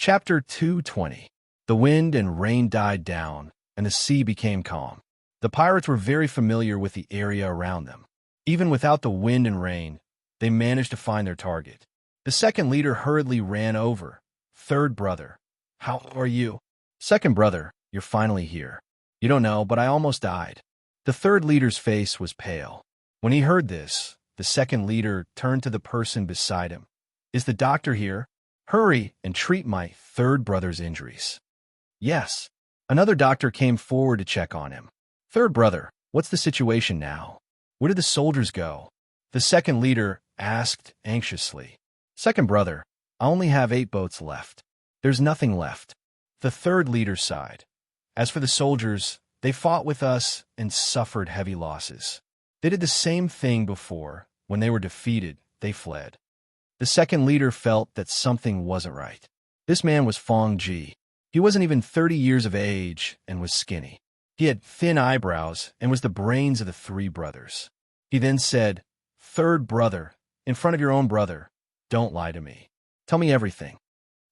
Chapter 220. The wind and rain died down, and the sea became calm. The pirates were very familiar with the area around them. Even without the wind and rain, they managed to find their target. The second leader hurriedly ran over. "Third brother, how are you?" "Second brother, you're finally here." "You don't know, but I almost died." The third leader's face was pale. When he heard this, the second leader turned to the person beside him. "Is the doctor here? Hurry and treat my third brother's injuries." "Yes." Another doctor came forward to check on him. "Third brother, what's the situation now? Where did the soldiers go?" The second leader asked anxiously. "Second brother, I only have 8 boats left. There's nothing left." The third leader sighed. "As for the soldiers, they fought with us and suffered heavy losses. They did the same thing before. When they were defeated, they fled." The second leader felt that something wasn't right. This man was Fong Ji. He wasn't even 30 years of age and was skinny. He had thin eyebrows and was the brains of the 3 brothers. He then said, "Third brother, in front of your own brother, don't lie to me. Tell me everything.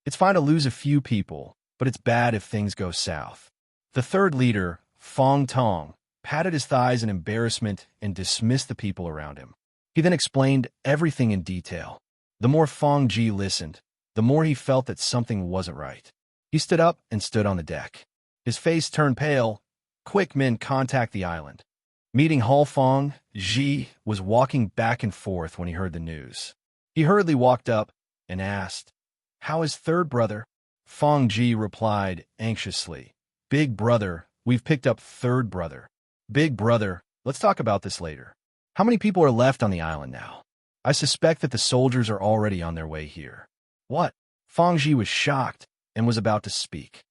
It's fine to lose a few people, but it's bad if things go south." The third leader, Fong Tong, patted his thighs in embarrassment and dismissed the people around him. He then explained everything in detail. The more Fong Ji listened, the more he felt that something wasn't right. He stood up and stood on the deck. His face turned pale. "Quick, men, contact the island." Meeting Hall, Fong Ji was walking back and forth when he heard the news. He hurriedly walked up and asked, "How is third brother?" Fong Ji replied anxiously, "Big brother, we've picked up third brother." "Big brother, let's talk about this later. How many people are left on the island now?" "I suspect that the soldiers are already on their way here." "What?" Fong Ji was shocked and was about to speak.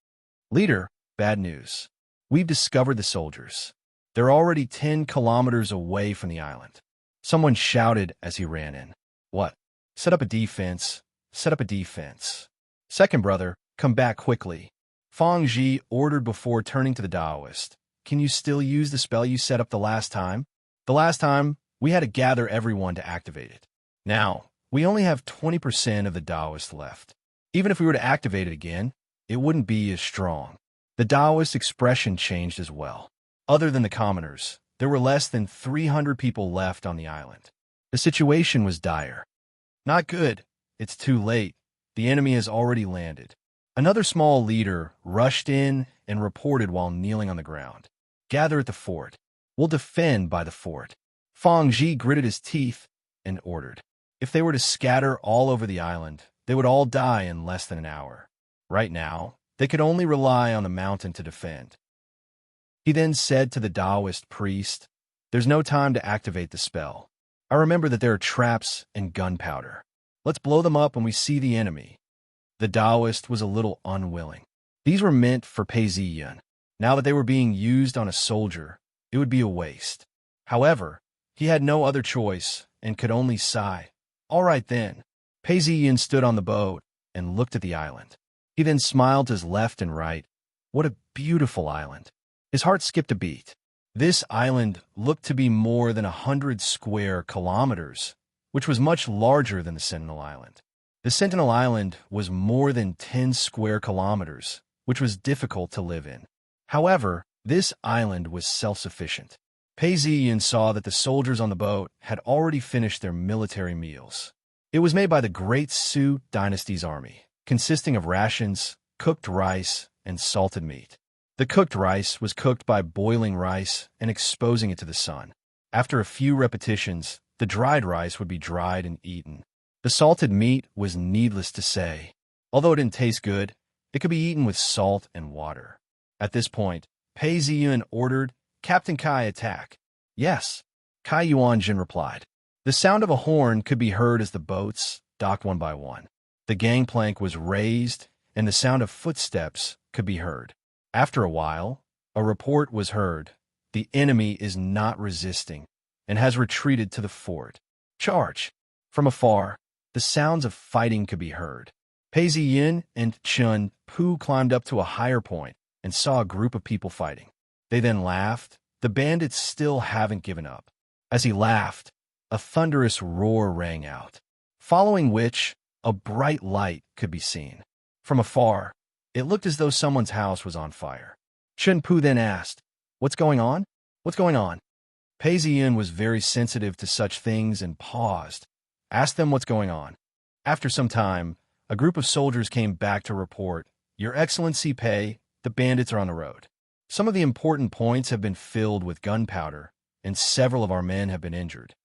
"Leader, bad news. We've discovered the soldiers. They're already 10 kilometers away from the island." Someone shouted as he ran in. "What?" "Set up a defense. Set up a defense." "Second brother, come back quickly." Fong Ji ordered before turning to the Taoist. "Can you still use the spell you set up the last time?" "The last time, we had to gather everyone to activate it. Now, we only have 20% of the Taoist left. Even if we were to activate it again, it wouldn't be as strong." The Taoist expression changed as well. Other than the commoners, there were less than 300 people left on the island. The situation was dire. "Not good. It's too late. The enemy has already landed." Another small leader rushed in and reported while kneeling on the ground. "Gather at the fort. We'll defend by the fort." Fong Ji gritted his teeth and ordered. If they were to scatter all over the island, they would all die in less than an hour. Right now, they could only rely on the mountain to defend. He then said to the Taoist priest, "There's no time to activate the spell. I remember that there are traps and gunpowder. Let's blow them up when we see the enemy." The Taoist was a little unwilling. These were meant for Pei Ziyun. Now that they were being used on a soldier, it would be a waste. However, he had no other choice and could only sigh. "All right then." Pei Ziyun stood on the boat and looked at the island. He then smiled to his left and right. What a beautiful island. His heart skipped a beat. This island looked to be more than 100 square kilometers, which was much larger than the Sentinel Island. The Sentinel Island was more than 10 square kilometers, which was difficult to live in. However, this island was self-sufficient. Pei Ziyun saw that the soldiers on the boat had already finished their military meals. It was made by the Great Su Dynasty's army, consisting of rations, cooked rice, and salted meat. The cooked rice was cooked by boiling rice and exposing it to the sun. After a few repetitions, the dried rice would be dried and eaten. The salted meat was needless to say. Although it didn't taste good, it could be eaten with salt and water. At this point, Pei Ziyun ordered, "Captain Kai, attack." "Yes," Kai Yuanjin replied. The sound of a horn could be heard as the boats docked one by one. The gangplank was raised, and the sound of footsteps could be heard. After a while, a report was heard. "The enemy is not resisting and has retreated to the fort. Charge!" From afar, the sounds of fighting could be heard. Pei Ziyun and Chun Pu climbed up to a higher point and saw a group of people fighting. They then laughed. The bandits still haven't given up. As he laughed, a thunderous roar rang out, following which a bright light could be seen. From afar, it looked as though someone's house was on fire. Shenpu then asked, "What's going on? What's going on?" Pei Ziyun was very sensitive to such things and paused. Asked them what's going on. After some time, a group of soldiers came back to report, "Your Excellency Pei, the bandits are on the road. Some of the important points have been filled with gunpowder, and several of our men have been injured."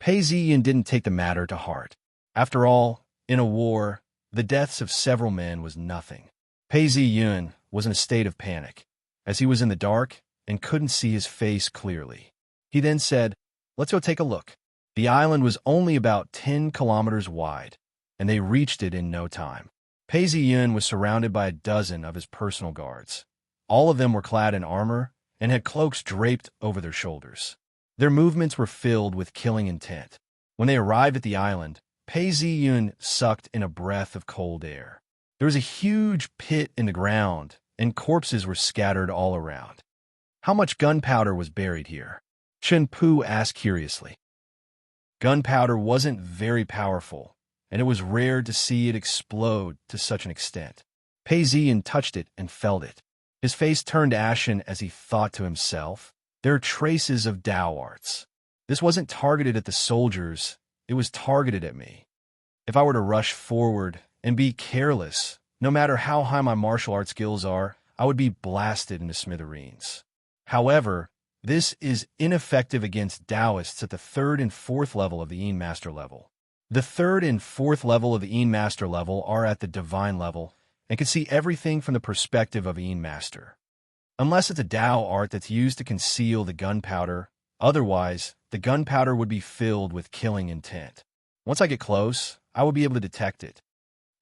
Pei Ziyun didn't take the matter to heart. After all, in a war, the deaths of several men was nothing. Pei Ziyun was in a state of panic, as he was in the dark and couldn't see his face clearly. He then said, "Let's go take a look." The island was only about 10 kilometers wide, and they reached it in no time. Pei Ziyun was surrounded by a dozen of his personal guards. All of them were clad in armor and had cloaks draped over their shoulders. Their movements were filled with killing intent. When they arrived at the island, Pei Ziyun sucked in a breath of cold air. There was a huge pit in the ground, and corpses were scattered all around. How much gunpowder was buried here? Shenpu asked curiously. Gunpowder wasn't very powerful, and it was rare to see it explode to such an extent. Pei Ziyun touched it and felt it. His face turned ashen as he thought to himself, "There are traces of Dao arts. This wasn't targeted at the soldiers, it was targeted at me. If I were to rush forward and be careless, no matter how high my martial arts skills are, I would be blasted into smithereens. However, this is ineffective against Taoists at the 3rd and 4th level of the Yin Master level. The 3rd and 4th level of the Yin Master level are at the divine level and can see everything from the perspective of a Yin Master. Unless it's a Dao art that's used to conceal the gunpowder, otherwise, the gunpowder would be filled with killing intent. Once I get close, I would be able to detect it.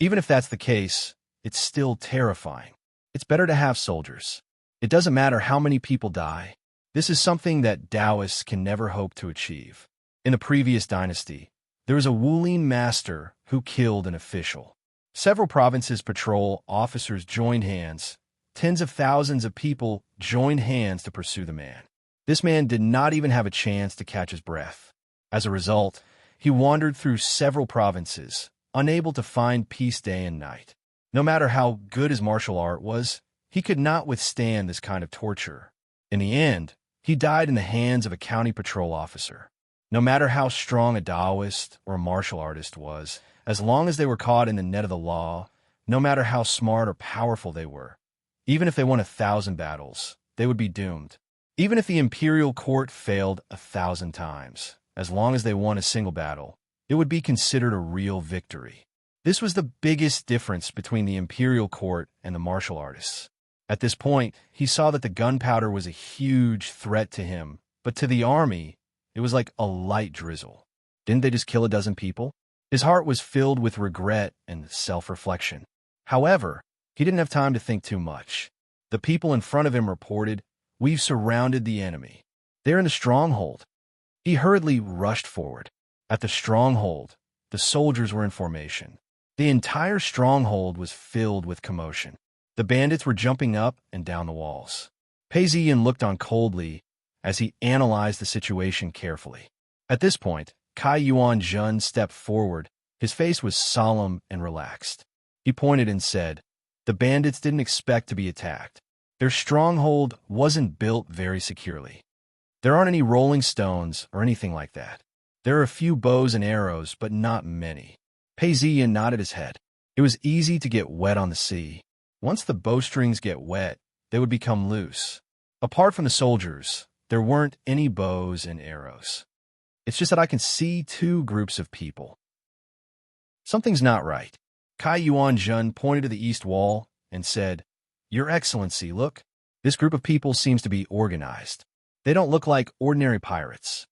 Even if that's the case, it's still terrifying. It's better to have soldiers. It doesn't matter how many people die. This is something that Taoists can never hope to achieve. In the previous dynasty, there was a Wulin master who killed an official. Several provinces' patrol officers joined hands. Tens of thousands of people joined hands to pursue the man. This man did not even have a chance to catch his breath. As a result, he wandered through several provinces, unable to find peace day and night. No matter how good his martial art was, he could not withstand this kind of torture. In the end, he died in the hands of a county patrol officer. No matter how strong a Taoist or a martial artist was, as long as they were caught in the net of the law, no matter how smart or powerful they were, even if they won 1,000 battles, they would be doomed. Even if the imperial court failed 1,000 times, as long as they won a single battle, it would be considered a real victory. This was the biggest difference between the imperial court and the martial artists. At this point, he saw that the gunpowder was a huge threat to him, but to the army, it was like a light drizzle. Didn't they just kill a dozen people? His heart was filled with regret and self-reflection. However, he didn't have time to think too much. The people in front of him reported, "We've surrounded the enemy. They're in the stronghold." He hurriedly rushed forward. At the stronghold, the soldiers were in formation. The entire stronghold was filled with commotion. The bandits were jumping up and down the walls. Pei Ziyun looked on coldly as he analyzed the situation carefully. At this point, Kai Yuan Jun stepped forward. His face was solemn and relaxed. He pointed and said, "The bandits didn't expect to be attacked. Their stronghold wasn't built very securely. There aren't any rolling stones or anything like that. There are a few bows and arrows, but not many." Pei Ziyun nodded his head. It was easy to get wet on the sea. Once the bowstrings get wet, they would become loose. Apart from the soldiers, there weren't any bows and arrows. It's just that I can see 2 groups of people. Something's not right. Kai Yuan Jun pointed to the east wall and said, "Your Excellency, look. This group of people seems to be organized. They don't look like ordinary pirates.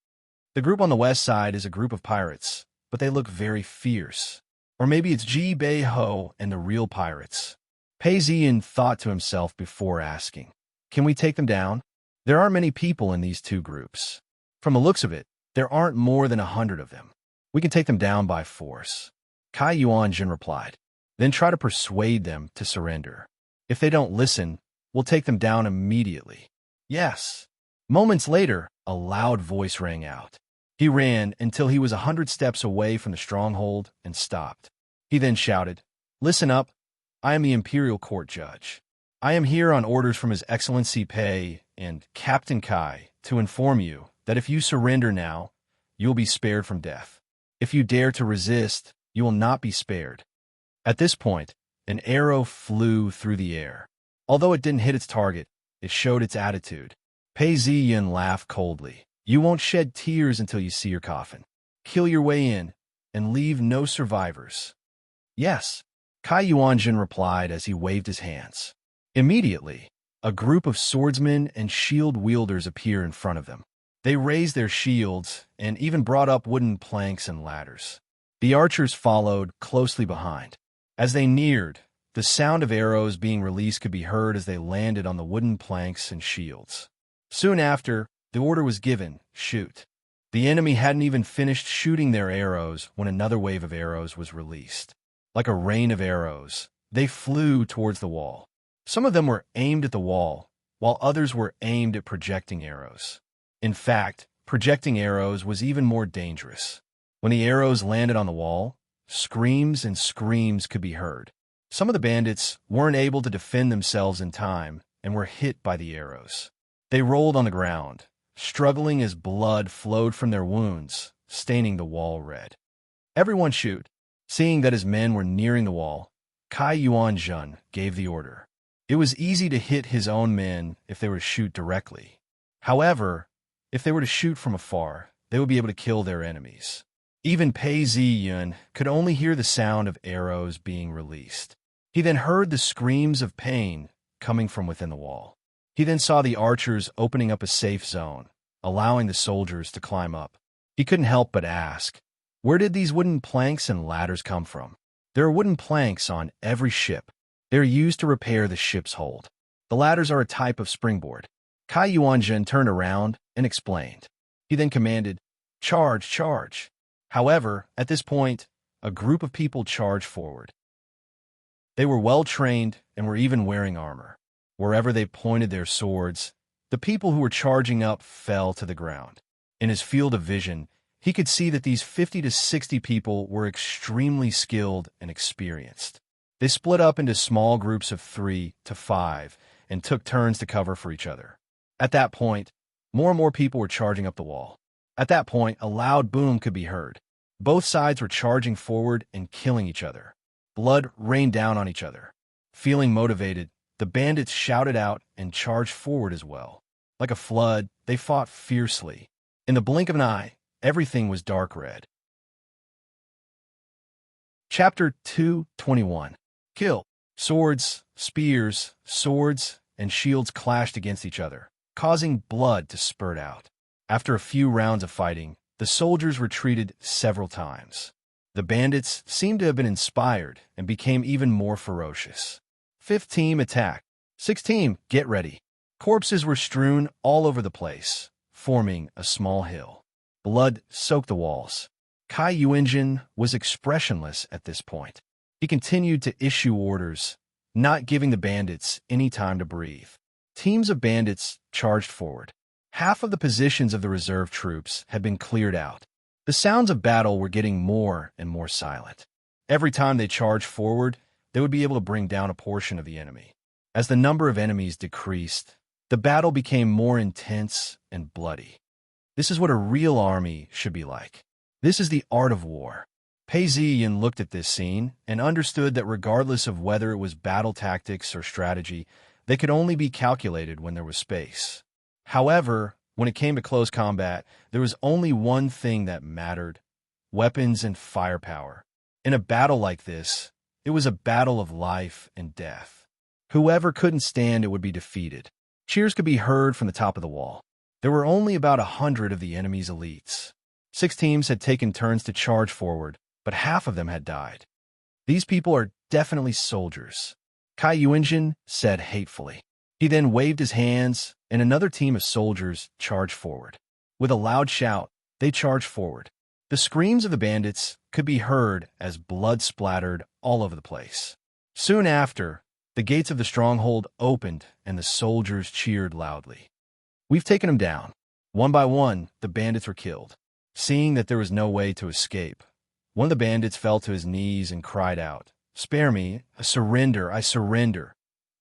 The group on the west side is a group of pirates, but they look very fierce. Or maybe it's Ji Bei Ho and the real pirates." Pei Ziyun thought to himself before asking, "Can we take them down? There aren't many people in these 2 groups. From the looks of it, there aren't more than 100 of them. We can take them down by force." Kai Yuan Jin replied, "Then try to persuade them to surrender. If they don't listen, we'll take them down immediately." "Yes." Moments later, a loud voice rang out. He ran until he was 100 steps away from the stronghold and stopped. He then shouted, "Listen up. I am the Imperial Court Judge. I am here on orders from His Excellency Pei and Captain Kai to inform you that if you surrender now, you will be spared from death. If you dare to resist, you will not be spared." At this point, an arrow flew through the air. Although it didn't hit its target, it showed its attitude. Pei Ziyin laughed coldly. "You won't shed tears until you see your coffin. Kill your way in, and leave no survivors." "Yes," Kai Yuanjin replied as he waved his hands. Immediately, a group of swordsmen and shield wielders appear in front of them. They raised their shields and even brought up wooden planks and ladders. The archers followed closely behind. As they neared, the sound of arrows being released could be heard as they landed on the wooden planks and shields. Soon after, the order was given, "Shoot." The enemy hadn't even finished shooting their arrows when another wave of arrows was released. Like a rain of arrows, they flew towards the wall. Some of them were aimed at the wall, while others were aimed at projecting arrows. In fact, projecting arrows was even more dangerous. When the arrows landed on the wall, screams and screams could be heard. Some of the bandits weren't able to defend themselves in time and were hit by the arrows. They rolled on the ground, struggling as blood flowed from their wounds, staining the wall red. "Everyone shoot." Seeing that his men were nearing the wall, Kai Yuanjun gave the order. It was easy to hit his own men if they were to shoot directly. However, if they were to shoot from afar, they would be able to kill their enemies. Even Pei Ziyun could only hear the sound of arrows being released. He then heard the screams of pain coming from within the wall. He then saw the archers opening up a safe zone, allowing the soldiers to climb up. He couldn't help but ask, where did these wooden planks and ladders come from? There are wooden planks on every ship. They are used to repair the ship's hold. The ladders are a type of springboard. Kai Yuanjun turned around and explained. He then commanded, "Charge, charge." However, at this point, a group of people charged forward. They were well-trained and were even wearing armor. Wherever they pointed their swords, the people who were charging up fell to the ground. In his field of vision, he could see that these 50 to 60 people were extremely skilled and experienced. They split up into small groups of 3 to 5 and took turns to cover for each other. At that point, more and more people were charging up the wall. At that point, a loud boom could be heard. Both sides were charging forward and killing each other. Blood rained down on each other. Feeling motivated, the bandits shouted out and charged forward as well. Like a flood, they fought fiercely. In the blink of an eye, everything was dark red. Chapter 2:21. Kill. Swords, spears, swords, and shields clashed against each other, causing blood to spurt out. After a few rounds of fighting, the soldiers retreated several times. The bandits seemed to have been inspired and became even more ferocious. 5th team attack. 6th team, get ready. Corpses were strewn all over the place, forming a small hill. Blood soaked the walls. Kai Yuanjun was expressionless at this point. He continued to issue orders, not giving the bandits any time to breathe. Teams of bandits charged forward. Half of the positions of the reserve troops had been cleared out. The sounds of battle were getting more and more silent. Every time they charged forward, they would be able to bring down a portion of the enemy. As the number of enemies decreased, the battle became more intense and bloody. This is what a real army should be like. This is the art of war. Pei Ziyin looked at this scene and understood that regardless of whether it was battle tactics or strategy, they could only be calculated when there was space. However, when it came to close combat, there was only one thing that mattered: weapons and firepower. In a battle like this, it was a battle of life and death. Whoever couldn't stand it would be defeated. Cheers could be heard from the top of the wall. There were only about 100 of the enemy's elites. 6 teams had taken turns to charge forward, but half of them had died. These people are definitely soldiers, Kai Yuanjin said hatefully. He then waved his hands, and another team of soldiers charged forward. With a loud shout, they charged forward. The screams of the bandits could be heard as blood splattered all over the place. Soon after, the gates of the stronghold opened and the soldiers cheered loudly. "We've taken them down." One by one, the bandits were killed. Seeing that there was no way to escape, one of the bandits fell to his knees and cried out, Spare me. I surrender. I surrender.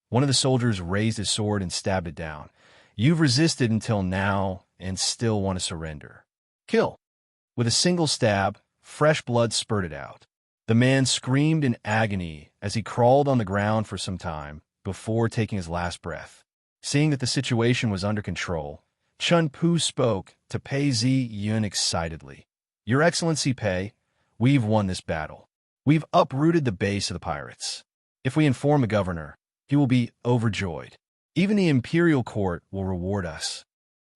One of the soldiers raised his sword and stabbed it down. You've resisted until now and still want to surrender. Kill. With a single stab, fresh blood spurted out. The man screamed in agony as he crawled on the ground for some time before taking his last breath. Seeing that the situation was under control, Chun Pu spoke to Pei Zi Yun excitedly. Your Excellency Pei, we've won this battle. We've uprooted the base of the pirates. If we inform the governor, he will be overjoyed. Even the imperial court will reward us.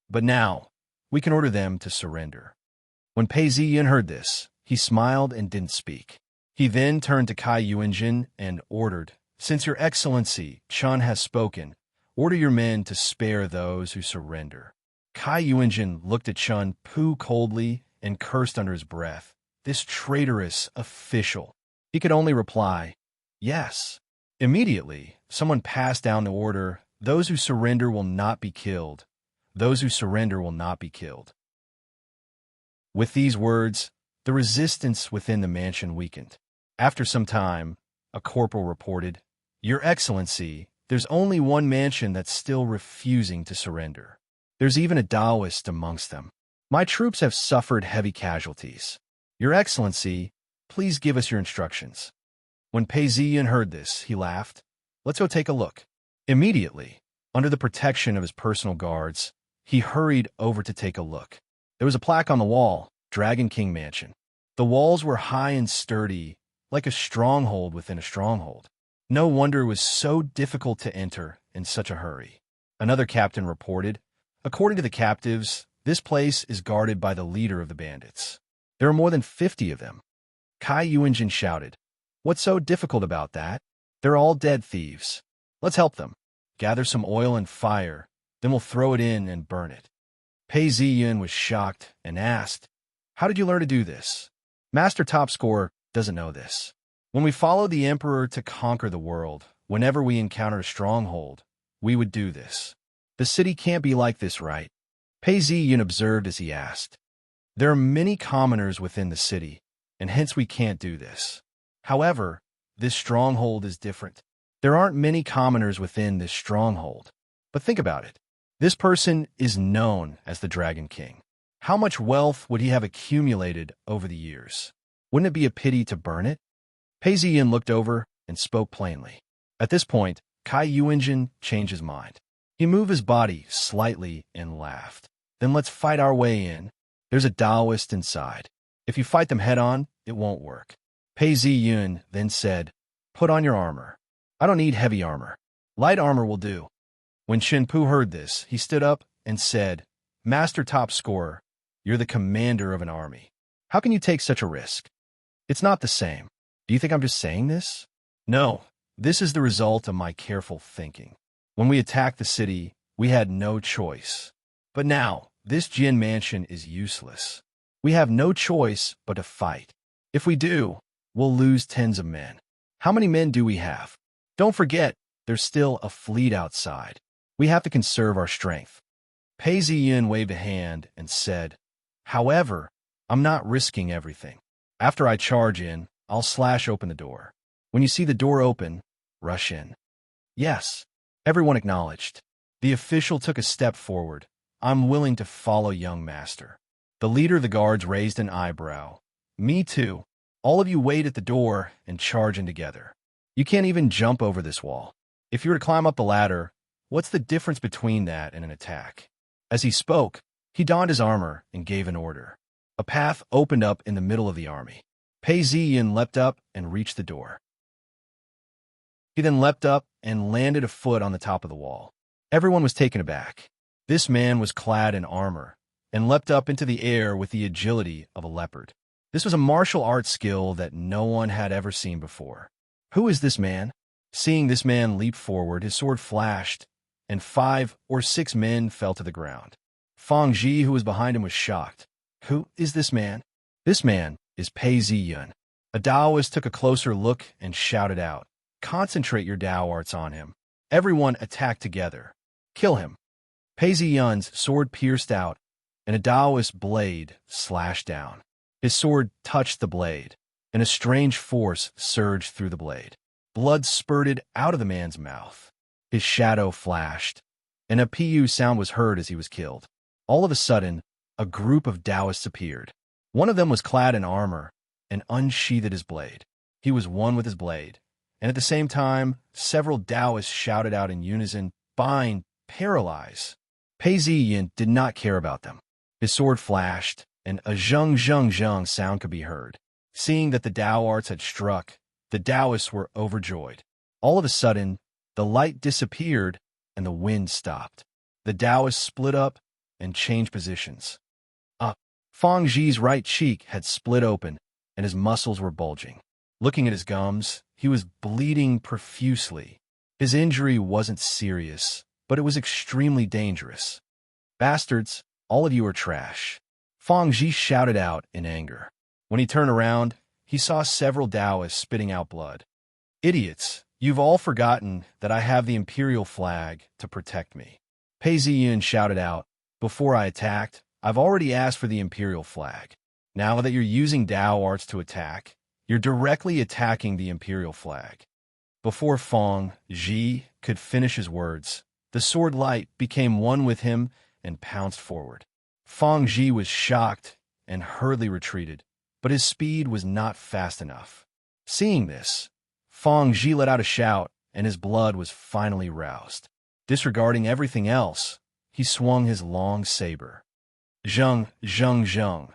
But now, we can order them to surrender. When Pei Zi Yun heard this, he smiled and didn't speak. He then turned to Kai Yuanjin and ordered, Since your Excellency, Chun has spoken, order your men to spare those who surrender. Kai Yuanjin looked at Chun Pu coldly and cursed under his breath. This traitorous official. He could only reply, yes. Immediately, someone passed down the order, those who surrender will not be killed. Those who surrender will not be killed. With these words, the resistance within the mansion weakened. After some time, a corporal reported, Your Excellency, there's only one mansion that's still refusing to surrender. There's even a Taoist amongst them. My troops have suffered heavy casualties. Your Excellency, please give us your instructions. When Pei Ziyan heard this, he laughed. Let's go take a look. Immediately, under the protection of his personal guards, he hurried over to take a look. There was a plaque on the wall, Dragon King Mansion. The walls were high and sturdy, like a stronghold within a stronghold. No wonder it was so difficult to enter in such a hurry. Another captain reported, According to the captives, this place is guarded by the leader of the bandits. There are more than 50 of them. Kai Yuanjin shouted, What's so difficult about that? They're all dead thieves. Let's help them. Gather some oil and fire, then we'll throw it in and burn it. Pei Ziyan was shocked and asked, How did you learn to do this? Master Top Scorer doesn't know this. When we followed the Emperor to conquer the world, whenever we encountered a stronghold, we would do this. The city can't be like this, right? Pei Ziyan observed as he asked. There are many commoners within the city, and hence we can't do this. However, this stronghold is different. There aren't many commoners within this stronghold. But think about it. This person is known as the Dragon King. How much wealth would he have accumulated over the years? Wouldn't it be a pity to burn it? Pei Ziyan looked over and spoke plainly. At this point, Kai Yuanjin changed his mind. He moved his body slightly and laughed. Then let's fight our way in. There's a Taoist inside. If you fight them head-on, it won't work. Pei Ziyan then said, Put on your armor. I don't need heavy armor. Light armor will do. When Shen Pu heard this, he stood up and said, Master Top Scorer, you're the commander of an army. How can you take such a risk? It's not the same. Do you think I'm just saying this? No, this is the result of my careful thinking. When we attacked the city, we had no choice. But now, this Jin mansion is useless. We have no choice but to fight. If we do, we'll lose tens of men. How many men do we have? Don't forget, there's still a fleet outside. We have to conserve our strength. Pei Ziyan waved a hand and said, However, I'm not risking everything. After I charge in, I'll slash open the door. When you see the door open, rush in. Yes, everyone acknowledged. The official took a step forward. I'm willing to follow young master. The leader of the guards raised an eyebrow. Me too. All of you wait at the door and charge in together. You can't even jump over this wall. If you were to climb up the ladder, what's the difference between that and an attack? As he spoke, he donned his armor and gave an order. A path opened up in the middle of the army. Pei Ziyan leapt up and reached the door. He then leapt up and landed a foot on the top of the wall. Everyone was taken aback. This man was clad in armor and leapt up into the air with the agility of a leopard. This was a martial arts skill that no one had ever seen before. Who is this man? Seeing this man leap forward, his sword flashed, and 5 or 6 men fell to the ground. Fang Ji, who was behind him, was shocked. Who is this man? This man is Pei Ziyan. A Taoist took a closer look and shouted out, Concentrate your Tao arts on him. Everyone attack together. Kill him. Pei Ziyan's sword pierced out, and a Taoist blade slashed down. His sword touched the blade. and a strange force surged through the blade. Blood spurted out of the man's mouth. His shadow flashed, and a pu sound was heard as he was killed. All of a sudden, a group of Taoists appeared. One of them was clad in armor and unsheathed his blade. He was one with his blade, and at the same time, several Taoists shouted out in unison, "Bind, paralyze." Pei Ziyin did not care about them. His sword flashed, and a zheng zheng zheng sound could be heard. Seeing that the Tao arts had struck, the Taoists were overjoyed. All of a sudden, the light disappeared and the wind stopped. The Taoists split up and changed positions. Fang Zhi's right cheek had split open, and his muscles were bulging. Looking at his gums, he was bleeding profusely. His injury wasn't serious, but it was extremely dangerous. "Bastards, all of you are trash," Fang Zhi shouted out in anger. When he turned around, he saw several Taoists spitting out blood. "Idiots, you've all forgotten that I have the imperial flag to protect me," Pei Ziyin shouted out. "Before I attacked, I've already asked for the imperial flag. Now that you're using Tao arts to attack, you're directly attacking the imperial flag." Before Fang Zhi could finish his words, the sword light became one with him and pounced forward. Fang Zhi was shocked and hurriedly retreated, but his speed was not fast enough. Seeing this, Fang Zhi let out a shout, and his blood was finally roused. Disregarding everything else, he swung his long saber. Zheng, zheng, zheng.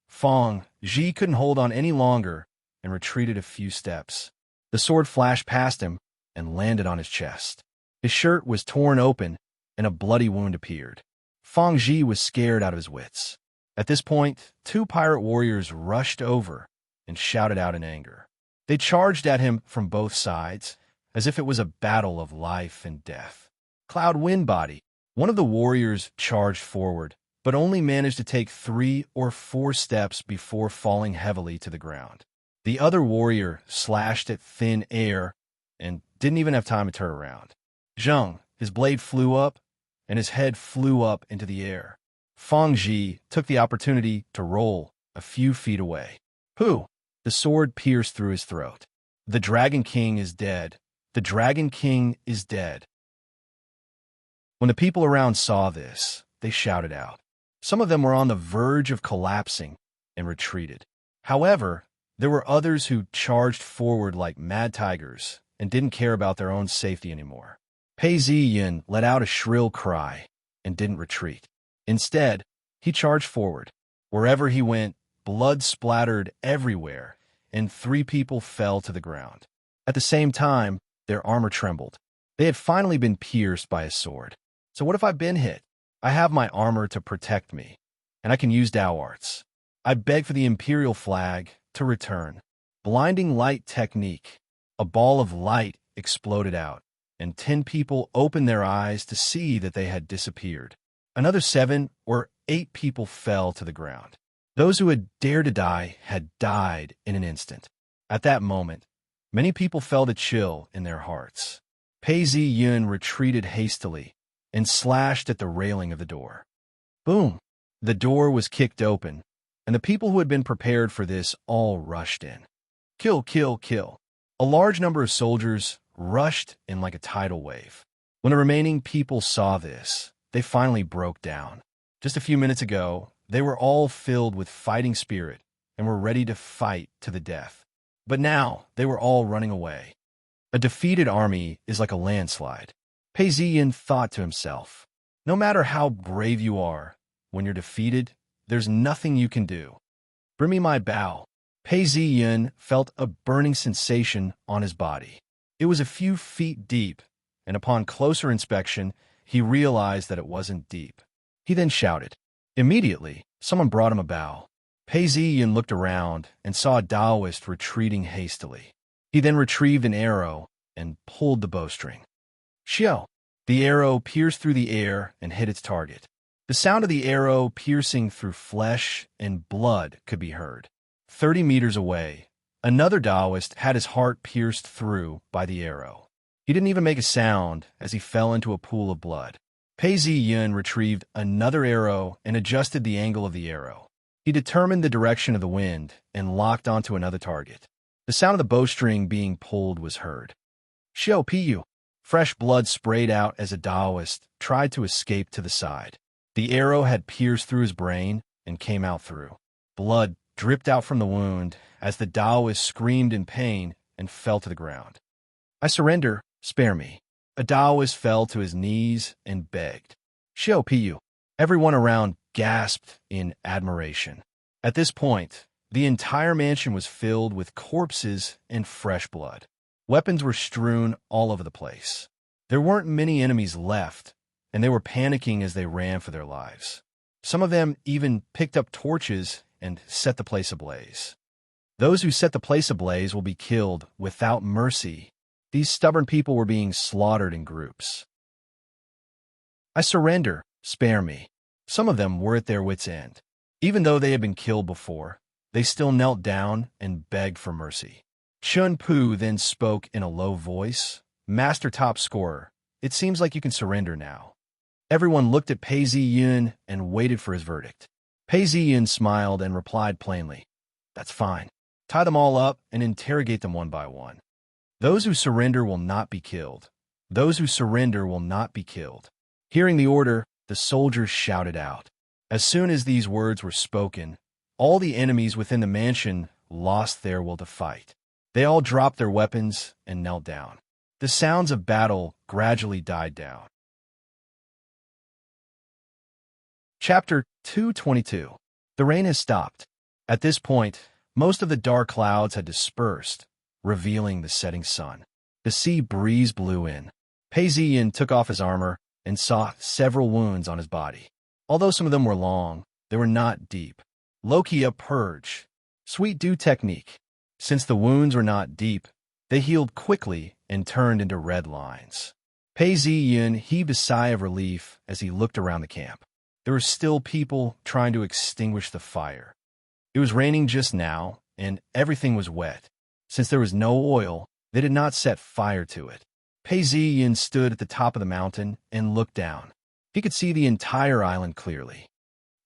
Fang Zhi couldn't hold on any longer and retreated a few steps. The sword flashed past him and landed on his chest. His shirt was torn open and a bloody wound appeared. Fang Zhi was scared out of his wits. At this point, two pirate warriors rushed over and shouted out in anger. They charged at him from both sides, as if it was a battle of life and death. Cloud Windbody, one of the warriors, charged forward, but only managed to take 3 or 4 steps before falling heavily to the ground. The other warrior slashed at thin air and didn't even have time to turn around. Zheng, his blade flew up, and his head flew up into the air. Fang Zhi took the opportunity to roll a few feet away. Pooh! The sword pierced through his throat. "The Dragon King is dead. The Dragon King is dead." When the people around saw this, they shouted out. Some of them were on the verge of collapsing and retreated. However, there were others who charged forward like mad tigers and didn't care about their own safety anymore. Pei Ziyin let out a shrill cry and didn't retreat. Instead, he charged forward. Wherever he went, blood splattered everywhere, and 3 people fell to the ground. At the same time, their armor trembled. They had finally been pierced by a sword. So what if I've been hit? I have my armor to protect me, and I can use Tao arts. I beg for the imperial flag to return. Blinding light technique. A ball of light exploded out, and 10 people opened their eyes to see that they had disappeared. Another 7 or 8 people fell to the ground. Those who had dared to die had died in an instant. At that moment, many people felt a chill in their hearts. Pei Ziyin retreated hastily and slashed at the railing of the door. Boom! The door was kicked open, and the people who had been prepared for this all rushed in. Kill, kill, kill. A large number of soldiers rushed in like a tidal wave. When the remaining people saw this, they finally broke down. Just a few minutes ago, they were all filled with fighting spirit and were ready to fight to the death. But now, they were all running away. A defeated army is like a landslide. Pei Ziyin thought to himself, no matter how brave you are, when you're defeated, there's nothing you can do. Bring me my bow. Pei Ziyin felt a burning sensation on his body. It was a few feet deep, and upon closer inspection, he realized that it wasn't deep. He then shouted. Immediately, someone brought him a bow. Pei Ziyin looked around and saw a Taoist retreating hastily. He then retrieved an arrow and pulled the bowstring. Xiao! The arrow pierced through the air and hit its target. The sound of the arrow piercing through flesh and blood could be heard. 30 meters away, another Taoist had his heart pierced through by the arrow. He didn't even make a sound as he fell into a pool of blood. Pei Ziyin retrieved another arrow and adjusted the angle of the arrow. He determined the direction of the wind and locked onto another target. The sound of the bowstring being pulled was heard. Xiao Piyu. Fresh blood sprayed out as a Taoist tried to escape to the side. The arrow had pierced through his brain and came out through. Blood dripped out from the wound as the Taoist screamed in pain and fell to the ground. I surrender, spare me. A Taoist fell to his knees and begged. Xiao Piyu. Everyone around gasped in admiration. At this point, the entire mansion was filled with corpses and fresh blood. Weapons were strewn all over the place. There weren't many enemies left, and they were panicking as they ran for their lives. Some of them even picked up torches and set the place ablaze. Those who set the place ablaze will be killed without mercy. These stubborn people were being slaughtered in groups. I surrender, spare me. Some of them were at their wits' end. Even though they had been killed before, they still knelt down and begged for mercy. Chun Pu then spoke in a low voice. Master top scorer, it seems like you can surrender now. Everyone looked at Pei Ziyun and waited for his verdict. Pei Ziyun smiled and replied plainly, That's fine. Tie them all up and interrogate them one by one. Those who surrender will not be killed. Those who surrender will not be killed. Hearing the order, the soldiers shouted out. As soon as these words were spoken, all the enemies within the mansion lost their will to fight. They all dropped their weapons and knelt down. The sounds of battle gradually died down. Chapter 222. The rain has stopped. At this point, most of the dark clouds had dispersed, revealing the setting sun. The sea breeze blew in. Pei Ziyin took off his armor and saw several wounds on his body. Although some of them were long, they were not deep. Lokia Purge. Sweet Dew Technique. Since the wounds were not deep, they healed quickly and turned into red lines. Pei Ziyin heaved a sigh of relief as he looked around the camp. There were still people trying to extinguish the fire. It was raining just now, and everything was wet. Since there was no oil, they did not set fire to it. Pei Ziyin stood at the top of the mountain and looked down. He could see the entire island clearly.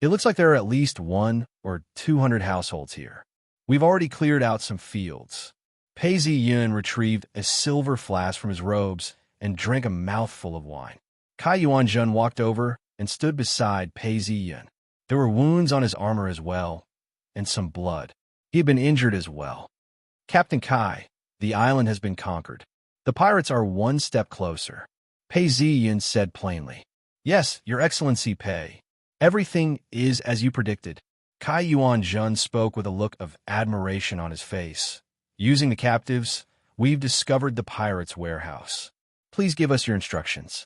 It looks like there are at least 100 or 200 households here. We've already cleared out some fields. Pei Ziyun retrieved a silver flask from his robes and drank a mouthful of wine. Kai Yuanzhen walked over and stood beside Pei Ziyun. There were wounds on his armor as well, and some blood. He had been injured as well. Captain Kai, the island has been conquered. The pirates are one step closer. Pei Ziyun said plainly. Yes, Your Excellency Pei. Everything is as you predicted. Kai Yuanzhen spoke with a look of admiration on his face. Using the captives, we've discovered the pirates' warehouse. Please give us your instructions.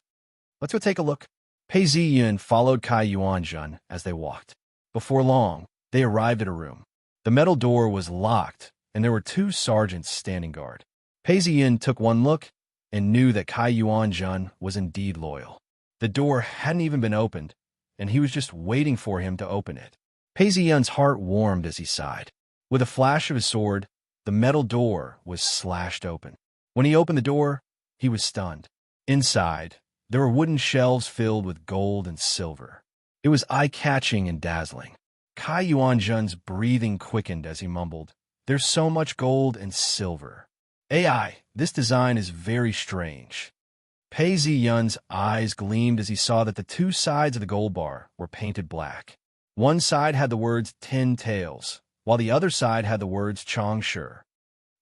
Let's go take a look. Pei Ziyun followed Kai Yuanzhen as they walked. Before long, they arrived at a room. The metal door was locked, and there were 2 sergeants standing guard. Pei Ziyun took one look and knew that Kai Yuanzhen was indeed loyal. The door hadn't even been opened, and he was just waiting for him to open it. Pei Ziyun's heart warmed as he sighed. With a flash of his sword, the metal door was slashed open. When he opened the door, he was stunned. Inside, there were wooden shelves filled with gold and silver. It was eye-catching and dazzling. Kai Yuanzhen's breathing quickened as he mumbled, There's so much gold and silver. AI, this design is very strange. Pei Ziyun's eyes gleamed as he saw that the 2 sides of the gold bar were painted black. One side had the words 10 taels, while the other side had the words Changshi.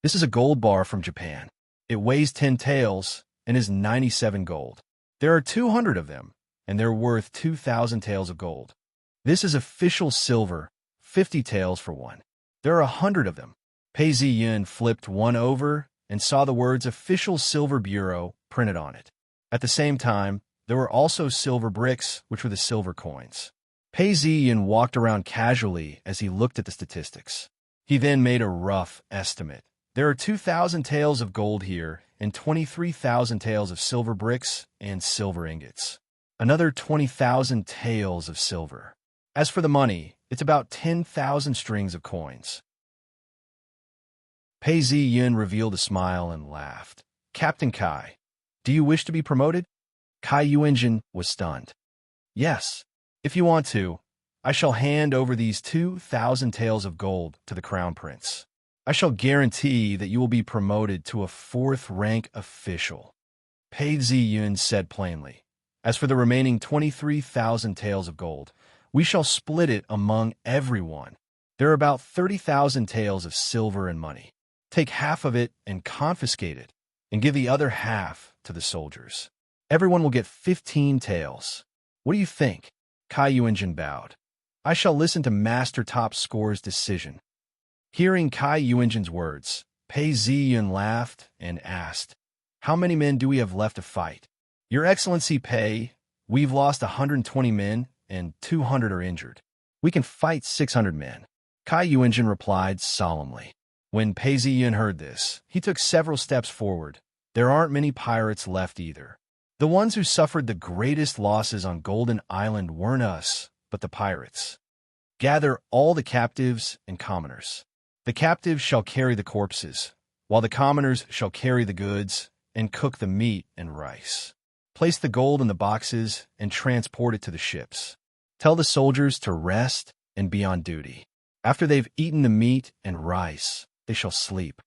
This is a gold bar from Japan. It weighs 10 taels and is 97 gold. There are 200 of them, and they're worth 2,000 taels of gold. This is official silver, 50 taels for one. There are 100 of them. Pei Ziyun flipped one over and saw the words Official Silver Bureau printed on it. At the same time, there were also silver bricks, which were the silver coins. Pei Ziyun walked around casually as he looked at the statistics. He then made a rough estimate. There are 2,000 taels of gold here and 23,000 taels of silver bricks and silver ingots. Another 20,000 taels of silver. As for the money, it's about 10,000 strings of coins. Pei Ziyun revealed a smile and laughed. Captain Kai, do you wish to be promoted? Kai Yuanzhen was stunned. Yes, if you want to. I shall hand over these 2,000 taels of gold to the crown prince. I shall guarantee that you will be promoted to a 4th-rank official. Pei Ziyun said plainly. As for the remaining 23,000 taels of gold, we shall split it among everyone. There are about 30,000 taels of silver and money. Take half of it and confiscate it, and give the other half to the soldiers. Everyone will get 15 taels. What do you think? Kai Yuanjin bowed. I shall listen to Master Top Score's decision. Hearing Kai Yuanjin's words, Pei Ziyun laughed and asked, How many men do we have left to fight? Your Excellency Pei, we've lost 120 men and 200 are injured. We can fight 600 men. Kai Yuanjin replied solemnly. When Pei Ziyun heard this, he took several steps forward. There aren't many pirates left either. The ones who suffered the greatest losses on Golden Island weren't us, but the pirates. Gather all the captives and commoners. The captives shall carry the corpses, while the commoners shall carry the goods and cook the meat and rice. Place the gold in the boxes and transport it to the ships. Tell the soldiers to rest and be on duty. After they've eaten the meat and rice, they shall sleep.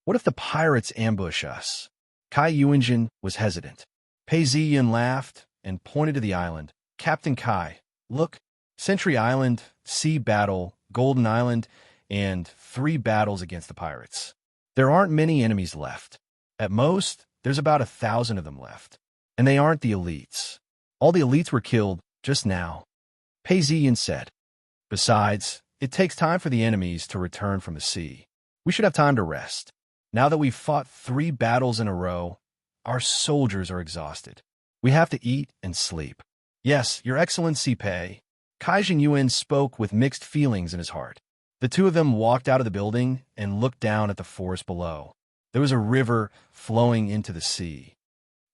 What if the pirates ambush us? Kai Yuanjin was hesitant. Pei Ziyun laughed and pointed to the island. Captain Kai, look, Sentry Island, Sea Battle, Golden Island, and 3 battles against the pirates. There aren't many enemies left. At most, there's about 1,000 of them left. And they aren't the elites. All the elites were killed just now. Pei Ziyun said. Besides, it takes time for the enemies to return from the sea. We should have time to rest. Now that we've fought 3 battles in a row, our soldiers are exhausted. We have to eat and sleep. Yes, Your Excellency Pei. Kai Jingyuan spoke with mixed feelings in his heart. The two of them walked out of the building and looked down at the forest below. There was a river flowing into the sea.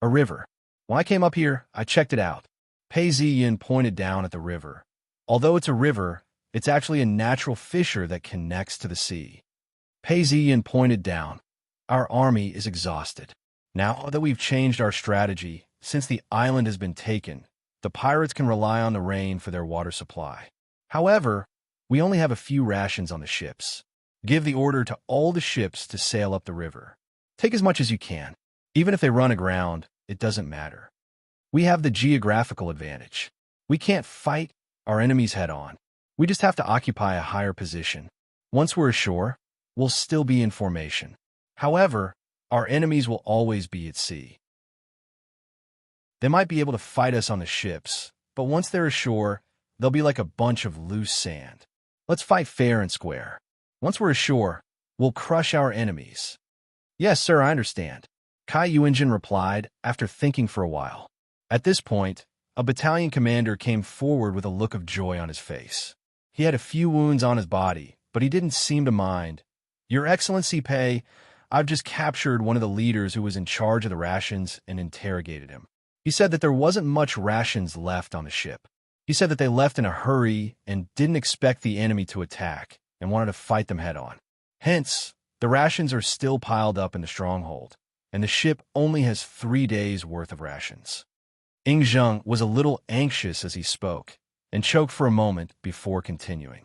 A river. When I came up here, I checked it out. Pei Ziyun pointed down at the river. Although it's a river, it's actually a natural fissure that connects to the sea. Pei Ziyun pointed down. Our army is exhausted. Now that we've changed our strategy, since the island has been taken, the pirates can rely on the rain for their water supply. However, we only have a few rations on the ships. Give the order to all the ships to sail up the river. Take as much as you can. Even if they run aground, it doesn't matter. We have the geographical advantage. We can't fight our enemies head-on. We just have to occupy a higher position. Once we're ashore, we'll still be in formation. However, our enemies will always be at sea. They might be able to fight us on the ships, but once they're ashore, they'll be like a bunch of loose sand. Let's fight fair and square. Once we're ashore, we'll crush our enemies. Yes, sir, I understand. Kai Yuanjin replied after thinking for a while. At this point, a battalion commander came forward with a look of joy on his face. He had a few wounds on his body, but he didn't seem to mind. Your Excellency Pei, I've just captured one of the leaders who was in charge of the rations and interrogated him. He said that there wasn't much rations left on the ship. He said that they left in a hurry and didn't expect the enemy to attack and wanted to fight them head-on. Hence, the rations are still piled up in the stronghold, and the ship only has 3 days' worth of rations. Ing Zheng was a little anxious as he spoke, and choked for a moment before continuing.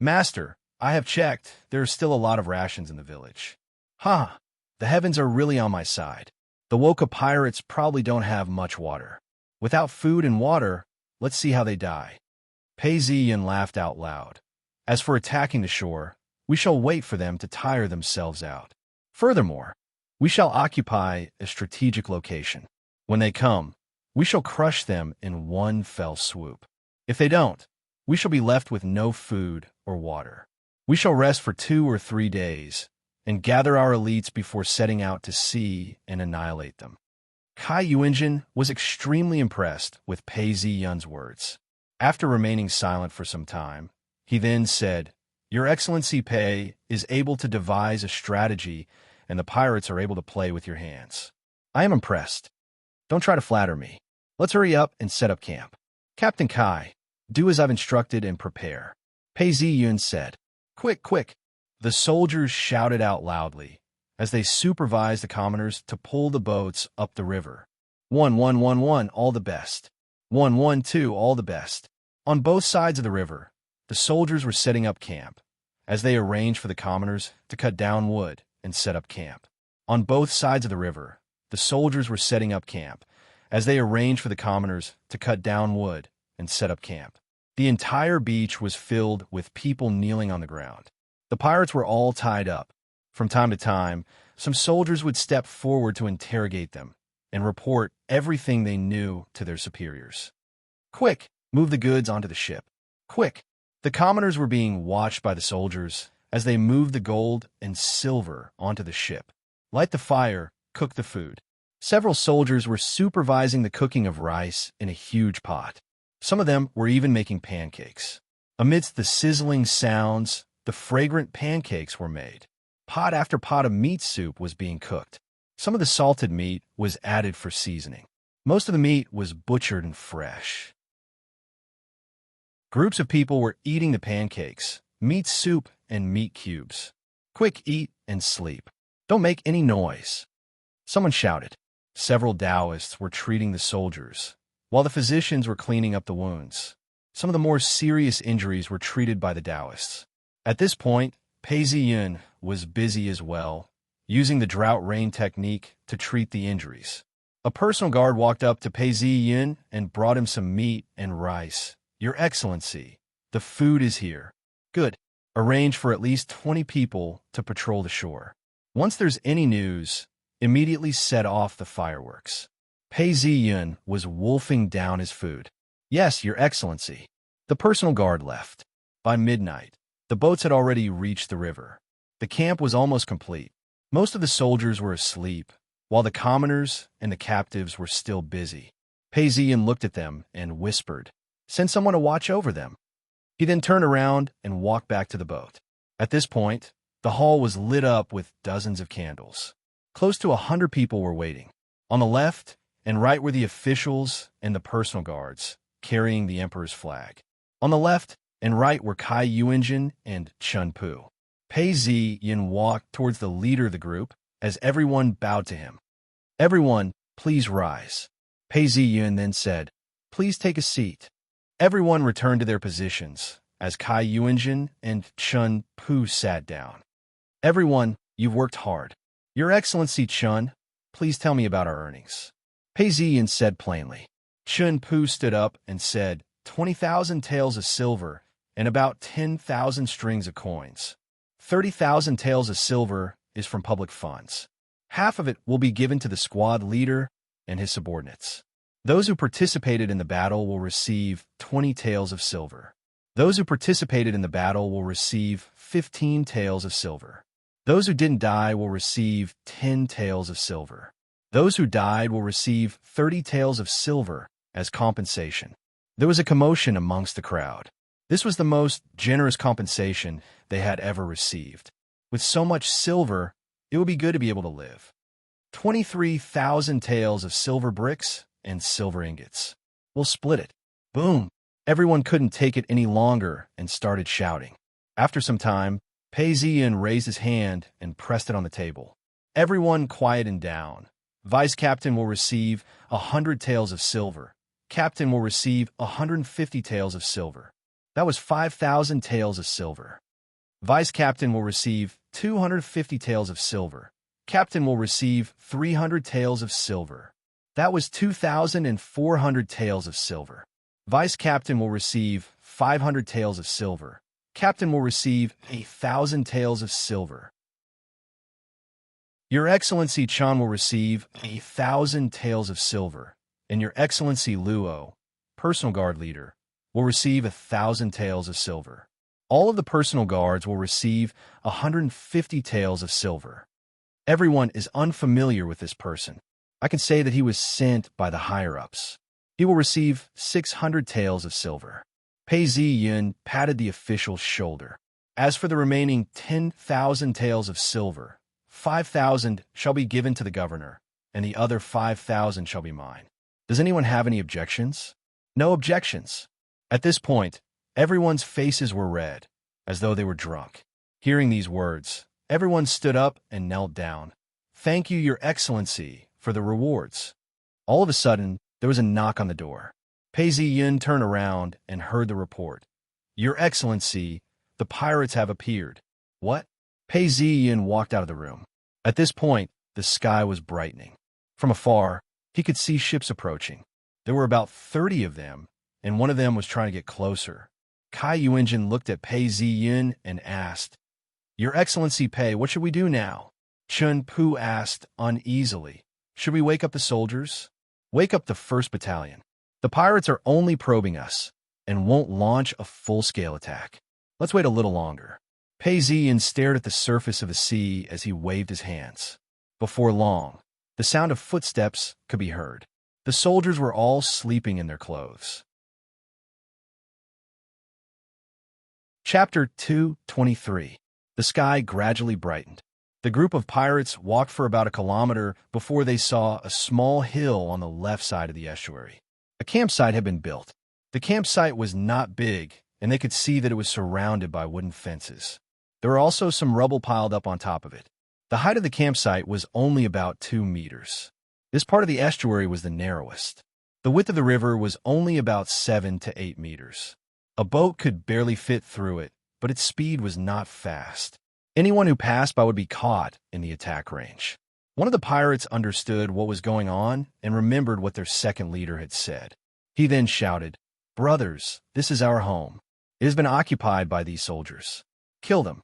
Master, I have checked. There are still a lot of rations in the village. Ha! The heavens are really on my side. The Woka pirates probably don't have much water. Without food and water, let's see how they die. Pei Ziyun laughed out loud. As for attacking the shore, we shall wait for them to tire themselves out. Furthermore, we shall occupy a strategic location. When they come, we shall crush them in one fell swoop. If they don't, we shall be left with no food or water. We shall rest for 2 or 3 days, and gather our elites before setting out to sea and annihilate them. Kai Yuanjin was extremely impressed with Pei Ziyun's words. After remaining silent for some time, he then said, Your Excellency Pei is able to devise a strategy, and the pirates are able to play with your hands. I am impressed. Don't try to flatter me. Let's hurry up and set up camp. Captain Kai, do as I've instructed and prepare. Pei Ziyun said. Quick, quick. The soldiers shouted out loudly as they supervised the commoners to pull the boats up the river. 1-1-1-1, all the best. 1-1-2, all the best. On both sides of the river, the soldiers were setting up camp, as they arranged for the commoners to cut down wood and set up camp. On both sides of the river, the soldiers were setting up camp, as they arranged for the commoners to cut down wood and set up camp. The entire beach was filled with people kneeling on the ground. The pirates were all tied up. From time to time, some soldiers would step forward to interrogate them and report everything they knew to their superiors. Quick, move the goods onto the ship. Quick! The commoners were being watched by the soldiers as they moved the gold and silver onto the ship. Light the fire, cook the food. Several soldiers were supervising the cooking of rice in a huge pot. Some of them were even making pancakes. Amidst the sizzling sounds, the fragrant pancakes were made. Pot after pot of meat soup was being cooked. Some of the salted meat was added for seasoning. Most of the meat was butchered and fresh. Groups of people were eating the pancakes, meat soup, and meat cubes. Quick, eat and sleep. Don't make any noise. Someone shouted. Several Taoists were treating the soldiers, while the physicians were cleaning up the wounds. Some of the more serious injuries were treated by the Taoists. At this point, Pei Ziyun was busy as well, using the drought rain technique to treat the injuries. A personal guard walked up to Pei Ziyun and brought him some meat and rice. Your Excellency, the food is here. Good. Arrange for at least 20 people to patrol the shore. Once there's any news, immediately set off the fireworks. Pei Ziyun was wolfing down his food. Yes, Your Excellency. The personal guard left. By midnight, the boats had already reached the river. The camp was almost complete. Most of the soldiers were asleep, while the commoners and the captives were still busy. Pei Ziyun looked at them and whispered, "Send someone to watch over them." He then turned around and walked back to the boat. At this point, the hall was lit up with dozens of candles. Close to 100 people were waiting. On the left and right were the officials and the personal guards, carrying the emperor's flag. On the left and right were Kai Yuanjin and Chun Pu. Pei Ziyun walked towards the leader of the group as everyone bowed to him. Everyone, please rise. Pei Ziyun then said, please take a seat. Everyone returned to their positions as Kai Yuanjin and Chun Pu sat down. Everyone, you've worked hard. Your Excellency Chun, please tell me about our earnings. Pei Ziyun said plainly. Chun Pu stood up and said, 20,000 taels of silver and about 10,000 strings of coins. 30,000 taels of silver is from public funds. Half of it will be given to the squad leader and his subordinates. Those who participated in the battle will receive 20 taels of silver. Those who participated in the battle will receive 15 taels of silver. Those who didn't die will receive 10 taels of silver. Those who died will receive 30 taels of silver as compensation. There was a commotion amongst the crowd. This was the most generous compensation they had ever received. With so much silver, it would be good to be able to live. 23,000 taels of silver bricks and silver ingots. We'll split it. Boom! Everyone couldn't take it any longer and started shouting. After some time, Pei Ziyun raised his hand and pressed it on the table. Everyone quieted down. Vice Captain will receive 100 taels of silver. Captain will receive 150 taels of silver. That was 5,000 taels of silver. Vice Captain will receive 250 taels of silver. Captain will receive 300 taels of silver. That was 2,400 taels of silver. Vice Captain will receive 500 taels of silver. Captain will receive 1,000 taels of silver. Your Excellency Chan will receive 1,000 taels of silver, and Your Excellency Luo, personal guard leader, will receive 1,000 taels of silver. All of the personal guards will receive 150 taels of silver. Everyone is unfamiliar with this person. I can say that he was sent by the higher-ups. He will receive 600 taels of silver. Pei Ziyun patted the official's shoulder. As for the remaining 10,000 taels of silver, 5,000 shall be given to the governor, and the other 5,000 shall be mine. Does anyone have any objections? No objections. At this point, everyone's faces were red, as though they were drunk. Hearing these words, everyone stood up and knelt down. Thank you, Your Excellency, for the rewards. All of a sudden, there was a knock on the door. Pei Ziyun turned around and heard the report. "Your Excellency, the pirates have appeared." "What?" Pei Ziyun walked out of the room. At this point, the sky was brightening. From afar, he could see ships approaching. There were about 30 of them, and one of them was trying to get closer. Kai Yuanjin looked at Pei Ziyun and asked, "Your Excellency Pei, what should we do now?" Chun Pu asked uneasily, "Should we wake up the soldiers?" "Wake up the 1st Battalion. The pirates are only probing us and won't launch a full-scale attack. Let's wait a little longer." Pei Ziyun stared at the surface of the sea as he waved his hands. Before long, the sound of footsteps could be heard. The soldiers were all sleeping in their clothes. Chapter 2:23. The sky gradually brightened. The group of pirates walked for about a kilometer before they saw a small hill on the left side of the estuary. A campsite had been built. The campsite was not big, and they could see that it was surrounded by wooden fences. There were also some rubble piled up on top of it. The height of the campsite was only about 2 meters. This part of the estuary was the narrowest. The width of the river was only about 7 to 8 meters. A boat could barely fit through it, but its speed was not fast. Anyone who passed by would be caught in the attack range. One of the pirates understood what was going on and remembered what their second leader had said. He then shouted, "Brothers, this is our home. It has been occupied by these soldiers. Kill them.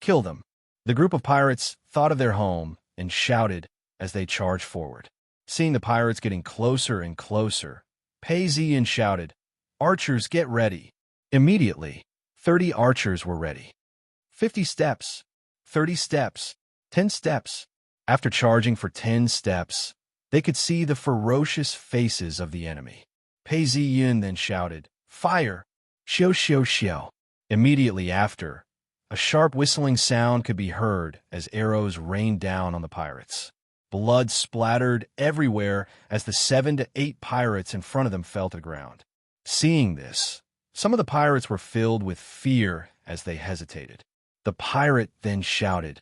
Kill them." The group of pirates thought of their home and shouted as they charged forward. Seeing the pirates getting closer and closer, Pei Ziyun shouted, "Archers, get ready." Immediately, 30 archers were ready. 50 steps, 30 steps, 10 steps. After charging for 10 steps, they could see the ferocious faces of the enemy. Pei Ziyun then shouted, "Fire! Xiu xiu xiu." Immediately after, a sharp whistling sound could be heard as arrows rained down on the pirates. Blood splattered everywhere as the 7 to 8 pirates in front of them fell to the ground. Seeing this, some of the pirates were filled with fear as they hesitated. The pirate then shouted,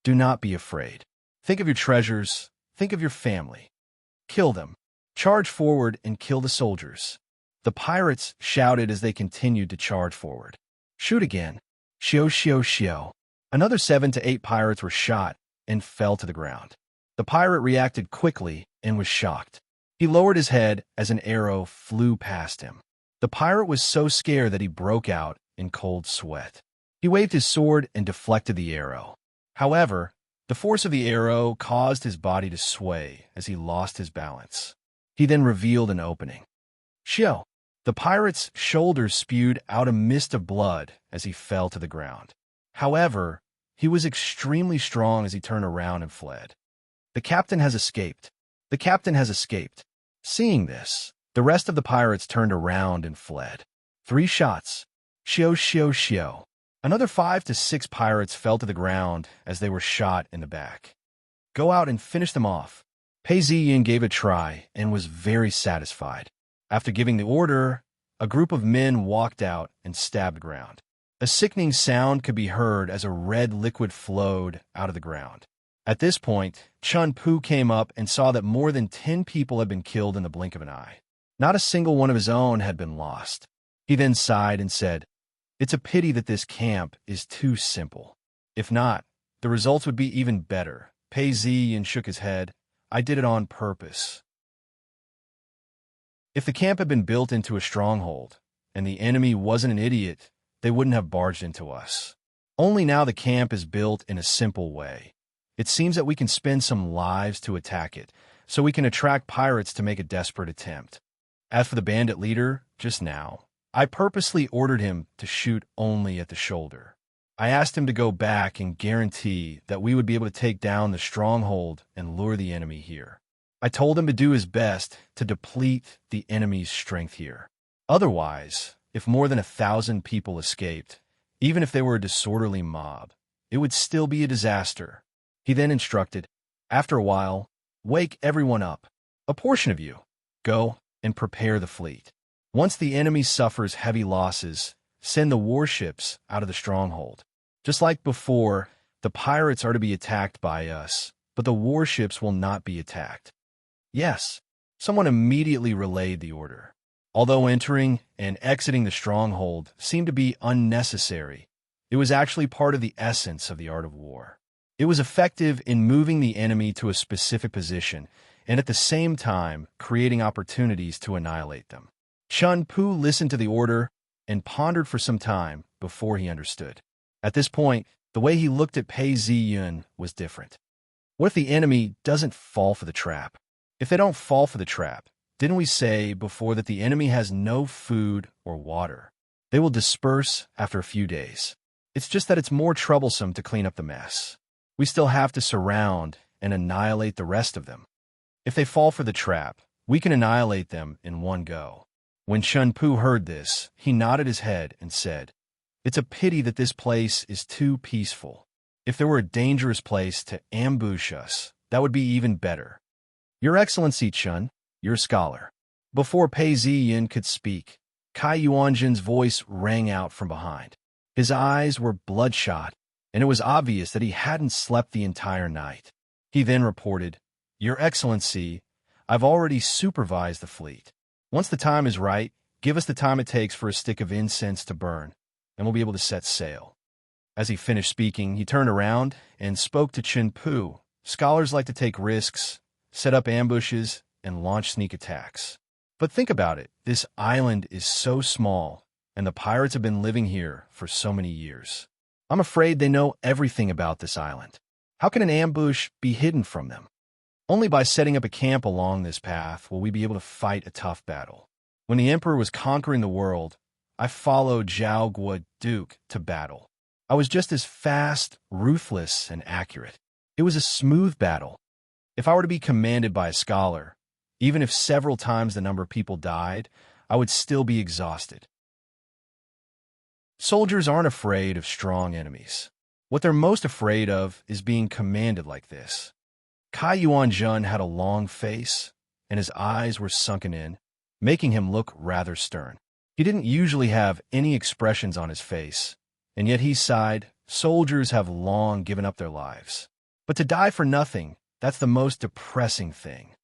"Do not be afraid. Think of your treasures. Think of your family. Kill them. Charge forward and kill the soldiers." The pirates shouted as they continued to charge forward. "Shoot again. Xiu xiu xiu." Another 7 to 8 pirates were shot and fell to the ground. The pirate reacted quickly and was shocked. He lowered his head as an arrow flew past him. The pirate was so scared that he broke out in cold sweat. He waved his sword and deflected the arrow. However, the force of the arrow caused his body to sway as he lost his balance. He then revealed an opening. Xiu! The pirate's shoulders spewed out a mist of blood as he fell to the ground. However, he was extremely strong as he turned around and fled. "The captain has escaped. The captain has escaped." Seeing this, the rest of the pirates turned around and fled. 3 shots. Xiu xiu xiu. Another 5 to 6 pirates fell to the ground as they were shot in the back. "Go out and finish them off." Pei Ziyun gave a try and was very satisfied. After giving the order, a group of men walked out and stabbed the ground. A sickening sound could be heard as a red liquid flowed out of the ground. At this point, Chun Pu came up and saw that more than 10 people had been killed in the blink of an eye. Not a single one of his own had been lost. He then sighed and said, "It's a pity that this camp is too simple. If not, the results would be even better." Pei Ziyun shook his head. "I did it on purpose. If the camp had been built into a stronghold, and the enemy wasn't an idiot, they wouldn't have barged into us. Only now the camp is built in a simple way. It seems that we can spend some lives to attack it, so we can attract pirates to make a desperate attempt. As for the bandit leader, just now, I purposely ordered him to shoot only at the shoulder. I asked him to go back and guarantee that we would be able to take down the stronghold and lure the enemy here. I told him to do his best to deplete the enemy's strength here. Otherwise, if more than 1,000 people escaped, even if they were a disorderly mob, it would still be a disaster." He then instructed, "After a while, wake everyone up. A portion of you, go and prepare the fleet. Once the enemy suffers heavy losses, send the warships out of the stronghold. Just like before, the pirates are to be attacked by us, but the warships will not be attacked." "Yes." Someone immediately relayed the order. Although entering and exiting the stronghold seemed to be unnecessary, it was actually part of the essence of the art of war. It was effective in moving the enemy to a specific position and at the same time creating opportunities to annihilate them. Chun Pu listened to the order and pondered for some time before he understood. At this point, the way he looked at Pei Ziyun was different. What if the enemy doesn't fall for the trap? If they don't fall for the trap, didn't we say before that the enemy has no food or water? They will disperse after a few days. It's just that it's more troublesome to clean up the mess. We still have to surround and annihilate the rest of them. If they fall for the trap, we can annihilate them in one go. When Chun Pu heard this, he nodded his head and said, "It's a pity that this place is too peaceful. If there were a dangerous place to ambush us, that would be even better." "Your Excellency Chun, you're a scholar." Before Pei Ziyin could speak, Kai Yuanjin's voice rang out from behind. His eyes were bloodshot, and it was obvious that he hadn't slept the entire night. He then reported, "Your Excellency, I've already supervised the fleet. Once the time is right, give us the time it takes for a stick of incense to burn, and we'll be able to set sail." As he finished speaking, he turned around and spoke to Chun Pu. "Scholars like to take risks, set up ambushes, and launch sneak attacks. But think about it, this island is so small, and the pirates have been living here for so many years. I'm afraid they know everything about this island. How can an ambush be hidden from them? Only by setting up a camp along this path will we be able to fight a tough battle. When the Emperor was conquering the world, I followed Zhao Guo Duke to battle. I was just as fast, ruthless, and accurate. It was a smooth battle. If I were to be commanded by a scholar, even if several times the number of people died, I would still be exhausted." Soldiers aren't afraid of strong enemies. What they're most afraid of is being commanded like this. Kai Yuanjun had a long face, and his eyes were sunken in, making him look rather stern. He didn't usually have any expressions on his face, and yet he sighed. Soldiers have long given up their lives. But to die for nothing, that's the most depressing thing.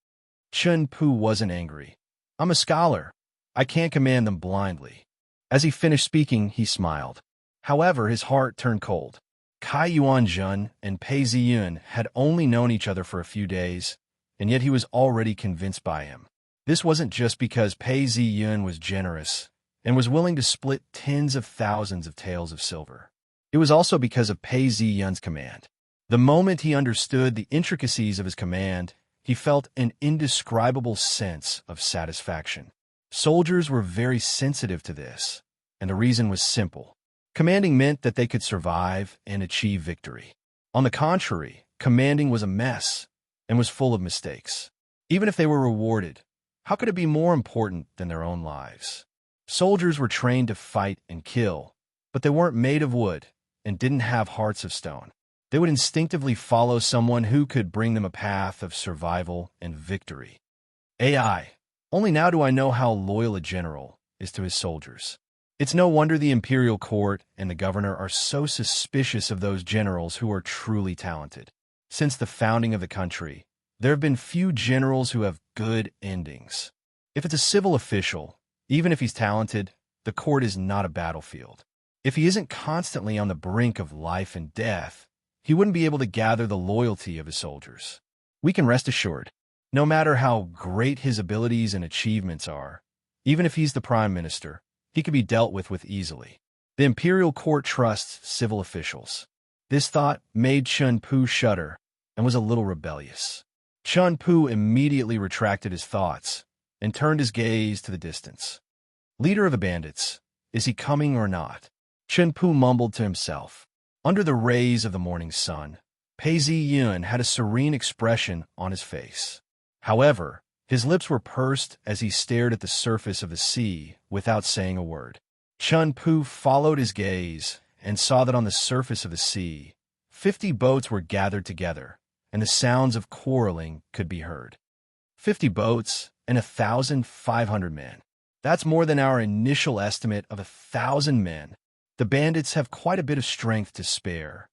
Chun Pu wasn't angry. "I'm a scholar. I can't command them blindly." As he finished speaking, he smiled. However, his heart turned cold. Kai Yuanjun and Pei Ziyun had only known each other for a few days, and yet he was already convinced by him. This wasn't just because Pei Ziyun was generous and was willing to split tens of thousands of taels of silver. It was also because of Pei Ziyun's command. The moment he understood the intricacies of his command, he felt an indescribable sense of satisfaction. Soldiers were very sensitive to this, and the reason was simple. Commanding meant that they could survive and achieve victory. On the contrary, commanding was a mess and was full of mistakes. Even if they were rewarded, how could it be more important than their own lives? Soldiers were trained to fight and kill, but they weren't made of wood and didn't have hearts of stone. They would instinctively follow someone who could bring them a path of survival and victory. AI. Only now do I know how loyal a general is to his soldiers. It's no wonder the imperial court and the governor are so suspicious of those generals who are truly talented. Since the founding of the country, there have been few generals who have good endings. If it's a civil official, even if he's talented, the court is not a battlefield. If he isn't constantly on the brink of life and death, he wouldn't be able to gather the loyalty of his soldiers. We can rest assured, no matter how great his abilities and achievements are, even if he's the prime minister, he can be dealt with easily. The imperial court trusts civil officials. This thought made Chun Pu shudder and was a little rebellious. Chun Pu immediately retracted his thoughts and turned his gaze to the distance. "Leader of the bandits, is he coming or not?" Chun Pu mumbled to himself. Under the rays of the morning sun, Pei Ziyun had a serene expression on his face. However, his lips were pursed as he stared at the surface of the sea without saying a word. Chun Pu followed his gaze and saw that on the surface of the sea, 50 boats were gathered together, and the sounds of quarreling could be heard. 50 boats and 1,500 men. That's more than our initial estimate of 1,000 men. The bandits have quite a bit of strength to spare.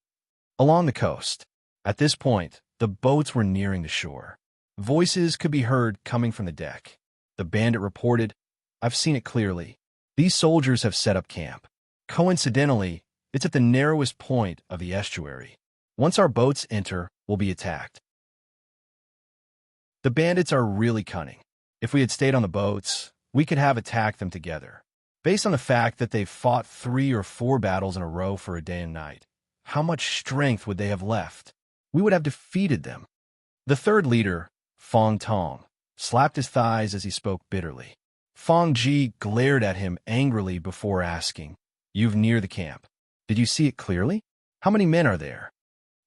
Along the coast, at this point, the boats were nearing the shore. Voices could be heard coming from the deck. The bandit reported, I've seen it clearly. These soldiers have set up camp. Coincidentally, it's at the narrowest point of the estuary. Once our boats enter, we'll be attacked. The bandits are really cunning. If we had stayed on the boats, we could have attacked them together. Based on the fact that they've fought 3 or 4 battles in a row for a day and night, how much strength would they have left? We would have defeated them. The third leader, Fong Tong, slapped his thighs as he spoke bitterly. Fong Ji glared at him angrily before asking, "You've near the camp. Did you see it clearly? How many men are there?"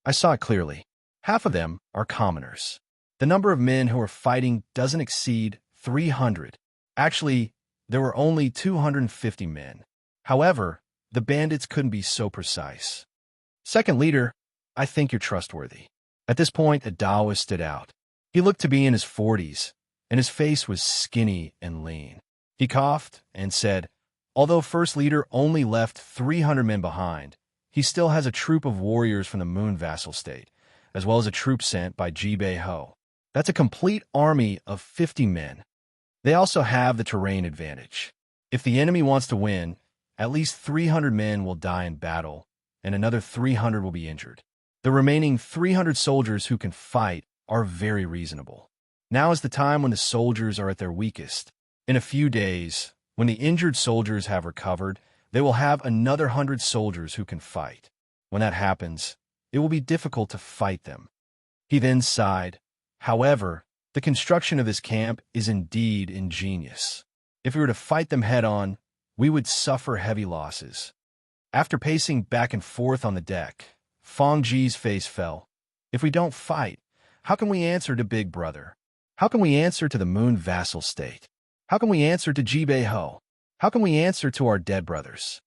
"I saw it clearly. Half of them are commoners. The number of men who are fighting doesn't exceed 300. Actually, there were only 250 men. However, the bandits couldn't be so precise." "Second leader, I think you're trustworthy." At this point, a Daoist stood out. He looked to be in his 40s, and his face was skinny and lean. He coughed and said, "Although First Leader only left 300 men behind, he still has a troop of warriors from the Moon Vassal State, as well as a troop sent by Jibei Ho. That's a complete army of 50 men. They also have the terrain advantage. If the enemy wants to win, at least 300 men will die in battle, and another 300 will be injured. The remaining 300 soldiers who can fight are very reasonable. Now is the time when the soldiers are at their weakest. In a few days, when the injured soldiers have recovered, they will have another 100 soldiers who can fight. When that happens, it will be difficult to fight them." He then sighed. "However, the construction of this camp is indeed ingenious. If we were to fight them head-on, we would suffer heavy losses." After pacing back and forth on the deck, Fong Ji's face fell. "If we don't fight, how can we answer to Big Brother? How can we answer to the Moon Vassal State? How can we answer to Jibei Ho? How can we answer to our dead brothers?"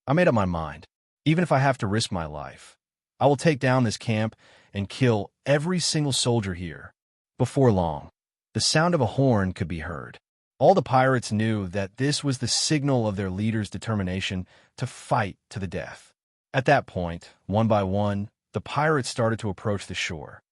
I made up my mind. Even if I have to risk my life, I will take down this camp and kill every single soldier here. Before long, the sound of a horn could be heard. All the pirates knew that this was the signal of their leader's determination to fight to the death. At that point, one by one, the pirates started to approach the shore.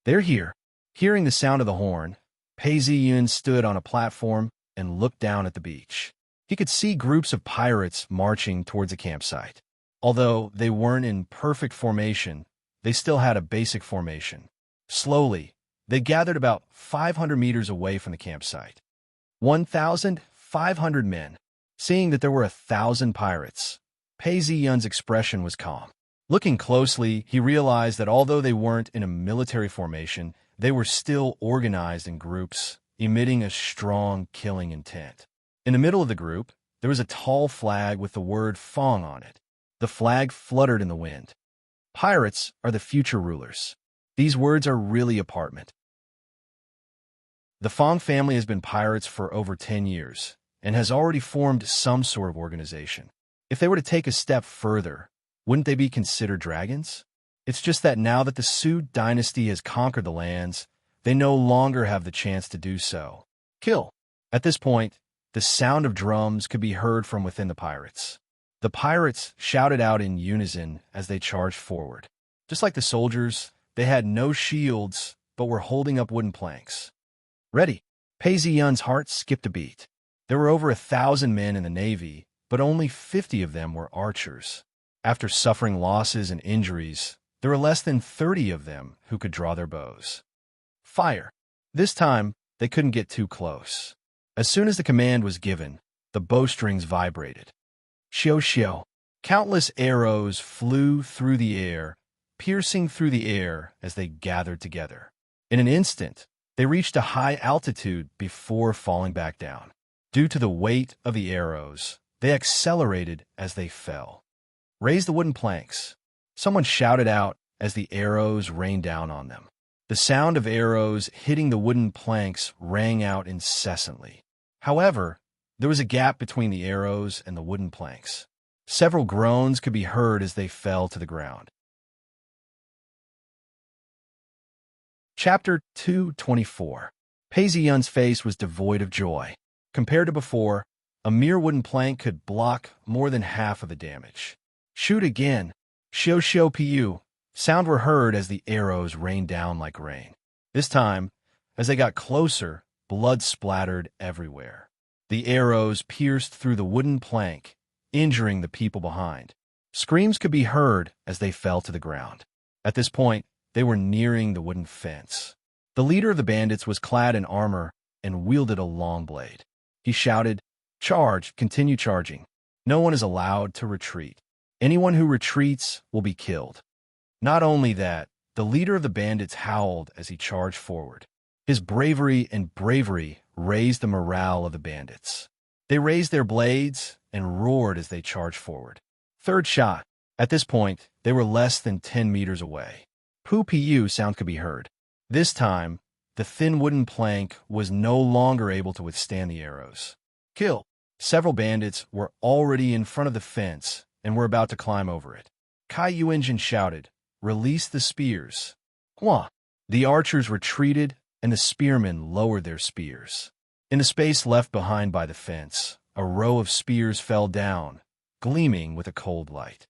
"They're here." Hearing the sound of the horn, Pei Ziyun stood on a platform and looked down at the beach. He could see groups of pirates marching towards a campsite. Although they weren't in perfect formation, they still had a basic formation. Slowly, they gathered about 500 meters away from the campsite. 1,500 men. Seeing that there were 1,000 pirates, Pei Ziyun's expression was calm. Looking closely, he realized that although they weren't in a military formation, they were still organized in groups, emitting a strong killing intent. In the middle of the group, there was a tall flag with the word Fong on it. The flag fluttered in the wind. "Pirates are the future rulers." These words are really apparent. The Fong family has been pirates for over 10 years and has already formed some sort of organization. If they were to take a step further, wouldn't they be considered dragons? It's just that now that the Su dynasty has conquered the lands, they no longer have the chance to do so. Kill. At this point, the sound of drums could be heard from within the pirates. The pirates shouted out in unison as they charged forward. Just like the soldiers, they had no shields, but were holding up wooden planks. "Ready." Pei Ziyun's heart skipped a beat. There were over 1,000 men in the Navy, but only 50 of them were archers. After suffering losses and injuries, there were less than 30 of them who could draw their bows. Fire. This time, they couldn't get too close. As soon as the command was given, the bowstrings vibrated. Xiao xiao. Countless arrows flew through the air, piercing through the air as they gathered together. In an instant, they reached a high altitude before falling back down. Due to the weight of the arrows, they accelerated as they fell. "Raise the wooden planks." Someone shouted out as the arrows rained down on them. The sound of arrows hitting the wooden planks rang out incessantly. However, there was a gap between the arrows and the wooden planks. Several groans could be heard as they fell to the ground. Chapter 224. Pei Ziyun's face was devoid of joy. Compared to before, a mere wooden plank could block more than half of the damage. "Shoot again." "Xiao xiao piu." Sound were heard as the arrows rained down like rain. This time, as they got closer, blood splattered everywhere. The arrows pierced through the wooden plank, injuring the people behind. Screams could be heard as they fell to the ground. At this point, they were nearing the wooden fence. The leader of the bandits was clad in armor and wielded a long blade. He shouted, "Charge! Continue charging. No one is allowed to retreat. Anyone who retreats will be killed." Not only that, the leader of the bandits howled as he charged forward. His bravery raised the morale of the bandits. They raised their blades and roared as they charged forward. Third shot. At this point, they were less than 10 meters away. Poo-pee-oo sound could be heard. This time, the thin wooden plank was no longer able to withstand the arrows. Kill! Several bandits were already in front of the fence and were about to climb over it. Kai-Yu Engine shouted, "Release the spears." Hua! The archers retreated and the spearmen lowered their spears. In the space left behind by the fence, a row of spears fell down, gleaming with a cold light.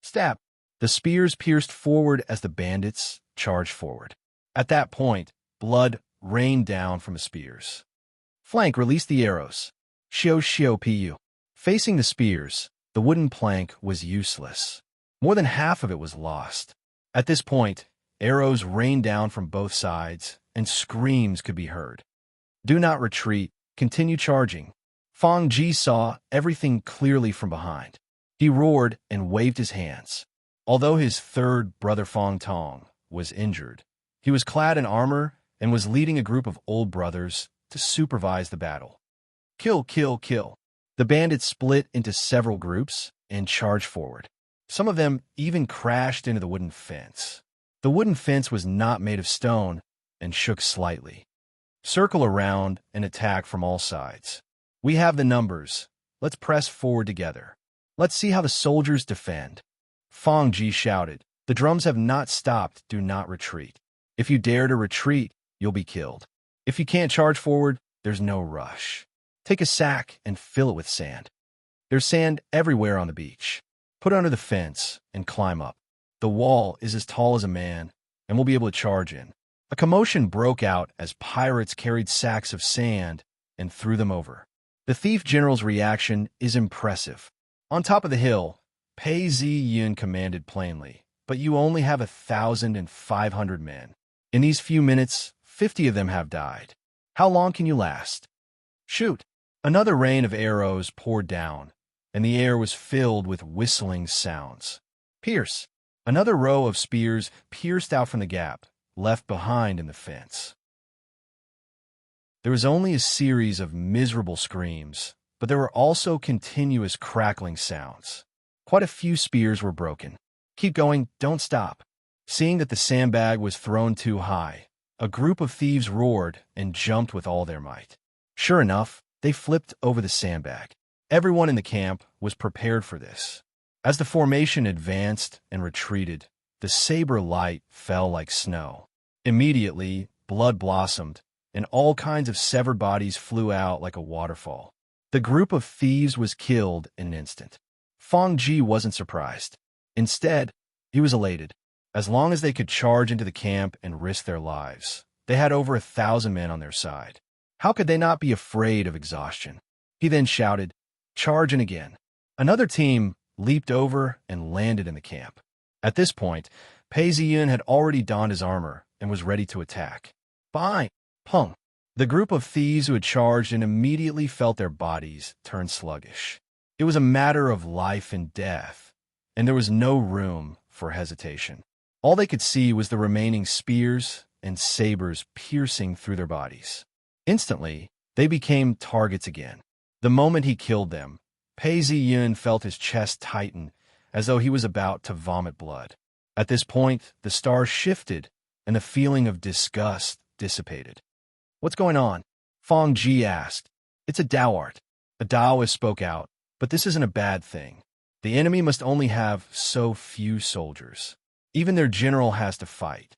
Stab! The spears pierced forward as the bandits charged forward. At that point, blood rained down from the spears. Flank released the arrows. Shio-pu. Facing the spears, the wooden plank was useless. More than half of it was lost. At this point, arrows rained down from both sides, and screams could be heard. Do not retreat. Continue charging. Fong Ji saw everything clearly from behind. He roared and waved his hands. Although his third brother Fong Tong was injured, he was clad in armor and was leading a group of old brothers to supervise the battle. Kill, kill, kill. The bandits split into several groups and charged forward. Some of them even crashed into the wooden fence. The wooden fence was not made of stone and shook slightly. Circle around and attack from all sides. We have the numbers. Let's press forward together. Let's see how the soldiers defend. Fong Ji shouted, "The drums have not stopped. Do not retreat. If you dare to retreat, you'll be killed. If you can't charge forward, there's no rush. Take a sack and fill it with sand. There's sand everywhere on the beach. Put it under the fence and climb up. The wall is as tall as a man, and we'll be able to charge in." A commotion broke out as pirates carried sacks of sand and threw them over. The thief general's reaction is impressive. On top of the hill, Pei Zi-yun commanded plainly, "But you only have 1,500 men. In these few minutes, 50 of them have died. How long can you last? Shoot!" Another rain of arrows poured down, and the air was filled with whistling sounds. Pierce! Another row of spears pierced out from the gap, left behind in the fence. There was only a series of miserable screams, but there were also continuous crackling sounds. Quite a few spears were broken. Keep going, don't stop. Seeing that the sandbag was thrown too high, a group of thieves roared and jumped with all their might. Sure enough, they flipped over the sandbag. Everyone in the camp was prepared for this. As the formation advanced and retreated, the saber light fell like snow. Immediately, blood blossomed, and all kinds of severed bodies flew out like a waterfall. The group of thieves was killed in an instant. Fong Ji wasn't surprised. Instead, he was elated. As long as they could charge into the camp and risk their lives, they had over 1,000 men on their side. How could they not be afraid of exhaustion? He then shouted, "Charge in again." Another team leaped over and landed in the camp. At this point, Pei Zi-yun had already donned his armor and was ready to attack. Behind! Pung! The group of thieves who had charged and immediately felt their bodies turn sluggish. It was a matter of life and death, and there was no room for hesitation. All they could see was the remaining spears and sabers piercing through their bodies. Instantly, they became targets again. The moment he killed them, Pei Zi-yun felt his chest tighten as though he was about to vomit blood. At this point, the stars shifted and the feeling of disgust dissipated. "What's going on?" Fong Ji asked. "It's a Dao art." A Daoist spoke out, "But this isn't a bad thing. The enemy must only have so few soldiers. Even their general has to fight.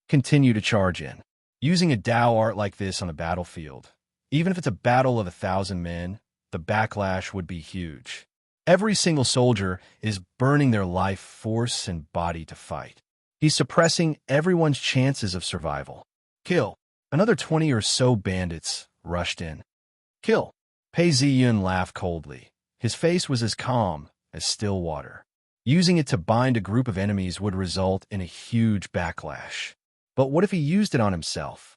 Continue to charge in." Using a Dao art like this on the battlefield, even if it's a battle of 1,000 men, the backlash would be huge. Every single soldier is burning their life force and body to fight. He's suppressing everyone's chances of survival. Kill! Another 20 or so bandits rushed in. Kill! Pei Ziyun laughed coldly. His face was as calm as still water. Using it to bind a group of enemies would result in a huge backlash. But what if he used it on himself?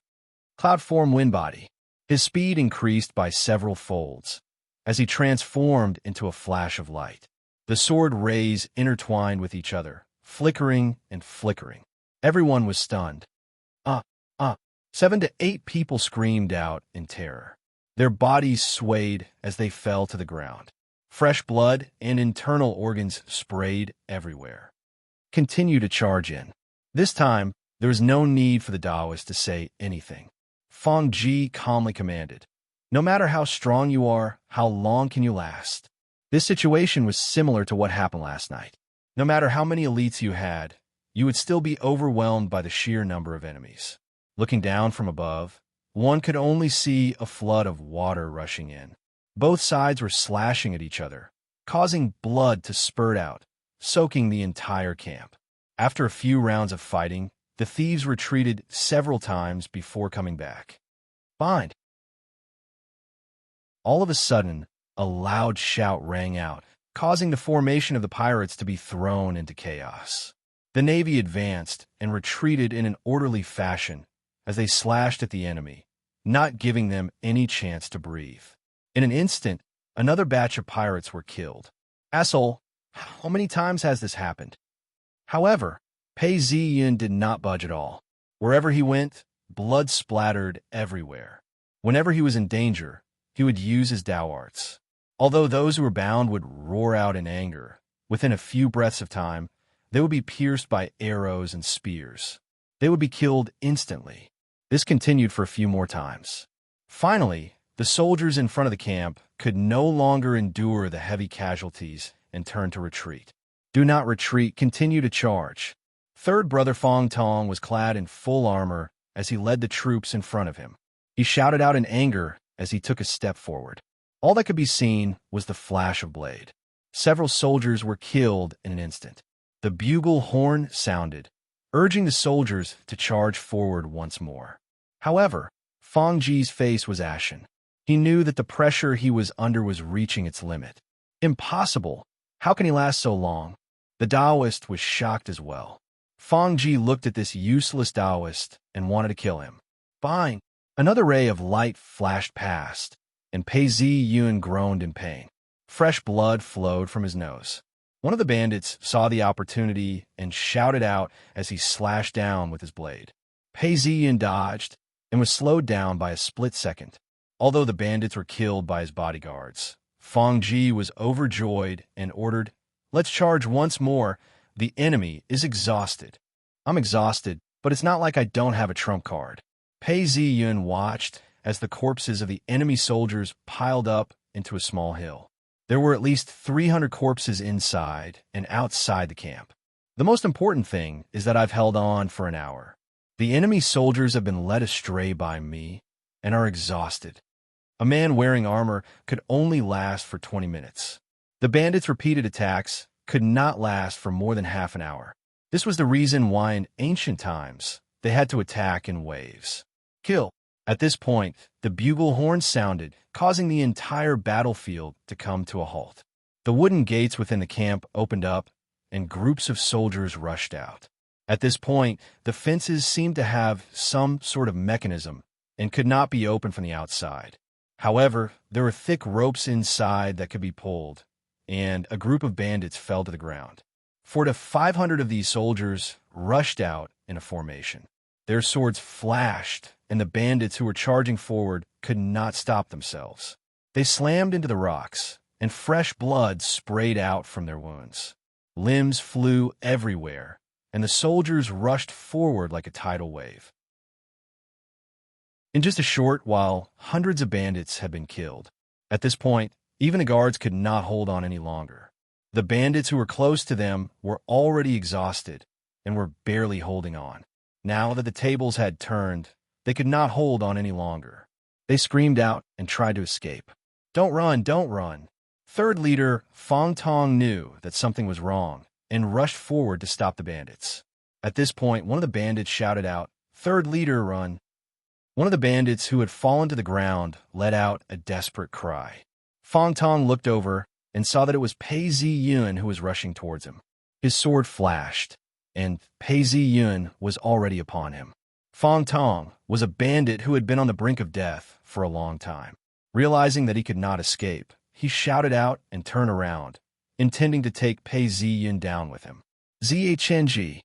Cloudform Wind Body. His speed increased by several folds as he transformed into a flash of light. The sword rays intertwined with each other, flickering and flickering. Everyone was stunned. 7 to 8 people screamed out in terror. Their bodies swayed as they fell to the ground. Fresh blood and internal organs sprayed everywhere. Continue to charge in. This time, there was no need for the Taoist to say anything. Fang Ji calmly commanded, "No matter how strong you are, how long can you last?" This situation was similar to what happened last night. No matter how many elites you had, you would still be overwhelmed by the sheer number of enemies. Looking down from above, one could only see a flood of water rushing in. Both sides were slashing at each other, causing blood to spurt out, soaking the entire camp. After a few rounds of fighting, the thieves retreated several times before coming back. Bind! All of a sudden, a loud shout rang out, causing the formation of the pirates to be thrown into chaos. The navy advanced and retreated in an orderly fashion as they slashed at the enemy, not giving them any chance to breathe. In an instant, another batch of pirates were killed. Asshole, how many times has this happened? However, Pei Ziyun did not budge at all. Wherever he went, blood splattered everywhere. Whenever he was in danger, he would use his Dao arts. Although those who were bound would roar out in anger, within a few breaths of time, they would be pierced by arrows and spears. They would be killed instantly. This continued for a few more times. Finally, the soldiers in front of the camp could no longer endure the heavy casualties and turned to retreat. Do not retreat, continue to charge. Third brother Fong Tong was clad in full armor as he led the troops in front of him. He shouted out in anger as he took a step forward. All that could be seen was the flash of blade. Several soldiers were killed in an instant. The bugle horn sounded, urging the soldiers to charge forward once more. However, Fang Ji's face was ashen. He knew that the pressure he was under was reaching its limit. Impossible! How can he last so long? The Taoist was shocked as well. Fang Ji looked at this useless Taoist and wanted to kill him. Fine! Another ray of light flashed past, and Pei Ziyun groaned in pain. Fresh blood flowed from his nose. One of the bandits saw the opportunity and shouted out as he slashed down with his blade. Pei Ziyun dodged and was slowed down by a split second. Although the bandits were killed by his bodyguards, Fang Ji was overjoyed and ordered, "Let's charge once more. The enemy is exhausted." "I'm exhausted, but it's not like I don't have a trump card." Pei Ziyun watched as the corpses of the enemy soldiers piled up into a small hill. There were at least 300 corpses inside and outside the camp. The most important thing is that I've held on for an hour. The enemy soldiers have been led astray by me and are exhausted. A man wearing armor could only last for 20 minutes. The bandits' repeated attacks could not last for more than half an hour. This was the reason why in ancient times they had to attack in waves. Kill! At this point, the bugle horn sounded, causing the entire battlefield to come to a halt. The wooden gates within the camp opened up, and groups of soldiers rushed out. At this point, the fences seemed to have some sort of mechanism and could not be opened from the outside. However, there were thick ropes inside that could be pulled, and a group of bandits fell to the ground. 400 to 500 of these soldiers rushed out in a formation. Their swords flashed, and the bandits who were charging forward could not stop themselves. They slammed into the rocks, and fresh blood sprayed out from their wounds. Limbs flew everywhere, and the soldiers rushed forward like a tidal wave. In just a short while, hundreds of bandits had been killed. At this point, even the guards could not hold on any longer. The bandits who were close to them were already exhausted and were barely holding on. Now that the tables had turned, they could not hold on any longer. They screamed out and tried to escape. "Don't run, don't run." Third leader Fong Tong knew that something was wrong and rushed forward to stop the bandits. At this point, one of the bandits shouted out, "Third leader, run." One of the bandits who had fallen to the ground let out a desperate cry. Fong Tong looked over and saw that it was Pei Zi Yun who was rushing towards him. His sword flashed, and Pei Zi Yun was already upon him. Fong Tong was a bandit who had been on the brink of death for a long time. Realizing that he could not escape, he shouted out and turned around, intending to take Pei Zi Yun down with him. Zhng.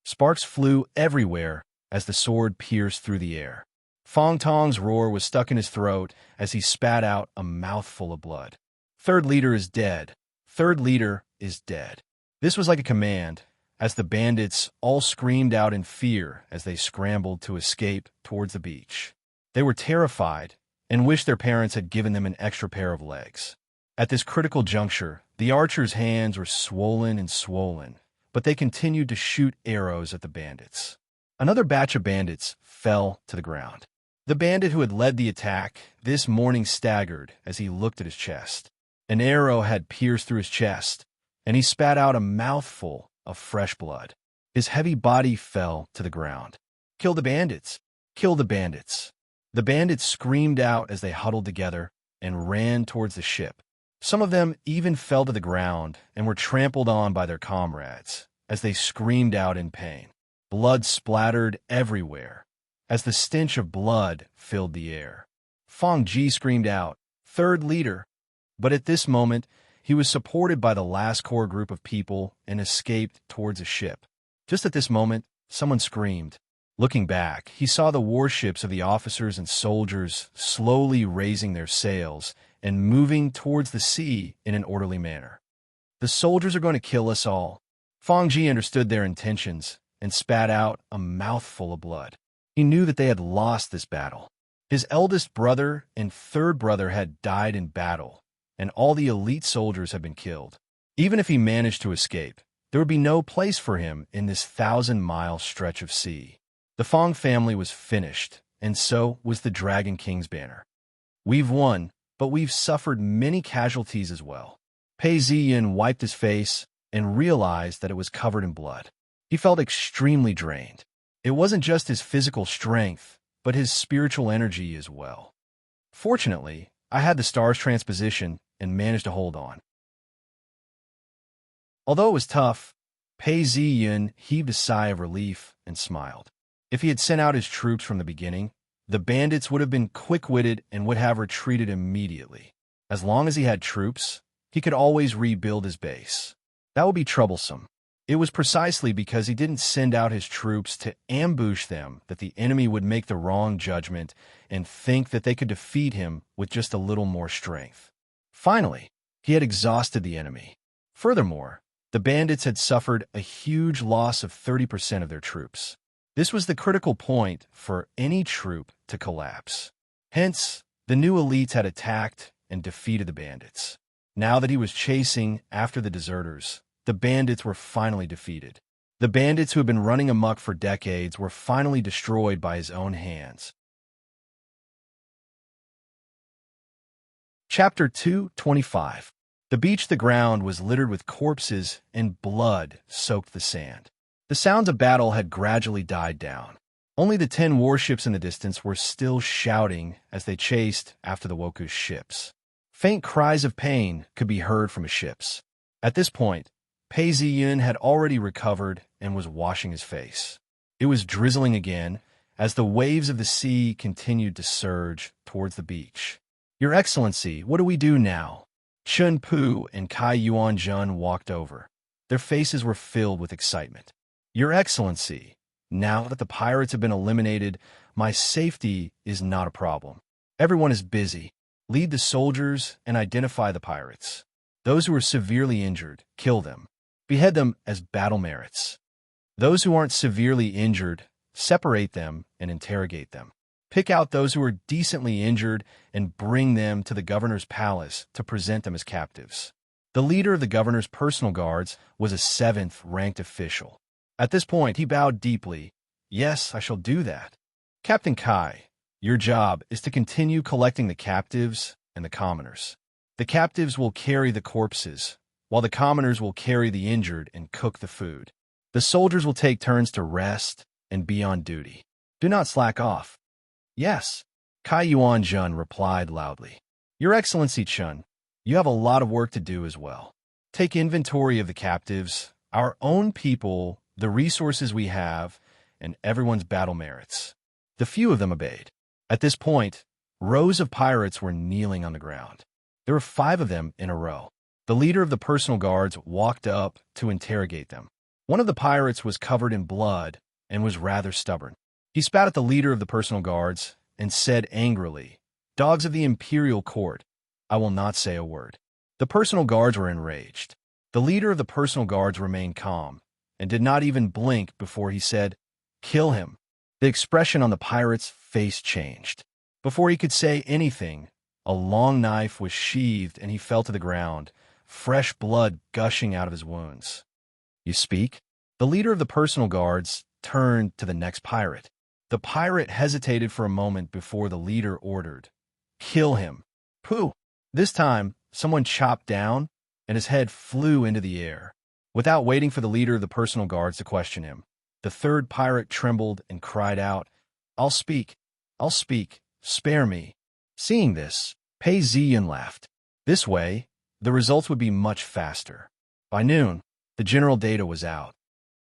Sparks flew everywhere as the sword pierced through the air. Fong Tong's roar was stuck in his throat as he spat out a mouthful of blood. Third leader is dead. Third leader is dead. This was like a command, as the bandits all screamed out in fear as they scrambled to escape towards the beach. They were terrified and wished their parents had given them an extra pair of legs. At this critical juncture, the archers' hands were swollen, but they continued to shoot arrows at the bandits. Another batch of bandits fell to the ground. The bandit who had led the attack this morning staggered as he looked at his chest. An arrow had pierced through his chest, and he spat out a mouthful of fresh blood. His heavy body fell to the ground. "Kill the bandits! Kill the bandits!" The bandits screamed out as they huddled together and ran towards the ship. Some of them even fell to the ground and were trampled on by their comrades as they screamed out in pain. Blood splattered everywhere as the stench of blood filled the air. Fong Ji screamed out, "Third leader!" But at this moment, he was supported by the last core group of people and escaped towards a ship. Just at this moment, someone screamed. Looking back, he saw the warships of the officers and soldiers slowly raising their sails and moving towards the sea in an orderly manner. "The soldiers are going to kill us all." Fong Ji understood their intentions and spat out a mouthful of blood. He knew that they had lost this battle. His eldest brother and third brother had died in battle, and all the elite soldiers had been killed. Even if he managed to escape, there would be no place for him in this 1,000-mile stretch of sea. The Fong family was finished, and so was the Dragon King's banner. "We've won, but we've suffered many casualties as well." Pei Ziyin wiped his face and realized that it was covered in blood. He felt extremely drained. It wasn't just his physical strength, but his spiritual energy as well. Fortunately, I had the star's transposition and managed to hold on. Although it was tough, Pei Ziyin heaved a sigh of relief and smiled. If he had sent out his troops from the beginning, the bandits would have been quick-witted and would have retreated immediately. As long as he had troops, he could always rebuild his base. That would be troublesome. It was precisely because he didn't send out his troops to ambush them that the enemy would make the wrong judgment and think that they could defeat him with just a little more strength. Finally, he had exhausted the enemy. Furthermore, the bandits had suffered a huge loss of 30% of their troops. This was the critical point for any troop to collapse. Hence, the new elites had attacked and defeated the bandits. Now that he was chasing after the deserters, the bandits were finally defeated. The bandits who had been running amok for decades were finally destroyed by his own hands. Chapter 2:25. The beach, the ground, was littered with corpses and blood soaked the sand. The sounds of battle had gradually died down. Only the 10 warships in the distance were still shouting as they chased after the Woku's ships. Faint cries of pain could be heard from his ships. At this point, Pei Ziyun had already recovered and was washing his face. It was drizzling again as the waves of the sea continued to surge towards the beach. "Your Excellency, what do we do now?" Chun Pu and Kai Yuanjun walked over. Their faces were filled with excitement. "Your Excellency, now that the pirates have been eliminated, my safety is not a problem. Everyone is busy. Lead the soldiers and identify the pirates. Those who are severely injured, kill them. Behead them as battle merits. Those who aren't severely injured, separate them and interrogate them. Pick out those who are decently injured and bring them to the governor's palace to present them as captives." The leader of the governor's personal guards was a 7th-ranked official. At this point, he bowed deeply. "Yes, I shall do that. Captain Kai, your job is to continue collecting the captives and the commoners. The captives will carry the corpses, while the commoners will carry the injured and cook the food. The soldiers will take turns to rest and be on duty. Do not slack off." "Yes," Kai Yuanjun replied loudly. "Your Excellency Chun, You have a lot of work to do as well. Take inventory of the captives, our own people, the resources we have, and everyone's battle merits. The few of them obeyed. At this point, rows of pirates were kneeling on the ground. There were 5 of them in a row. The leader of the personal guards walked up to interrogate them. One of the pirates was covered in blood and was rather stubborn. He spat at the leader of the personal guards and said angrily, "Dogs of the imperial court, I will not say a word." The personal guards were enraged. The leader of the personal guards remained calm and did not even blink before he said, "Kill him." The expression on the pirate's face changed. Before he could say anything, a long knife was sheathed and he fell to the ground, fresh blood gushing out of his wounds. "You speak?" The leader of the personal guards turned to the next pirate. The pirate hesitated for a moment before the leader ordered, "Kill him." Pooh! This time, someone chopped down, and his head flew into the air. Without waiting for the leader of the personal guards to question him, the third pirate trembled and cried out, "I'll speak. I'll speak. Spare me." Seeing this, Pei Ziyan laughed. This way, the results would be much faster. By noon, the general data was out.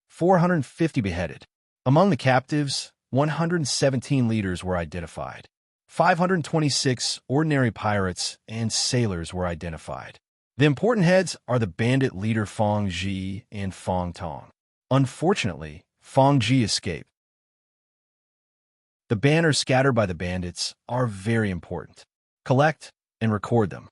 450 beheaded. Among the captives, 117 leaders were identified. 526 ordinary pirates and sailors were identified. The important heads are the bandit leader Fong Ji and Fong Tong. Unfortunately, Fong Ji escaped. The banners scattered by the bandits are very important. Collect and record them.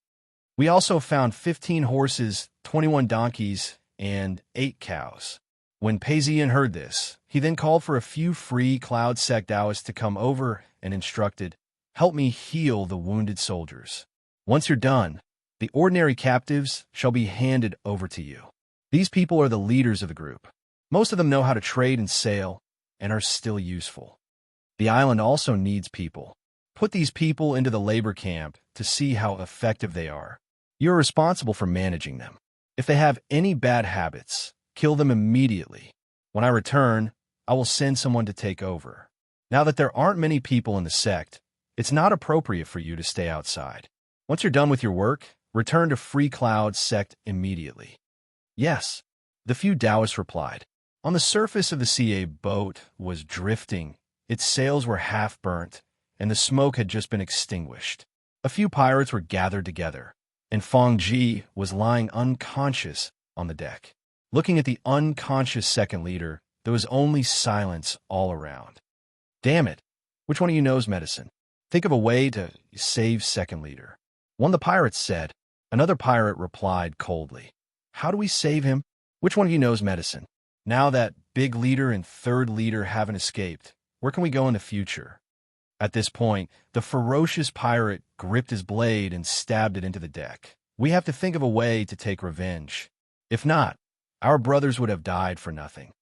We also found 15 horses, 21 donkeys, and 8 cows. When Pei Ziyan heard this, he then called for a few free Cloud Sect Taoists to come over and instructed, "Help me heal the wounded soldiers. Once you're done, the ordinary captives shall be handed over to you." These people are the leaders of the group. Most of them know how to trade and sail and are still useful. The island also needs people. Put these people into the labor camp to see how effective they are. You're responsible for managing them. If they have any bad habits, kill them immediately. When I return, I will send someone to take over. Now that there aren't many people in the sect, it's not appropriate for you to stay outside. Once you're done with your work, return to Free Cloud Sect immediately. Yes, the few Taoists replied. On the surface of the sea, a boat was drifting. Its sails were half burnt, and the smoke had just been extinguished. A few pirates were gathered together, and Fong Ji was lying unconscious on the deck. Looking at the unconscious second leader, there was only silence all around. "Damn it, which one of you knows medicine? Think of a way to save second leader." One of the pirates said. Another pirate replied coldly, "How do we save him? Which one of you knows medicine? Now that big leader and third leader haven't escaped, where can we go in the future?" At this point, the ferocious pirate gripped his blade and stabbed it into the deck. "We have to think of a way to take revenge. If not, our brothers would have died for nothing."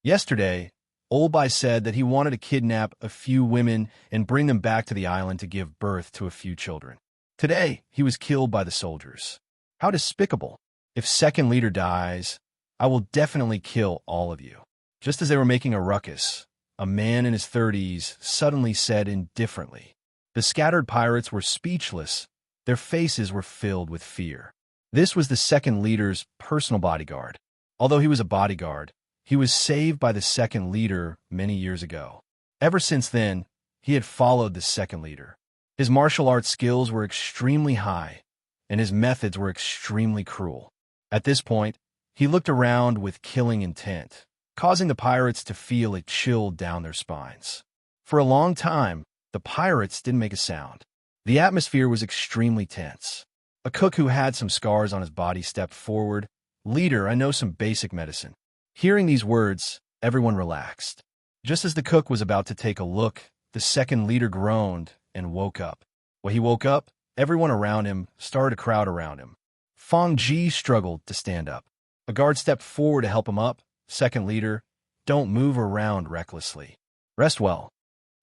Yesterday, Olbai said that he wanted to kidnap a few women and bring them back to the island to give birth to a few children. Today, he was killed by the soldiers. How despicable. If second leader dies, I will definitely kill all of you. Just as they were making a ruckus, a man in his 30s suddenly said indifferently. The scattered pirates were speechless. Their faces were filled with fear. This was the second leader's personal bodyguard. Although he was a bodyguard, he was saved by the second leader many years ago. Ever since then, he had followed the second leader. His martial arts skills were extremely high, and his methods were extremely cruel. At this point, he looked around with killing intent, causing the pirates to feel a chill down their spines. For a long time, the pirates didn't make a sound. The atmosphere was extremely tense. A cook who had some scars on his body stepped forward. "Leader, I know some basic medicine." Hearing these words, everyone relaxed. Just as the cook was about to take a look, the second leader groaned and woke up. When he woke up, everyone around him started to crowd around him. Fong Ji struggled to stand up. A guard stepped forward to help him up. "Second leader, don't move around recklessly. Rest well."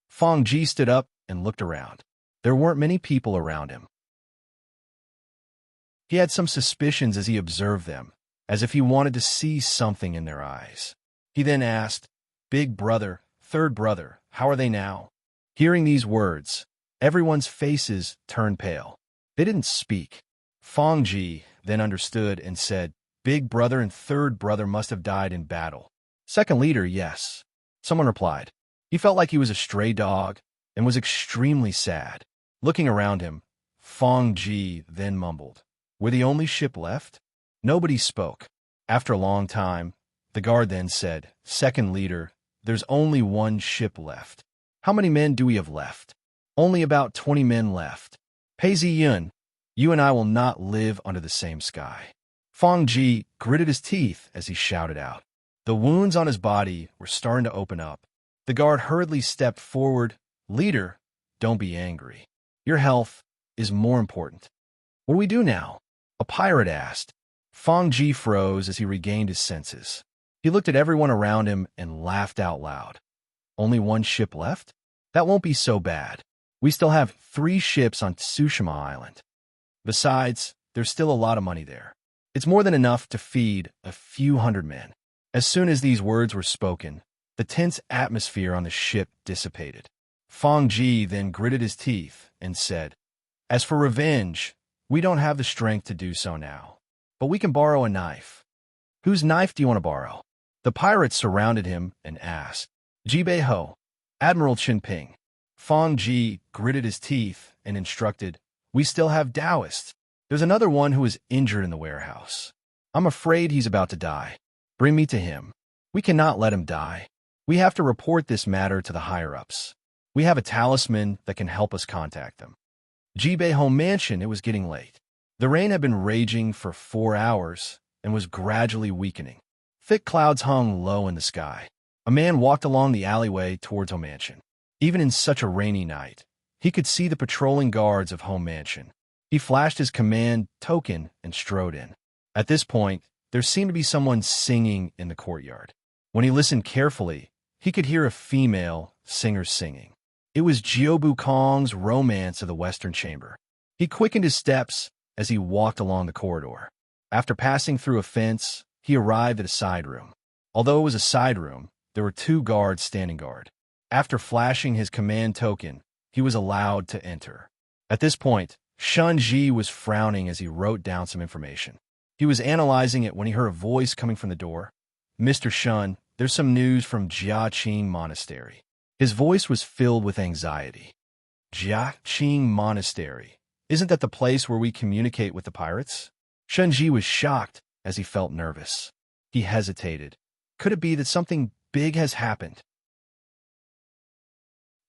Fong Ji stood up and looked around. There weren't many people around him. He had some suspicions as he observed them, as if he wanted to see something in their eyes. He then asked, "Big brother, third brother, how are they now?" Hearing these words, everyone's faces turned pale. They didn't speak. Fong Ji then understood and said, "Big brother and third brother must have died in battle." Second leader, yes. Someone replied. He felt like he was a stray dog and was extremely sad. Looking around him, Fong Ji then mumbled, "We're the only ship left?" Nobody spoke. After a long time, the guard then said, "Second leader, there's only one ship left." "How many men do we have left?" "Only about 20 men left." "Pei Ziyun, you and I will not live under the same sky." Fong Ji gritted his teeth as he shouted out. The wounds on his body were starting to open up. The guard hurriedly stepped forward. "Leader, don't be angry. Your health is more important." "What do we do now?" a pirate asked. Fong Ji froze as he regained his senses. He looked at everyone around him and laughed out loud. "Only one ship left? That won't be so bad. We still have 3 ships on Tsushima Island. Besides, there's still a lot of money there. It's more than enough to feed a few hundred men." As soon as these words were spoken, the tense atmosphere on the ship dissipated. Fong Ji then gritted his teeth and said, "As for revenge, we don't have the strength to do so now. But we can borrow a knife." "Whose knife do you want to borrow?" The pirates surrounded him and asked. "Jibei Ho, Admiral Chinping." Fong Ji gritted his teeth and instructed, "We still have Taoists. There's another one who is injured in the warehouse. I'm afraid he's about to die. Bring me to him. We cannot let him die. We have to report this matter to the higher-ups. We have a talisman that can help us contact them." Jibei Ho Mansion, it was getting late. The rain had been raging for 4 hours and was gradually weakening. Thick clouds hung low in the sky. A man walked along the alleyway towards Home Mansion. Even in such a rainy night, he could see the patrolling guards of Home Mansion. He flashed his command token and strode in. At this point, there seemed to be someone singing in the courtyard. When he listened carefully, he could hear a female singer singing. It was Jiobu Kong's Romance of the Western Chamber. He quickened his steps as he walked along the corridor. After passing through a fence, he arrived at a side room. Although it was a side room, there were 2 guards standing guard. After flashing his command token, he was allowed to enter. At this point, Shun Ji was frowning as he wrote down some information. He was analyzing it when he heard a voice coming from the door. "Mr. Shun, there's some news from Jiaqing Monastery." His voice was filled with anxiety. "Jiaqing Monastery? Isn't that the place where we communicate with the pirates?" Shun Ji was shocked as he felt nervous. He hesitated. Could it be that something big has happened?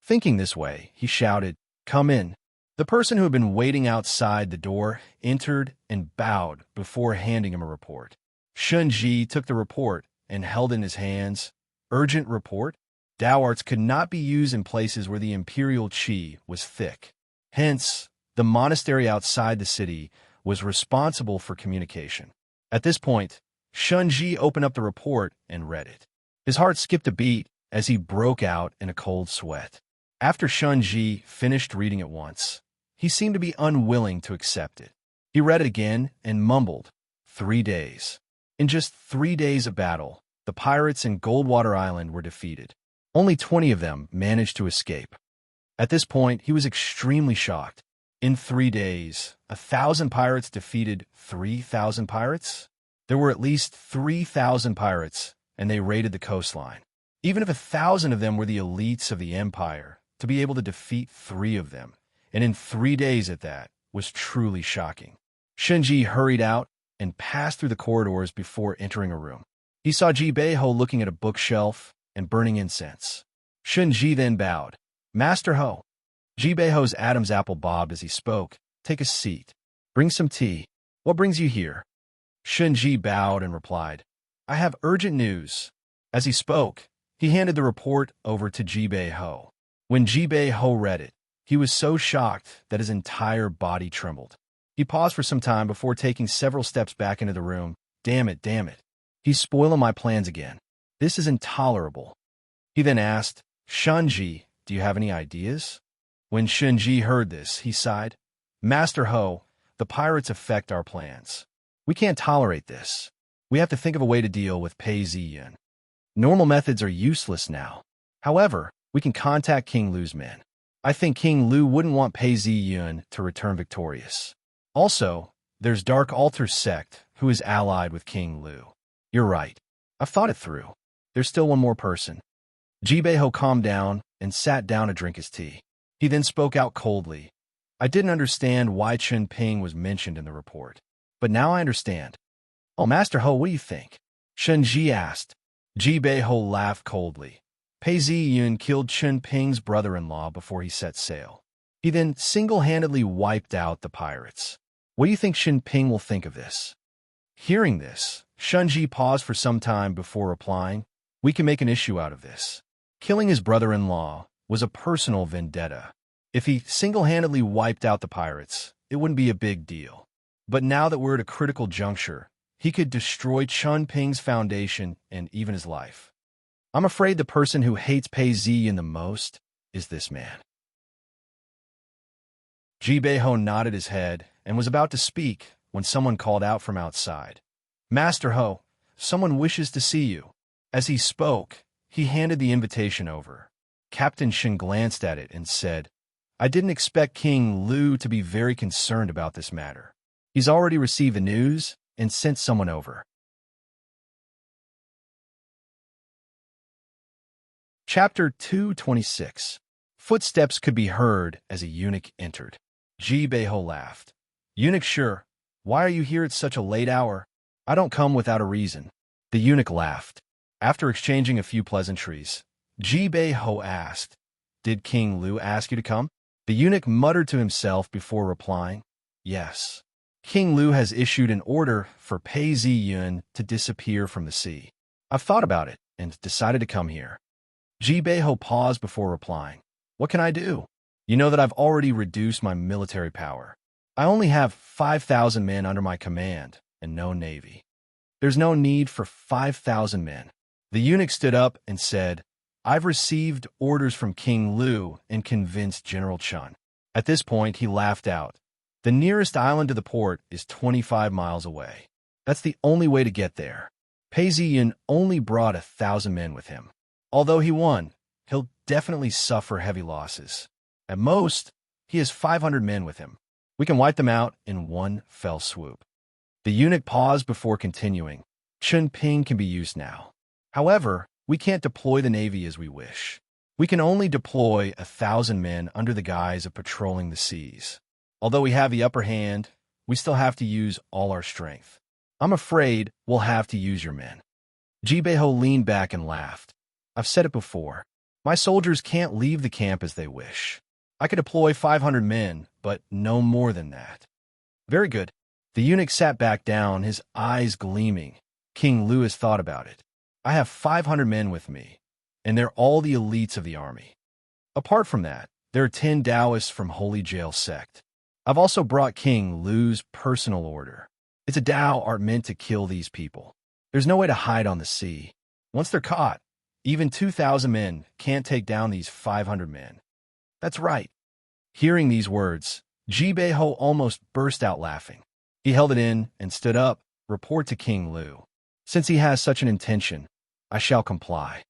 Thinking this way, he shouted, "Come in." The person who had been waiting outside the door entered and bowed before handing him a report. Shun Ji took the report and held in his hands. "Urgent report? Dao arts could not be used in places where the imperial qi was thick. Hence, the monastery outside the city was responsible for communication." At this point, Shun Ji opened up the report and read it. His heart skipped a beat as he broke out in a cold sweat. After Shun Ji finished reading it once, he seemed to be unwilling to accept it. He read it again and mumbled, 3 days. In just 3 days of battle, the pirates in Goldwater Island were defeated. Only 20 of them managed to escape. At this point, he was extremely shocked. In 3 days, 1,000 pirates defeated 3,000 pirates? There were at least 3,000 pirates, and they raided the coastline. Even if 1,000 of them were the elites of the empire, to be able to defeat 3 of them, and in 3 days at that, was truly shocking. Shinji hurried out and passed through the corridors before entering a room. He saw Jibei Ho looking at a bookshelf and burning incense. Shinji then bowed. "Master Ho." Jibei Ho's Adam's apple bobbed as he spoke. "Take a seat. Bring some tea. What brings you here?" Shinji bowed and replied, "I have urgent news." As he spoke, he handed the report over to Jibei Ho. When Jibei Ho read it, he was so shocked that his entire body trembled. He paused for some time before taking several steps back into the room. Damn it. He's spoiling my plans again. This is intolerable." He then asked, "Shunji, do you have any ideas?" When Shinji heard this, he sighed. "Master Ho, the pirates affect our plans. We can't tolerate this. We have to think of a way to deal with Pei Ziyun. Normal methods are useless now. However, we can contact King Lu's men. I think King Lu wouldn't want Pei Ziyun to return victorious. Also, There's Dark Altar sect, who is allied with King Lu. You're right. I've thought it through. There's still one more person. Jibeho calmed down and sat down to drink his tea. He then spoke out coldly. I didn't understand why Chen Ping was mentioned in the report, but now I understand. Oh, Master Ho, what do you think? Shen Ji asked. Jibeho laughed coldly. Pei Ziyun killed Chen Ping's brother-in-law before he set sail. He then single-handedly wiped out the pirates. What do you think Shen Ping will think of this? Hearing this, Shunji paused for some time before replying, we can make an issue out of this. Killing his brother-in-law was a personal vendetta. If he single-handedly wiped out the pirates, it wouldn't be a big deal. But now that we're at a critical juncture, he could destroy Chen Ping's foundation and even his life. I'm afraid the person who hates Pei Ziyin the most is this man. Jibeho nodded his head and was about to speak when someone called out from outside. Master Ho, someone wishes to see you. As he spoke, he handed the invitation over. Captain Shen glanced at it and said, I didn't expect King Lu to be very concerned about this matter. He's already received the news and sent someone over. Chapter 226. Footsteps could be heard as a eunuch entered. Jibeho laughed. Eunuch, sure. Why are you here at such a late hour? I don't come without a reason. The eunuch laughed. After exchanging a few pleasantries, Jibeho asked, Did King Lu ask you to come? The eunuch muttered to himself before replying, Yes. King Lu has issued an order for Pei Ziyun to disappear from the sea. I've thought about it and decided to come here. Jibeho paused before replying, What can I do? You know that I've already reduced my military power. I only have 5,000 men under my command and no navy. There's no need for 5,000 men. The eunuch stood up and said, I've received orders from King Lu and convinced General Chun. At this point, he laughed out. The nearest island to the port is 25 miles away. That's the only way to get there. Pei Ziyin only brought 1,000 men with him. Although he won, he'll definitely suffer heavy losses. At most, he has 500 men with him. We can wipe them out in one fell swoop. The eunuch paused before continuing. Chen Ping can be used now. However, we can't deploy the navy as we wish. We can only deploy 1,000 men under the guise of patrolling the seas. Although we have the upper hand, we still have to use all our strength. I'm afraid we'll have to use your men. Jibeho leaned back and laughed. I've said it before. My soldiers can't leave the camp as they wish. I could deploy 500 men, but no more than that. Very good. The eunuch sat back down, his eyes gleaming. King Lu has thought about it. I have 500 men with me, and they're all the elites of the army. Apart from that, there are 10 Taoists from Holy Jail sect. I've also brought King Lu's personal order. It's a Tao art meant to kill these people. There's no way to hide on the sea. Once they're caught, even 2,000 men can't take down these 500 men. That's right. Hearing these words, Jibeho almost burst out laughing. He held it in and stood up, report to King Lu. Since he has such an intention, I shall comply.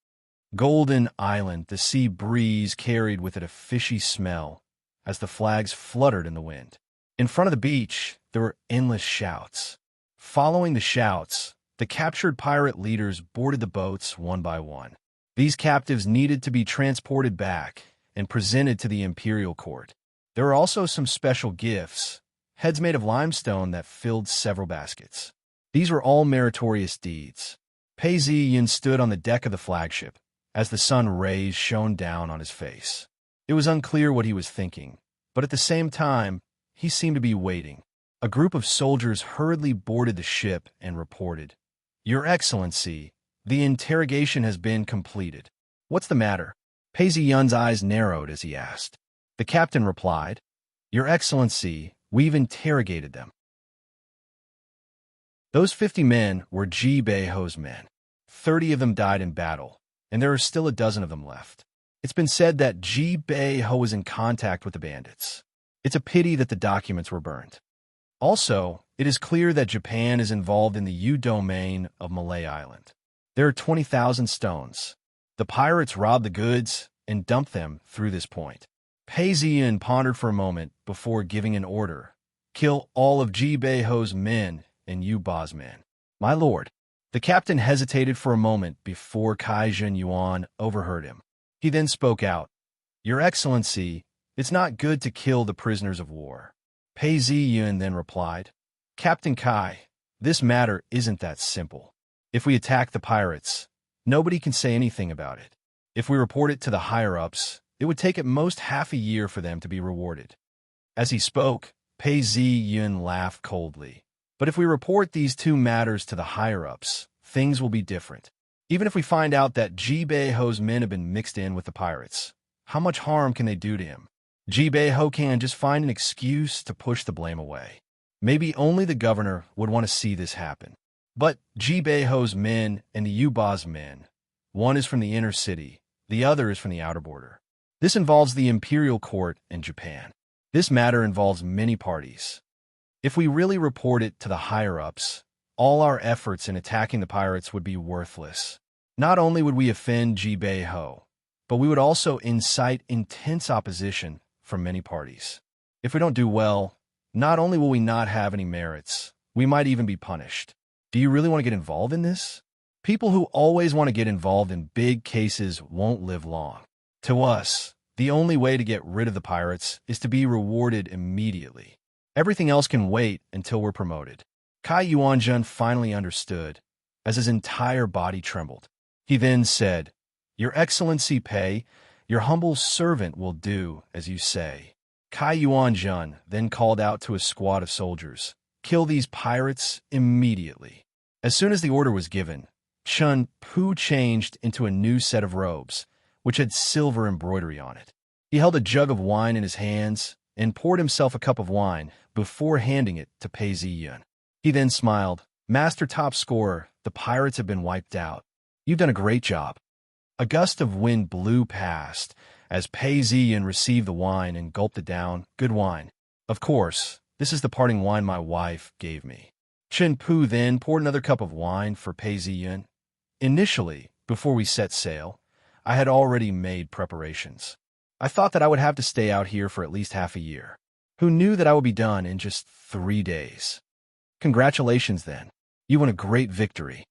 Golden Island, the sea breeze carried with it a fishy smell as the flags fluttered in the wind. In front of the beach, there were endless shouts. Following the shouts, the captured pirate leaders boarded the boats one by one. These captives needed to be transported back and presented to the imperial court. There were also some special gifts, heads made of limestone that filled several baskets. These were all meritorious deeds. Pei Ziyin stood on the deck of the flagship as the sun rays shone down on his face. It was unclear what he was thinking, but at the same time, he seemed to be waiting. A group of soldiers hurriedly boarded the ship and reported, Your Excellency, the interrogation has been completed. What's the matter? Pei Ziyun's eyes narrowed as he asked. The captain replied, Your Excellency, we've interrogated them. Those 50 men were Jibeho's men. 30 of them died in battle, and there are still a dozen of them left. It's been said that Jibeho was in contact with the bandits. It's a pity that the documents were burned. Also, it is clear that Japan is involved in the U domain of Malay Island. There are 20,000 stones. The pirates robbed the goods and dumped them through this point. Pei Ziyun pondered for a moment before giving an order. Kill all of Ji-Bei-Ho's men and Yu-Ba's men. My lord. The captain hesitated for a moment before Kai Zhen-Yuan overheard him. He then spoke out. Your Excellency, it's not good to kill the prisoners of war. Pei Ziyun then replied. Captain Kai, this matter isn't that simple. If we attack the pirates, nobody can say anything about it. If we report it to the higher-ups, it would take at most half a year for them to be rewarded. As he spoke, Pei Ziyun laughed coldly. But if we report these two matters to the higher-ups, things will be different. Even if we find out that Ji-Bei-Ho's men have been mixed in with the pirates, how much harm can they do to him? Ji-Bei-Ho can just find an excuse to push the blame away. Maybe only the governor would want to see this happen. But Ji-Bei-Ho's men and the Yu-Ba's men, one is from the inner city, the other is from the outer border. This involves the imperial court and Japan. This matter involves many parties. If we really report it to the higher-ups, all our efforts in attacking the pirates would be worthless. Not only would we offend Ji-Bei-Ho, but we would also incite intense opposition from many parties. If we don't do well, not only will we not have any merits, we might even be punished. Do you really want to get involved in this? People who always want to get involved in big cases won't live long. To us, the only way to get rid of the pirates is to be rewarded immediately. Everything else can wait until we're promoted. Kai Yuanzhen finally understood, as his entire body trembled. He then said, Your Excellency Pei, your humble servant will do as you say. Kai Yuanzhen then called out to a squad of soldiers, Kill these pirates immediately. As soon as the order was given, Chun Pu changed into a new set of robes, which had silver embroidery on it. He held a jug of wine in his hands and poured himself a cup of wine before handing it to Pei Ziyun. He then smiled. Master top scorer, the pirates have been wiped out. You've done a great job. A gust of wind blew past as Pei Ziyun received the wine and gulped it down. Good wine. Of course, this is the parting wine my wife gave me. Chen Pu then poured another cup of wine for Pei Ziyun. Initially, before we set sail, I had already made preparations. I thought that I would have to stay out here for at least half a year. Who knew that I would be done in just 3 days? Congratulations, then. You won a great victory.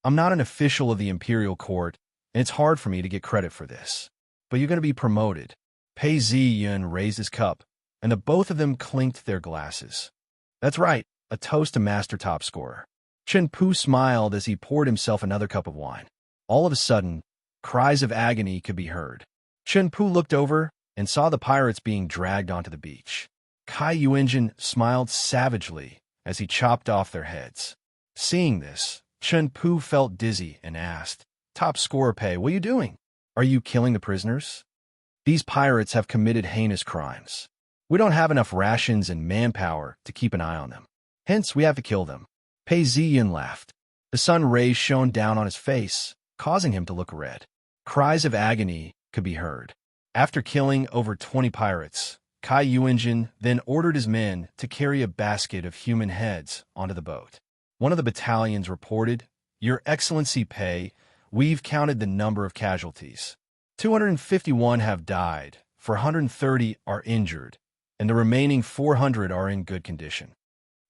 I'm not an official of the imperial court, and it's hard for me to get credit for this. But you're going to be promoted. Pei Ziyun raised his cup, and the both of them clinked their glasses. That's right, a toast to Master Top Scorer. Chen Pu smiled as he poured himself another cup of wine. All of a sudden, cries of agony could be heard. Chen Pu looked over and saw the pirates being dragged onto the beach. Kai Yuanzhen smiled savagely as he chopped off their heads. Seeing this, Chen Pu felt dizzy and asked, Top Scorer Pei, what are you doing? Are you killing the prisoners? These pirates have committed heinous crimes. We don't have enough rations and manpower to keep an eye on them. Hence, we have to kill them. Pei Ziyun laughed. The sun rays shone down on his face, causing him to look red. Cries of agony could be heard. After killing over 20 pirates, Kai Yuanzhen then ordered his men to carry a basket of human heads onto the boat. One of the battalions reported, Your Excellency Pei, we've counted the number of casualties. 251 have died, 430 are injured, and the remaining 400 are in good condition.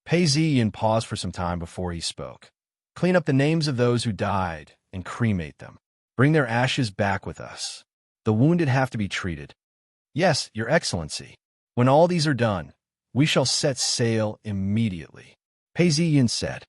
Pei Ziyun paused for some time before he spoke. Clean up the names of those who died and cremate them. Bring their ashes back with us. The wounded have to be treated. Yes, Your Excellency. When all these are done, we shall set sail immediately. Pei Ziyun said.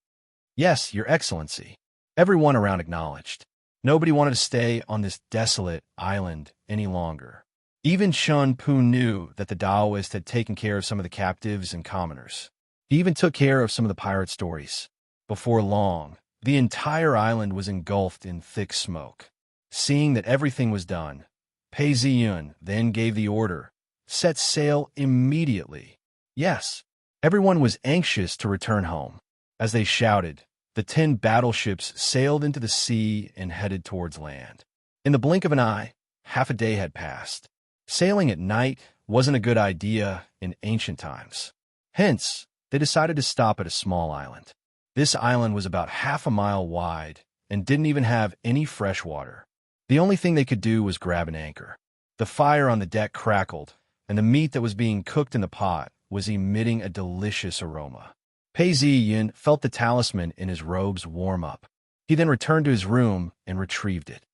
Yes, Your Excellency. Everyone around acknowledged. Nobody wanted to stay on this desolate island any longer. Even Chun Pu knew that the Taoist had taken care of some of the captives and commoners. He even took care of some of the pirate stories. Before long, the entire island was engulfed in thick smoke. Seeing that everything was done, Pei Ziyun then gave the order, set sail immediately. Yes, everyone was anxious to return home. As they shouted, the 10 battleships sailed into the sea and headed towards land. In the blink of an eye, half a day had passed. Sailing at night wasn't a good idea in ancient times. Hence, they decided to stop at a small island. This island was about half a mile wide and didn't even have any fresh water. The only thing they could do was grab an anchor. The fire on the deck crackled and the meat that was being cooked in the pot was emitting a delicious aroma. Pei Ziyin felt the talisman in his robes warm up. He then returned to his room and retrieved it.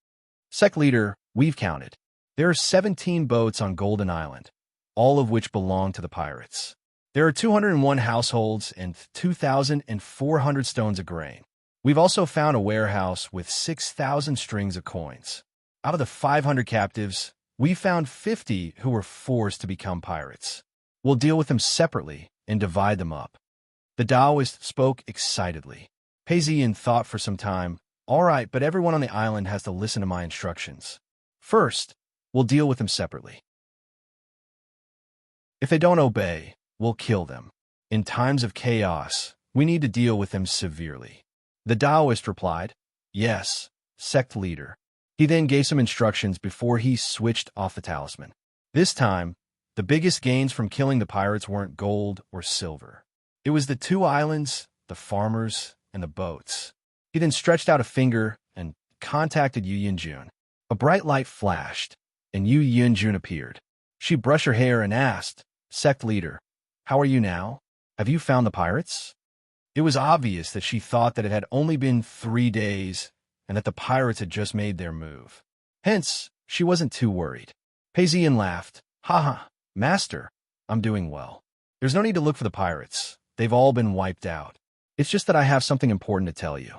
Sect leader, we've counted. There are 17 boats on Golden Island, all of which belong to the pirates. There are 201 households and 2,400 stones of grain. We've also found a warehouse with 6,000 strings of coins. Out of the 500 captives, we found 50 who were forced to become pirates. We'll deal with them separately and divide them up. The Taoist spoke excitedly. Pei Ziyin thought for some time. All right, but everyone on the island has to listen to my instructions. First, we'll deal with them separately. If they don't obey, we'll kill them. In times of chaos, we need to deal with them severely. The Taoist replied, yes, sect leader. He then gave some instructions before he switched off the talisman. This time, the biggest gains from killing the pirates weren't gold or silver. It was the 2 islands, the farmers, and the boats. He then stretched out a finger and contacted Yu Yinjun. A bright light flashed, and Yu Yinjun appeared. She brushed her hair and asked, sect leader, how are you now? Have you found the pirates? It was obvious that she thought that it had only been 3 days and that the pirates had just made their move. Hence, she wasn't too worried. Pei Ziyin laughed. Haha, master, I'm doing well. There's no need to look for the pirates. They've all been wiped out. It's just that I have something important to tell you.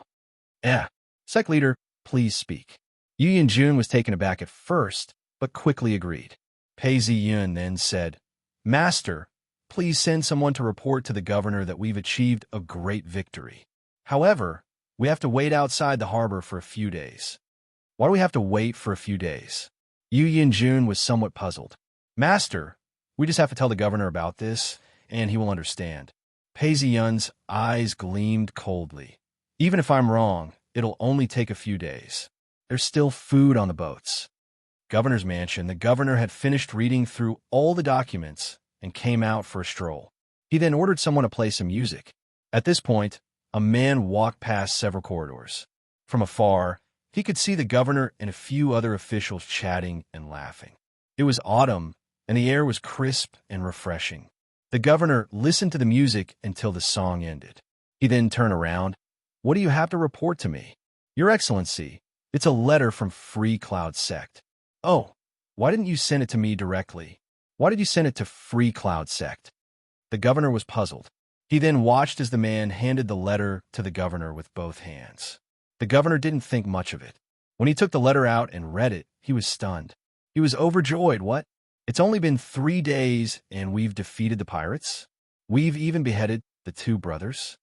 Sect leader, please speak. Yu Yinjun was taken aback at first, but quickly agreed. Pei Ziyin then said, Master, please send someone to report to the governor that we've achieved a great victory. However, we have to wait outside the harbor for a few days. Why do we have to wait for a few days? Yu Yinjun was somewhat puzzled. Master, we just have to tell the governor about this, and he will understand. Pei Ziyin's eyes gleamed coldly. Even if I'm wrong, it'll only take a few days. There's still food on the boats. Governor's mansion, the governor had finished reading through all the documents and came out for a stroll. He then ordered someone to play some music. At this point, a man walked past several corridors. From afar, he could see the governor and a few other officials chatting and laughing. It was autumn, and the air was crisp and refreshing. The governor listened to the music until the song ended. He then turned around. What do you have to report to me? Your Excellency, it's a letter from Free Cloud Sect. Oh, why didn't you send it to me directly? Why did you send it to Free Cloud Sect? The governor was puzzled. He then watched as the man handed the letter to the governor with both hands. The governor didn't think much of it. When he took the letter out and read it, he was stunned. He was overjoyed. What? It's only been 3 days and we've defeated the pirates? We've even beheaded the 2 brothers?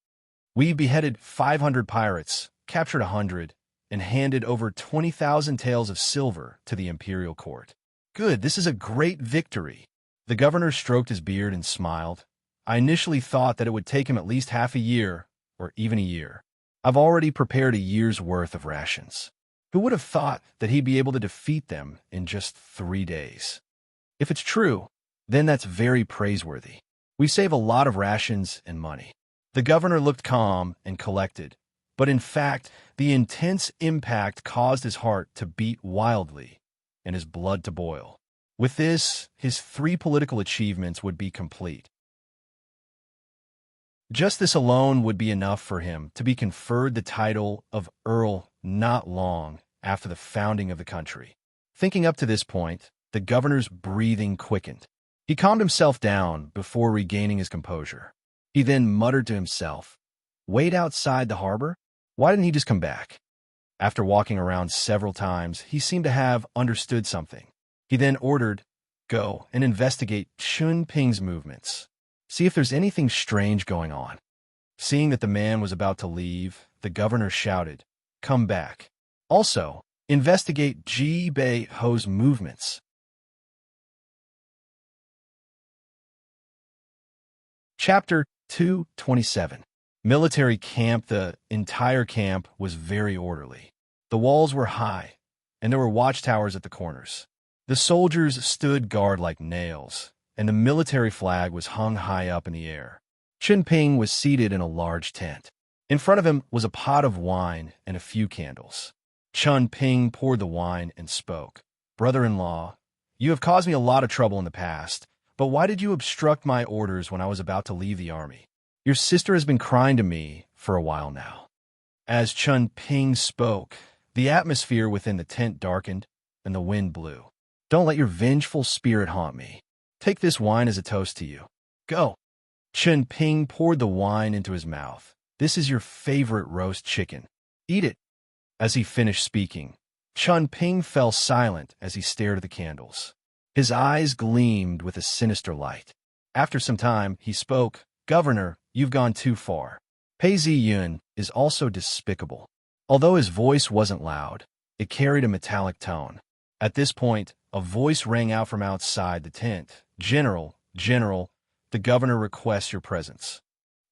We've beheaded 500 pirates, captured 100, and handed over 20,000 taels of silver to the imperial court. Good, this is a great victory. The governor stroked his beard and smiled. I initially thought that it would take him at least half a year, or even a year. I've already prepared a year's worth of rations. Who would have thought that he'd be able to defeat them in just 3 days? If it's true, then that's very praiseworthy. We save a lot of rations and money. The governor looked calm and collected, but in fact, the intense impact caused his heart to beat wildly and his blood to boil. With this, his 3 political achievements would be complete. Just this alone would be enough for him to be conferred the title of Earl not long after the founding of the country. Thinking up to this point, the governor's breathing quickened. He calmed himself down before regaining his composure. He then muttered to himself, wait outside the harbor? Why didn't he just come back? After walking around several times, he seemed to have understood something. He then ordered, go and investigate Chun Ping's movements. See if there's anything strange going on. Seeing that the man was about to leave, the governor shouted, come back. Also, investigate Ji Bei Ho's movements. Chapter 227. Military camp. The entire camp was very orderly. The walls were high, and there were watchtowers at the corners. The soldiers stood guard like nails, and the military flag was hung high up in the air. Chun Ping was seated in a large tent. In front of him was a pot of wine and a few candles. Chun Ping poured the wine and spoke. Brother-in-law, you have caused me a lot of trouble in the past, But why did you obstruct my orders when I was about to leave the army? Your sister has been crying to me for a while now." As Chun Ping spoke, the atmosphere within the tent darkened and the wind blew. "Don't let your vengeful spirit haunt me. Take this wine as a toast to you. Go." Chun Ping poured the wine into his mouth. "This is your favorite roast chicken. Eat it." As he finished speaking, Chun Ping fell silent as he stared at the candles. His eyes gleamed with a sinister light. After some time, he spoke. "Governor, you've gone too far. Pei Ziyun is also despicable." Although his voice wasn't loud, it carried a metallic tone. At this point, a voice rang out from outside the tent. "General, General, the governor requests your presence."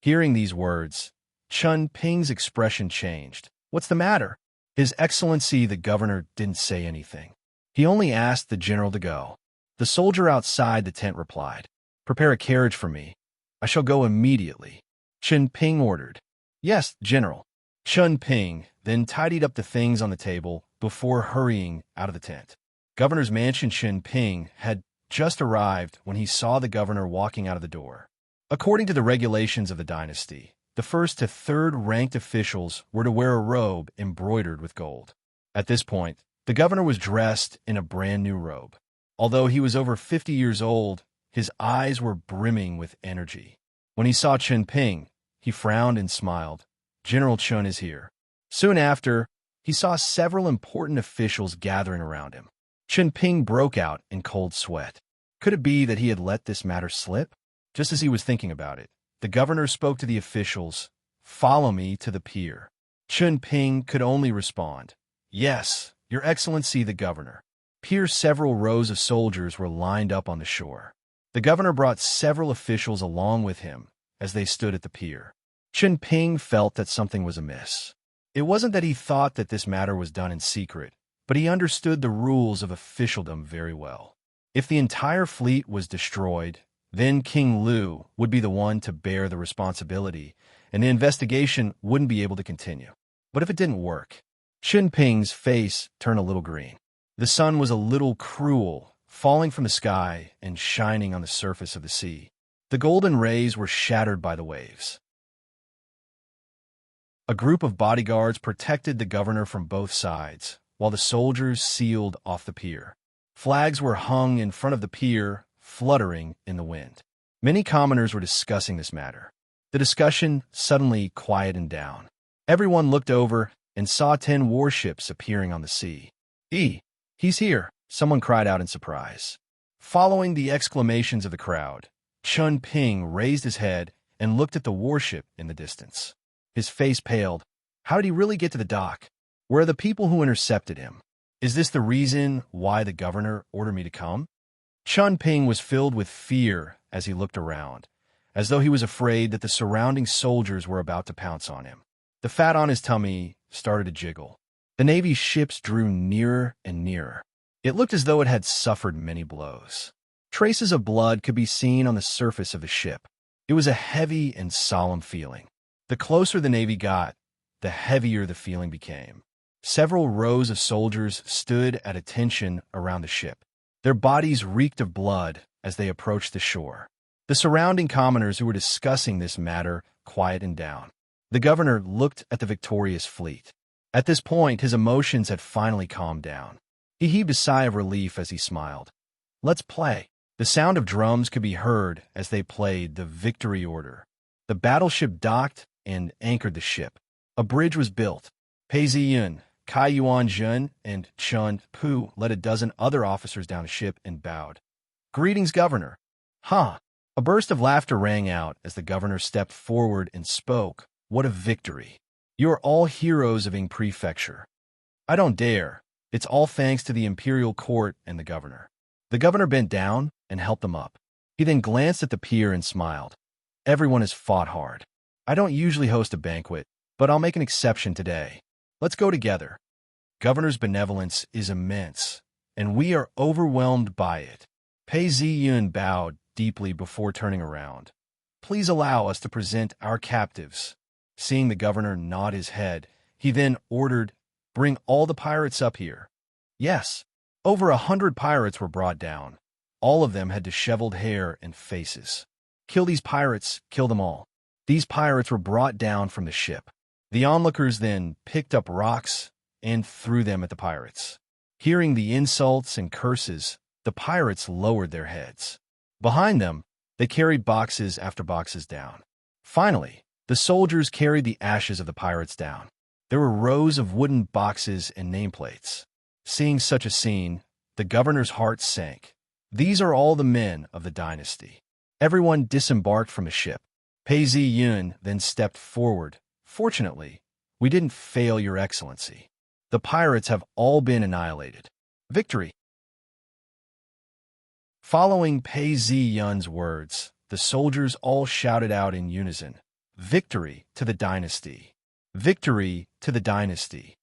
Hearing these words, Chun Ping's expression changed. "What's the matter?" His Excellency the governor didn't say anything. He only asked the general to go. The soldier outside the tent replied, "Prepare a carriage for me. I shall go immediately." Chun Ping ordered. "Yes, General." Chun Ping then tidied up the things on the table before hurrying out of the tent. Governor's mansion Chun Ping had just arrived when he saw the governor walking out of the door. According to the regulations of the dynasty, the first to third ranked officials were to wear a robe embroidered with gold. At this point, the governor was dressed in a brand new robe. Although he was over 50 years old, his eyes were brimming with energy. When he saw Chun Ping, he frowned and smiled. "General Chun is here." Soon after, he saw several important officials gathering around him. Chun Ping broke out in cold sweat. Could it be that he had let this matter slip? Just as he was thinking about it, the governor spoke to the officials. "Follow me to the pier." Chun Ping could only respond, "Yes, Your Excellency the governor." Here several rows of soldiers were lined up on the shore. The governor brought several officials along with him as they stood at the pier. Chun Ping felt that something was amiss. It wasn't that he thought that this matter was done in secret, but he understood the rules of officialdom very well. If the entire fleet was destroyed, then King Lu would be the one to bear the responsibility, and the investigation wouldn't be able to continue. But if it didn't work, Chun Ping's face turned a little green. The sun was a little cruel, falling from the sky and shining on the surface of the sea. The golden rays were shattered by the waves. A group of bodyguards protected the governor from both sides, while the soldiers sealed off the pier. Flags were hung in front of the pier, fluttering in the wind. Many commoners were discussing this matter. The discussion suddenly quieted down. Everyone looked over and saw 10 warships appearing on the sea. He's here," someone cried out in surprise. Following the exclamations of the crowd, Chun Ping raised his head and looked at the warship in the distance. His face paled. How did he really get to the dock? Where are the people who intercepted him? Is this the reason why the governor ordered me to come? Chun Ping was filled with fear as he looked around, as though he was afraid that the surrounding soldiers were about to pounce on him. The fat on his tummy started to jiggle. The Navy's ships drew nearer and nearer. It looked as though it had suffered many blows. Traces of blood could be seen on the surface of the ship. It was a heavy and solemn feeling. The closer the Navy got, the heavier the feeling became. Several rows of soldiers stood at attention around the ship. Their bodies reeked of blood as they approached the shore. The surrounding commoners who were discussing this matter quieted down. The governor looked at the victorious fleet. At this point, his emotions had finally calmed down. He heaved a sigh of relief as he smiled. "Let's play." The sound of drums could be heard as they played the victory order. The battleship docked and anchored the ship. A bridge was built. Pei Ziyun, Kai Yuanjun, and Chun Pu led a dozen other officers down the ship and bowed. "Greetings, Governor." "Huh." A burst of laughter rang out as the governor stepped forward and spoke. "What a victory. You are all heroes of Ing Prefecture." "I don't dare. It's all thanks to the imperial court and the governor." The governor bent down and helped them up. He then glanced at the pier and smiled. "Everyone has fought hard. I don't usually host a banquet, but I'll make an exception today. Let's go together. Governor's benevolence is immense, and we are overwhelmed by it." Pei Ziyun bowed deeply before turning around. "Please allow us to present our captives." Seeing the governor nod his head, he then ordered, "Bring all the pirates up here." Yes, over 100 pirates were brought down. All of them had disheveled hair and faces. "Kill these pirates, kill them all." These pirates were brought down from the ship. The onlookers then picked up rocks and threw them at the pirates. Hearing the insults and curses, the pirates lowered their heads. Behind them, they carried boxes after boxes down. Finally, the soldiers carried the ashes of the pirates down. There were rows of wooden boxes and nameplates. Seeing such a scene, the governor's heart sank. These are all the men of the dynasty. Everyone disembarked from the ship. Pei Zi-yun then stepped forward. "Fortunately, we didn't fail, Your Excellency. The pirates have all been annihilated. Victory!" Following Pei Zi-yun's words, the soldiers all shouted out in unison, "Victory to the dynasty! Victory to the dynasty!"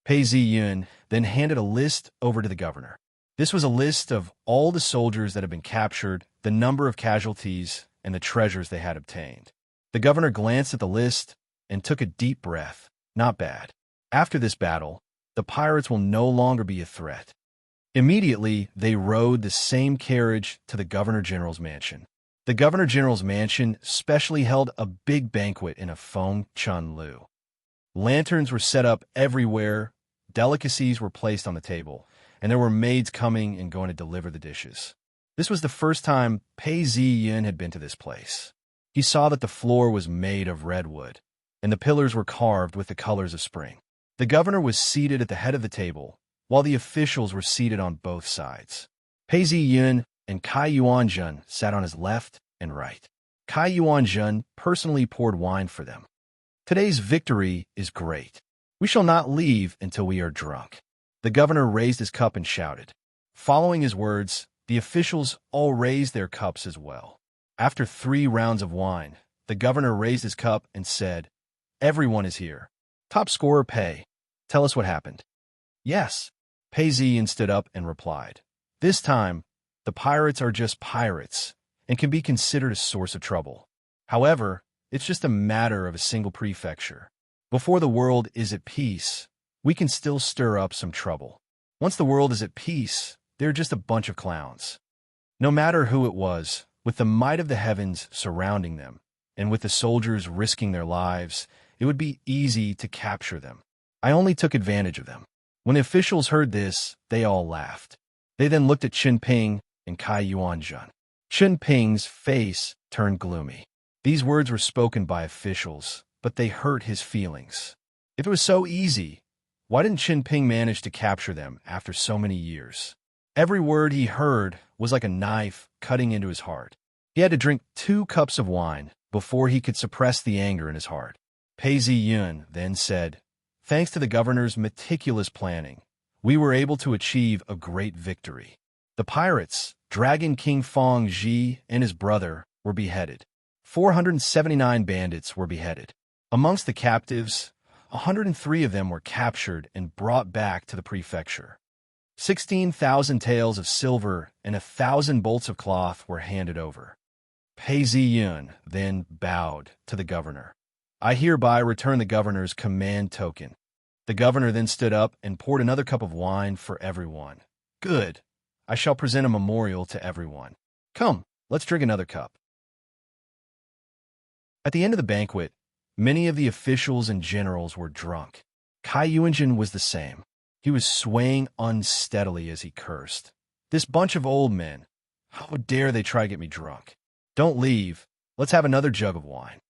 Pei Zi-yun then handed a list over to the governor. This was a list of all the soldiers that had been captured, the number of casualties, and the treasures they had obtained. The governor glanced at the list and took a deep breath. Not bad. After this battle, the pirates will no longer be a threat. Immediately, they rode the same carriage to the governor-general's mansion. The governor-general's mansion specially held a big banquet in a Feng Chun Lu. Lanterns were set up everywhere, delicacies were placed on the table, and there were maids coming and going to deliver the dishes. This was the first time Pei Zi-yun had been to this place. He saw that the floor was made of redwood, and the pillars were carved with the colors of spring. The governor was seated at the head of the table, while the officials were seated on both sides. Pei Zi-yun and Kai Yuanzhen sat on his left and right. Kai Yuanzhen personally poured wine for them. "Today's victory is great. We shall not leave until we are drunk." The governor raised his cup and shouted. Following his words, the officials all raised their cups as well. After 3 rounds of wine, the governor raised his cup and said, "Everyone is here. Top scorer Pei, tell us what happened." "Yes." Pei Zi-yun stood up and replied, "This time, the pirates are just pirates and can be considered a source of trouble. However, it's just a matter of a single prefecture. Before the world is at peace, we can still stir up some trouble. Once the world is at peace, they're just a bunch of clowns." No matter who it was, with the might of the heavens surrounding them, and with the soldiers risking their lives, it would be easy to capture them. I only took advantage of them. When the officials heard this, they all laughed. They then looked at Chen Ping and Kai Yuanzhen. Chen Ping's face turned gloomy. These words were spoken by officials, but they hurt his feelings. If it was so easy, why didn't Chen Ping manage to capture them after so many years? Every word he heard was like a knife cutting into his heart. He had to drink 2 cups of wine before he could suppress the anger in his heart. Pei Zi-yun then said, "Thanks to the governor's meticulous planning, we were able to achieve a great victory. The pirates, Dragon King Feng Zhi and his brother, were beheaded. 479 bandits were beheaded. Amongst the captives, 103 of them were captured and brought back to the prefecture. 16,000 taels of silver and 1,000 bolts of cloth were handed over." Pei Zi-yun then bowed to the governor. "I hereby return the governor's command token." The governor then stood up and poured another cup of wine for everyone. "Good. I shall present a memorial to everyone. Come, let's drink another cup." At the end of the banquet, many of the officials and generals were drunk. Kai Yuanzhen was the same. He was swaying unsteadily as he cursed. "This bunch of old men, how dare they try to get me drunk? Don't leave. Let's have another jug of wine."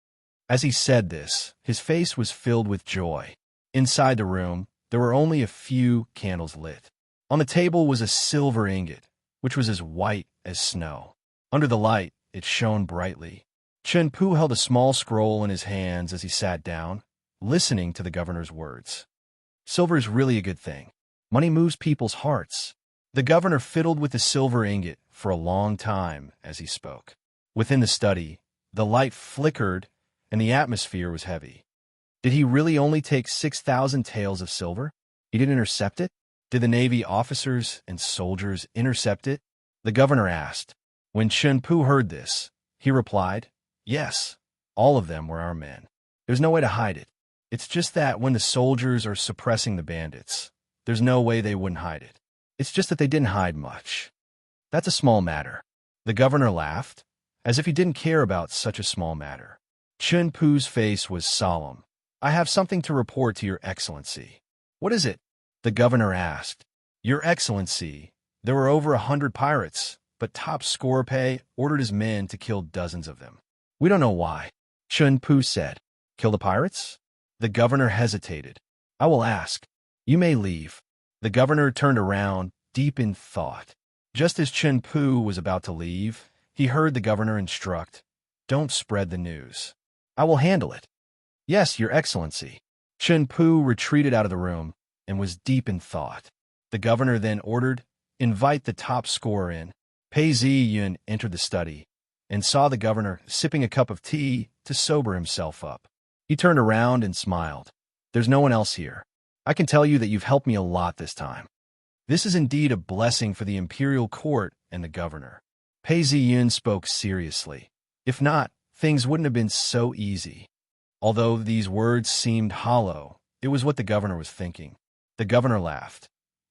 As he said this, his face was filled with joy. Inside the room, there were only a few candles lit. On the table was a silver ingot, which was as white as snow. Under the light, it shone brightly. Chen Pu held a small scroll in his hands as he sat down, listening to the governor's words. "Silver is really a good thing. Money moves people's hearts." The governor fiddled with the silver ingot for a long time as he spoke. Within the study, the light flickered and the atmosphere was heavy. Did he really only take 6,000 taels of silver? He didn't intercept it? Did the Navy officers and soldiers intercept it? The governor asked. When Chen Pu heard this, he replied, "Yes, all of them were our men. There's no way to hide it. It's just that when the soldiers are suppressing the bandits, there's no way they wouldn't hide it. It's just that they didn't hide much." That's a small matter. The governor laughed, as if he didn't care about such a small matter. Chun Pu's face was solemn. I have something to report to your excellency. What is it? The governor asked. Your excellency, there were over 100 pirates, but top Scorpay ordered his men to kill dozens of them. We don't know why. Chun Pu said. Kill the pirates? The governor hesitated. I will ask. You may leave. The governor turned around, deep in thought. Just as Chun Pu was about to leave, he heard the governor instruct, Don't spread the news. I will handle it. Yes, your excellency. Chun Pu retreated out of the room and was deep in thought. The governor then ordered, Invite the top scorer in. Pei Zi-yun entered the study and saw the governor sipping a cup of tea to sober himself up. He turned around and smiled. There's no one else here. I can tell you that you've helped me a lot this time. This is indeed a blessing for the imperial court and the governor. Pei Zi-yun spoke seriously. If not, things wouldn't have been so easy. Although these words seemed hollow, it was what the governor was thinking. The governor laughed.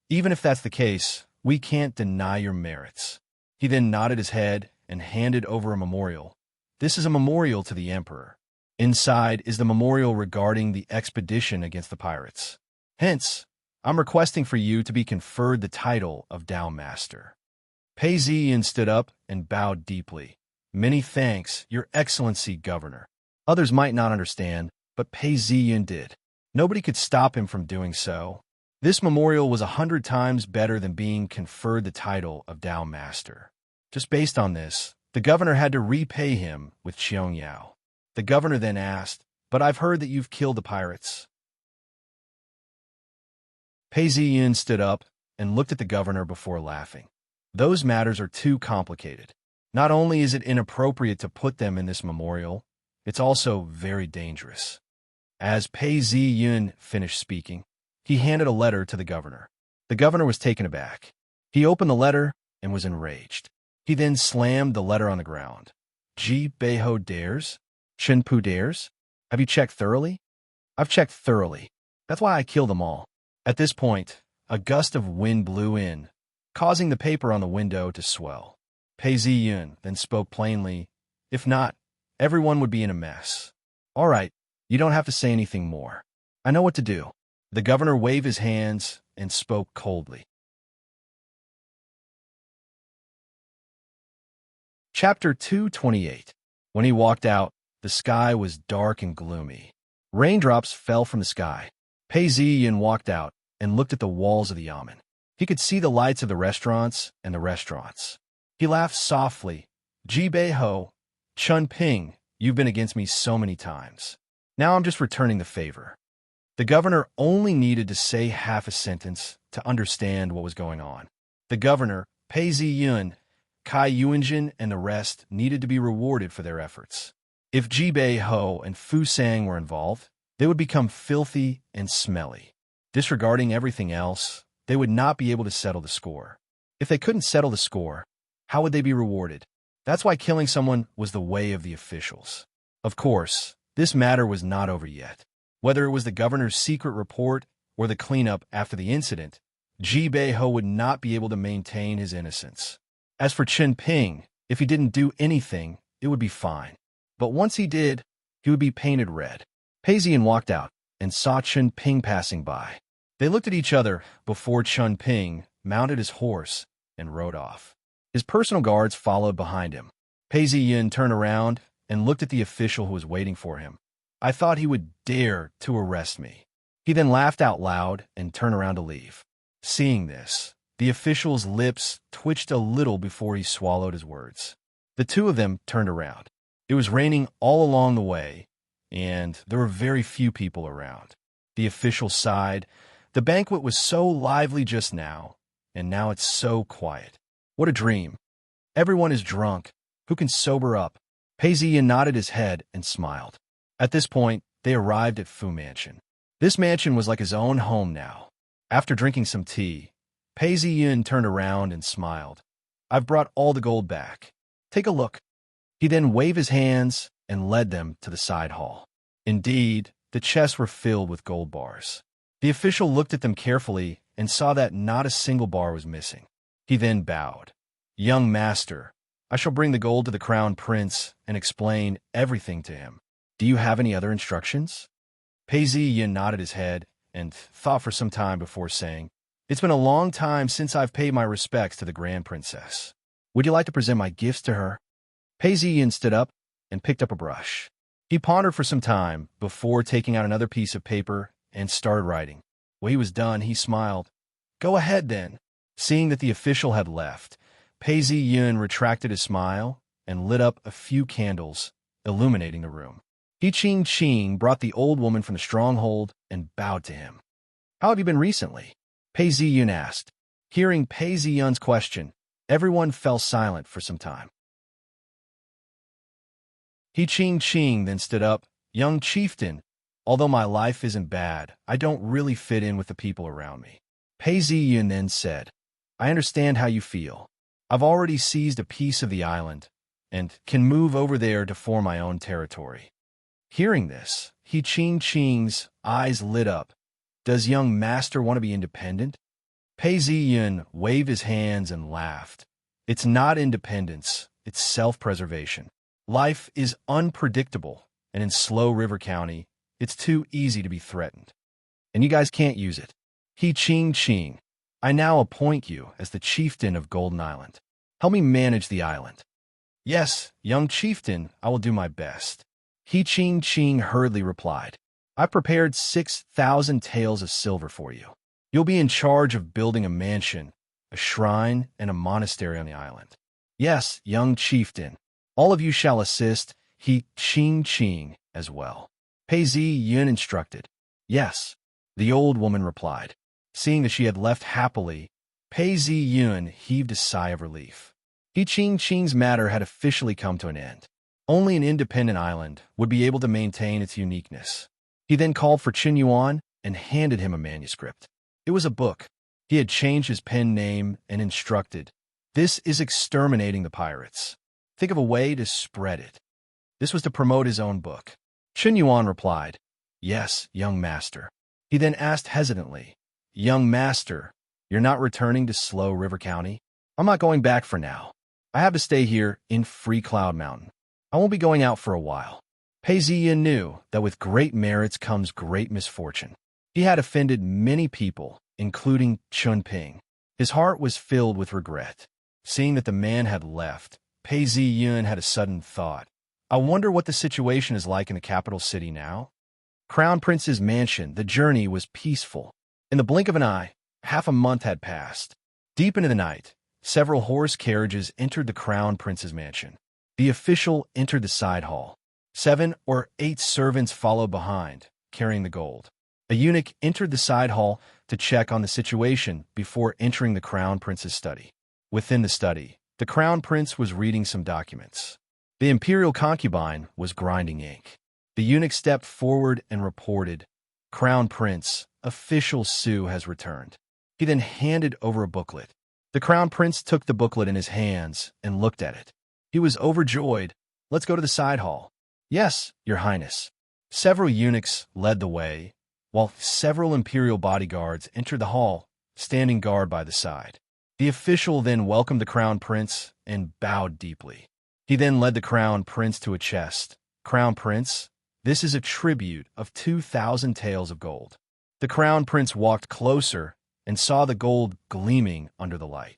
Even if that's the case, we can't deny your merits. He then nodded his head and handed over a memorial. This is a memorial to the emperor. Inside is the memorial regarding the expedition against the pirates. Hence, I'm requesting for you to be conferred the title of Dao Master. Pei Zi-yun stood up and bowed deeply. Many thanks, Your Excellency, Governor. Others might not understand, but Pei Zi-yun did. Nobody could stop him from doing so. This memorial was 100 times better than being conferred the title of Dao Master. Just based on this, the governor had to repay him with Qiangyao. The governor then asked, But I've heard that you've killed the pirates. Pei Zi-yun stood up and looked at the governor before laughing. Those matters are too complicated. Not only is it inappropriate to put them in this memorial, it's also very dangerous. As Pei Zi-yun finished speaking, he handed a letter to the governor. The governor was taken aback. He opened the letter and was enraged. He then slammed the letter on the ground. Ji Beiho dares? Chun Pu dares? Have you checked thoroughly? I've checked thoroughly. That's why I killed them all. At this point, a gust of wind blew in, causing the paper on the window to swell. Pei Zi-yun then spoke plainly. If not, everyone would be in a mess. All right, you don't have to say anything more. I know what to do. The governor waved his hands and spoke coldly. Chapter 228. When he walked out, the sky was dark and gloomy. Raindrops fell from the sky. Pei Zi-yun walked out and looked at the walls of the yamen. He could see the lights of the restaurants and the restaurants. He laughed softly. Ji Beiho, Chun Ping, you've been against me so many times. Now I'm just returning the favor. The governor only needed to say half a sentence to understand what was going on. The governor, Pei Zi-yun, Kai Yuanjin, and the rest needed to be rewarded for their efforts. If Ji Beiho and Fu Sang were involved, they would become filthy and smelly. Disregarding everything else, they would not be able to settle the score. If they couldn't settle the score, how would they be rewarded? That's why killing someone was the way of the officials. Of course, this matter was not over yet. Whether it was the governor's secret report or the cleanup after the incident, Ji Beiho would not be able to maintain his innocence. As for Chun Ping, if he didn't do anything, it would be fine. But once he did, he would be painted red. Pei Zi-yun walked out and saw Chun Ping passing by. They looked at each other before Chun Ping mounted his horse and rode off. His personal guards followed behind him. Pei Zi-yun turned around and looked at the official who was waiting for him. I thought he would dare to arrest me. He then laughed out loud and turned around to leave. Seeing this, the official's lips twitched a little before he swallowed his words. The two of them turned around. It was raining all along the way, and there were very few people around. The official sighed. The banquet was so lively just now, and now it's so quiet. What a dream. Everyone is drunk. Who can sober up? Pei Zi-yun nodded his head and smiled. At this point, they arrived at Fu Mansion. This mansion was like his own home now. After drinking some tea, Pei Zi-yun turned around and smiled. I've brought all the gold back. Take a look. He then waved his hands and led them to the side hall. Indeed, the chests were filled with gold bars. The official looked at them carefully and saw that not a single bar was missing. He then bowed. "Young master, I shall bring the gold to the crown prince and explain everything to him. Do you have any other instructions?" Pei Ziyin nodded his head and thought for some time before saying, "It's been a long time since I've paid my respects to the Grand Princess. Would you like to present my gifts to her?" Pei Ziyin stood up and picked up a brush. He pondered for some time before taking out another piece of paper and started writing. When he was done, he smiled. "Go ahead, then." Seeing that the official had left, Pei Ziyin retracted his smile and lit up a few candles, illuminating the room. He Ching brought the old woman from the stronghold and bowed to him. "How have you been recently?" Pei Ziyin asked. Hearing Pei Ziyin's question, everyone fell silent for some time. He Ching then stood up. "Young chieftain, although my life isn't bad, I don't really fit in with the people around me." Pei Ziyin then said, "I understand how you feel. I've already seized a piece of the island and can move over there to form my own territory." Hearing this, He Ching's eyes lit up. "Does young master want to be independent?" Pei Ziyin waved his hands and laughed. "It's not independence, it's self-preservation. Life is unpredictable, and in Slow River County, it's too easy to be threatened. And you guys can't use it. He Ching, I now appoint you as the chieftain of Golden Island. Help me manage the island." "Yes, young chieftain, I will do my best." He Ching hurriedly replied. "I prepared 6,000 taels of silver for you. You'll be in charge of building a mansion, a shrine, and a monastery on the island." "Yes, young chieftain. All of you shall assist He Ching as well." Pei Ziyin instructed. "Yes," the old woman replied. Seeing that she had left happily, Pei Ziyin heaved a sigh of relief. He Ching's matter had officially come to an end. Only an independent island would be able to maintain its uniqueness. He then called for Qin Yuan and handed him a manuscript. It was a book. He had changed his pen name and instructed, "This is exterminating the pirates. Think of a way to spread it." This was to promote his own book. Qin Yuan replied, "Yes, young master." He then asked hesitantly, "Young master, you're not returning to Slow River County?" "I'm not going back for now. I have to stay here in Free Cloud Mountain. I won't be going out for a while." Pei Ziyin knew that with great merits comes great misfortune. He had offended many people, including Chun Ping. His heart was filled with regret. Seeing that the man had left, Pei Ziyin had a sudden thought. "I wonder what the situation is like in the capital city now?" Crown Prince's mansion, the journey was peaceful. In the blink of an eye, half a month had passed. Deep into the night, several horse carriages entered the Crown Prince's mansion. The official entered the side hall. 7 or 8 servants followed behind, carrying the gold. A eunuch entered the side hall to check on the situation before entering the Crown Prince's study. Within the study, the Crown Prince was reading some documents. The imperial concubine was grinding ink. The eunuch stepped forward and reported, "Crown Prince, official Su has returned." He then handed over a booklet. The Crown Prince took the booklet in his hands and looked at it. He was overjoyed. "Let's go to the side hall." "Yes, Your Highness." Several eunuchs led the way, while several imperial bodyguards entered the hall, standing guard by the side. The official then welcomed the Crown Prince and bowed deeply. He then led the Crown Prince to a chest. "Crown Prince, this is a tribute of 2,000 taels of gold." The Crown Prince walked closer and saw the gold gleaming under the light.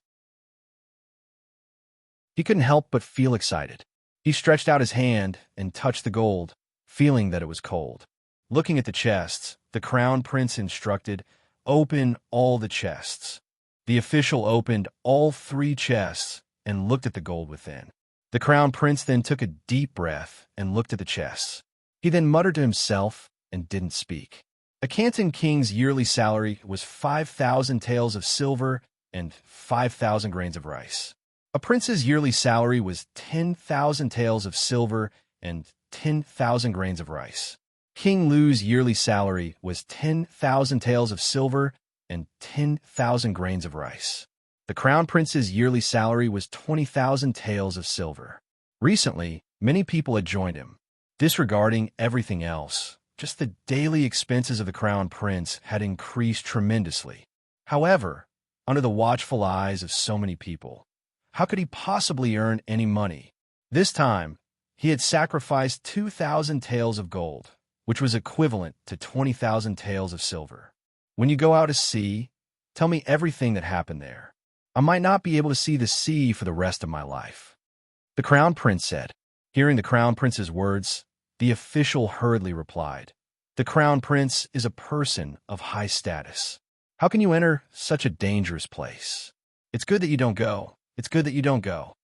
He couldn't help but feel excited. He stretched out his hand and touched the gold, feeling that it was cold. Looking at the chests, the Crown Prince instructed, "Open all the chests." The official opened all 3 chests and looked at the gold within. The Crown Prince then took a deep breath and looked at the chests. He then muttered to himself and didn't speak. A Canton king's yearly salary was 5,000 taels of silver and 5,000 grains of rice. A prince's yearly salary was 10,000 taels of silver and 10,000 grains of rice. King Lu's yearly salary was 10,000 taels of silver and 10,000 grains of rice. The Crown Prince's yearly salary was 20,000 taels of silver. Recently, many people had joined him. Disregarding everything else, just the daily expenses of the Crown Prince had increased tremendously. However, under the watchful eyes of so many people, How could he possibly earn any money? This time, he had sacrificed 2,000 taels of gold, which was equivalent to 20,000 taels of silver. When you go out to sea, tell me everything that happened there. I might not be able to see the sea for the rest of my life. The Crown Prince said. Hearing the Crown Prince's words, the official hurriedly replied, "The Crown Prince is a person of high status. How can you enter such a dangerous place? It's good that you don't go. It's good that you don't go.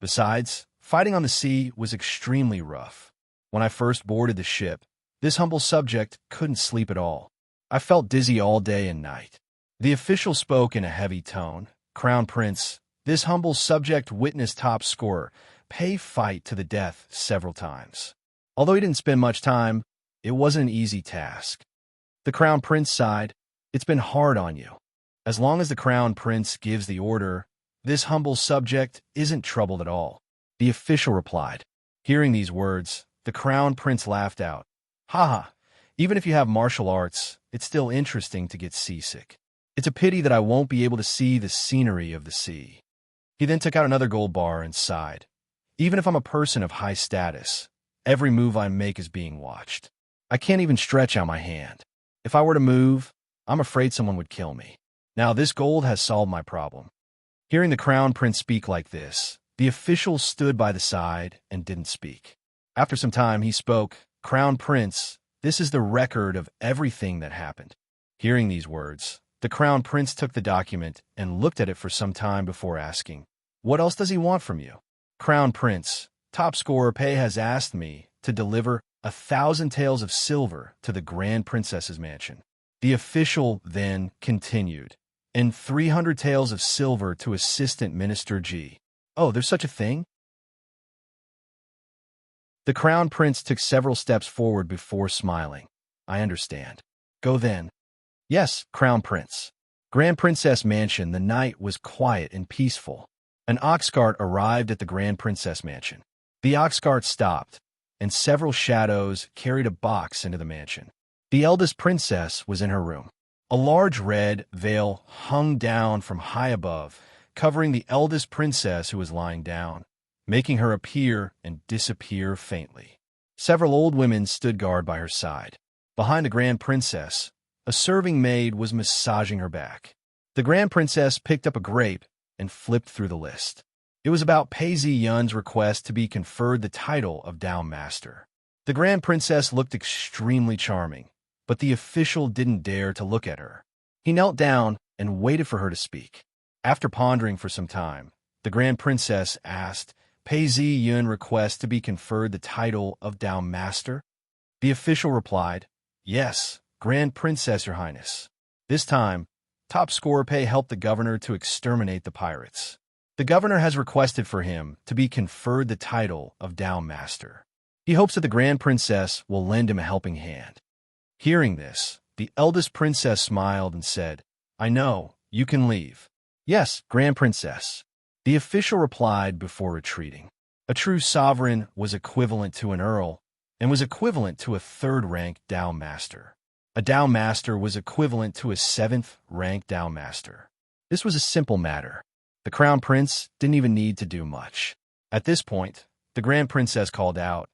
Besides, fighting on the sea was extremely rough. When I first boarded the ship, this humble subject couldn't sleep at all. I felt dizzy all day and night." The official spoke in a heavy tone. "Crown Prince, this humble subject witnessed top scorer pay fight to the death several times. Although he didn't spend much time, it wasn't an easy task." The Crown Prince sighed. "It's been hard on you. As long as the Crown Prince gives the order, this humble subject isn't troubled at all," the official replied. Hearing these words, the Crown Prince laughed out. "Ha! Even if you have martial arts, it's still interesting to get seasick. It's a pity that I won't be able to see the scenery of the sea." He then took out another gold bar and sighed. "Even if I'm a person of high status, every move I make is being watched. I can't even stretch out my hand. If I were to move, I'm afraid someone would kill me. Now this gold has solved my problem." Hearing the Crown Prince speak like this, the official stood by the side and didn't speak. After some time, he spoke. "Crown Prince, this is the record of everything that happened." Hearing these words, the Crown Prince took the document and looked at it for some time before asking, "What else does he want from you?" "Crown Prince, top scorer Pei has asked me to deliver 1,000 taels of silver to the Grand Princess's mansion." The official then continued, "And 300 taels of silver to Assistant Minister G." "Oh, there's such a thing?" The Crown Prince took several steps forward before smiling. "I understand. Go then." "Yes, Crown Prince." Grand Princess Mansion. The night was quiet and peaceful. An ox cart arrived at the Grand Princess Mansion. The ox cart stopped, and several shadows carried a box into the mansion. The eldest princess was in her room. A large red veil hung down from high above, covering the eldest princess who was lying down, making her appear and disappear faintly. Several old women stood guard by her side. Behind the Grand Princess, a serving maid was massaging her back. The Grand Princess picked up a grape and flipped through the list. It was about Pei Ziyun's request to be conferred the title of Down Master. The Grand Princess looked extremely charming, but the official didn't dare to look at her. He knelt down and waited for her to speak. After pondering for some time, the Grand Princess asked, "Pei Ziyun requests to be conferred the title of Down Master?" The official replied, "Yes, Grand Princess, Your Highness." This time, top scorer Pei helped the governor to exterminate the pirates. The governor has requested for him to be conferred the title of Down Master. He hopes that the Grand Princess will lend him a helping hand. Hearing this, the eldest princess smiled and said, "I know, you can leave." "Yes, Grand Princess." The official replied before retreating. A true sovereign was equivalent to an earl and was equivalent to a third-rank Down Master. A Down Master was equivalent to a seventh-rank Down Master. This was a simple matter. The Crown Prince didn't even need to do much. At this point, the Grand Princess called out,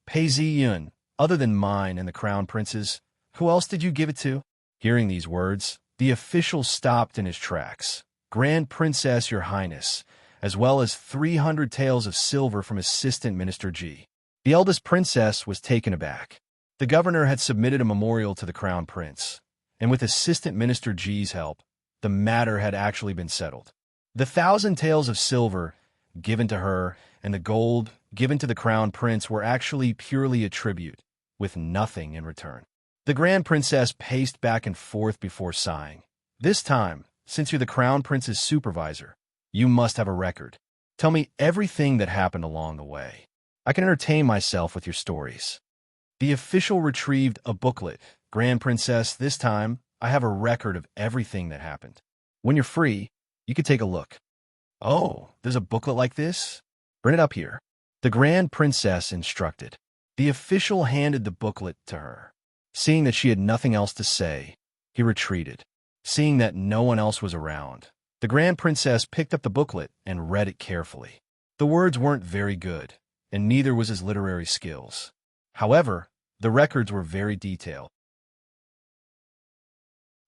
"Pei Ziyun, other than mine and the Crown Prince's, who else did you give it to?" Hearing these words, the official stopped in his tracks. "Grand Princess, Your Highness, as well as 300 taels of silver from Assistant Minister G." The eldest princess was taken aback. The governor had submitted a memorial to the Crown Prince, and with Assistant Minister G's help, the matter had actually been settled. The 1,000 taels of silver given to her and the gold given to the Crown Prince were actually purely a tribute, with nothing in return. The Grand Princess paced back and forth before sighing. "This time, since you're the Crown Prince's supervisor, you must have a record. Tell me everything that happened along the way. I can entertain myself with your stories." The official retrieved a booklet. "Grand Princess, this time, I have a record of everything that happened. When you're free, you could take a look." "Oh, there's a booklet like this? Bring it up here." The Grand Princess instructed. The official handed the booklet to her. Seeing that she had nothing else to say, he retreated. Seeing that no one else was around, the The Grand Princess picked up the booklet and read it carefully. The words weren't very good, and neither was his literary skills. However, the records were very detailed.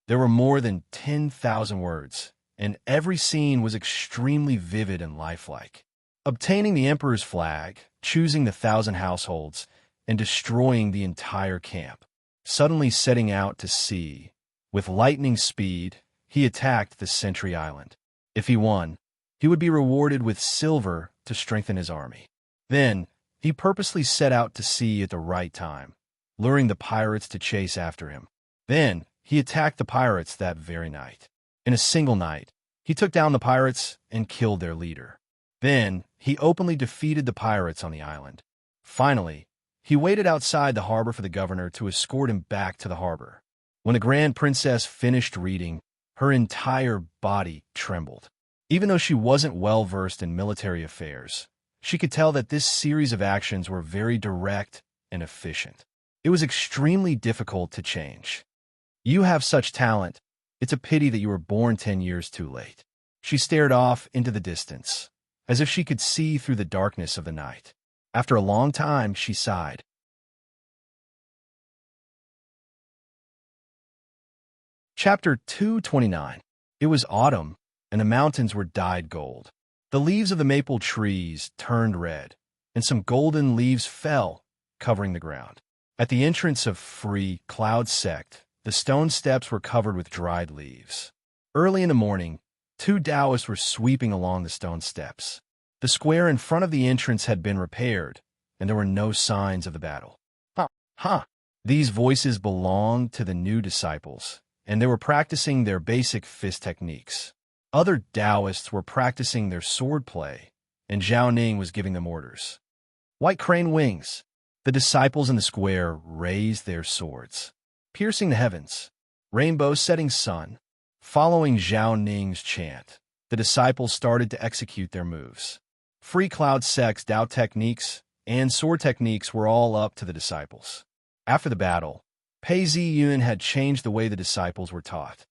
There were more than 10,000 words, and every scene was extremely vivid and lifelike. Obtaining the emperor's flag, choosing the 1,000 households, and destroying the entire camp. Suddenly setting out to sea. With lightning speed, he attacked the Sentry Island. If he won, he would be rewarded with silver to strengthen his army. Then, he purposely set out to sea at the right time, luring the pirates to chase after him. Then, he attacked the pirates that very night. In a single night, he took down the pirates and killed their leader. Then, he openly defeated the pirates on the island. Finally, he waited outside the harbor for the governor to escort him back to the harbor. When the Grand Princess finished reading, her entire body trembled. Even though she wasn't well-versed in military affairs, she could tell that this series of actions were very direct and efficient. It was extremely difficult to change. You have such talent. It's a pity that you were born 10 years too late. She stared off into the distance, as if she could see through the darkness of the night. After a long time, she sighed. Chapter 229. It was autumn, and the mountains were dyed gold. The leaves of the maple trees turned red, and some golden leaves fell, covering the ground. At the entrance of Free Cloud Sect, the stone steps were covered with dried leaves. Early in the morning, 2 Taoists were sweeping along the stone steps. The square in front of the entrance had been repaired, and there were no signs of the battle. These voices belonged to the new disciples, and they were practicing their basic fist techniques. Other Taoists were practicing their sword play, and Zhao Ning was giving them orders. White crane wings. The disciples in the square raised their swords, piercing the heavens. Rainbow setting sun. Following Zhao Ning's chant, the disciples started to execute their moves. Free Cloud Sect's Dao techniques and sword techniques were all up to the disciples. After the battle, Pei Ziyun had changed the way the disciples were taught.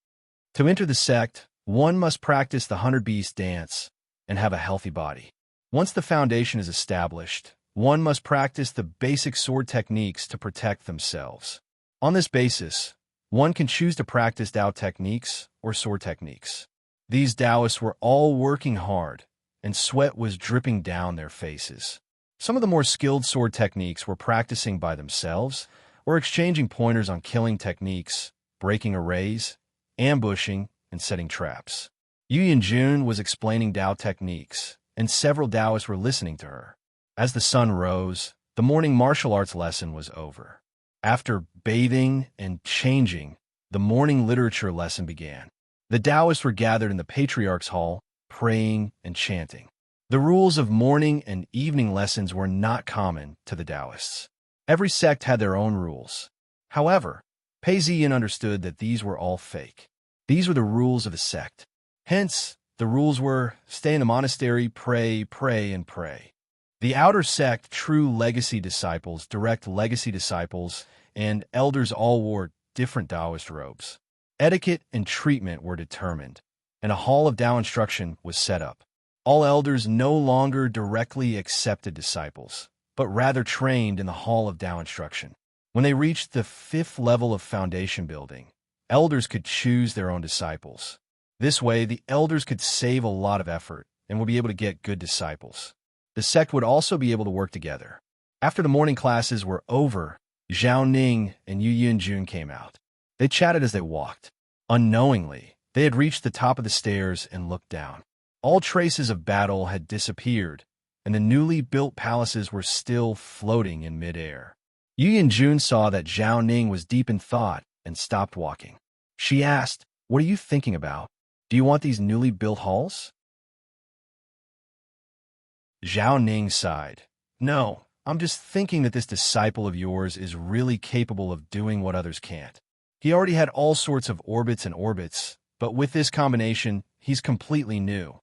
To enter the sect, one must practice the 100 Beast dance and have a healthy body. Once the foundation is established, one must practice the basic sword techniques to protect themselves. On this basis, one can choose to practice Dao techniques or sword techniques. These Taoists were all working hard, and sweat was dripping down their faces. Some of the more skilled sword techniques were practicing by themselves or exchanging pointers on killing techniques, breaking arrays, ambushing, and setting traps. Yu Yanjun was explaining Dao techniques, and several Taoists were listening to her. As the sun rose, the morning martial arts lesson was over. After bathing and changing, the morning literature lesson began. The Taoists were gathered in the Patriarch's Hall, praying and chanting. The rules of morning and evening lessons were not common to the Taoists. Every sect had their own rules. However, Pei Ziyin understood that these were all fake. These were the rules of the sect. Hence, the rules were, stay in the monastery, pray, pray, and pray. The outer sect, true legacy disciples, direct legacy disciples, and elders all wore different Taoist robes. Etiquette and treatment were determined, and a hall of Tao instruction was set up. All elders no longer directly accepted disciples, but rather trained in the hall of Tao instruction. When they reached the 5th level of foundation building, elders could choose their own disciples. This way, the elders could save a lot of effort and would be able to get good disciples. The sect would also be able to work together. After the morning classes were over, Zhao Ning and Yu Yunjun came out. They chatted as they walked. Unknowingly, they had reached the top of the stairs and looked down. All traces of battle had disappeared, and the newly built palaces were still floating in midair. Yu Yunjun saw that Zhao Ning was deep in thought and stopped walking. She asked, "What are you thinking about? Do you want these newly built halls?" Zhao Ning sighed. "No, I'm just thinking that this disciple of yours is really capable of doing what others can't. He already had all sorts of orbits, but with this combination, he's completely new.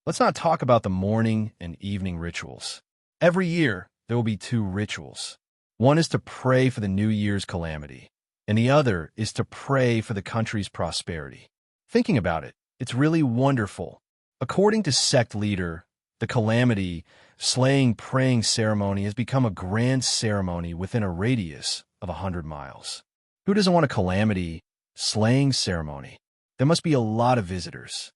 Let's not talk about the morning and evening rituals. Every year, there will be 2 rituals. One is to pray for the New Year's calamity, and the other is to pray for the country's prosperity. Thinking about it, It's really wonderful. According to sect leader, the calamity, slaying praying ceremony has become a grand ceremony within a radius of 100 miles. Who doesn't want a calamity, slaying ceremony? There must be a lot of visitors.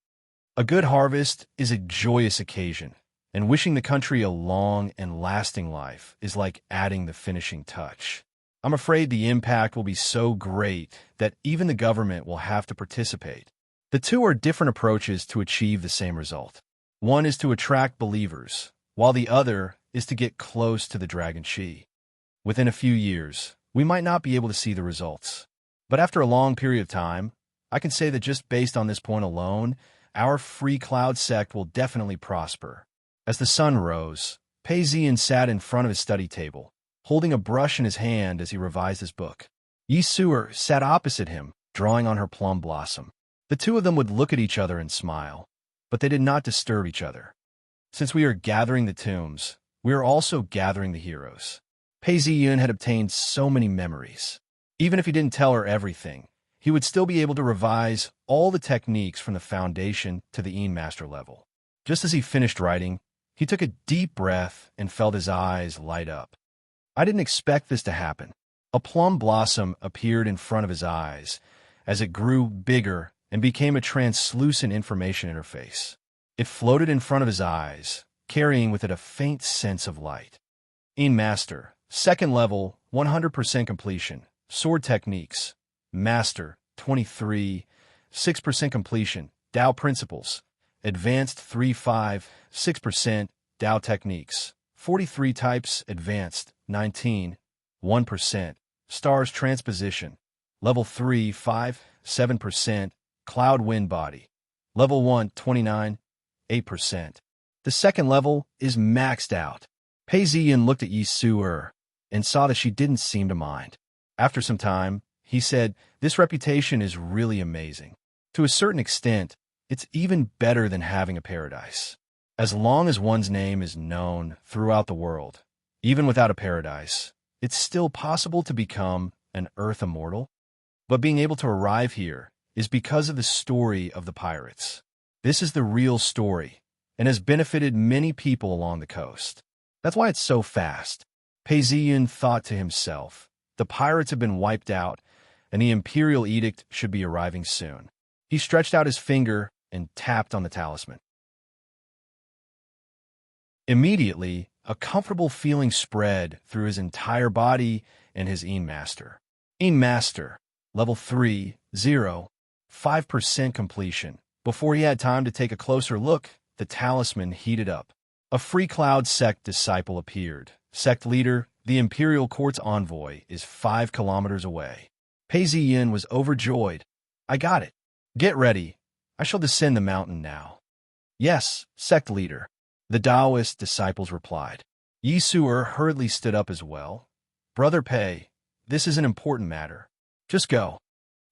A good harvest is a joyous occasion, and wishing the country a long and lasting life is like adding the finishing touch. I'm afraid the impact will be so great that even the government will have to participate. The two are different approaches to achieve the same result. One is to attract believers, while the other is to get close to the dragon Shi. Within a few years, we might not be able to see the results. But after a long period of time, I can say that just based on this point alone, our Free Cloud sect will definitely prosper. As the sun rose, Pei Ziyan sat in front of his study table, holding a brush in his hand as he revised his book. Yi Su'er sat opposite him, drawing on her plum blossom. The two of them would look at each other and smile, but they did not disturb each other. Since we are gathering the tombs, we are also gathering the heroes. Pei Ziyan had obtained so many memories. Even if he didn't tell her everything, he would still be able to revise all the techniques from the foundation to the master level. Just as he finished writing, he took a deep breath and felt his eyes light up. I didn't expect this to happen. A plum blossom appeared in front of his eyes as it grew bigger and became a translucent information interface. It floated in front of his eyes, carrying with it a faint sense of light. Master, second level, 100% completion. Sword techniques. Master, 23, 6% completion. Tao principles. Advanced 3-5, 6%. Tao techniques. 43 types. Advanced, 19, 1%. Stars transposition. Level 3, 5, 7%. Cloud wind body. Level 1, 29, 8%. The second level is maxed out. Pei Ziyan looked at Yi Su'er and saw that she didn't seem to mind. After some time, he said, "This reputation is really amazing. To a certain extent, it's even better than having a paradise. As long as one's name is known throughout the world, even without a paradise, it's still possible to become an Earth immortal. But being able to arrive here is because of the story of the pirates. This is the real story, and has benefited many people along the coast. That's why it's so fast." Pei Ziyan thought to himself, the pirates have been wiped out, and the Imperial Edict should be arriving soon. He stretched out his finger and tapped on the talisman. Immediately, a comfortable feeling spread through his entire body and his master. Master, level 3, 0, 5% completion. Before he had time to take a closer look, the talisman heated up. A Free Cloud sect disciple appeared. Sect leader, the Imperial Court's envoy, is 5 kilometers away. Pei Ziyan was overjoyed. "I got it. Get ready. I shall descend the mountain now." "Yes, sect leader," the Taoist disciples replied. Yi Su'er hurriedly stood up as well. "Brother Pei, this is an important matter. Just go."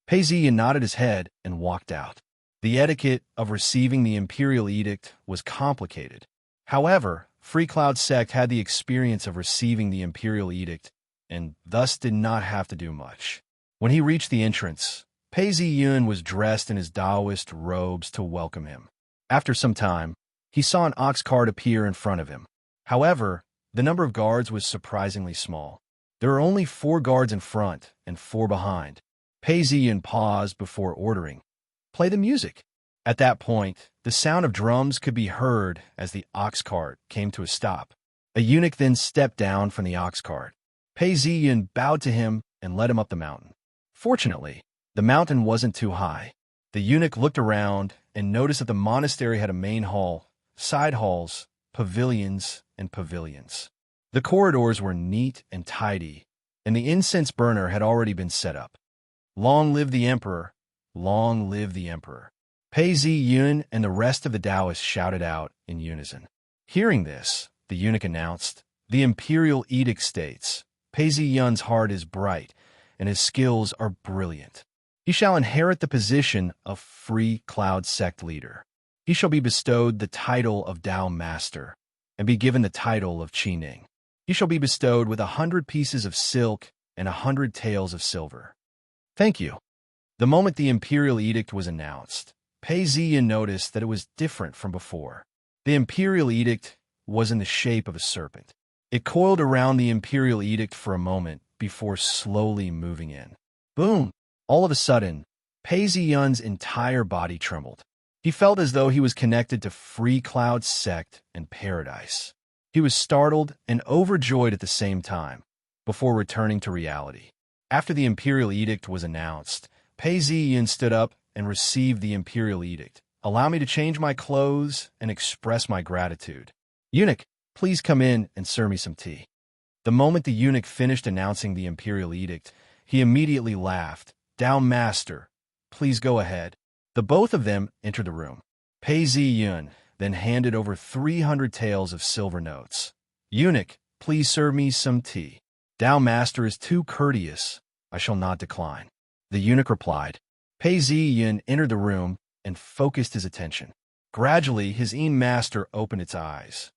Pei Ziyan nodded his head and walked out. The etiquette of receiving the Imperial Edict was complicated. However, Free Cloud sect had the experience of receiving the Imperial Edict and thus did not have to do much. When he reached the entrance, Pei Ziyan was dressed in his Taoist robes to welcome him. After some time, he saw an ox cart appear in front of him. However, the number of guards was surprisingly small. There were only 4 guards in front and 4 behind. Pei Ziyan paused before ordering, "Play the music." At that point, the sound of drums could be heard as the ox cart came to a stop. A eunuch then stepped down from the ox cart. Pei Ziyan bowed to him and led him up the mountain. Fortunately, the mountain wasn't too high. The eunuch looked around and noticed that the monastery had a main hall, side halls, pavilions, and pavilions. The corridors were neat and tidy, and the incense burner had already been set up. "Long live the emperor! Long live the emperor!" Pei Ziyan and the rest of the Taoists shouted out in unison. Hearing this, the eunuch announced, "The Imperial Edict states, Pei Ziyan's heart is bright, and his skills are brilliant. He shall inherit the position of Free Cloud sect leader. He shall be bestowed the title of Tao Master, and be given the title of Qining. He shall be bestowed with 100 pieces of silk and 100 taels of silver." Thank you. The moment the Imperial Edict was announced, Pei Ziyin noticed that it was different from before. The imperial edict was in the shape of a serpent. It coiled around the imperial edict for a moment before slowly moving in. Boom! All of a sudden, Pei Ziyun's entire body trembled. He felt as though he was connected to Free Cloud's sect and paradise. He was startled and overjoyed at the same time, before returning to reality. After the imperial edict was announced, Pei Ziyun stood up and received the imperial edict. Allow me to change my clothes and express my gratitude. Eunuch, please come in and serve me some tea. The moment the eunuch finished announcing the imperial edict, he immediately laughed. Down, master. Please go ahead. The both of them entered the room. Pei Ziyun then handed over 300 taels of silver notes. Eunuch, please serve me some tea. Dao master is too courteous. I shall not decline. The eunuch replied. Pei Ziyun entered the room and focused his attention. Gradually, his master opened its eyes.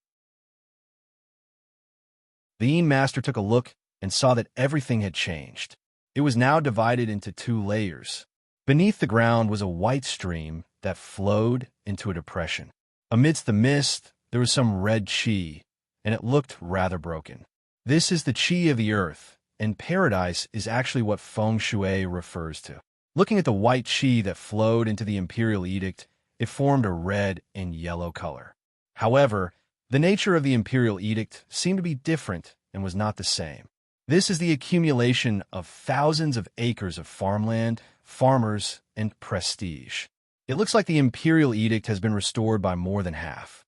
The master took a look and saw that everything had changed. It was now divided into 2 layers. Beneath the ground was a white stream that flowed into a depression. Amidst the mist, there was some red qi, and it looked rather broken. This is the qi of the earth, and paradise is actually what feng shui refers to. Looking at the white qi that flowed into the imperial edict, it formed a red and yellow color. However, the nature of the imperial edict seemed to be different and was not the same. This is the accumulation of thousands of acres of farmland, farmers, and prestige. It looks like the imperial edict has been restored by more than half.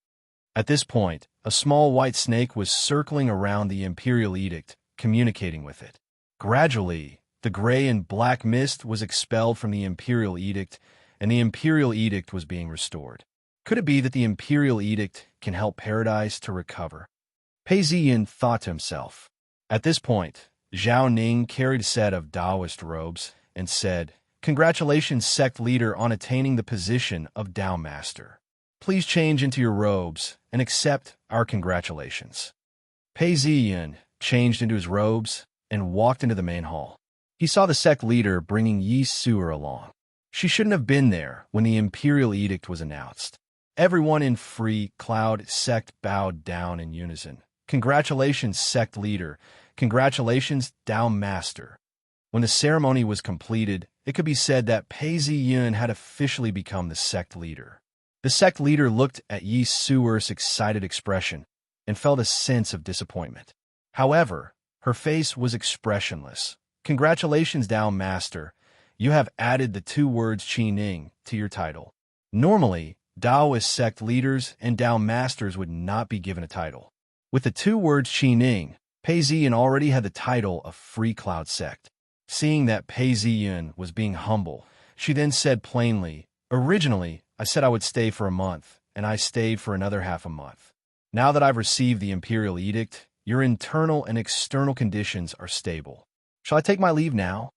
At this point, a small white snake was circling around the imperial edict, communicating with it. Gradually, the gray and black mist was expelled from the imperial edict, and the imperial edict was being restored. Could it be that the imperial edict can help paradise to recover? Pei Ziyin thought to himself. At this point, Zhao Ning carried a set of Taoist robes and said, Congratulations, sect leader, on attaining the position of Dao Master. Please change into your robes and accept our congratulations. Pei Ziyin changed into his robes and walked into the main hall. He saw the sect leader bringing Yi Suer along. She shouldn't have been there when the imperial edict was announced. Everyone in Free Cloud sect bowed down in unison. Congratulations, sect leader. Congratulations, Dao Master. When the ceremony was completed, it could be said that Pei Ziyun had officially become the sect leader. The sect leader looked at Yi Suer's excited expression and felt a sense of disappointment. However, her face was expressionless. Congratulations, Dao Master. You have added the 2 words Qi Ning to your title. Normally, Taoist sect leaders and Dao Masters would not be given a title. With the 2 words Qi Ning, Pei Ziyun already had the title of Free Cloud sect. Seeing that Pei Ziyun was being humble, she then said plainly, Originally, I said I would stay for a month, and I stayed for another half a month. Now that I've received the imperial edict, your internal and external conditions are stable. Shall I take my leave now?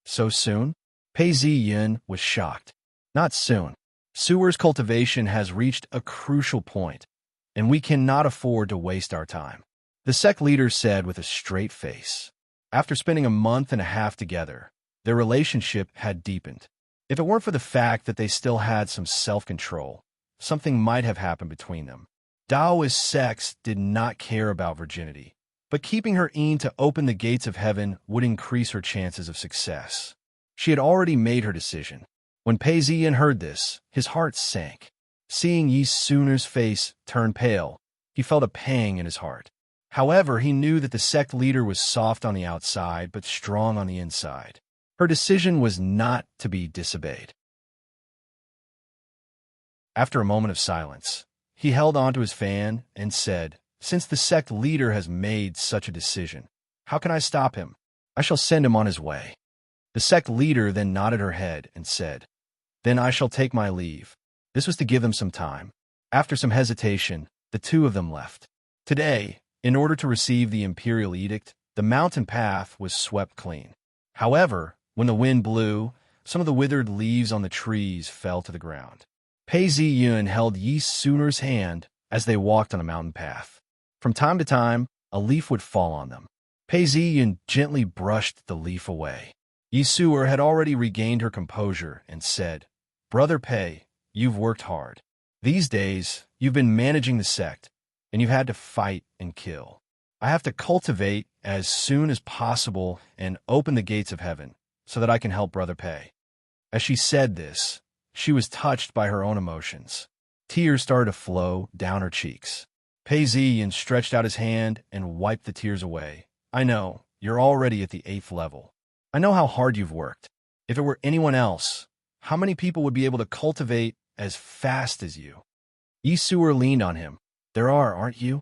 So soon? Pei Ziyun was shocked. Not soon. Suer's cultivation has reached a crucial point, and we cannot afford to waste our time. The sect leader said with a straight face. After spending a month and a half together, their relationship had deepened. If it weren't for the fact that they still had some self-control, something might have happened between them. Taoist sects did not care about virginity, but keeping her to open the gates of heaven would increase her chances of success. She had already made her decision. When Pei Ziyin heard this, his heart sank. Seeing Yi Suer's face turn pale, he felt a pang in his heart. However, he knew that the sect leader was soft on the outside but strong on the inside. Her decision was not to be disobeyed. After a moment of silence, he held onto his fan and said, Since the sect leader has made such a decision, how can I stop him? I shall send him on his way. The sect leader then nodded her head and said, Then I shall take my leave. This was to give them some time. After some hesitation, the 2 of them left. Today, in order to receive the imperial edict, the mountain path was swept clean. However, when the wind blew, some of the withered leaves on the trees fell to the ground. Pei Ziyun held Yi Suer's hand as they walked on the mountain path. From time to time, a leaf would fall on them. Pei Ziyun gently brushed the leaf away. Yi Suer had already regained her composure and said, Brother Pei, you've worked hard. These days, you've been managing the sect, and you've had to fight and kill. I have to cultivate as soon as possible and open the gates of heaven so that I can help Brother Pei." As she said this, she was touched by her own emotions. Tears started to flow down her cheeks. Pei Ziyin stretched out his hand and wiped the tears away. "I know, you're already at the 8th level. I know how hard you've worked. If it were anyone else, how many people would be able to cultivate as fast as you?" Yi Suer leaned on him. "There are, aren't you?"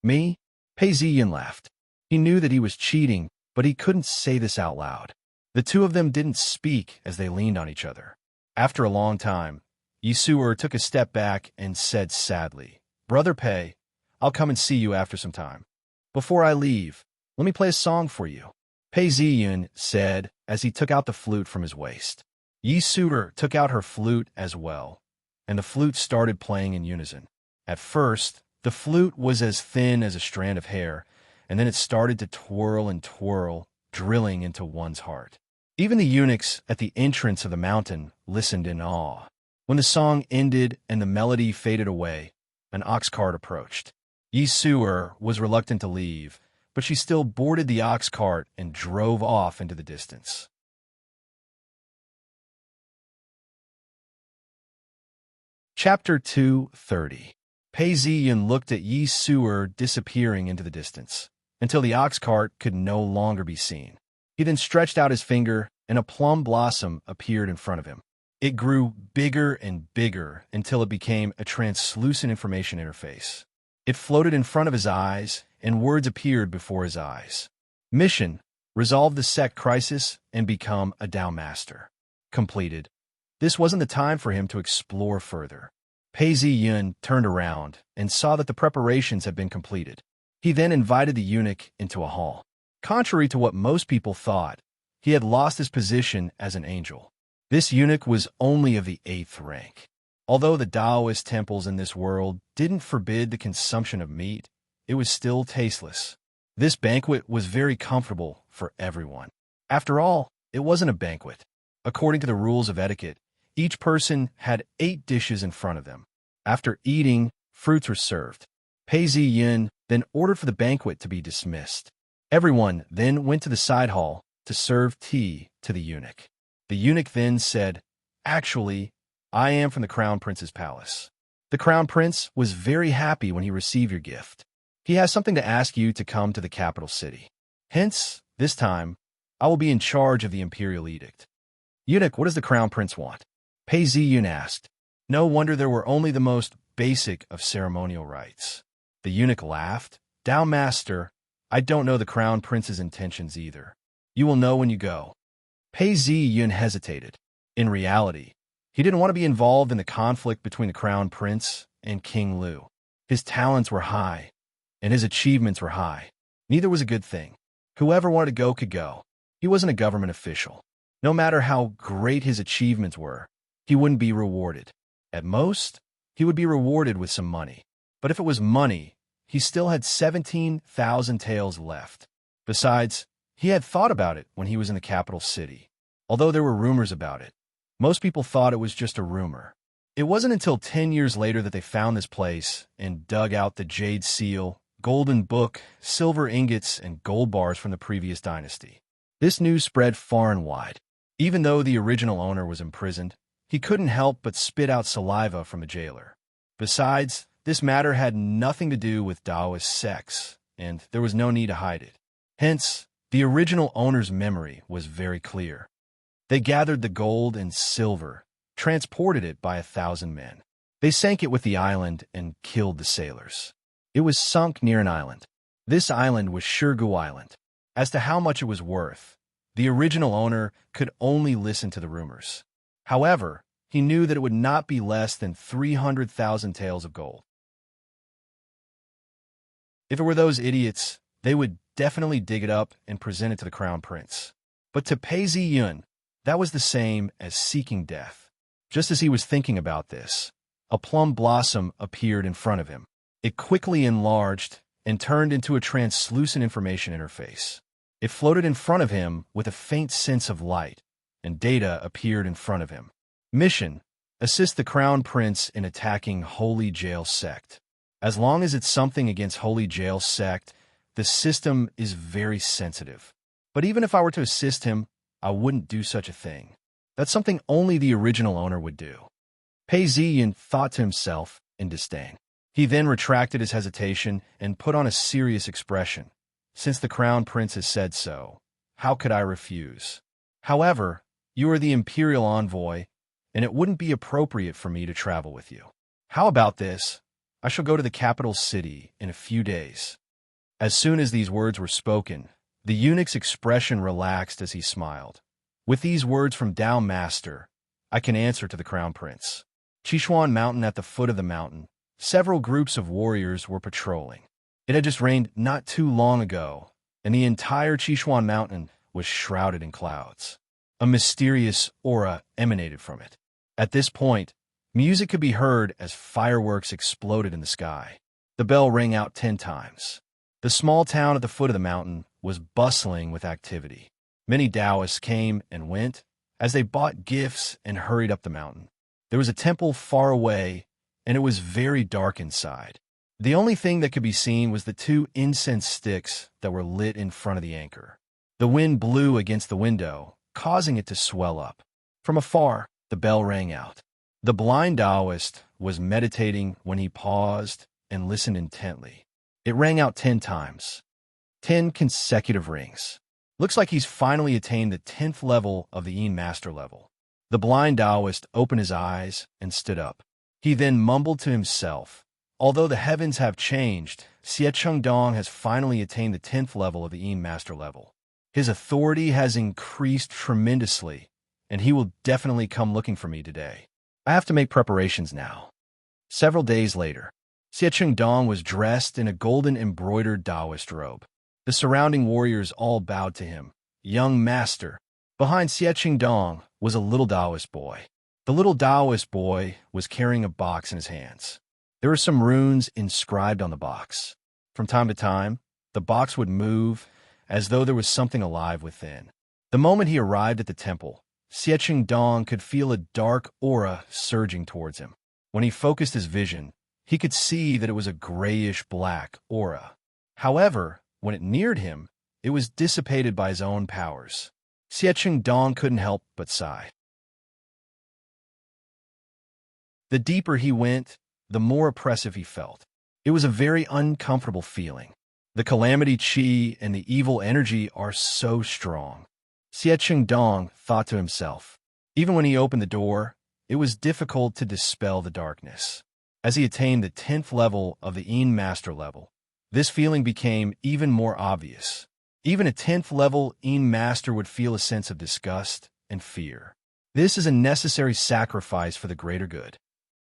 "Me?" Pei Ziyin laughed. He knew that he was cheating, but he couldn't say this out loud. The two of them didn't speak as they leaned on each other. After a long time, Yi Suer took a step back and said sadly, "Brother Pei, I'll come and see you after some time. Before I leave, let me play a song for you." Pei Ziyin said as he took out the flute from his waist. Yi Suer took out her flute as well, and the flute started playing in unison. At first, the flute was as thin as a strand of hair, and then it started to twirl and twirl, drilling into one's heart. Even the eunuchs at the entrance of the mountain listened in awe. When the song ended and the melody faded away, an ox cart approached. Yi Suer was reluctant to leave, but she still boarded the ox cart and drove off into the distance. Chapter 2:30. Pei Ziyin looked at Yi Suer disappearing into the distance, until the ox cart could no longer be seen. He then stretched out his finger, and a plum blossom appeared in front of him. It grew bigger and bigger until it became a translucent information interface. It floated in front of his eyes, and words appeared before his eyes. Mission: resolve the sect crisis and become a Dao master. Completed. This wasn't the time for him to explore further. Pei Ziyin turned around and saw that the preparations had been completed. He then invited the eunuch into a hall. Contrary to what most people thought, he had lost his position as an angel. This eunuch was only of the 8th rank. Although the Taoist temples in this world didn't forbid the consumption of meat, it was still tasteless. This banquet was very comfortable for everyone. After all, it wasn't a banquet. According to the rules of etiquette, each person had 8 dishes in front of them. After eating, fruits were served. Pei Ziyin then ordered for the banquet to be dismissed. Everyone then went to the side hall to serve tea to the eunuch. The eunuch then said, "Actually, I am from the Crown Prince's palace. The Crown Prince was very happy when he received your gift. He has something to ask you to come to the capital city. Hence, this time, I will be in charge of the imperial edict." "Eunuch, what does the Crown Prince want?" Pei Ziyin asked. No wonder there were only the most basic of ceremonial rites. The eunuch laughed. "Dao Master, I don't know the Crown Prince's intentions either. You will know when you go." Pei Ziyin hesitated. In reality, he didn't want to be involved in the conflict between the Crown Prince and King Lu. His talents were high, and his achievements were high. Neither was a good thing. Whoever wanted to go could go. He wasn't a government official. No matter how great his achievements were, he wouldn't be rewarded. At most, he would be rewarded with some money. But if it was money, he still had 17,000 taels left. Besides, he had thought about it when he was in the capital city. Although there were rumors about it, most people thought it was just a rumor. It wasn't until 10 years later that they found this place and dug out the jade seal, golden book, silver ingots, and gold bars from the previous dynasty. This news spread far and wide. Even though the original owner was imprisoned, he couldn't help but spit out saliva from a jailer. Besides, this matter had nothing to do with Taoist sects, and there was no need to hide it. Hence, the original owner's memory was very clear. They gathered the gold and silver, transported it by 1,000 men. They sank it with the island and killed the sailors. It was sunk near an island. This island was Shirgu Island. As to how much it was worth, the original owner could only listen to the rumors. However, he knew that it would not be less than 300,000 taels of gold. If it were those idiots, they would definitely dig it up and present it to the Crown Prince. But to Pei Ziyin, that was the same as seeking death. Just as he was thinking about this, a plum blossom appeared in front of him. It quickly enlarged and turned into a translucent information interface. It floated in front of him with a faint sense of light, and data appeared in front of him. Mission: Assist the Crown Prince in attacking Holy Jail Sect. As long as it's something against Holy Jail Sect, the system is very sensitive. But even if I were to assist him, I wouldn't do such a thing. That's something only the original owner would do. Pei Ziyan thought to himself in disdain. He then retracted his hesitation and put on a serious expression. Since the Crown Prince has said so, how could I refuse? However, you are the imperial envoy, and it wouldn't be appropriate for me to travel with you. How about this? I shall go to the capital city in a few days. As soon as these words were spoken, the eunuch's expression relaxed as he smiled. With these words from Tao Master, I can answer to the Crown Prince. Chishuan Mountain. At the foot of the mountain, several groups of warriors were patrolling. It had just rained not too long ago, and the entire Chishuan Mountain was shrouded in clouds. A mysterious aura emanated from it. At this point, music could be heard as fireworks exploded in the sky. The bell rang out 10 times. The small town at the foot of the mountain was bustling with activity. Many Taoists came and went as they bought gifts and hurried up the mountain. There was a temple far away, and it was very dark inside. The only thing that could be seen was the 2 incense sticks that were lit in front of the anchor. The wind blew against the window, causing it to swell up. From afar, the bell rang out. The blind Taoist was meditating when he paused and listened intently. It rang out 10 times. 10 consecutive rings. Looks like he's finally attained the 10th level of the Yin Master level. The blind Taoist opened his eyes and stood up. He then mumbled to himself, although the heavens have changed, Xie Chengdong has finally attained the 10th level of the Yin Master level. His authority has increased tremendously, and he will definitely come looking for me today. I have to make preparations now. Several days later, Xie Chengdong was dressed in a golden embroidered Taoist robe. The surrounding warriors all bowed to him. Young Master. Behind Xie Chengdong was a little Taoist boy. The little Taoist boy was carrying a box in his hands. There were some runes inscribed on the box. From time to time, the box would move as though there was something alive within. The moment he arrived at the temple, Xie Chengdong could feel a dark aura surging towards him. When he focused his vision, he could see that it was a grayish-black aura. However, when it neared him, it was dissipated by his own powers. Xie Chengdong couldn't help but sigh. The deeper he went, the more oppressive he felt. It was a very uncomfortable feeling. The calamity chi and the evil energy are so strong. Xie Chengdong thought to himself. Even when he opened the door, it was difficult to dispel the darkness. As he attained the 10th level of the Yin Master level, this feeling became even more obvious. Even a 10th level Yin Master would feel a sense of disgust and fear. This is a necessary sacrifice for the greater good.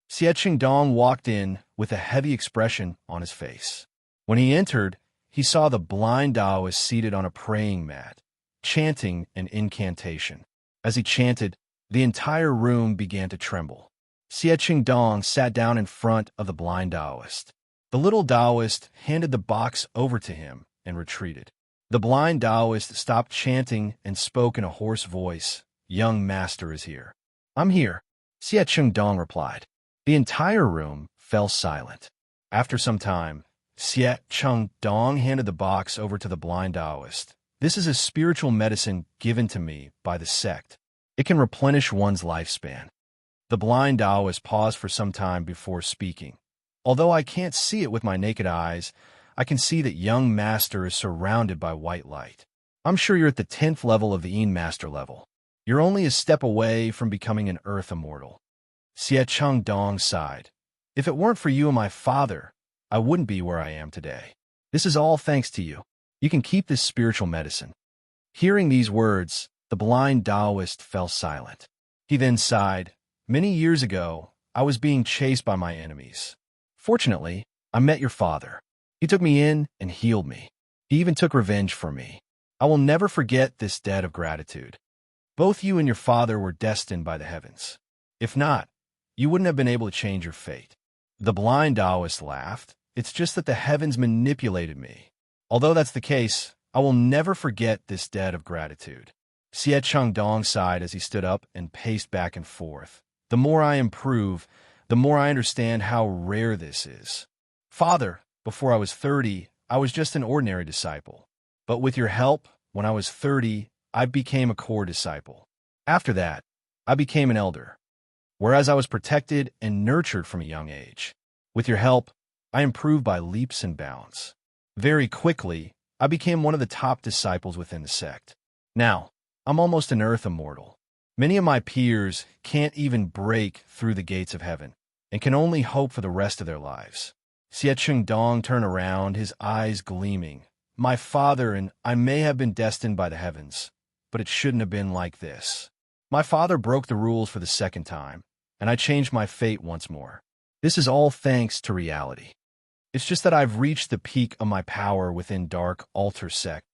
Xie Chengdong walked in with a heavy expression on his face. When he entered, he saw the blind Taoist seated on a praying mat, chanting an incantation. As he chanted, the entire room began to tremble. Xie Chengdong sat down in front of the blind Taoist. The little Taoist handed the box over to him and retreated. The blind Taoist stopped chanting and spoke in a hoarse voice. Young Master is here. I'm here, Xie Chengdong replied. The entire room fell silent. After some time, Xie Chengdong handed the box over to the blind Taoist. This is a spiritual medicine given to me by the sect. It can replenish one's lifespan. The blind Taoist paused for some time before speaking. Although I can't see it with my naked eyes, I can see that young Master is surrounded by white light. I'm sure you're at the 10th level of the Yin Master level. You're only a step away from becoming an Earth Immortal. Xie Chengdong sighed. If it weren't for you and my father, I wouldn't be where I am today. This is all thanks to you. You can keep this spiritual medicine. Hearing these words, the blind Taoist fell silent. He then sighed. Many years ago, I was being chased by my enemies. Fortunately, I met your father. He took me in and healed me. He even took revenge for me. I will never forget this debt of gratitude. Both you and your father were destined by the heavens. If not, you wouldn't have been able to change your fate. The blind Taoist laughed. It's just that the heavens manipulated me. Although that's the case, I will never forget this debt of gratitude. Xie Chengdong sighed as he stood up and paced back and forth. The more I improve, the more I understand how rare this is. Father, before I was 30, I was just an ordinary disciple. But with your help, when I was 30, I became a core disciple. After that, I became an elder. Whereas I was protected and nurtured from a young age. With your help, I improved by leaps and bounds. Very quickly, I became one of the top disciples within the sect. Now, I'm almost an earth immortal. Many of my peers can't even break through the gates of heaven and can only hope for the rest of their lives. Xie Dong turned around, his eyes gleaming. My father and I may have been destined by the heavens, but it shouldn't have been like this. My father broke the rules for the second time, and I changed my fate once more. This is all thanks to reality. It's just that I've reached the peak of my power within Dark Altar Sect.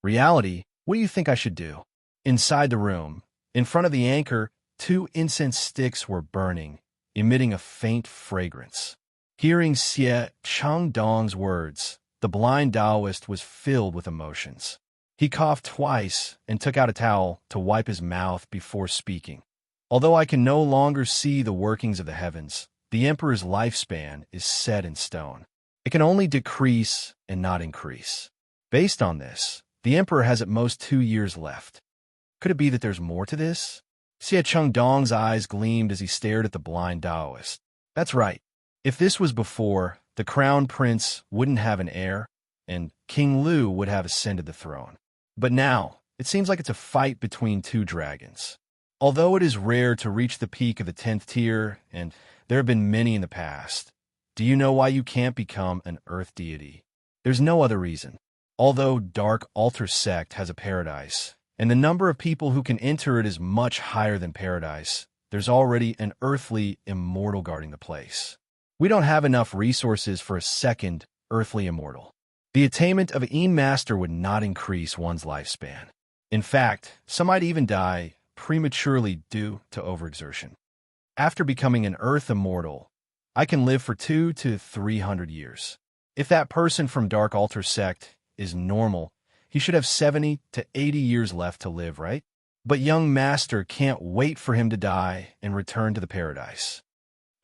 Reality, what do you think I should do? Inside the room, in front of the anchor, 2 incense sticks were burning, emitting a faint fragrance. Hearing Xie Changdong's words, the blind Taoist was filled with emotions. He coughed twice and took out a towel to wipe his mouth before speaking. Although I can no longer see the workings of the heavens, the Emperor's lifespan is set in stone. It can only decrease and not increase. Based on this, the Emperor has at most 2 years left. Could it be that there's more to this? Xie Changdong's eyes gleamed as he stared at the blind Taoist. That's right. If this was before, the crown prince wouldn't have an heir, and King Lu would have ascended the throne. But now, it seems like it's a fight between 2 dragons. Although it is rare to reach the peak of the 10th tier, and there have been many in the past, do you know why you can't become an earth deity? There's no other reason. Although Dark Altar Sect has a paradise, and the number of people who can enter it is much higher than paradise, there's already an earthly immortal guarding the place. We don't have enough resources for a second earthly immortal. The attainment of a master would not increase one's lifespan. In fact, some might even die prematurely due to overexertion. After becoming an earth immortal, I can live for 200 to 300 years. If that person from Dark Altar Sect is normal, he should have 70 to 80 years left to live, right? But young master can't wait for him to die and return to the paradise.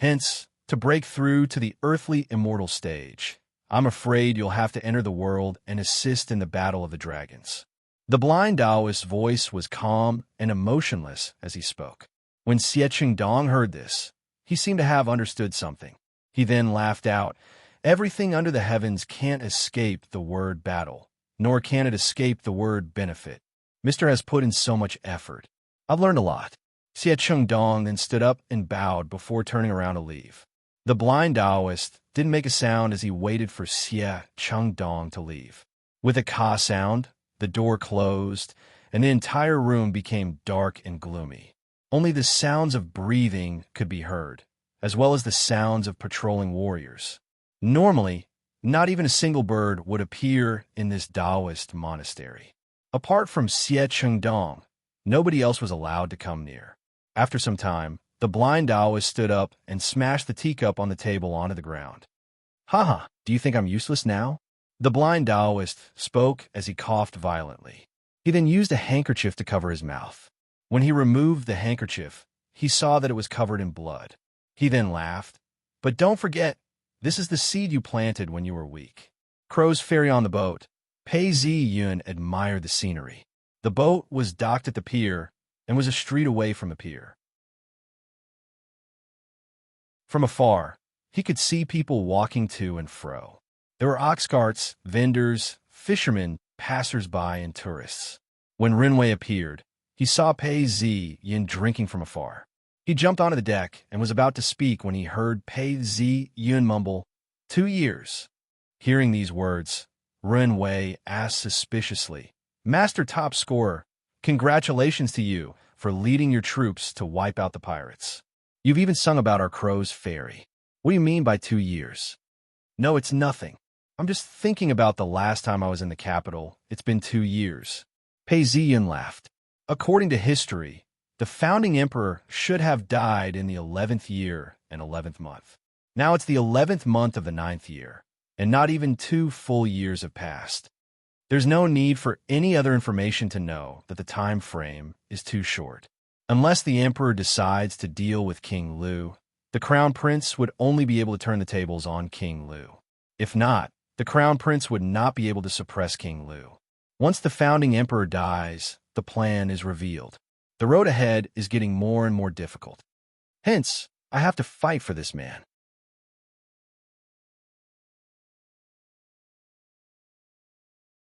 Hence, to break through to the earthly immortal stage, I'm afraid you'll have to enter the world and assist in the battle of the dragons. The blind Taoist's voice was calm and emotionless as he spoke. When Xie Dong heard this, he seemed to have understood something. He then laughed out. Everything under the heavens can't escape the word battle, nor can it escape the word benefit. Mr. has put in so much effort. I've learned a lot. Xie Dong then stood up and bowed before turning around to leave. The blind Taoist didn't make a sound as he waited for Xie Dong to leave. With a ka sound, the door closed, and the entire room became dark and gloomy. Only the sounds of breathing could be heard, as well as the sounds of patrolling warriors. Normally, not even a single bird would appear in this Taoist monastery. Apart from Xie Dong, nobody else was allowed to come near. After some time, the blind Taoist stood up and smashed the teacup on the table onto the ground. Haha, do you think I'm useless now? The blind Taoist spoke as he coughed violently. He then used a handkerchief to cover his mouth. When he removed the handkerchief, he saw that it was covered in blood. He then laughed. But don't forget, this is the seed you planted when you were weak. Crows ferry on the boat. Pei Zi Yun admired the scenery. The boat was docked at the pier and was a street away from the pier. From afar, he could see people walking to and fro. There were ox carts, vendors, fishermen, passers-by, and tourists. When Renwei appeared, he saw Pei Zi Yin drinking from afar. He jumped onto the deck and was about to speak when he heard Pei Zi Yun mumble, 2 years. Hearing these words, Renwei asked suspiciously, Master Top Scorer, congratulations to you for leading your troops to wipe out the pirates. You've even sung about our crow's ferry. What do you mean by 2 years? No, it's nothing. I'm just thinking about the last time I was in the capital. It's been 2 years. Pei Ziyan laughed. According to history, the founding emperor should have died in the 11th year and 11th month. Now it's the 11th month of the 9th year, and not even 2 full years have passed. There's no need for any other information to know that the time frame is too short. Unless the emperor decides to deal with King Lu, the crown prince would only be able to turn the tables on King Lu. If not, the crown prince would not be able to suppress King Lu. Once the founding emperor dies, the plan is revealed. The road ahead is getting more and more difficult. Hence, I have to fight for this man.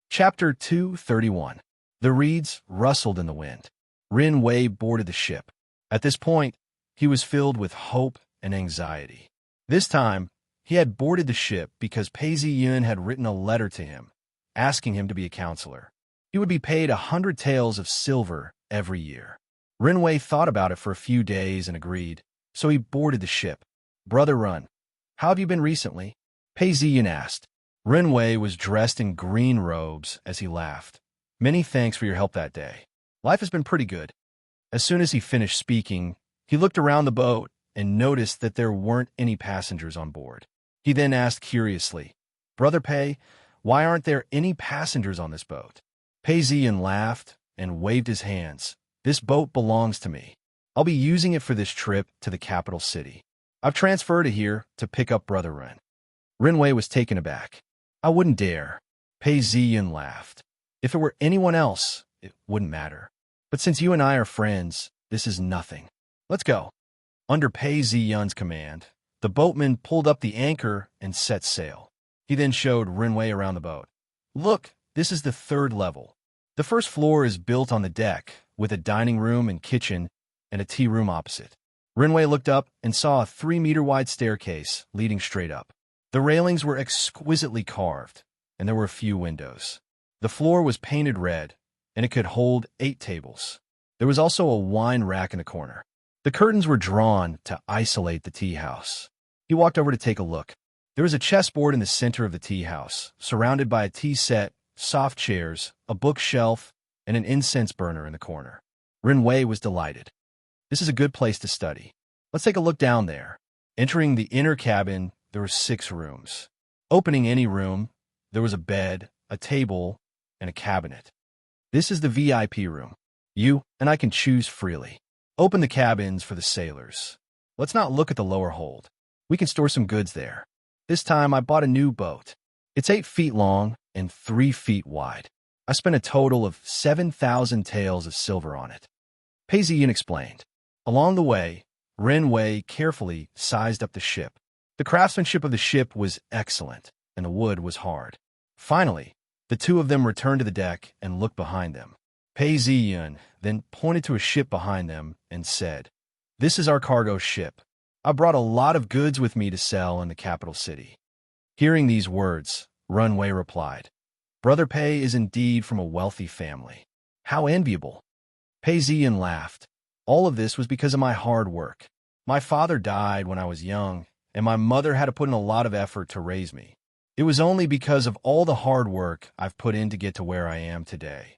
Chapter 231. The reeds rustled in the wind. Rin Wei boarded the ship. At this point, he was filled with hope and anxiety. This time, he had boarded the ship because Pei Ziyun had written a letter to him, asking him to be a counselor. He would be paid 100 taels of silver every year. Rin Wei thought about it for a few days and agreed, so he boarded the ship. "Brother Run, how have you been recently?" Pei Ziyun asked. Rin Wei was dressed in green robes as he laughed. "Many thanks for your help that day. Life has been pretty good." As soon as he finished speaking, he looked around the boat and noticed that there weren't any passengers on board. He then asked curiously, "Brother Pei, why aren't there any passengers on this boat?" Pei Ziyun laughed and waved his hands. "This boat belongs to me. I'll be using it for this trip to the capital city. I've transferred it here to pick up Brother Ren." Rin Wei was taken aback. "I wouldn't dare." Pei Ziyun laughed. "If it were anyone else, it wouldn't matter. But since you and I are friends, this is nothing. Let's go." Under Pei Ziyun's command, the boatman pulled up the anchor and set sail. He then showed Rin Wei around the boat. "Look, this is the 3rd level. The first floor is built on the deck, with a dining room and kitchen and a tea room opposite." Rin Wei looked up and saw a 3-meter-wide staircase leading straight up. The railings were exquisitely carved, and there were a few windows. The floor was painted red, and it could hold 8 tables. There was also a wine rack in the corner. The curtains were drawn to isolate the tea house. He walked over to take a look. There was a chessboard in the center of the tea house, surrounded by a tea set, soft chairs, a bookshelf, and an incense burner in the corner. Rin Wei was delighted. "This is a good place to study. Let's take a look down there." Entering the inner cabin, there were 6 rooms. Opening any room, there was a bed, a table, and a cabinet. "This is the VIP room. You and I can choose freely. Open the cabins for the sailors. Let's not look at the lower hold. We can store some goods there. This time I bought a new boat. It's 8 feet long and 3 feet wide. I spent a total of 7,000 taels of silver on it." Pei Ziyun explained. Along the way, Rin Wei carefully sized up the ship. The craftsmanship of the ship was excellent, and the wood was hard. Finally, the two of them returned to the deck and looked behind them. Pei Ziyun then pointed to a ship behind them and said, "This is our cargo ship. I brought a lot of goods with me to sell in the capital city." Hearing these words, Rin Wei replied, "Brother Pei is indeed from a wealthy family. How enviable." Pei Ziyun laughed. "All of this was because of my hard work. My father died when I was young, and my mother had to put in a lot of effort to raise me. It was only because of all the hard work I've put in to get to where I am today."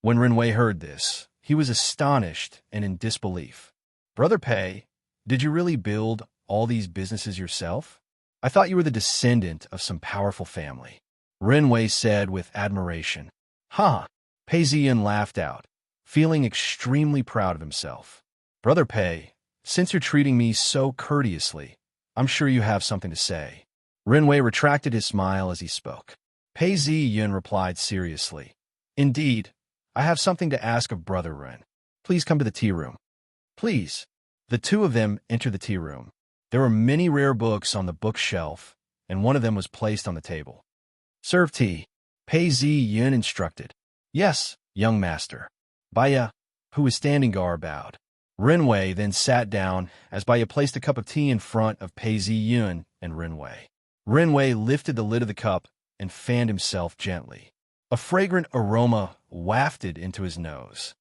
When Rin Wei heard this, he was astonished and in disbelief. "Brother Pei, did you really build all these businesses yourself? I thought you were the descendant of some powerful family." Rin Wei said with admiration. "Ha!" Pei Ziyun laughed out, feeling extremely proud of himself. "Brother Pei, since you're treating me so courteously, I'm sure you have something to say." Rin Wei retracted his smile as he spoke. Pei Ziyun replied seriously, "Indeed, I have something to ask of Brother Ren. Please come to the tea room." "Please." The two of them entered the tea room. There were many rare books on the bookshelf, and one of them was placed on the table. "Serve tea," Pei Ziyun instructed. "Yes, young master." Baya, who was standing guard, bowed. Rin Wei then sat down as Baya placed a cup of tea in front of Pei Ziyun and Rin Wei. Rin Wei lifted the lid of the cup and fanned himself gently. A fragrant aroma wafted into his nose.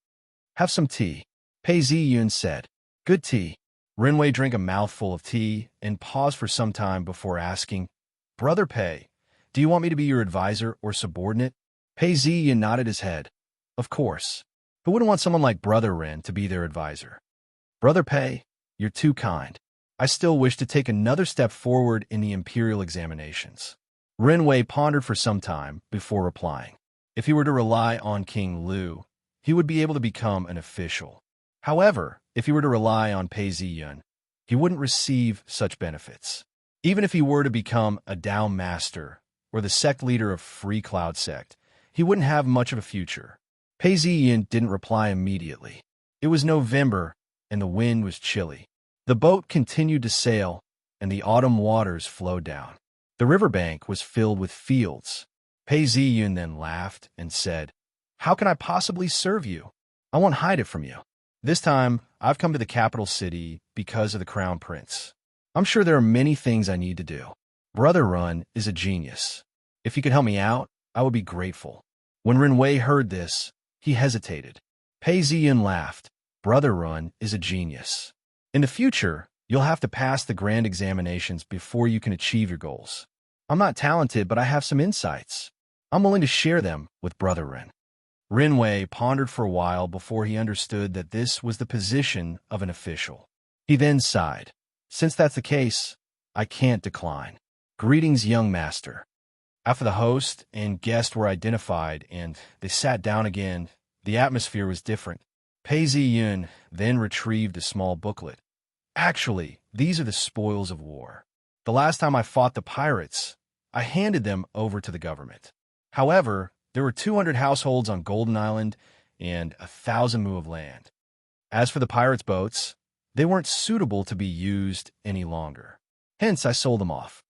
"Have some tea," Pei Ziyun said. "Good tea." Rin Wei drank a mouthful of tea and paused for some time before asking, "Brother Pei, do you want me to be your advisor or subordinate?" Pei Ziyun nodded his head. "Of course. Who wouldn't want someone like Brother Ren to be their advisor?" "Brother Pei, you're too kind. I still wish to take another step forward in the imperial examinations." Rin Wei pondered for some time before replying. If he were to rely on King Lu, he would be able to become an official. However, if he were to rely on Pei Ziyun, he wouldn't receive such benefits. Even if he were to become a Dao master or the sect leader of Free Cloud sect, he wouldn't have much of a future. Pei Ziyun didn't reply immediately. It was November, and the wind was chilly. The boat continued to sail, and the autumn waters flowed down. The riverbank was filled with fields. Pei Ziyun then laughed and said, "How can I possibly serve you? I won't hide it from you. This time, I've come to the capital city because of the crown prince. I'm sure there are many things I need to do. Brother Run is a genius. If he could help me out, I would be grateful." When Renwei heard this, he hesitated. Pei Ziyun laughed. "Brother Run is a genius. In the future, you'll have to pass the grand examinations before you can achieve your goals. I'm not talented, but I have some insights. I'm willing to share them with Brother Ren." Renwei pondered for a while before he understood that this was the position of an official. He then sighed. "Since that's the case, I can't decline. Greetings, young master." After the host and guest were identified and they sat down again, the atmosphere was different. Pei Ziyun then retrieved a small booklet. "Actually, these are the spoils of war. The last time I fought the pirates, I handed them over to the government. However, there were 200 households on Golden Island and 1,000 mu of land. As for the pirates' boats, they weren't suitable to be used any longer. Hence, I sold them off.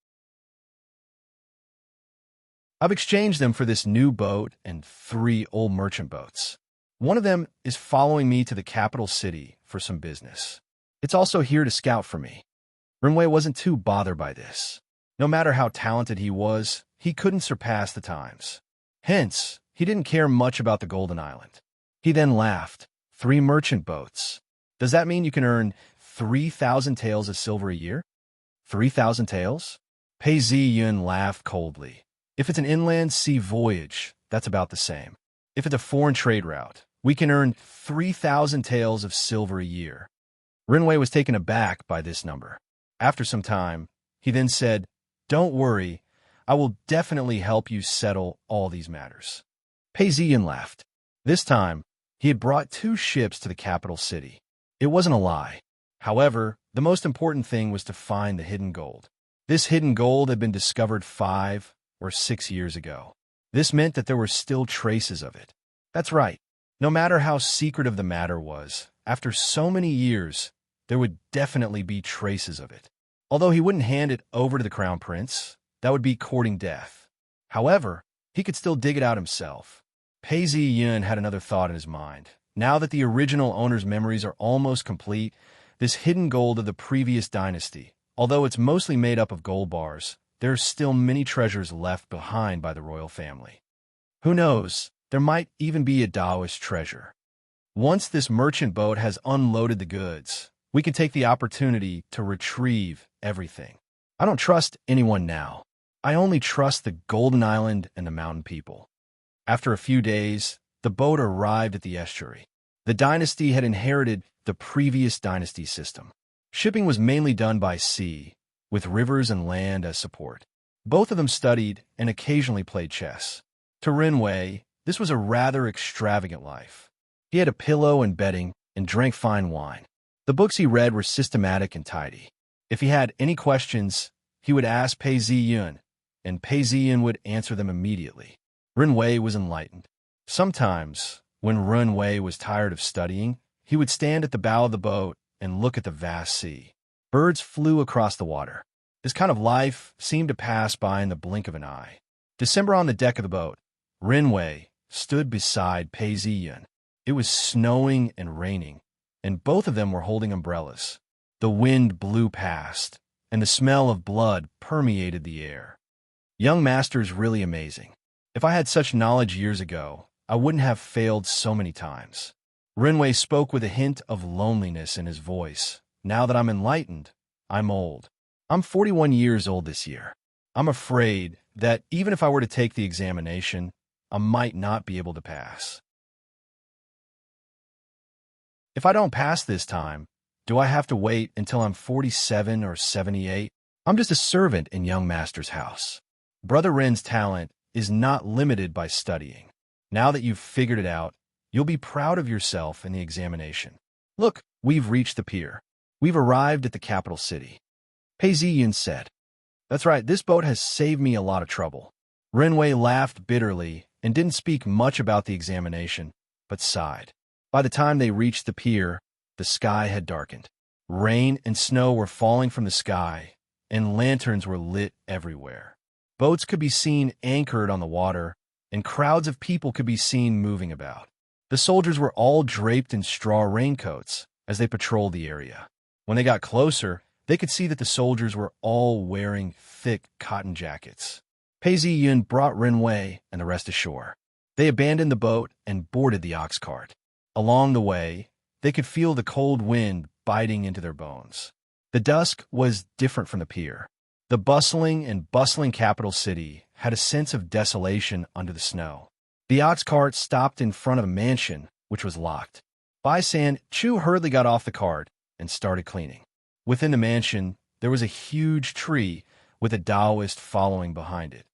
I've exchanged them for this new boat and 3 old merchant boats. One of them is following me to the capital city for some business. It's also here to scout for me." Renwei wasn't too bothered by this. No matter how talented he was, he couldn't surpass the times. Hence, he didn't care much about the Golden Island. He then laughed. 3 merchant boats. Does that mean you can earn 3,000 taels of silver a year? 3,000 taels? Pei Ziyun laughed coldly. If it's an inland sea voyage, that's about the same. If it's a foreign trade route, we can earn 3,000 taels of silver a year. Renwei was taken aback by this number. After some time, he then said, "Don't worry, I will definitely help you settle all these matters." Pei Ziyun laughed. This time, he had brought 2 ships to the capital city. It wasn't a lie. However, the most important thing was to find the hidden gold. This hidden gold had been discovered 5 or 6 years ago. This meant that there were still traces of it. That's right. No matter how secretive the matter was, after so many years, there would definitely be traces of it. Although he wouldn't hand it over to the crown prince, that would be courting death. However, he could still dig it out himself. Pei Ziyun had another thought in his mind. Now that the original owner's memories are almost complete, this hidden gold of the previous dynasty, although it's mostly made up of gold bars, there are still many treasures left behind by the royal family. Who knows, there might even be a Taoist treasure. Once this merchant boat has unloaded the goods, we can take the opportunity to retrieve everything. I don't trust anyone now. I only trust the Golden Island and the mountain people. After a few days, the boat arrived at the estuary. The dynasty had inherited the previous dynasty system. Shipping was mainly done by sea, with rivers and land as support. Both of them studied and occasionally played chess. To Renwei, this was a rather extravagant life. He had a pillow and bedding and drank fine wine. The books he read were systematic and tidy. If he had any questions, he would ask Pei Ziyun, and Pei Ziyun would answer them immediately. Renwei was enlightened. Sometimes, when Renwei was tired of studying, he would stand at the bow of the boat and look at the vast sea. Birds flew across the water. This kind of life seemed to pass by in the blink of an eye. December on the deck of the boat, Renwei stood beside Pei Ziyun. It was snowing and raining, and both of them were holding umbrellas. The wind blew past, and the smell of blood permeated the air. Young master's really amazing. If I had such knowledge years ago, I wouldn't have failed so many times. Renwei spoke with a hint of loneliness in his voice. Now that I'm enlightened, I'm old. I'm 41 years old this year. I'm afraid that even if I were to take the examination, I might not be able to pass. If I don't pass this time, do I have to wait until I'm 47 or 78? I'm just a servant in young master's house. Brother Ren's talent is not limited by studying. Now that you've figured it out, You'll be proud of yourself in the examination. Look, we've reached the pier. We've arrived at the capital city. Pei Ziyun said. That's right, this boat has saved me a lot of trouble. Renwei laughed bitterly and didn't speak much about the examination, but sighed. By the time they reached the pier, the sky had darkened. Rain and snow were falling from the sky, and lanterns were lit everywhere. Boats could be seen anchored on the water, and crowds of people could be seen moving about. The soldiers were all draped in straw raincoats as they patrolled the area. When they got closer, they could see that the soldiers were all wearing thick cotton jackets. Pei Ziyun brought Renwei and the rest ashore. They abandoned the boat and boarded the ox cart. Along the way, they could feel the cold wind biting into their bones. The dusk was different from the pier. The bustling capital city had a sense of desolation under the snow. The ox cart stopped in front of a mansion, which was locked. Bai San Chu hurriedly got off the cart and started cleaning. Within the mansion, there was a huge tree with a Taoist following behind it.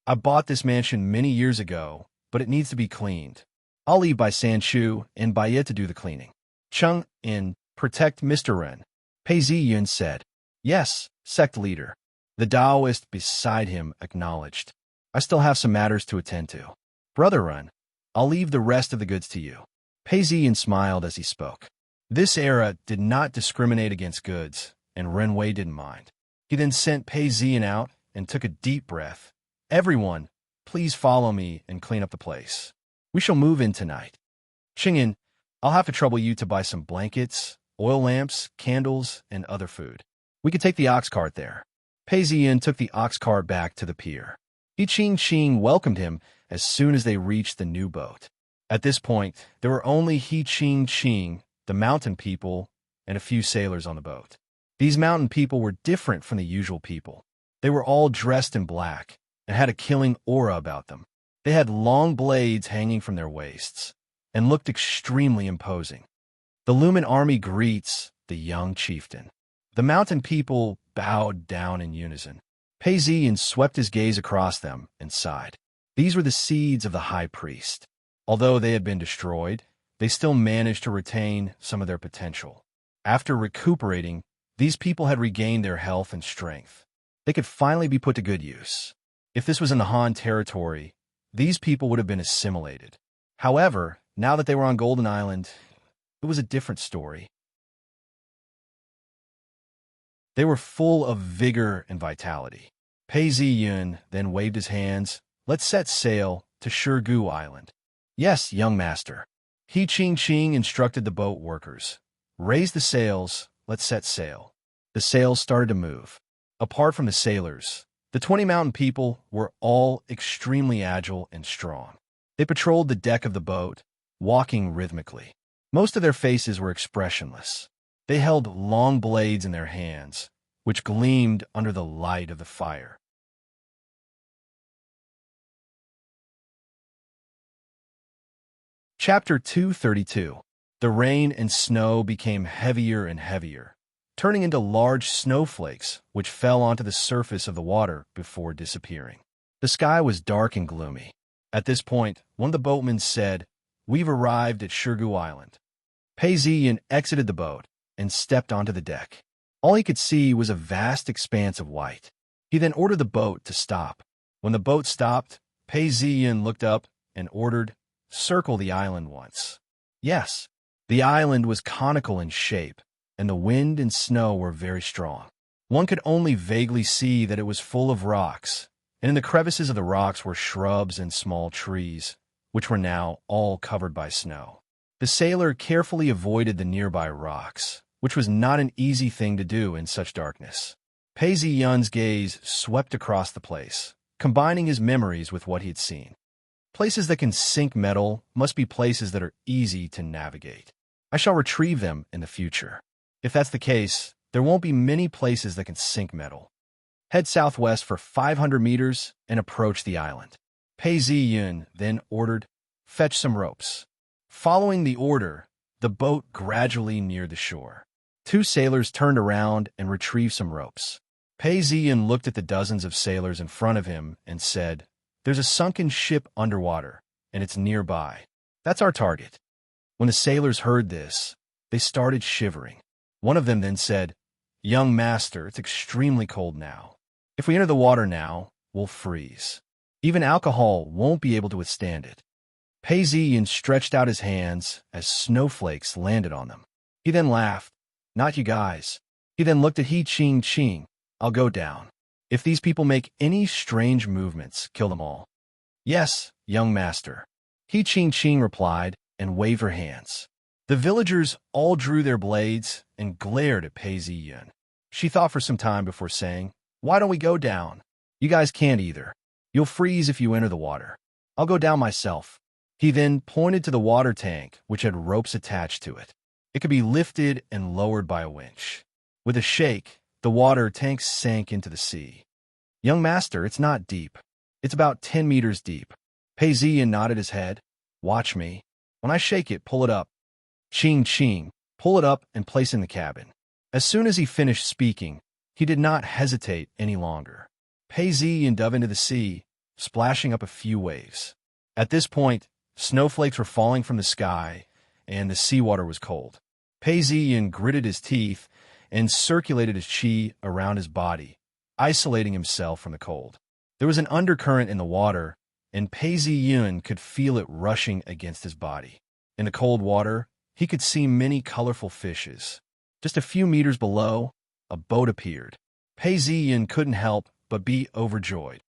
I bought this mansion many years ago, but it needs to be cleaned. I'll leave Bai San Chu and Bai Ye to do the cleaning. Chung In, protect Mr. Ren. Pei Ziyun said. Yes, sect leader. The Taoist beside him acknowledged. I still have some matters to attend to. Brother Ren, I'll leave the rest of the goods to you. Pei Ziyun smiled as he spoke. This era did not discriminate against goods, and Renwei didn't mind. He then sent Pei Ziyun out and took a deep breath. Everyone, please follow me and clean up the place. We shall move in tonight. Qingyin, I'll have to trouble you to buy some blankets, oil lamps, candles, and other food. We could take the ox cart there. Pei Ziyun took the ox cart back to the pier. Yi Qing welcomed him as soon as they reached the new boat. At this point, there were only Yi Qing, the mountain people, and a few sailors on the boat. These mountain people were different from the usual people. They were all dressed in black and had a killing aura about them. They had long blades hanging from their waists and looked extremely imposing. The Lumen army greets the young chieftain. The mountain people bowed down in unison. Pei Ziyun swept his gaze across them and sighed. These were the seeds of the high priest. Although they had been destroyed, they still managed to retain some of their potential. After recuperating, these people had regained their health and strength. They could finally be put to good use. If this was in the Han territory, these people would have been assimilated. However, now that they were on Golden Island, it was a different story. They were full of vigor and vitality. Pei Ziyun then waved his hands. Let's set sail to Shirgu Island. Yes, young master. Yi Qing instructed the boat workers. Raise the sails, let's set sail. The sails started to move. Apart from the sailors, the 20 mountain people were all extremely agile and strong. They patrolled the deck of the boat, walking rhythmically. Most of their faces were expressionless. They held long blades in their hands, which gleamed under the light of the fire. Chapter 232. The rain and snow became heavier and heavier, turning into large snowflakes which fell onto the surface of the water before disappearing. The sky was dark and gloomy. At this point, one of the boatmen said, "We've arrived at Shirgu Island." Pei Ziyun exited the boat and stepped onto the deck. All he could see was a vast expanse of white. He then ordered the boat to stop. When the boat stopped, Pei Ziyun looked up and ordered, "Circle the island once." Yes, the island was conical in shape, and the wind and snow were very strong. One could only vaguely see that it was full of rocks, and in the crevices of the rocks were shrubs and small trees, which were now all covered by snow. The sailor carefully avoided the nearby rocks, which was not an easy thing to do in such darkness. Pei Ziyun's gaze swept across the place, combining his memories with what he had seen. Places that can sink metal must be places that are easy to navigate. I shall retrieve them in the future. If that's the case, there won't be many places that can sink metal. Head southwest for 500 meters and approach the island. Pei Ziyun then ordered, "Fetch some ropes." Following the order, the boat gradually neared the shore. Two sailors turned around and retrieved some ropes. Pei Ziyun looked at the dozens of sailors in front of him and said, "There's a sunken ship underwater, and it's nearby. That's our target." When the sailors heard this, they started shivering. One of them then said, "Young master, it's extremely cold now. If we enter the water now, we'll freeze. Even alcohol won't be able to withstand it." Pei Ziyin stretched out his hands as snowflakes landed on them. He then laughed. "Not you guys." He then looked at He Ching Ching. "I'll go down. If these people make any strange movements, kill them all." "Yes, young master," He Ching Ching replied and waved her hands. The villagers all drew their blades and glared at Pei Ziyin. She thought for some time before saying, "Why don't we go down? You guys can't either. You'll freeze if you enter the water. I'll go down myself." He then pointed to the water tank, which had ropes attached to it. It could be lifted and lowered by a winch. With a shake, the water tank sank into the sea. "Young master, it's not deep. It's about 10 meters deep." Pei Ziyin nodded his head. "Watch me. When I shake it, pull it up." Ching Ching, pull it up and place in the cabin. As soon as he finished speaking, he did not hesitate any longer. Pei Ziyin dove into the sea, splashing up a few waves. At this point, snowflakes were falling from the sky, and the seawater was cold. Pei Ziyin gritted his teeth and circulated his qi around his body, isolating himself from the cold. There was an undercurrent in the water, and Pei Ziyin could feel it rushing against his body. In the cold water, he could see many colorful fishes. Just a few meters below, a boat appeared. Pei Ziyin couldn't help but be overjoyed.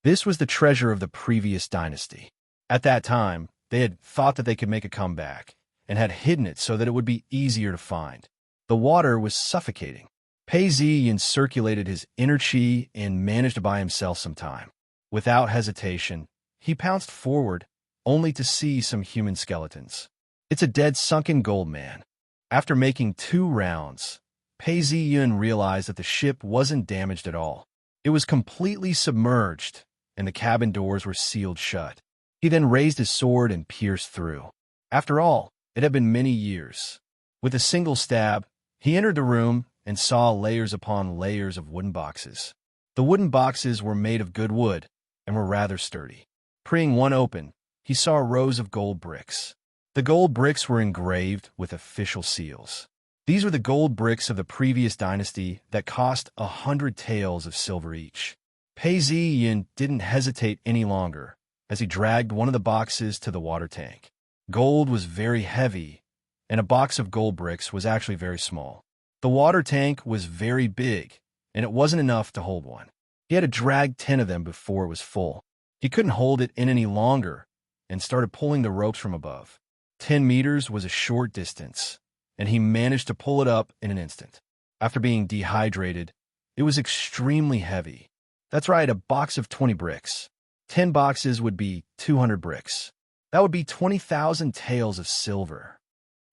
This was the treasure of the previous dynasty. At that time, they had thought that they could make a comeback, and had hidden it so that it would be easier to find. The water was suffocating. Pei Ziyin circulated his inner qi and managed to buy himself some time. Without hesitation, he pounced forward, only to see some human skeletons. "It's a dead sunken gold man." After making 2 rounds, Pei Ziyin realized that the ship wasn't damaged at all. It was completely submerged, and the cabin doors were sealed shut. He then raised his sword and pierced through. After all, it had been many years. With a single stab, he entered the room and saw layers upon layers of wooden boxes. The wooden boxes were made of good wood and were rather sturdy. Preying one open, he saw rows of gold bricks. The gold bricks were engraved with official seals. These were the gold bricks of the previous dynasty that cost 100 taels of silver each. Pei Ziyin didn't hesitate any longer as he dragged one of the boxes to the water tank. Gold was very heavy, and a box of gold bricks was actually very small. The water tank was very big, and it wasn't enough to hold one. He had to drag 10 of them before it was full. He couldn't hold it in any longer and started pulling the ropes from above. 10 meters was a short distance, and he managed to pull it up in an instant. After being dehydrated, it was extremely heavy. That's right, a box of 20 bricks. 10 boxes would be 200 bricks. That would be 20,000 taels of silver.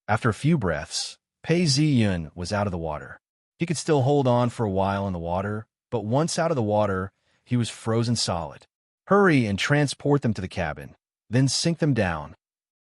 After a few breaths, Pei Ziyin was out of the water. He could still hold on for a while in the water, but once out of the water, he was frozen solid. "Hurry and transport them to the cabin, then sink them down."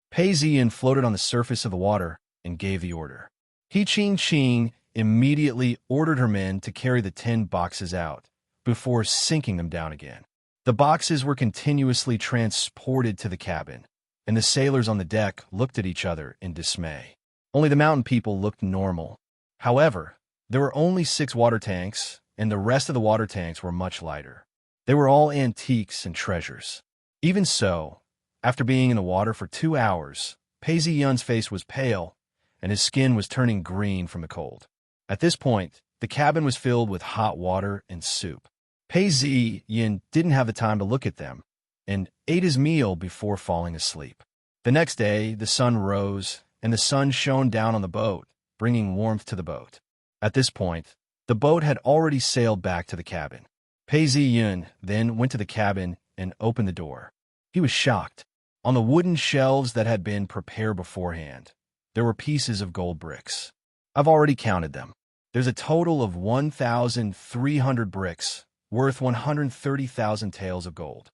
Pei Ziyin floated on the surface of the water and gave the order. He Ching Ching immediately ordered her men to carry the 10 boxes out before sinking them down again. The boxes were continuously transported to the cabin, and the sailors on the deck looked at each other in dismay. Only the mountain people looked normal. However, there were only 6 water tanks, and the rest of the water tanks were much lighter. They were all antiques and treasures. Even so, after being in the water for 2 hours, Pei Ziyun's face was pale, and his skin was turning green from the cold. At this point, the cabin was filled with hot water and soup. Pei Ziyin didn't have the time to look at them, and ate his meal before falling asleep. The next day, the sun rose, and the sun shone down on the boat, bringing warmth to the boat. At this point, the boat had already sailed back to the cabin. Pei Ziyin then went to the cabin and opened the door. He was shocked. On the wooden shelves that had been prepared beforehand, there were pieces of gold bricks. I've already counted them. There's a total of 1,300 bricks, worth 130,000 taels of gold.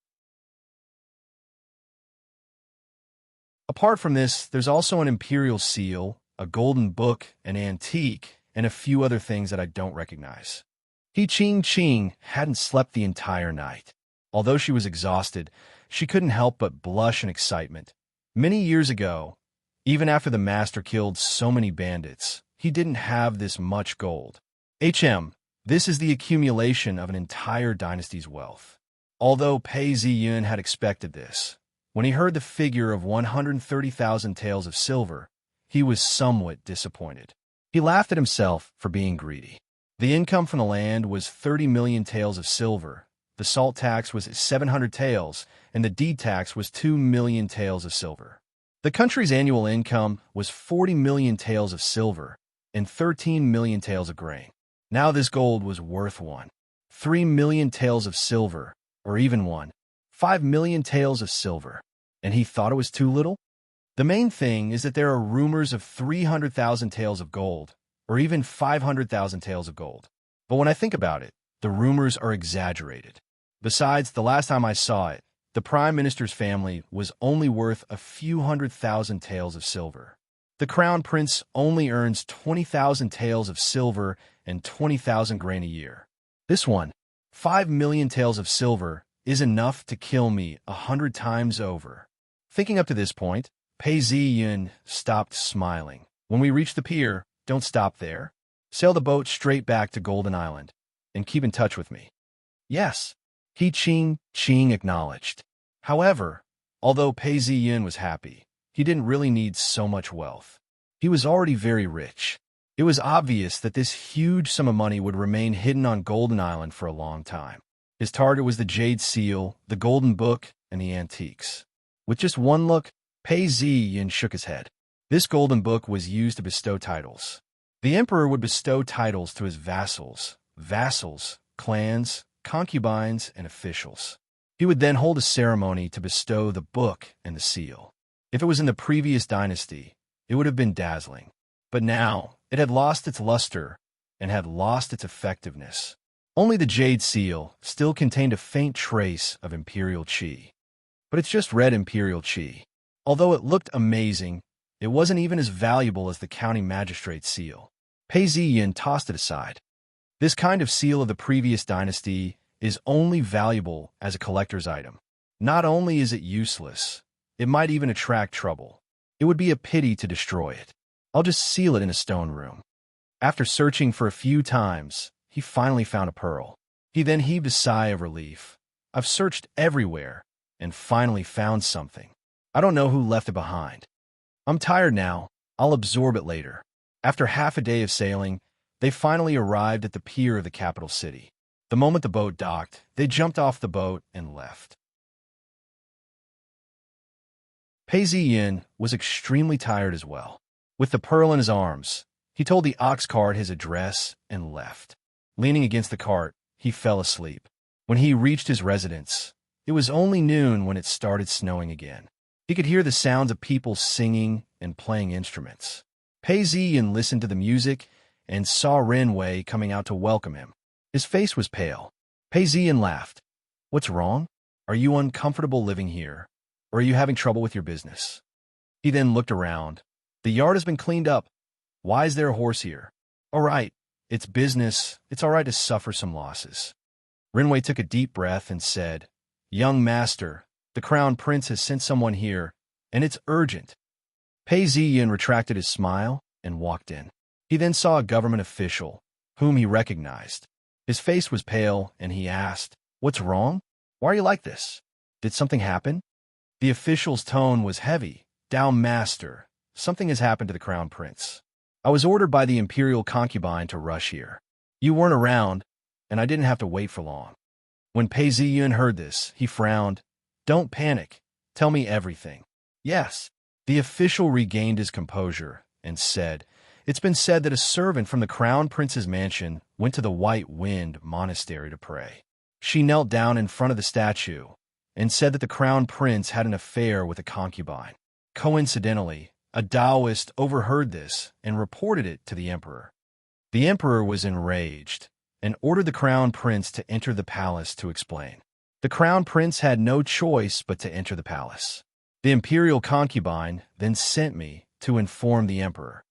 Apart from this, there's also an imperial seal, a golden book, an antique, and a few other things that I don't recognize. He Ching Ching hadn't slept the entire night. Although she was exhausted, She couldn't help but blush in excitement. Many years ago, even after the master killed so many bandits, he didn't have this much gold. This is the accumulation of an entire dynasty's wealth. Although Pei Ziyun had expected this, when he heard the figure of 130,000 taels of silver, he was somewhat disappointed. He laughed at himself for being greedy. The income from the land was 30 million taels of silver, the salt tax was 700 taels, and the deed tax was 2 million taels of silver. The country's annual income was 40 million taels of silver and 13 million taels of grain. Now this gold was worth 3 million taels of silver, or even 5 million taels of silver, and he thought it was too little? The main thing is that there are rumors of 300,000 taels of gold, or even 500,000 taels of gold. But when I think about it, the rumors are exaggerated. Besides, the last time I saw it, the Prime Minister's family was only worth a few 100,000 taels of silver. The Crown Prince only earns 20,000 taels of silver and 20,000 grain a year. This 5 million taels of silver is enough to kill me 100 times over. Thinking up to this point, Pei Ziyun stopped smiling. When we reach the pier, don't stop there. Sail the boat straight back to Golden Island, and keep in touch with me. Yes, Ching acknowledged. However, although Pei Ziyun was happy, he didn't really need so much wealth. He was already very rich. It was obvious that this huge sum of money would remain hidden on Golden Island for a long time. His target was the Jade Seal, the Golden Book, and the antiques. With just one look, Pei Ziyun shook his head. This Golden Book was used to bestow titles. The emperor would bestow titles to his vassals, clans, concubines, and officials. He would then hold a ceremony to bestow the book and the seal. If it was in the previous dynasty, it would have been dazzling. But now, it had lost its luster and had lost its effectiveness. Only the Jade Seal still contained a faint trace of imperial qi. But it's just red imperial qi. Although it looked amazing, it wasn't even as valuable as the county magistrate's seal. Pei Ziyun tossed it aside. This kind of seal of the previous dynasty is only valuable as a collector's item. Not only is it useless, it might even attract trouble. It would be a pity to destroy it. I'll just seal it in a stone room. After searching for a few times, he finally found a pearl. He then heaved a sigh of relief. I've searched everywhere and finally found something. I don't know who left it behind. I'm tired now. I'll absorb it later. After half a day of sailing, they finally arrived at the pier of the capital city. The moment the boat docked, they jumped off the boat and left. Pei Ziyun was extremely tired as well. With the pearl in his arms, he told the ox cart his address and left. Leaning against the cart, he fell asleep. When he reached his residence, it was only noon when it started snowing again. He could hear the sounds of people singing and playing instruments. Pei Ziyun listened to the music and saw Ren Wei coming out to welcome him. His face was pale. Pei Ziyun laughed. What's wrong? Are you uncomfortable living here, or are you having trouble with your business? He then looked around. The yard has been cleaned up. Why is there a horse here? All right, it's business. It's all right to suffer some losses. Ren Wei took a deep breath and said, Young master, the crown prince has sent someone here, and it's urgent. Pei Ziyun retracted his smile and walked in. He then saw a government official, whom he recognized. His face was pale, and he asked, What's wrong? Why are you like this? Did something happen? The official's tone was heavy. Down, master. Something has happened to the crown prince. I was ordered by the imperial concubine to rush here. You weren't around, and I didn't have to wait for long. When Pei Ziyun heard this, he frowned. Don't panic. Tell me everything. Yes. The official regained his composure and said, It's been said that a servant from the crown prince's mansion went to the White Wind monastery to pray. She knelt down in front of the statue and said that the crown prince had an affair with a concubine. Coincidentally, a Taoist overheard this and reported it to the emperor. The emperor was enraged and ordered the crown prince to enter the palace to explain. The crown prince had no choice but to enter the palace. The imperial concubine then sent me to inform the emperor.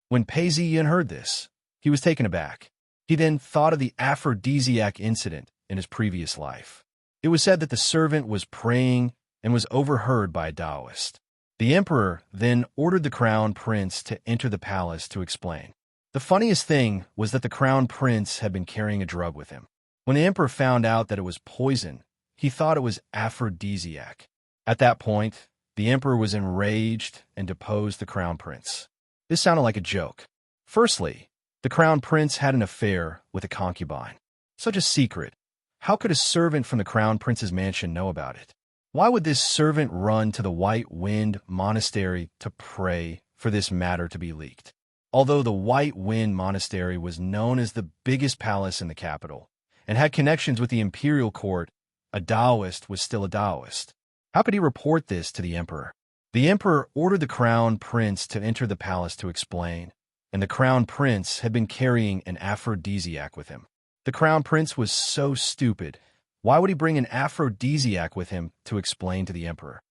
When Pei Ziyun heard this, he was taken aback. He then thought of the aphrodisiac incident in his previous life. It was said that the servant was praying and was overheard by a Taoist. The emperor then ordered the crown prince to enter the palace to explain. The funniest thing was that the crown prince had been carrying a drug with him. When the emperor found out that it was poison, he thought it was aphrodisiac. At that point, the emperor was enraged and deposed the crown prince. This sounded like a joke. Firstly, the crown prince had an affair with a concubine. Such a secret. How could a servant from the crown prince's mansion know about it? Why would this servant run to the White Wind Monastery to pray for this matter to be leaked? Although the White Wind Monastery was known as the biggest palace in the capital and had connections with the imperial court, a Taoist was still a Taoist. How could he report this to the emperor? The emperor ordered the crown prince to enter the palace to explain, and the crown prince had been carrying an aphrodisiac with him. The crown prince was so stupid. Why would he bring an aphrodisiac with him to explain to the emperor?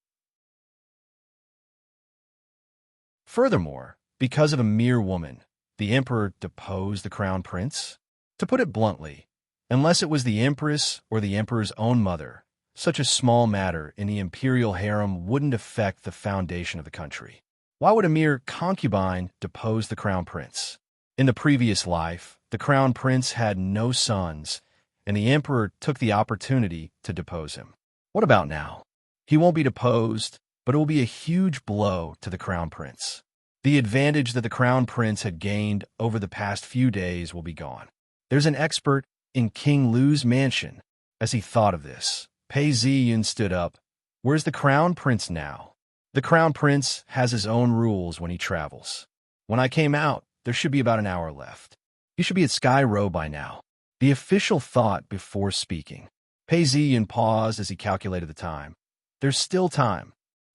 Furthermore, because of a mere woman, the emperor deposed the crown prince? To put it bluntly, unless it was the empress or the emperor's own mother, such a small matter in the imperial harem wouldn't affect the foundation of the country. Why would a mere concubine depose the crown prince? In the previous life, the crown prince had no sons, and the emperor took the opportunity to depose him. What about now? He won't be deposed, but it will be a huge blow to the crown prince. The advantage that the crown prince had gained over the past few days will be gone. There's an expert in King Lu's mansion. As he thought of this, Pei Ziyun stood up. Where's the crown prince now? The crown prince has his own rules when he travels. When I came out, there should be about an hour left. You should be at Sky Row by now. The official thought before speaking. Pei Ziyun paused as he calculated the time. There's still time.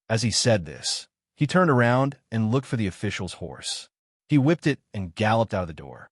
As he said this, he turned around and looked for the official's horse. He whipped it and galloped out of the door.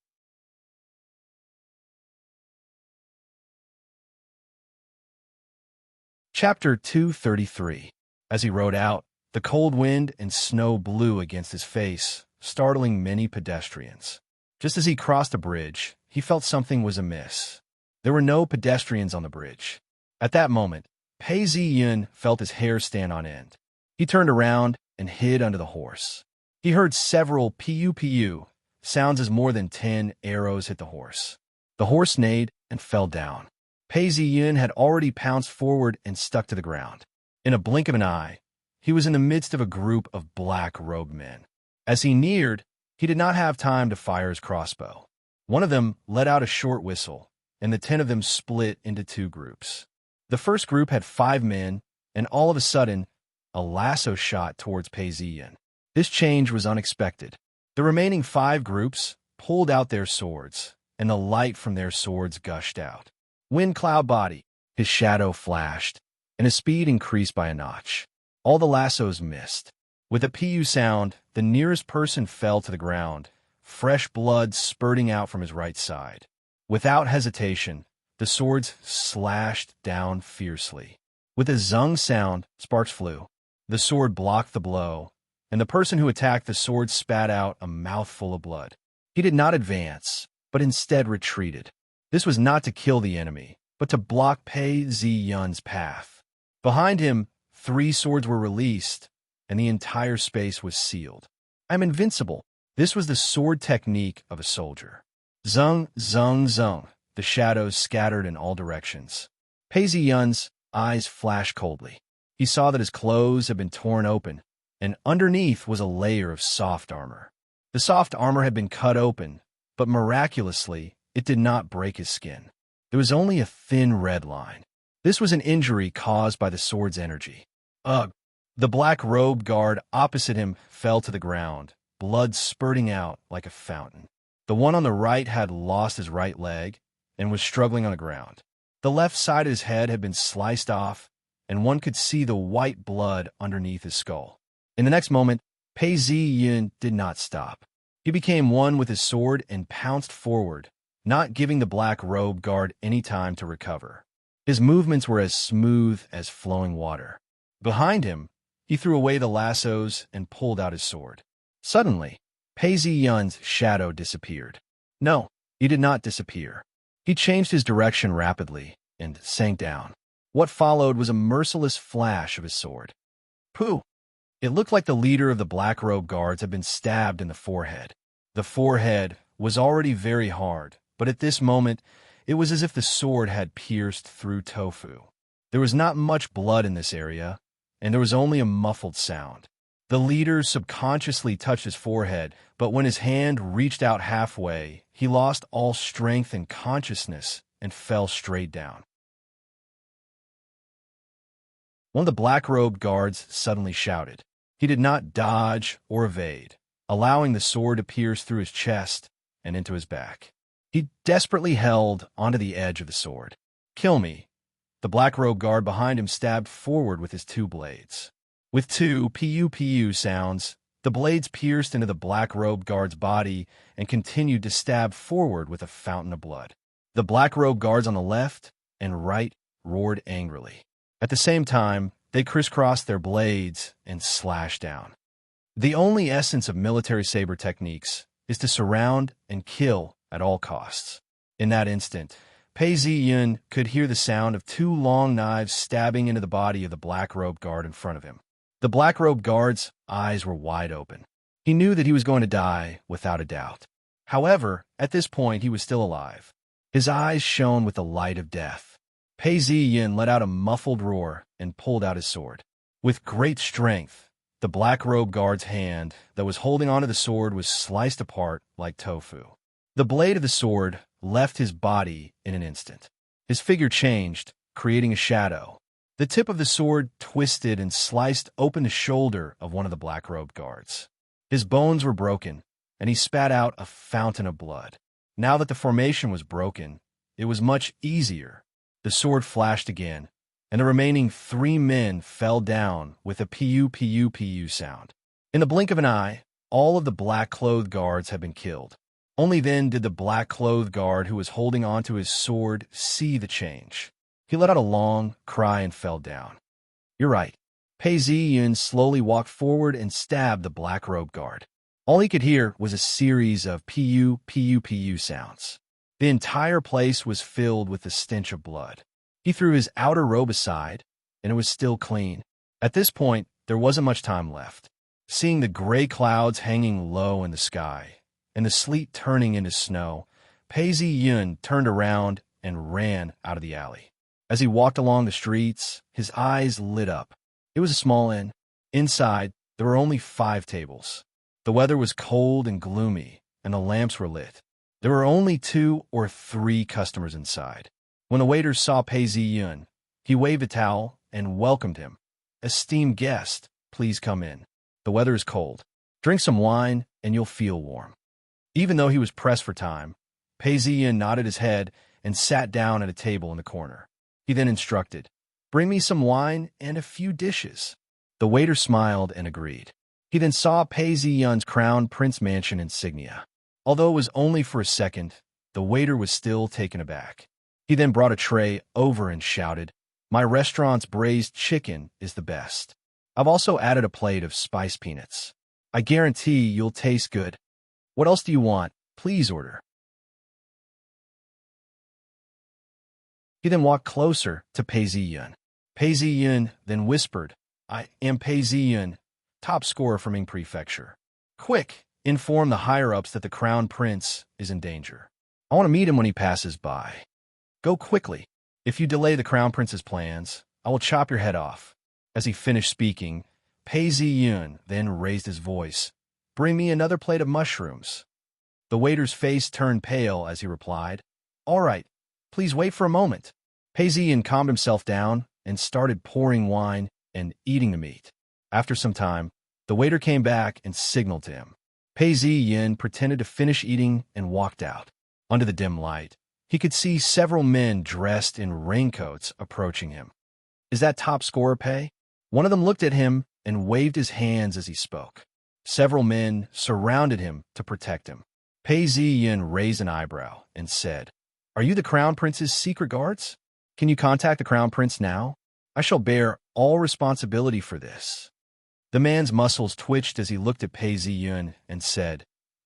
Chapter 233. As he rode out, the cold wind and snow blew against his face, startling many pedestrians. Just as he crossed a bridge, he felt something was amiss. There were no pedestrians on the bridge. At that moment, Pei Ziyun felt his hair stand on end. He turned around and hid under the horse. He heard several piu-piu sounds as more than 10 arrows hit the horse. The horse neighed and fell down. Pei Ziyun had already pounced forward and stuck to the ground. In a blink of an eye, he was in the midst of a group of black-robed men. As he neared, he did not have time to fire his crossbow. One of them let out a short whistle, and the 10 of them split into 2 groups. The first group had 5 men, and all of a sudden, a lasso shot towards Pei Ziyun. This change was unexpected. The remaining 5 groups pulled out their swords, and the light from their swords gushed out. Wind Cloud Body, his shadow flashed, and his speed increased by a notch. All the lassos missed. With a pu sound, the nearest person fell to the ground, fresh blood spurting out from his right side. Without hesitation, the swords slashed down fiercely. With a zung sound, sparks flew. The sword blocked the blow, and the person who attacked the sword spat out a mouthful of blood. He did not advance, but instead retreated. This was not to kill the enemy, but to block Pei Ziyun's path. Behind him, 3 swords were released, and the entire space was sealed. I'm invincible. This was the sword technique of a soldier. Zung, zung, zung. The shadows scattered in all directions. Pei Ziyun's eyes flashed coldly. He saw that his clothes had been torn open, and underneath was a layer of soft armor. The soft armor had been cut open, but miraculously, it did not break his skin. There was only a thin red line. This was an injury caused by the sword's energy. Ugh! The black-robed guard opposite him fell to the ground, blood spurting out like a fountain. The one on the right had lost his right leg and was struggling on the ground. The left side of his head had been sliced off, and one could see the white blood underneath his skull. In the next moment, Pei Ziyun did not stop. He became one with his sword and pounced forward, not giving the black-robed guard any time to recover. His movements were as smooth as flowing water. Behind him, he threw away the lassos and pulled out his sword. Suddenly, Pei Ziyun's shadow disappeared. No, he did not disappear. He changed his direction rapidly and sank down. What followed was a merciless flash of his sword. Pooh! It looked like the leader of the black-robe guards had been stabbed in the forehead. The forehead was already very hard, but at this moment, it was as if the sword had pierced through tofu. There was not much blood in this area, and there was only a muffled sound. The leader subconsciously touched his forehead, but when his hand reached out halfway, he lost all strength and consciousness and fell straight down. One of the black-robed guards suddenly shouted. He did not dodge or evade, allowing the sword to pierce through his chest and into his back. He desperately held onto the edge of the sword. "Kill me." The black-robed guard behind him stabbed forward with his two blades. With two pu-pu sounds, the blades pierced into the black-robed guard's body and continued to stab forward with a fountain of blood. The black-robed guards on the left and right roared angrily. At the same time, they crisscrossed their blades and slashed down. The only essence of military saber techniques is to surround and kill at all costs. In that instant, Pei Ziyun could hear the sound of two long knives stabbing into the body of the black-robed guard in front of him. The black-robed guard's eyes were wide open. He knew that he was going to die without a doubt. However, at this point, he was still alive. His eyes shone with the light of death. Pei Ziyun let out a muffled roar and pulled out his sword. With great strength, the black-robed guard's hand that was holding onto the sword was sliced apart like tofu. The blade of the sword left his body in an instant. His figure changed, creating a shadow. The tip of the sword twisted and sliced open the shoulder of one of the black-robed guards. His bones were broken, and he spat out a fountain of blood. Now that the formation was broken, it was much easier. The sword flashed again, and the remaining 3 men fell down with a pu-pu-pu sound. In the blink of an eye, all of the black-clothed guards had been killed. Only then did the black-clothed guard who was holding onto his sword see the change. He let out a long cry and fell down. "You're right." Pei Ziyun slowly walked forward and stabbed the black-robed guard. All he could hear was a series of pu-pu-pu sounds. The entire place was filled with the stench of blood. He threw his outer robe aside, and it was still clean. At this point, there wasn't much time left. Seeing the gray clouds hanging low in the sky, and the sleet turning into snow, Pei Ziyun turned around and ran out of the alley. As he walked along the streets, his eyes lit up. It was a small inn. Inside, there were only 5 tables. The weather was cold and gloomy, and the lamps were lit. There were only 2 or 3 customers inside. When the waiter saw Pei Ziyun, he waved a towel and welcomed him. "Esteemed guest, please come in. The weather is cold. Drink some wine, and you'll feel warm." Even though he was pressed for time, Pei Ziyun nodded his head and sat down at a table in the corner. He then instructed, "Bring me some wine and a few dishes." The waiter smiled and agreed. He then saw Pei Ziyun's Crown Prince Mansion insignia. Although it was only for a second, the waiter was still taken aback. He then brought a tray over and shouted, "My restaurant's braised chicken is the best. I've also added a plate of spiced peanuts. I guarantee you'll taste good. What else do you want? Please order." He then walked closer to Pei Ziyun. Pei Ziyun then whispered, "I am Pei Ziyun, top scorer from Ming Prefecture. Quick, inform the higher-ups that the Crown Prince is in danger. I want to meet him when he passes by. Go quickly. If you delay the Crown Prince's plans, I will chop your head off." As he finished speaking, Pei Ziyun then raised his voice, "Bring me another plate of mushrooms." The waiter's face turned pale as he replied, "All right, please wait for a moment." Pei Ziyun calmed himself down and started pouring wine and eating the meat. After some time, the waiter came back and signaled to him. Pei Ziyun pretended to finish eating and walked out. Under the dim light, he could see several men dressed in raincoats approaching him. "Is that top scorer Pei?" One of them looked at him and waved his hands as he spoke. Several men surrounded him to protect him. Pei Ziyun raised an eyebrow and said, "Are you the Crown Prince's secret guards? Can you contact the Crown Prince now? I shall bear all responsibility for this." The man's muscles twitched as he looked at Pei Ziyun and said,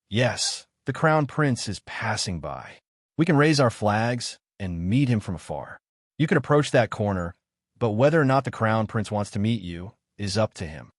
"Yes, the Crown Prince is passing by. We can raise our flags and meet him from afar. You can approach that corner but whether or not the crown prince wants to meet you is up to him.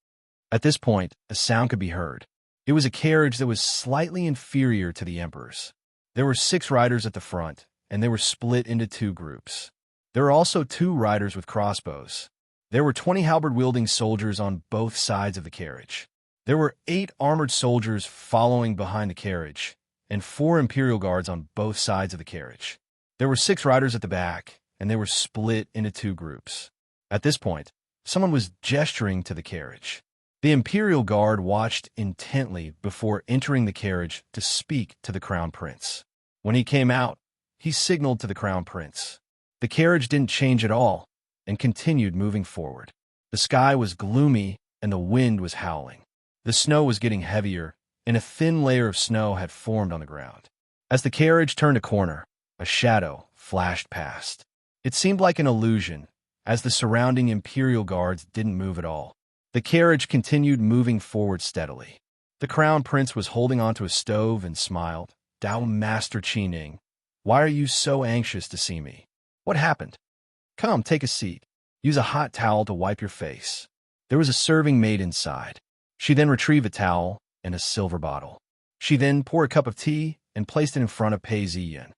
At this point, a sound could be heard. It was a carriage that was slightly inferior to the emperor's. There were 6 riders at the front, and they were split into 2 groups. There were also 2 riders with crossbows. There were 20 halberd-wielding soldiers on both sides of the carriage. There were 8 armored soldiers following behind the carriage, and 4 imperial guards on both sides of the carriage. There were 6 riders at the back, and they were split into 2 groups. At this point, someone was gesturing to the carriage. The imperial guard watched intently before entering the carriage to speak to the crown prince. When he came out, he signaled to the crown prince. The carriage didn't change at all and continued moving forward. The sky was gloomy and the wind was howling. The snow was getting heavier, and a thin layer of snow had formed on the ground. As the carriage turned a corner, a shadow flashed past. It seemed like an illusion, as the surrounding imperial guards didn't move at all. The carriage continued moving forward steadily. The crown prince was holding onto a stove and smiled. "Dao Master Qining, why are you so anxious to see me? What happened? Come, take a seat. Use a hot towel to wipe your face." There was a serving maid inside. She then retrieved a towel and a silver bottle. She then poured a cup of tea and placed it in front of Pei Ziyin.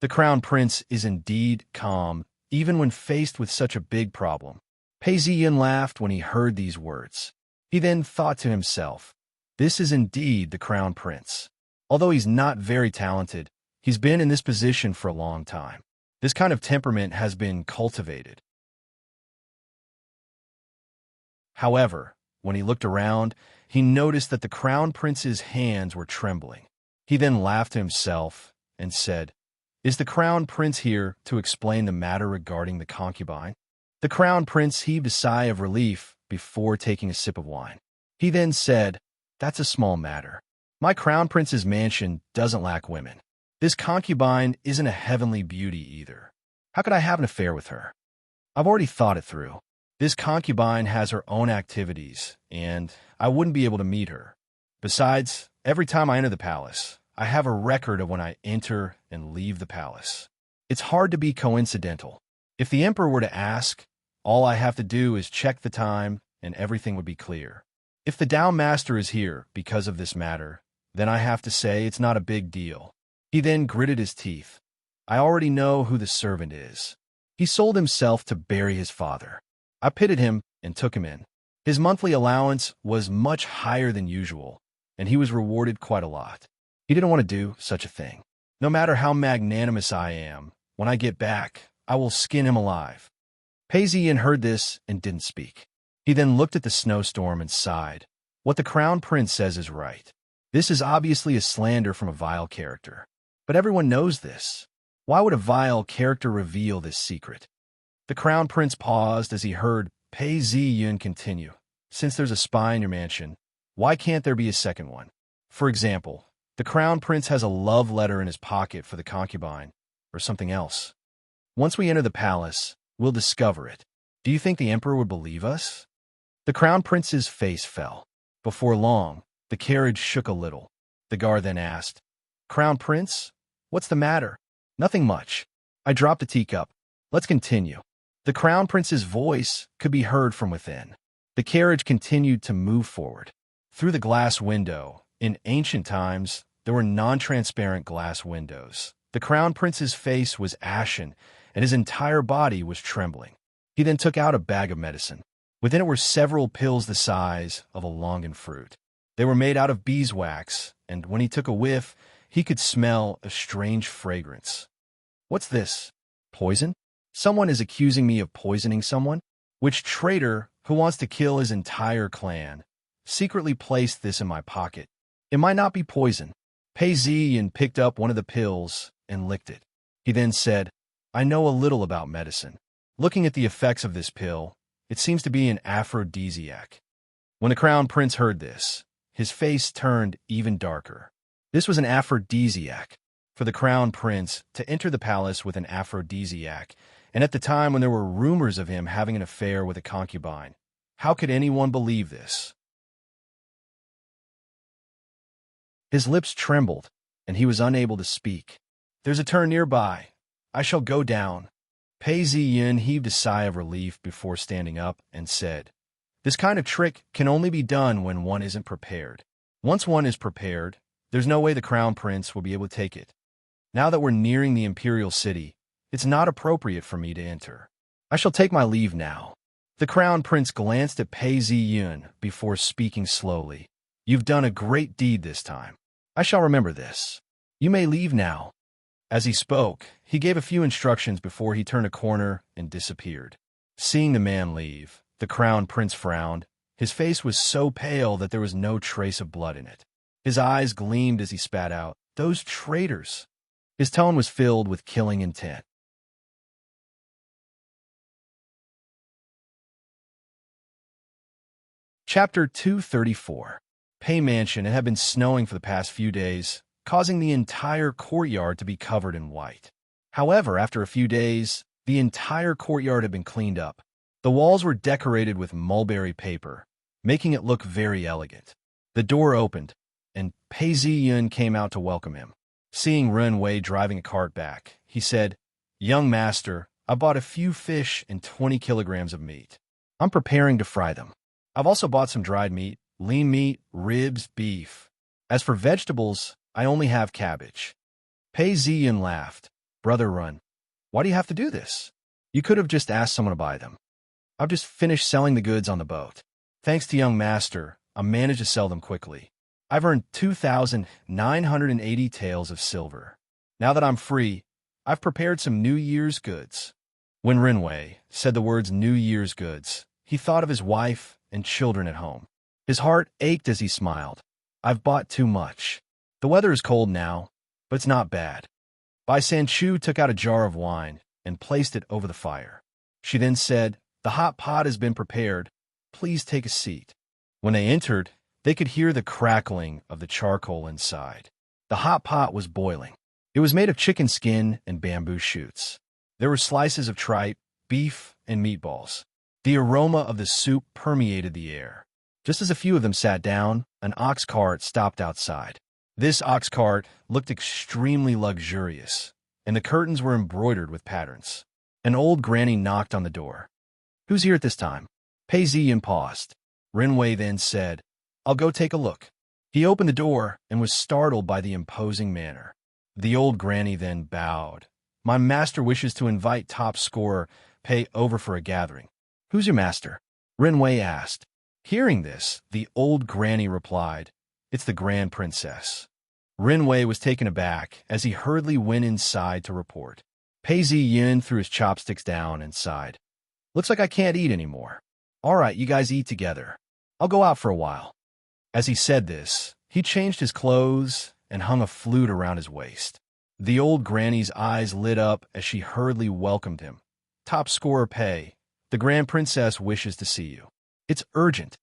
The crown prince is indeed calm, even when faced with such a big problem. Pei Ziyin laughed when he heard these words. He then thought to himself, this is indeed the crown prince. Although he's not very talented, he's been in this position for a long time. This kind of temperament has been cultivated. However, when he looked around, he noticed that the crown prince's hands were trembling. He then laughed to himself and said, "Is the crown prince here to explain the matter regarding the concubine?" The crown prince heaved a sigh of relief before taking a sip of wine. He then said, "That's a small matter. My crown prince's mansion doesn't lack women. This concubine isn't a heavenly beauty either. How could I have an affair with her? I've already thought it through. This concubine has her own activities, and I wouldn't be able to meet her. Besides, every time I enter the palace, I have a record of when I enter and leave the palace. It's hard to be coincidental. If the emperor were to ask, all I have to do is check the time and everything would be clear. If the Tao Master is here because of this matter, then I have to say it's not a big deal." He then gritted his teeth. "I already know who the servant is. He sold himself to bury his father. I pitied him and took him in. His monthly allowance was much higher than usual, and he was rewarded quite a lot. He didn't want to do such a thing. No matter how magnanimous I am, when I get back, I will skin him alive." Pei Ziyin heard this and didn't speak. He then looked at the snowstorm and sighed. What the crown prince says is right. This is obviously a slander from a vile character. But everyone knows this. Why would a vile character reveal this secret? The crown prince paused as he heard Pei Ziyin continue. "Since there's a spy in your mansion, why can't there be a second one? For example, the crown prince has a love letter in his pocket for the concubine, or something else. Once we enter the palace, we'll discover it. Do you think the emperor would believe us?" The crown prince's face fell. Before long, the carriage shook a little. The guard then asked, "Crown prince, what's the matter?" "Nothing much. I dropped a teacup. Let's continue." The crown prince's voice could be heard from within. The carriage continued to move forward. Through the glass window, in ancient times, there were non-transparent glass windows. The crown prince's face was ashen, and his entire body was trembling. He then took out a bag of medicine. Within it were several pills the size of a longan fruit. They were made out of beeswax, and when he took a whiff, he could smell a strange fragrance. "What's this? Poison? Someone is accusing me of poisoning someone? Which traitor, who wants to kill his entire clan, secretly placed this in my pocket? It might not be poison." Pei Ziyin picked up one of the pills and licked it. He then said, "I know a little about medicine. Looking at the effects of this pill, it seems to be an aphrodisiac." When the crown prince heard this, his face turned even darker. This was an aphrodisiac. For the crown prince to enter the palace with an aphrodisiac, and at the time when there were rumors of him having an affair with a concubine, how could anyone believe this? His lips trembled, and he was unable to speak. "There's a turn nearby. I shall go down." Pei Ziyin heaved a sigh of relief before standing up and said, "This kind of trick can only be done when one isn't prepared. Once one is prepared, there's no way the crown prince will be able to take it. Now that we're nearing the imperial city, it's not appropriate for me to enter. I shall take my leave now." The crown prince glanced at Pei Ziyin before speaking slowly. "You've done a great deed this time. I shall remember this. You may leave now." As he spoke, he gave a few instructions before he turned a corner and disappeared. Seeing the man leave, the crown prince frowned. His face was so pale that there was no trace of blood in it. His eyes gleamed as he spat out, "Those traitors!" His tone was filled with killing intent. Chapter 234. Pei Mansion. It had been snowing for the past few days, causing the entire courtyard to be covered in white. However, after a few days, the entire courtyard had been cleaned up. The walls were decorated with mulberry paper, making it look very elegant. The door opened, and Pei Ziyin came out to welcome him. Seeing Ren Wei driving a cart back, he said, "Young master, I bought a few fish and 20 kilograms of meat. I'm preparing to fry them. I've also bought some dried meat, lean meat, ribs, beef. As for vegetables, I only have cabbage." Pei Ziyin laughed. "Brother Run, why do you have to do this? You could have just asked someone to buy them. I've just finished selling the goods on the boat. Thanks to young master, I managed to sell them quickly. I've earned 2,980 taels of silver. Now that I'm free, I've prepared some New Year's goods." When Renwei said the words New Year's goods, he thought of his wife and children at home. His heart ached as he smiled. "I've bought too much. The weather is cold now, but it's not bad." Bai Sanchu took out a jar of wine and placed it over the fire. She then said, "The hot pot has been prepared. Please take a seat." When they entered, they could hear the crackling of the charcoal inside. The hot pot was boiling. It was made of chicken skin and bamboo shoots. There were slices of tripe, beef, and meatballs. The aroma of the soup permeated the air. Just as a few of them sat down, an ox cart stopped outside. This ox cart looked extremely luxurious, and the curtains were embroidered with patterns. An old granny knocked on the door. "Who's here at this time?" Pei Ziyin paused. Renwei then said, "I'll go take a look." He opened the door and was startled by the imposing manner. The old granny then bowed. "My master wishes to invite top scorer Pei over for a gathering." "Who's your master?" Renwei asked. Hearing this, the old granny replied, "It's the Grand Princess." Renwei was taken aback as he hurriedly went inside to report. Pei Ziyin threw his chopsticks down and sighed. "Looks like I can't eat anymore. All right, you guys eat together. I'll go out for a while." As he said this, he changed his clothes and hung a flute around his waist. The old granny's eyes lit up as she hurriedly welcomed him. "Top scorer Pei, the Grand Princess wishes to see you. It's urgent."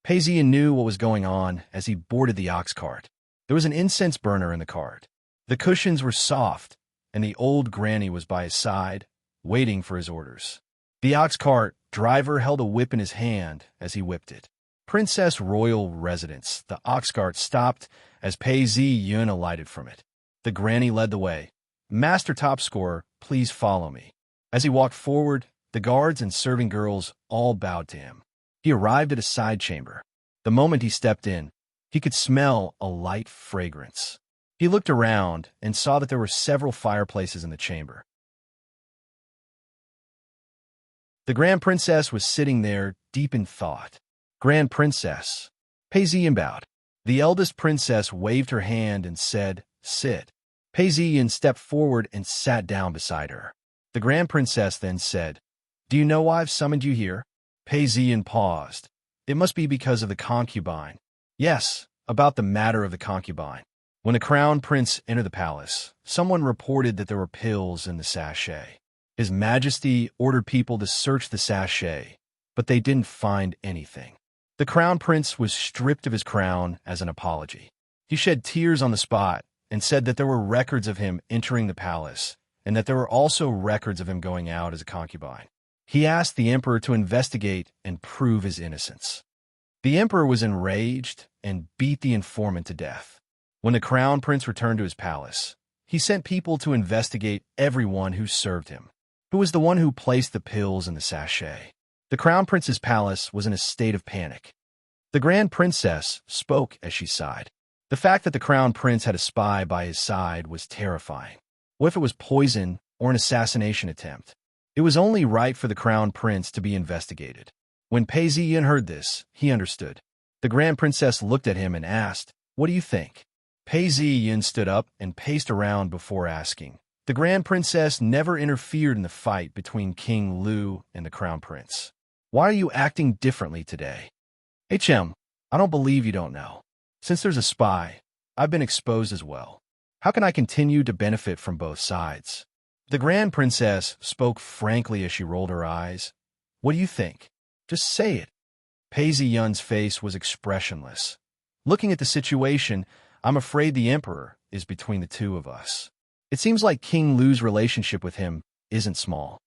Pei Ziyin knew what was going on as he boarded the ox cart. There was an incense burner in the cart. The cushions were soft, and the old granny was by his side, waiting for his orders. The ox cart driver held a whip in his hand as he whipped it. Princess Royal Residence. The ox cart stopped as Pei Ziyin alighted from it. The granny led the way. "Master top scorer, please follow me." As he walked forward, the guards and serving girls all bowed to him. He arrived at a side chamber. The moment he stepped in, he could smell a light fragrance. He looked around and saw that there were several fireplaces in the chamber. The Grand Princess was sitting there, deep in thought. "Grand Princess." Pei Ziyin bowed. The eldest princess waved her hand and said, "Sit." Pei Ziyin stepped forward and sat down beside her. The Grand Princess then said, "Do you know why I've summoned you here?" Pei Ziyin paused. "It must be because of the concubine." "Yes, about the matter of the concubine." When the crown prince entered the palace, someone reported that there were pills in the sachet. His Majesty ordered people to search the sachet, but they didn't find anything. The crown prince was stripped of his crown as an apology. He shed tears on the spot and said that there were records of him entering the palace and that there were also records of him going out as a concubine. He asked the emperor to investigate and prove his innocence. The emperor was enraged and beat the informant to death. When the crown prince returned to his palace, he sent people to investigate everyone who served him. Who was the one who placed the pills in the sachet? The Crown Prince's palace was in a state of panic. The Grand Princess spoke as she sighed. The fact that the Crown Prince had a spy by his side was terrifying. What if it was poison or an assassination attempt? It was only right for the Crown Prince to be investigated. When Pei Ziyin heard this, he understood. The Grand Princess looked at him and asked, "What do you think?" Pei Ziyin stood up and paced around before asking. The Grand Princess never interfered in the fight between King Lu and the Crown Prince. "Why are you acting differently today?" "HM, I don't believe you don't know. Since there's a spy, I've been exposed as well. How can I continue to benefit from both sides?" The Grand Princess spoke frankly as she rolled her eyes. "What do you think? Just say it." Pei Ziyun's face was expressionless. "Looking at the situation, I'm afraid the Emperor is between the two of us. It seems like King Lu's relationship with him isn't small.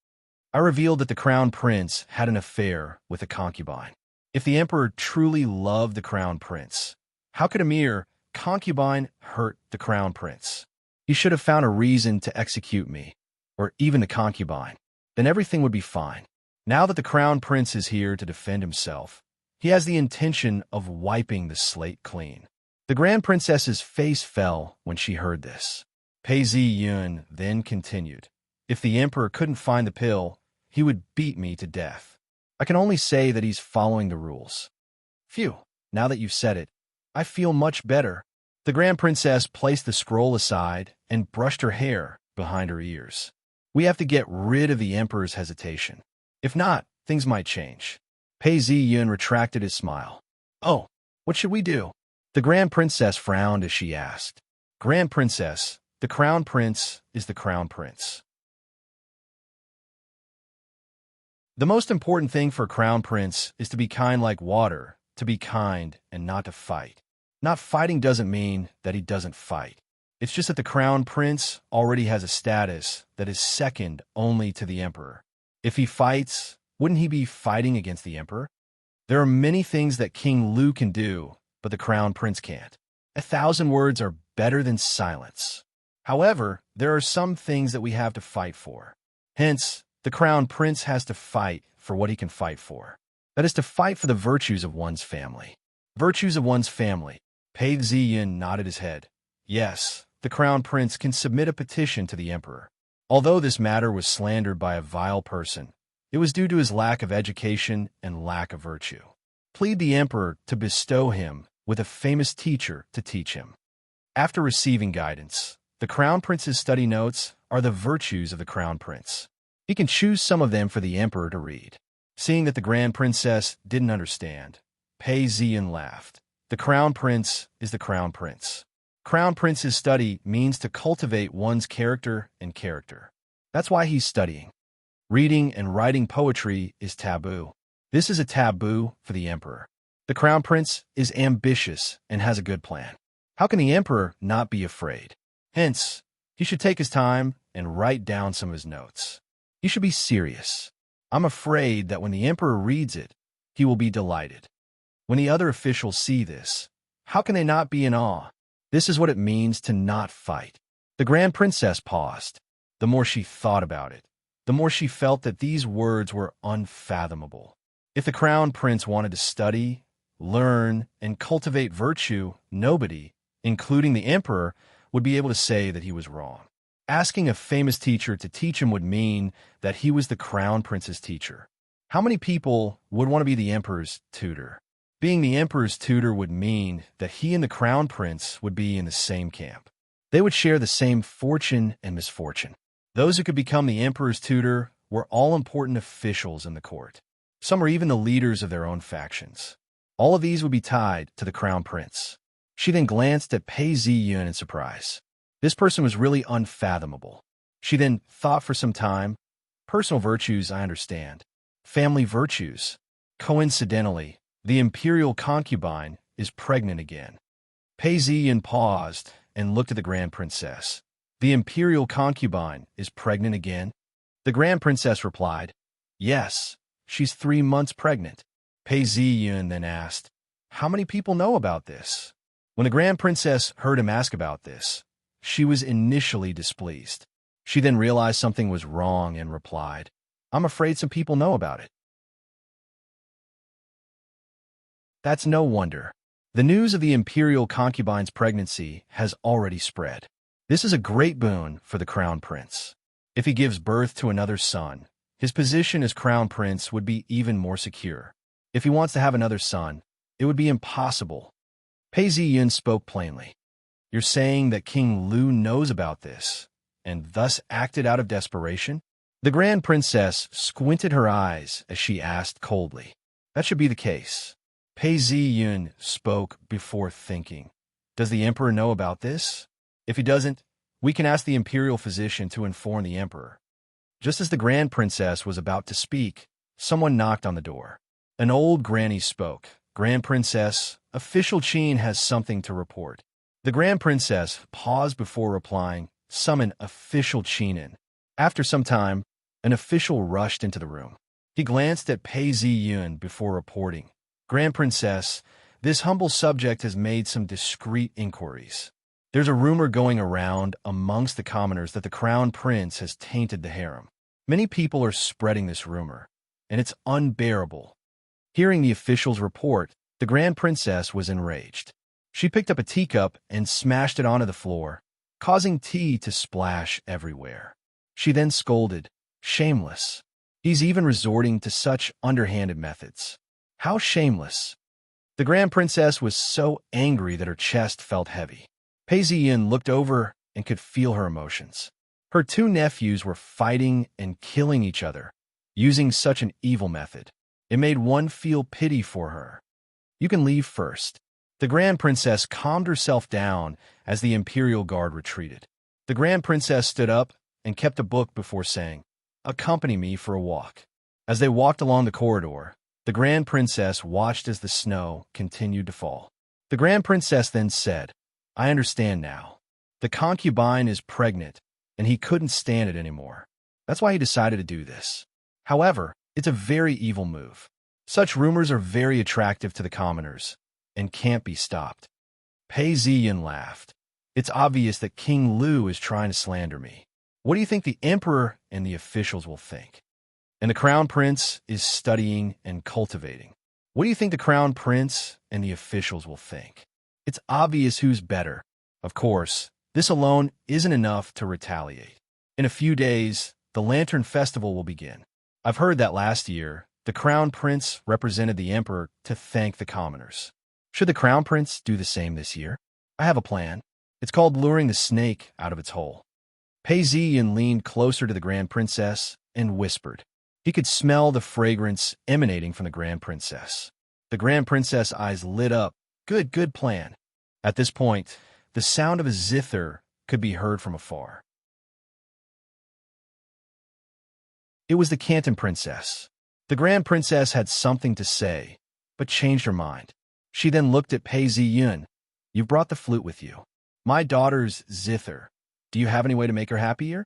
I revealed that the Crown Prince had an affair with a concubine. If the Emperor truly loved the Crown Prince, how could a mere concubine hurt the Crown Prince? He should have found a reason to execute me, or even the concubine. Then everything would be fine. Now that the Crown Prince is here to defend himself, he has the intention of wiping the slate clean." The Grand Princess's face fell when she heard this. Pei Ziyun then continued, "If the Emperor couldn't find the pill, he would beat me to death. I can only say that he's following the rules." "Phew, now that you've said it, I feel much better." The Grand Princess placed the scroll aside and brushed her hair behind her ears. "We have to get rid of the Emperor's hesitation. If not, things might change." Pei Ziyun retracted his smile. "Oh, what should we do?" The Grand Princess frowned as she asked. "Grand Princess, the Crown Prince is the Crown Prince. The most important thing for a Crown Prince is to be kind like water, to be kind and not to fight. Not fighting doesn't mean that he doesn't fight. It's just that the Crown Prince already has a status that is second only to the Emperor. If he fights, wouldn't he be fighting against the Emperor? There are many things that King Lu can do, but the Crown Prince can't. 1,000 words are better than silence. However, there are some things that we have to fight for. Hence, the Crown Prince has to fight for what he can fight for. That is to fight for the virtues of one's family." "Virtues of one's family." Pei Ziyin nodded his head. "Yes, the Crown Prince can submit a petition to the Emperor. Although this matter was slandered by a vile person, it was due to his lack of education and lack of virtue. Plead the Emperor to bestow him with a famous teacher to teach him." After receiving guidance, the Crown Prince's study notes are the virtues of the Crown Prince. He can choose some of them for the Emperor to read. Seeing that the Grand Princess didn't understand, Pei Ziyin laughed. "The Crown Prince is the Crown Prince. Crown Prince's study means to cultivate one's character and character. That's why he's studying. Reading and writing poetry is taboo. This is a taboo for the Emperor. The Crown Prince is ambitious and has a good plan. How can the Emperor not be afraid? Hence, he should take his time and write down some of his notes. He should be serious. I'm afraid that when the Emperor reads it, he will be delighted. When the other officials see this, how can they not be in awe? This is what it means to not fight." The Grand Princess paused. The more she thought about it, the more she felt that these words were unfathomable. If the Crown Prince wanted to study, learn, and cultivate virtue, nobody, including the Emperor, would be able to say that he was wrong. Asking a famous teacher to teach him would mean that he was the Crown Prince's teacher. How many people would want to be the Emperor's tutor? Being the Emperor's tutor would mean that he and the Crown Prince would be in the same camp. They would share the same fortune and misfortune. Those who could become the Emperor's tutor were all important officials in the court. Some were even the leaders of their own factions. All of these would be tied to the Crown Prince. She then glanced at Pei Ziyun in surprise. This person was really unfathomable. She then thought for some time. Personal virtues, I understand. Family virtues. Coincidentally, the imperial concubine is pregnant again. Pei Ziyun paused and looked at the Grand Princess. The imperial concubine is pregnant again? The Grand Princess replied, "Yes, she's 3 months pregnant." Pei Ziyun then asked, "How many people know about this?" When the Grand Princess heard him ask about this, she was initially displeased. She then realized something was wrong and replied, "I'm afraid some people know about it." That's no wonder. The news of the imperial concubine's pregnancy has already spread. This is a great boon for the crown prince. If he gives birth to another son, his position as crown prince would be even more secure. If he wants to have another son, it would be impossible. Pei Ziyun spoke plainly. "You're saying that King Lu knows about this, and thus acted out of desperation?" The grand princess squinted her eyes as she asked coldly. "That should be the case." Pei Ziyun spoke before thinking. "Does the emperor know about this? If he doesn't, we can ask the imperial physician to inform the emperor." Just as the grand princess was about to speak, someone knocked on the door. An old granny spoke. "Grand princess, official Qin has something to report." The grand princess paused before replying, "Summon official Qin in." After some time, an official rushed into the room. He glanced at Pei Ziyun before reporting, "Grand princess, this humble subject has made some discreet inquiries. There's a rumor going around amongst the commoners that the crown prince has tainted the harem. Many people are spreading this rumor, and it's unbearable." Hearing the official's report, the grand princess was enraged. She picked up a teacup and smashed it onto the floor, causing tea to splash everywhere. She then scolded, "Shameless. He's even resorting to such underhanded methods. How shameless." The grand princess was so angry that her chest felt heavy. Pei Ziyun looked over and could feel her emotions. Her two nephews were fighting and killing each other, using such an evil method. It made one feel pity for her. "You can leave first." The grand princess calmed herself down as the imperial guard retreated. The grand princess stood up and kept a book before saying, "Accompany me for a walk." As they walked along the corridor, the grand princess watched as the snow continued to fall. The grand princess then said, "I understand now. The concubine is pregnant, and he couldn't stand it anymore. That's why he decided to do this. However, it's a very evil move. Such rumors are very attractive to the commoners and can't be stopped." Pei Ziyun laughed. "It's obvious that King Lu is trying to slander me. What do you think the emperor and the officials will think? And the crown prince is studying and cultivating. What do you think the crown prince and the officials will think? It's obvious who's better. Of course, this alone isn't enough to retaliate. In a few days, the Lantern Festival will begin. I've heard that last year, the crown prince represented the emperor to thank the commoners. Should the crown prince do the same this year? I have a plan. It's called luring the snake out of its hole." Pei Ziyun leaned closer to the grand princess and whispered. He could smell the fragrance emanating from the grand princess. The grand princess' eyes lit up. Good plan." At this point, the sound of a zither could be heard from afar. It was the Canton princess. The grand princess had something to say, but changed her mind. She then looked at Pei Ziyun. "You've brought the flute with you. My daughter's zither. Do you have any way to make her happier?"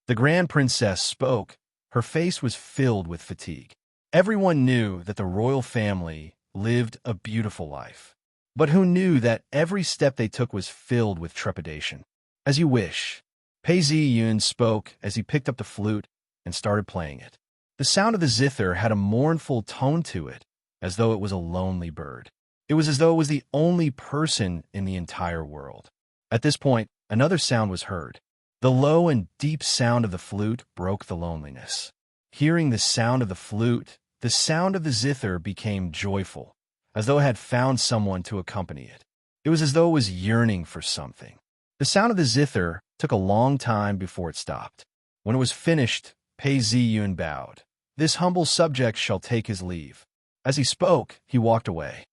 The grand princess spoke. Her face was filled with fatigue. Everyone knew that the royal family lived a beautiful life. But who knew that every step they took was filled with trepidation? "As you wish." Pei Ziyun spoke as he picked up the flute and started playing it. The sound of the zither had a mournful tone to it, as though it was a lonely bird. It was as though it was the only person in the entire world. At this point, another sound was heard. The low and deep sound of the flute broke the loneliness. Hearing the sound of the flute, the sound of the zither became joyful, as though it had found someone to accompany it. It was as though it was yearning for something. The sound of the zither took a long time before it stopped. When it was finished, Pei Ziyun bowed. "This humble subject shall take his leave." As he spoke, he walked away.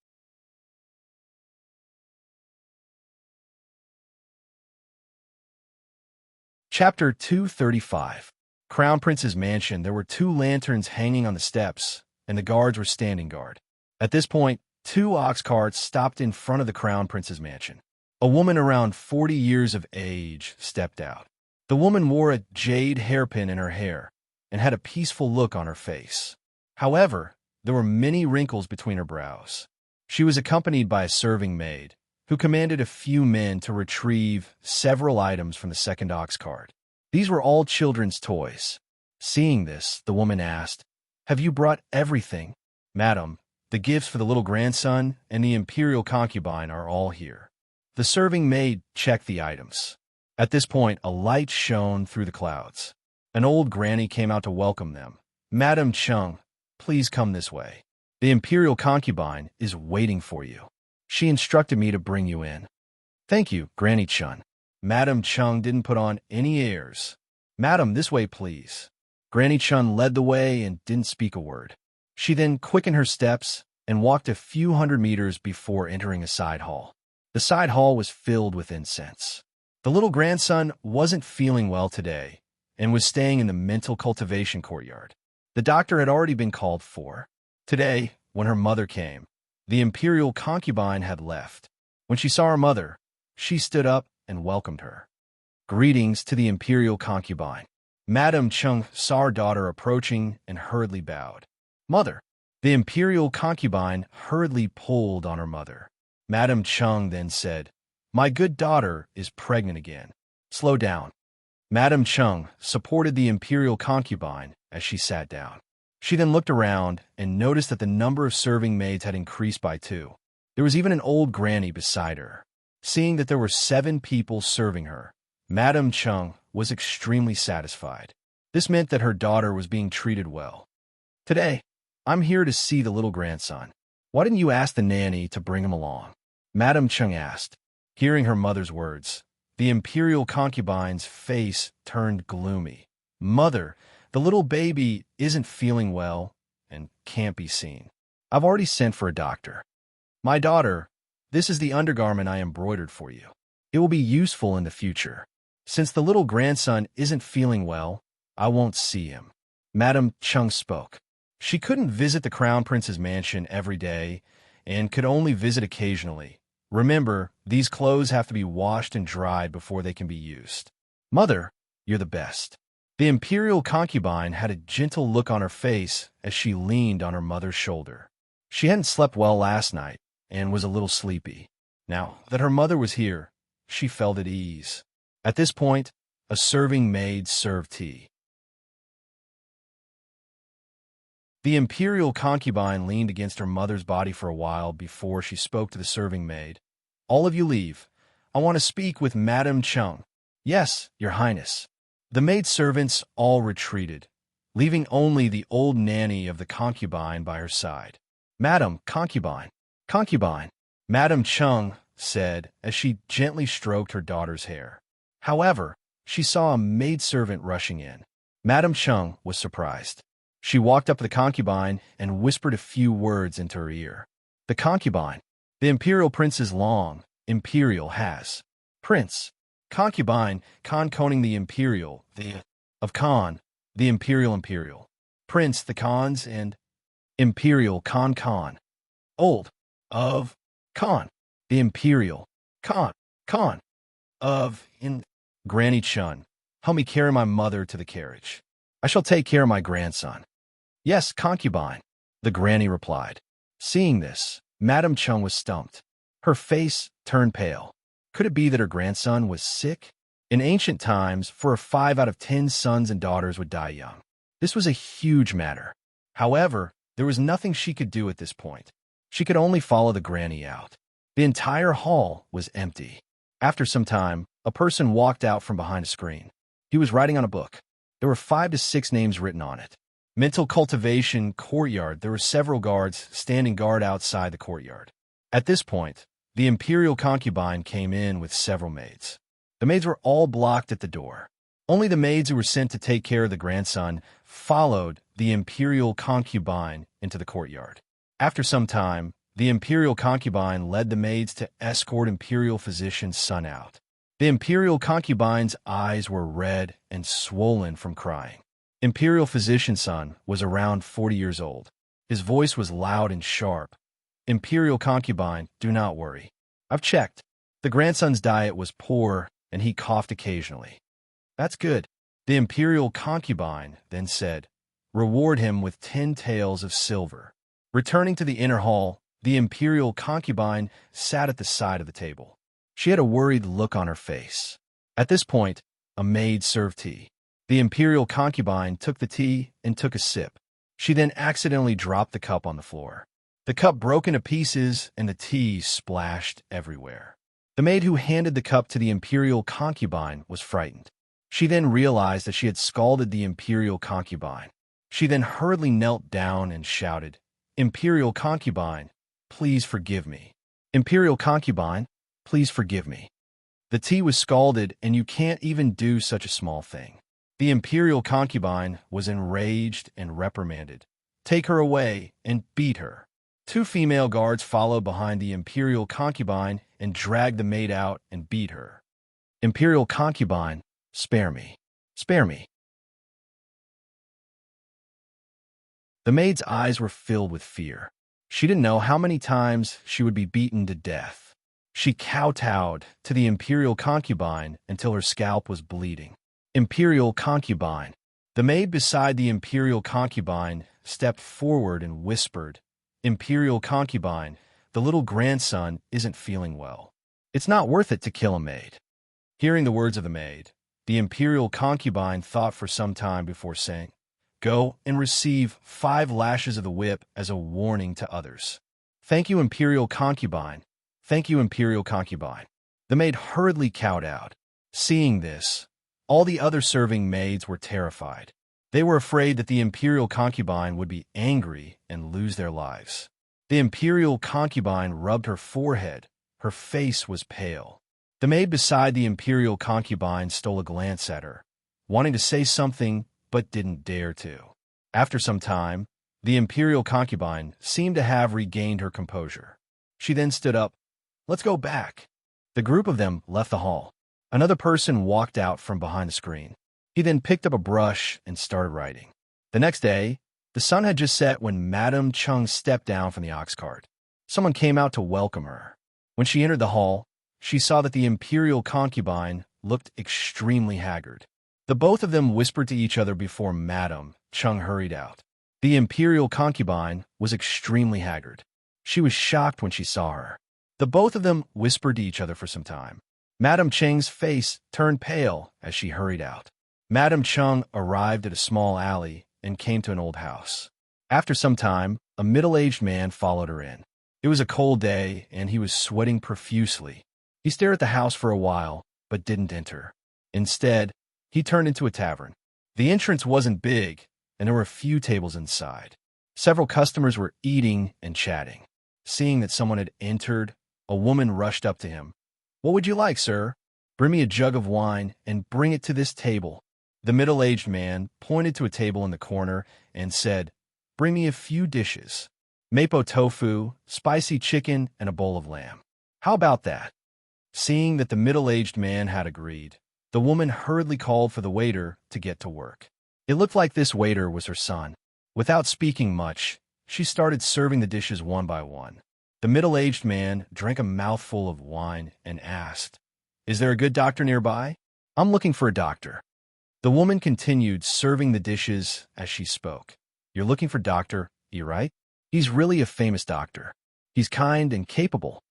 Chapter 235. Crown Prince's mansion. There were two lanterns hanging on the steps, and the guards were standing guard. At this point, two ox carts stopped in front of the Crown Prince's mansion. A woman around 40 years of age stepped out. The woman wore a jade hairpin in her hair and had a peaceful look on her face. However, there were many wrinkles between her brows. She was accompanied by a serving maid, who commanded a few men to retrieve several items from the second ox cart. These were all children's toys. Seeing this, the woman asked, "Have you brought everything?" "Madam, the gifts for the little grandson and the imperial concubine are all here." The serving maid checked the items. At this point, a light shone through the clouds. An old granny came out to welcome them. "Madam Chung, please come this way. The imperial concubine is waiting for you. She instructed me to bring you in." "Thank you, Granny Chun." Madam Chung didn't put on any airs. "Madam, this way, please." Granny Chun led the way and didn't speak a word. She then quickened her steps and walked a few hundred meters before entering a side hall. The side hall was filled with incense. The little grandson wasn't feeling well today and was staying in the mental cultivation courtyard. The doctor had already been called for. Today, when her mother came, the imperial concubine had left. When she saw her mother, she stood up and welcomed her. "Greetings to the imperial concubine." Madam Chung saw her daughter approaching and hurriedly bowed. "Mother." The imperial concubine hurriedly pulled on her mother. Madam Chung then said, "My good daughter is pregnant again. Slow down." Madam Chung supported the imperial concubine as she sat down. She then looked around and noticed that the number of serving maids had increased by 2. There was even an old granny beside her. Seeing that there were 7 people serving her, Madam Chung was extremely satisfied. This meant that her daughter was being treated well. "Today, I'm here to see the little grandson. Why didn't you ask the nanny to bring him along?" Madam Chung asked. Hearing her mother's words, the imperial concubine's face turned gloomy. "Mother, the little baby isn't feeling well and can't be seen. I've already sent for a doctor." "My daughter, this is the undergarment I embroidered for you. It will be useful in the future. Since the little grandson isn't feeling well, I won't see him." Madam Chung spoke. She couldn't visit the Crown Prince's mansion every day and could only visit occasionally. Remember, these clothes have to be washed and dried before they can be used. "Mother, you're the best." The imperial concubine had a gentle look on her face as she leaned on her mother's shoulder. She hadn't slept well last night and was a little sleepy. Now that her mother was here, she felt at ease. At this point, a serving maid served tea. The imperial concubine leaned against her mother's body for a while before she spoke to the serving maid. "All of you leave. I want to speak with Madam Chung." "Yes, Your Highness." The maidservants all retreated, leaving only the old nanny of the concubine by her side. "Madam Concubine, Concubine," Madam Chung said as she gently stroked her daughter's hair. However, she saw a maidservant rushing in. Madam Chung was surprised. She walked up to the concubine and whispered a few words into her ear. The concubine. "The imperial prince is long. Imperial has. Prince. Concubine, con coning the imperial, the of con, the imperial. Prince, the cons, and imperial con. Old, of, con, the imperial, con, of, in." "Granny Chun, help me carry my mother to the carriage. I shall take care of my grandson." "Yes, concubine," the granny replied. Seeing this, Madam Chung was stumped. Her face turned pale. Could it be that her grandson was sick? In ancient times, 4 or 5 out of 10 sons and daughters would die young. This was a huge matter. However, there was nothing she could do at this point. She could only follow the granny out. The entire hall was empty. After some time, a person walked out from behind a screen. He was writing on a book. There were 5 to 6 names written on it. Mental cultivation courtyard. There were several guards standing guard outside the courtyard. At this point, the imperial concubine came in with several maids. The maids were all blocked at the door. Only the maids who were sent to take care of the grandson followed the imperial concubine into the courtyard. After some time, the imperial concubine led the maids to escort imperial physician's son out. The imperial concubine's eyes were red and swollen from crying. Imperial physician's son was around 40 years old. His voice was loud and sharp. "Imperial concubine, do not worry. I've checked. The grandson's diet was poor and he coughed occasionally." "That's good." The imperial concubine then said, "Reward him with 10 taels of silver." Returning to the inner hall, the imperial concubine sat at the side of the table. She had a worried look on her face. At this point, a maid served tea. The imperial concubine took the tea and took a sip. She then accidentally dropped the cup on the floor. The cup broke into pieces and the tea splashed everywhere. The maid who handed the cup to the imperial concubine was frightened. She then realized that she had scalded the imperial concubine. She then hurriedly knelt down and shouted, "Imperial concubine, please forgive me. Imperial concubine, please forgive me. The tea was scalded and you can't even do such a small thing." The imperial concubine was enraged and reprimanded. "Take her away and beat her." Two female guards followed behind the imperial concubine and dragged the maid out and beat her. "Imperial concubine, spare me. Spare me." The maid's eyes were filled with fear. She didn't know how many times she would be beaten to death. She kowtowed to the imperial concubine until her scalp was bleeding. Imperial concubine. The maid beside the imperial concubine stepped forward and whispered, "Imperial concubine, the little grandson isn't feeling well. It's not worth it to kill a maid." Hearing the words of the maid, the imperial concubine thought for some time before saying, "Go and receive 5 lashes of the whip as a warning to others." "Thank you, imperial concubine. Thank you, imperial concubine." The maid hurriedly kowtowed. Seeing this, all the other serving maids were terrified. They were afraid that the imperial concubine would be angry and lose their lives. The imperial concubine rubbed her forehead. Her face was pale. The maid beside the imperial concubine stole a glance at her, wanting to say something but didn't dare to. After some time, the imperial concubine seemed to have regained her composure. She then stood up. "Let's go back." The group of them left the hall. Another person walked out from behind the screen. He then picked up a brush and started writing. The next day, the sun had just set when Madame Chung stepped down from the ox cart. Someone came out to welcome her. When she entered the hall, she saw that the imperial concubine looked extremely haggard. The both of them whispered to each other before Madame Chung hurried out. The imperial concubine was extremely haggard. She was shocked when she saw her. The both of them whispered to each other for some time. Madame Cheng's face turned pale as she hurried out. Madame Chung arrived at a small alley and came to an old house. After some time, a middle-aged man followed her in. It was a cold day, and he was sweating profusely. He stared at the house for a while, but didn't enter. Instead, he turned into a tavern. The entrance wasn't big, and there were a few tables inside. Several customers were eating and chatting. Seeing that someone had entered, a woman rushed up to him. "What would you like, sir?" "Bring me a jug of wine and bring it to this table." The middle-aged man pointed to a table in the corner and said, "Bring me a few dishes. Mapo tofu, spicy chicken, and a bowl of lamb. How about that?" Seeing that the middle-aged man had agreed, the woman hurriedly called for the waiter to get to work. It looked like this waiter was her son. Without speaking much, she started serving the dishes one by one. The middle-aged man drank a mouthful of wine and asked, "Is there a good doctor nearby? I'm looking for a doctor." The woman continued serving the dishes as she spoke. "You're looking for Dr. E, right? He's really a famous doctor. He's kind and capable."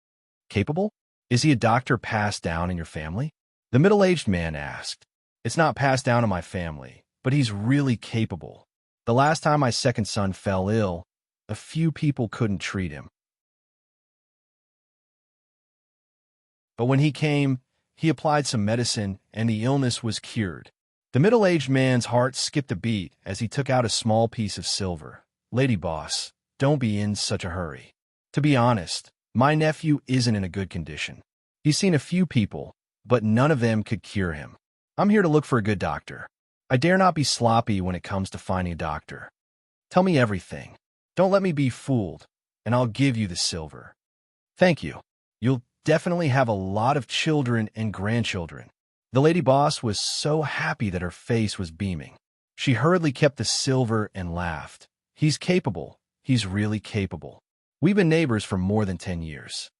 "Capable? Is he a doctor passed down in your family?" The middle-aged man asked. "It's not passed down in my family, but he's really capable. The last time my second son fell ill, a few people couldn't treat him. But when he came, he applied some medicine and the illness was cured." The middle-aged man's heart skipped a beat as he took out a small piece of silver. "Lady boss, don't be in such a hurry. To be honest, my nephew isn't in a good condition. He's seen a few people, but none of them could cure him. I'm here to look for a good doctor. I dare not be sloppy when it comes to finding a doctor. Tell me everything. Don't let me be fooled, and I'll give you the silver." "Thank you. You'll definitely have a lot of children and grandchildren." The lady boss was so happy that her face was beaming. She hurriedly kept the silver and laughed. "He's capable. He's really capable. We've been neighbors for more than 10 years.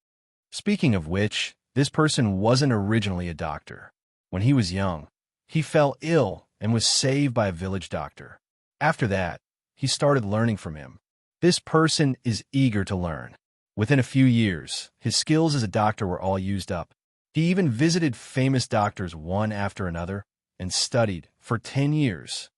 Speaking of which, this person wasn't originally a doctor. When he was young, he fell ill and was saved by a village doctor. After that, he started learning from him. This person is eager to learn. Within a few years, his skills as a doctor were all used up. He even visited famous doctors one after another, and studied for 10 years.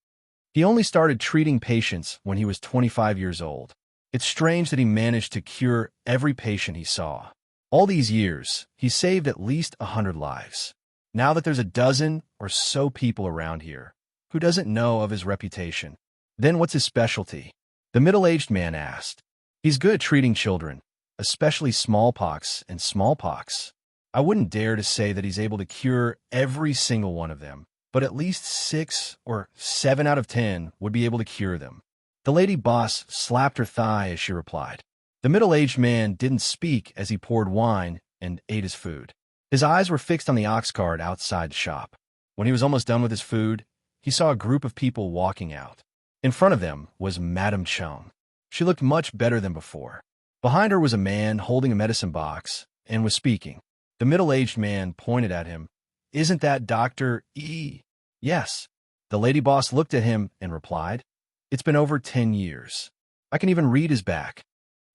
He only started treating patients when he was 25 years old. It's strange that he managed to cure every patient he saw. All these years, he saved at least 100 lives. Now that there's a dozen or so people around here, who doesn't know of his reputation? Then what's his specialty? The middle-aged man asked. He's good at treating children, especially smallpox and smallpox. I wouldn't dare to say that he's able to cure every single one of them, but at least 6 or 7 out of 10 would be able to cure them. The lady boss slapped her thigh as she replied. The middle-aged man didn't speak as he poured wine and ate his food. His eyes were fixed on the ox cart outside the shop. When he was almost done with his food, he saw a group of people walking out. In front of them was Madame Chung. She looked much better than before. Behind her was a man holding a medicine box and was speaking. The middle-aged man pointed at him. "Isn't that Dr. E?" "Yes." The lady boss looked at him and replied, "It's been over 10 years. I can even read his back."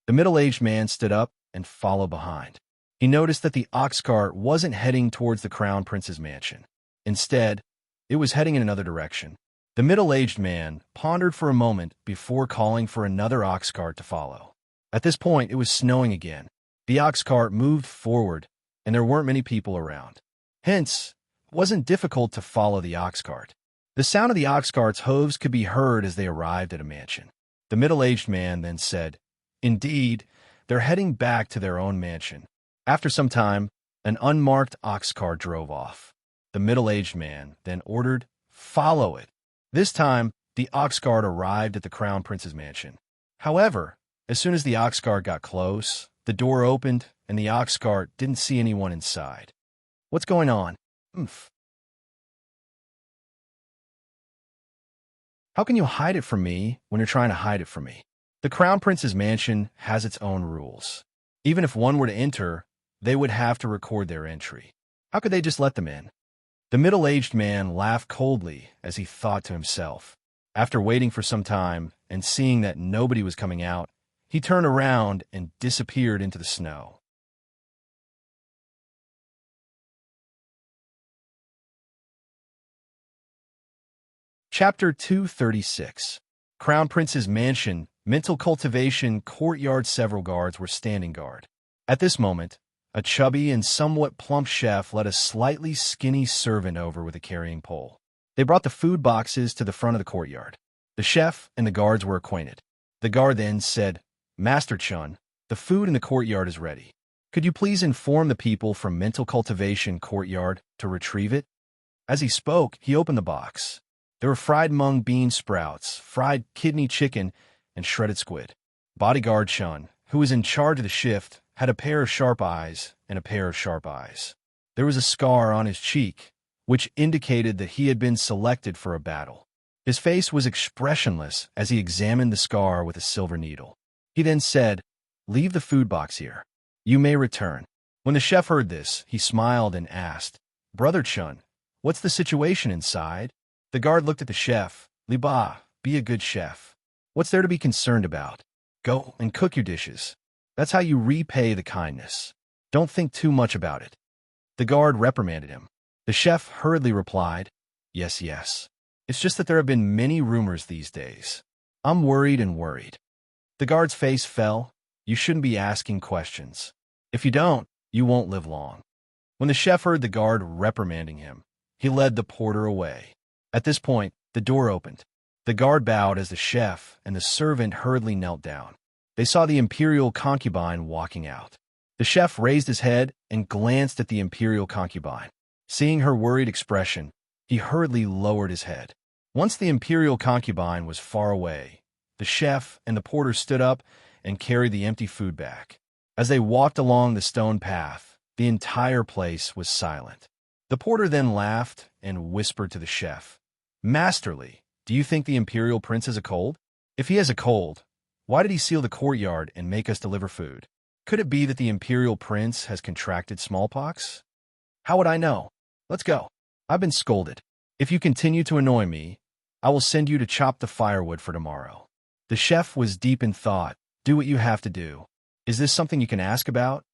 The middle-aged man stood up and followed behind. He noticed that the ox cart wasn't heading towards the Crown Prince's mansion. Instead, it was heading in another direction. The middle-aged man pondered for a moment before calling for another ox cart to follow. At this point, it was snowing again. The ox cart moved forward, and there weren't many people around. Hence, it wasn't difficult to follow the ox cart. The sound of the ox cart's hooves could be heard as they arrived at a mansion. The middle-aged man then said, "Indeed, they're heading back to their own mansion." After some time, an unmarked ox cart drove off. The middle-aged man then ordered, "Follow it." This time, the ox cart arrived at the Crown Prince's mansion. However, as soon as the ox cart got close, the door opened and the ox cart didn't see anyone inside. "What's going on?" "Oomph. How can you hide it from me when you're trying to hide it from me?" The Crown Prince's mansion has its own rules. Even if one were to enter, they would have to record their entry. How could they just let them in? The middle-aged man laughed coldly as he thought to himself. After waiting for some time and seeing that nobody was coming out, he turned around and disappeared into the snow. Chapter 236. Crown Prince's Mansion, Mental Cultivation Courtyard. Several guards were standing guard. At this moment, a chubby and somewhat plump chef led a slightly skinny servant over with a carrying pole. They brought the food boxes to the front of the courtyard. The chef and the guards were acquainted. The guard then said, "Master Chun, the food in the courtyard is ready. Could you please inform the people from Mental Cultivation Courtyard to retrieve it?" As he spoke, he opened the box. There were fried mung bean sprouts, fried kidney chicken, and shredded squid. Bodyguard Chun, who was in charge of the shift, had a pair of sharp eyes and a pair of sharp eyes. There was a scar on his cheek, which indicated that he had been selected for a battle. His face was expressionless as he examined the scar with a silver needle. He then said, "Leave the food box here. You may return." When the chef heard this, he smiled and asked, "Brother Chun, what's the situation inside?" The guard looked at the chef. "Li Ba, be a good chef. What's there to be concerned about? Go and cook your dishes. That's how you repay the kindness. Don't think too much about it." The guard reprimanded him. The chef hurriedly replied, "Yes, yes. It's just that there have been many rumors these days. I'm worried and worried." The guard's face fell. "You shouldn't be asking questions. If you don't, you won't live long." When the chef heard the guard reprimanding him, he led the porter away. At this point, the door opened. The guard bowed as the chef and the servant hurriedly knelt down. They saw the imperial concubine walking out. The chef raised his head and glanced at the imperial concubine. Seeing her worried expression, he hurriedly lowered his head. Once the imperial concubine was far away, the chef and the porter stood up and carried the empty food back. As they walked along the stone path, the entire place was silent. The porter then laughed and whispered to the chef, "Masterly, do you think the imperial prince has a cold? If he has a cold, why did he seal the courtyard and make us deliver food? Could it be that the imperial prince has contracted smallpox? How would I know? Let's go. I've been scolded. If you continue to annoy me, I will send you to chop the firewood for tomorrow." The chef was deep in thought. "Do what you have to do. Is this something you can ask about?"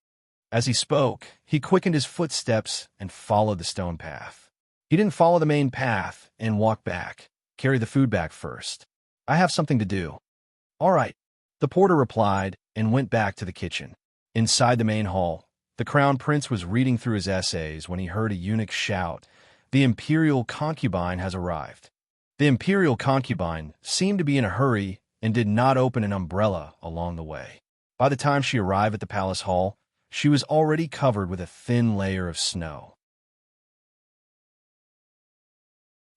As he spoke, he quickened his footsteps and followed the stone path. He didn't follow the main path and walk back. Carry the food back first. I have something to do. All right, the porter replied and went back to the kitchen. Inside the main hall, the crown prince was reading through his essays when he heard a eunuch shout, "The imperial concubine has arrived." The imperial concubine seemed to be in a hurry and did not open an umbrella along the way. By the time she arrived at the palace hall, she was already covered with a thin layer of snow.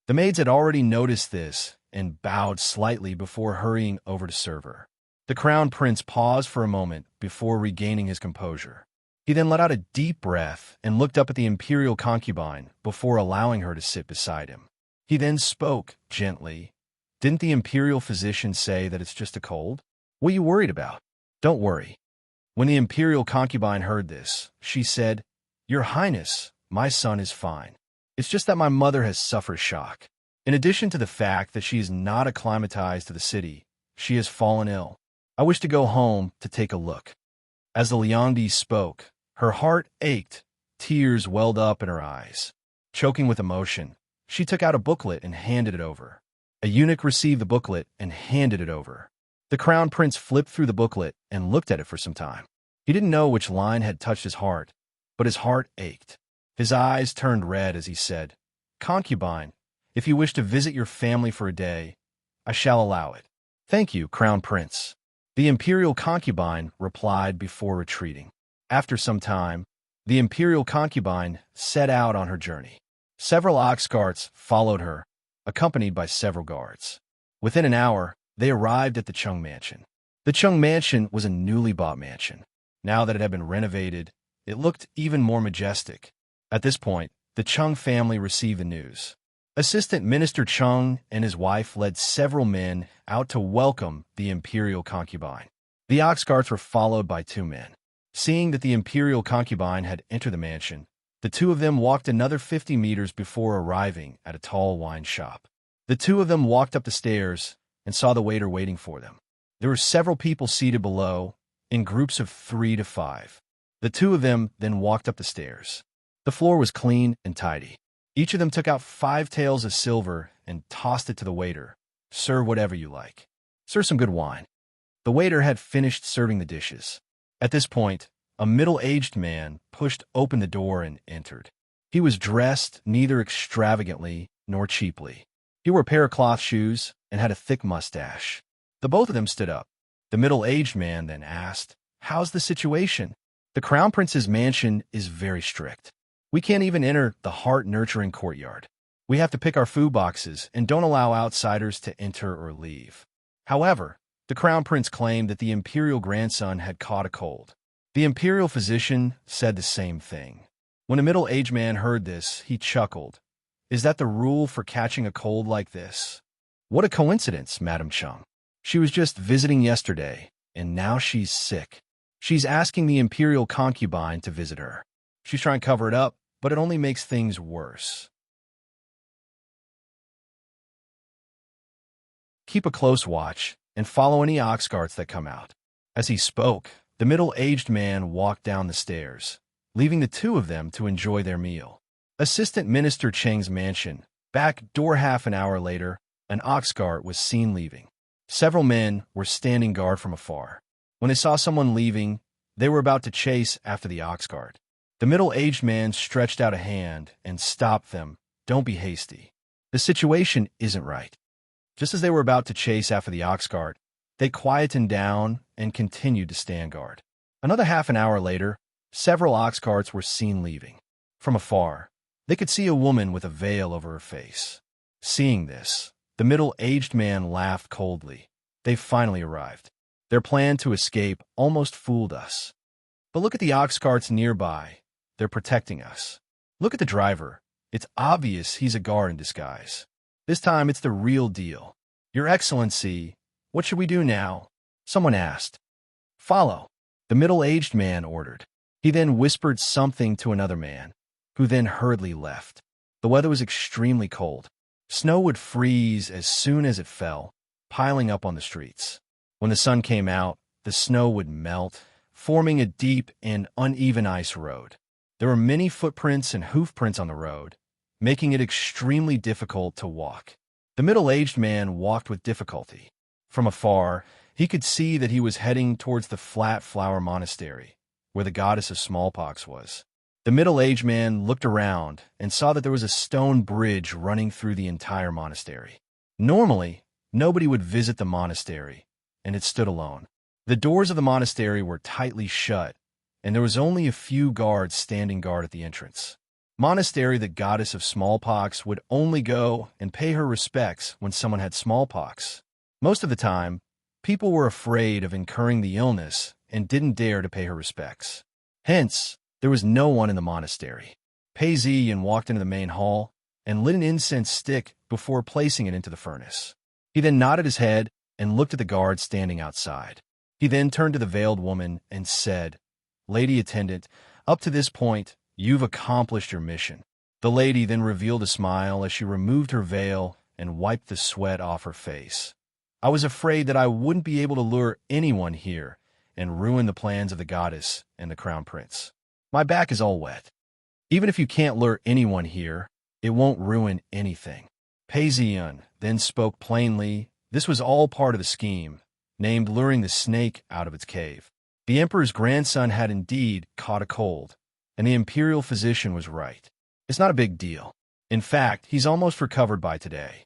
The maids had already noticed this and bowed slightly before hurrying over to serve her. The crown prince paused for a moment before regaining his composure. He then let out a deep breath and looked up at the imperial concubine before allowing her to sit beside him. He then spoke gently. "Didn't the imperial physician say that it's just a cold? What are you worried about? Don't worry." When the imperial concubine heard this, she said, "Your Highness, my son is fine. It's just that my mother has suffered shock. In addition to the fact that she is not acclimatized to the city, she has fallen ill. I wish to go home to take a look." As the Leondi spoke, her heart ached, tears welled up in her eyes. Choking with emotion, she took out a booklet and handed it over. A eunuch received the booklet and handed it over. The crown prince flipped through the booklet and looked at it for some time. He didn't know which line had touched his heart, but his heart ached. His eyes turned red as he said, "Concubine, if you wish to visit your family for a day, I shall allow it." "Thank you, Crown Prince." The imperial concubine replied before retreating. After some time, the imperial concubine set out on her journey. Several ox carts followed her, accompanied by several guards. Within an hour, they arrived at the Chung mansion. The Chung mansion was a newly bought mansion. Now that it had been renovated, it looked even more majestic. At this point, the Chung family received the news. Assistant Minister Chung and his wife led several men out to welcome the imperial concubine. The ox carts were followed by 2 men. Seeing that the imperial concubine had entered the mansion, the 2 of them walked another 50 meters before arriving at a tall wine shop. The 2 of them walked up the stairs and saw the waiter waiting for them. There were several people seated below, in groups of 3 to 5. The 2 of them then walked up the stairs. The floor was clean and tidy. Each of them took out 5 taels of silver and tossed it to the waiter. "Serve whatever you like. Serve some good wine." The waiter had finished serving the dishes. At this point, a middle-aged man pushed open the door and entered. He was dressed neither extravagantly nor cheaply. He wore a pair of cloth shoes and had a thick mustache. The both of them stood up. The middle-aged man then asked, "How's the situation?" "The Crown Prince's mansion is very strict. We can't even enter the heart-nurturing courtyard. We have to pick our food boxes and don't allow outsiders to enter or leave." However, the Crown Prince claimed that the imperial grandson had caught a cold. The imperial physician said the same thing. When a middle-aged man heard this, he chuckled. "Is that the rule for catching a cold like this? What a coincidence, Madam Chung. She was just visiting yesterday, and now she's sick. She's asking the imperial concubine to visit her. She's trying to cover it up, but it only makes things worse. Keep a close watch and follow any ox carts that come out." As he spoke, the middle-aged man walked down the stairs, leaving the 2 of them to enjoy their meal. Assistant Minister Cheng's mansion, back door half an hour later, an ox cart was seen leaving. Several men were standing guard from afar. When they saw someone leaving, they were about to chase after the ox cart. The middle-aged man stretched out a hand and stopped them. "Don't be hasty. The situation isn't right." Just as they were about to chase after the ox cart, they quietened down and continued to stand guard. Another half an hour later, several ox carts were seen leaving. From afar, they could see a woman with a veil over her face. Seeing this, the middle-aged man laughed coldly. They finally arrived. Their plan to escape almost fooled us. But look at the ox carts nearby. They're protecting us. Look at the driver. It's obvious he's a guard in disguise. This time it's the real deal. "Your Excellency, what should we do now?" someone asked. "Follow," the middle-aged man ordered. He then whispered something to another man, who then hurriedly left. The weather was extremely cold. Snow would freeze as soon as it fell, piling up on the streets. When the sun came out, the snow would melt, forming a deep and uneven ice road. There were many footprints and hoof prints on the road, making it extremely difficult to walk. The middle-aged man walked with difficulty. From afar, he could see that he was heading towards the Flat Flower Monastery, where the goddess of smallpox was. The middle-aged man looked around and saw that there was a stone bridge running through the entire monastery. Normally, nobody would visit the monastery, and it stood alone. The doors of the monastery were tightly shut, and there was only a few guards standing guard at the entrance. Monastery, the goddess of smallpox, would only go and pay her respects when someone had smallpox. Most of the time, people were afraid of incurring the illness and didn't dare to pay her respects. Hence, there was no one in the monastery. Pei Ziyin walked into the main hall and lit an incense stick before placing it into the furnace. He then nodded his head and looked at the guard standing outside. He then turned to the veiled woman and said, "Lady attendant, up to this point, you've accomplished your mission." The lady then revealed a smile as she removed her veil and wiped the sweat off her face. "I was afraid that I wouldn't be able to lure anyone here and ruin the plans of the goddess and the crown prince. My back is all wet. Even if you can't lure anyone here, it won't ruin anything." Pei Ziyin then spoke plainly. This was all part of the scheme, named luring the snake out of its cave. The emperor's grandson had indeed caught a cold, and the imperial physician was right. It's not a big deal. In fact, he's almost recovered by today.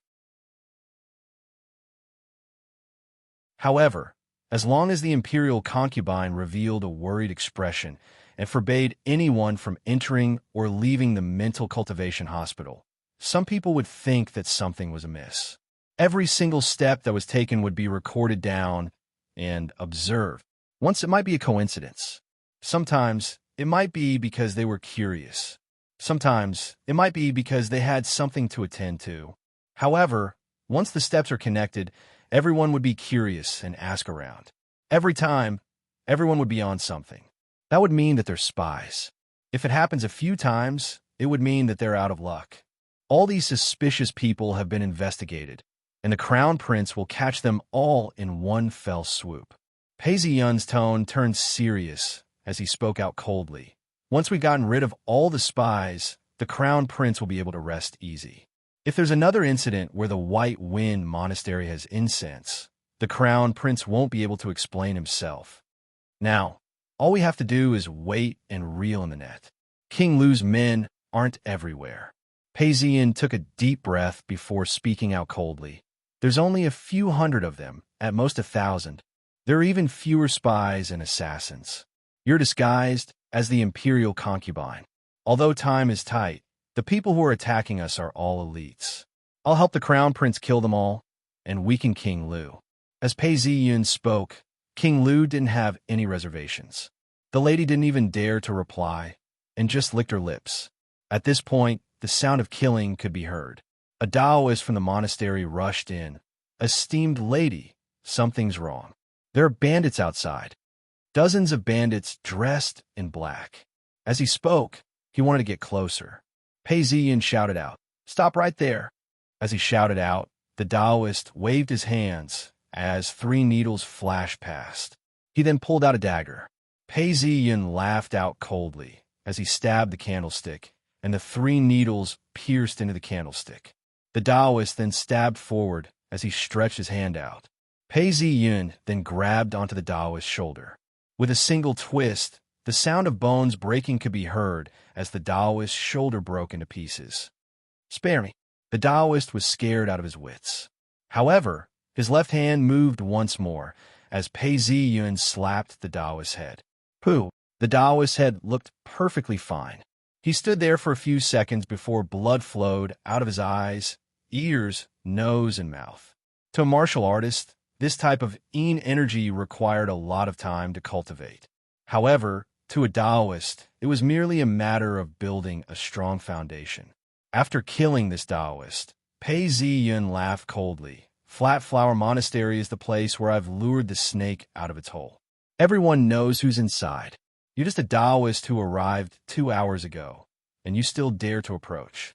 However, as long as the imperial concubine revealed a worried expression and forbade anyone from entering or leaving the mental cultivation hospital, some people would think that something was amiss. Every single step that was taken would be recorded down and observed. Once it might be a coincidence. Sometimes it might be because they were curious. Sometimes it might be because they had something to attend to. However, once the steps are connected, everyone would be curious and ask around. Every time, everyone would be on something. That would mean that they're spies. If it happens a few times, it would mean that they're out of luck. All these suspicious people have been investigated, and the crown prince will catch them all in one fell swoop. Pei Ziyun's tone turned serious as he spoke out coldly. Once we've gotten rid of all the spies, the crown prince will be able to rest easy. If there's another incident where the White Wind Monastery has incense, the crown prince won't be able to explain himself. Now, all we have to do is wait and reel in the net. King Lu's men aren't everywhere. Pei Ziyin took a deep breath before speaking out coldly. There's only a few hundred of them, at most 1,000. There are even fewer spies and assassins. You're disguised as the imperial concubine. Although time is tight, the people who are attacking us are all elites. I'll help the crown prince kill them all and weaken King Lu. As Pei Ziyun spoke, King Lu didn't have any reservations. The lady didn't even dare to reply and just licked her lips. At this point, the sound of killing could be heard. A Taoist from the monastery rushed in. "Esteemed lady, something's wrong. There are bandits outside." Dozens of bandits dressed in black. As he spoke, he wanted to get closer. Pei Ziyin shouted out, "Stop right there." As he shouted out, the Taoist waved his hands as 3 needles flashed past. He then pulled out a dagger. Pei Ziyin laughed out coldly as he stabbed the candlestick, and the 3 needles pierced into the candlestick. The Taoist then stabbed forward as he stretched his hand out. Pei Ziyin then grabbed onto the Taoist's shoulder. With a single twist, the sound of bones breaking could be heard as the Taoist's shoulder broke into pieces. "Spare me." The Taoist was scared out of his wits. However, his left hand moved once more as Pei Ziyin slapped the Taoist's head. Pooh! The Taoist's head looked perfectly fine. He stood there for a few seconds before blood flowed out of his eyes, ears, nose, and mouth. To a martial artist, this type of yin energy required a lot of time to cultivate. However, to a Taoist, it was merely a matter of building a strong foundation. After killing this Taoist, Pei Ziyin laughed coldly. "Flat Flower Monastery is the place where I've lured the snake out of its hole. Everyone knows who's inside. You're just a Taoist who arrived 2 hours ago, and you still dare to approach."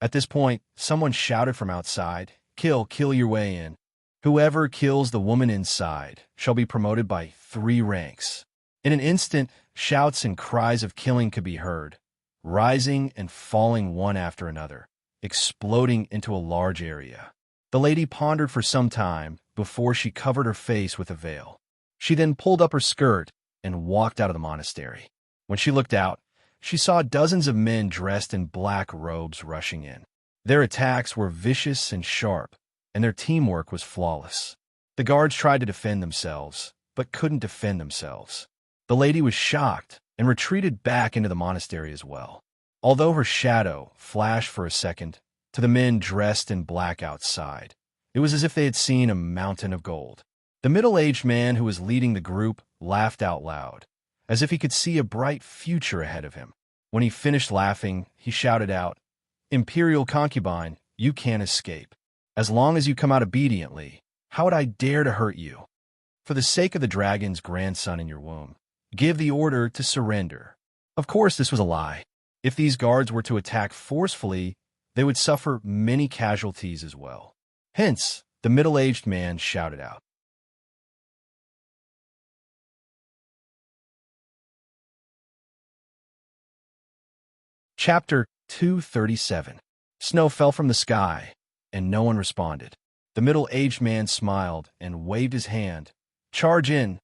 At this point, someone shouted from outside, kill your way in. Whoever kills the woman inside shall be promoted by 3 ranks. In an instant, Shouts and cries of killing could be heard, rising and falling one after another, exploding into a large area. The lady pondered for some time before she covered her face with a veil. She then pulled up her skirt and walked out of the monastery. When she looked out, she saw dozens of men dressed in black robes rushing in. Their attacks were vicious and sharp, and their teamwork was flawless. The guards tried to defend themselves, but couldn't defend themselves. The lady was shocked and retreated back into the monastery as well. Although her shadow flashed for a second to the men dressed in black outside, it was as if they had seen a mountain of gold. The middle-aged man who was leading the group laughed out loud, as if he could see a bright future ahead of him. When he finished laughing, he shouted out, "Imperial concubine, you can't escape. As long as you come out obediently, how would I dare to hurt you? For the sake of the dragon's grandson in your womb, give the order to surrender." Of course, this was a lie. If these guards were to attack forcefully, they would suffer many casualties as well. Hence, the middle-aged man shouted out. Chapter 237. Snow fell from the sky, and no one responded. The middle-aged man smiled and waved his hand. "Charge in!"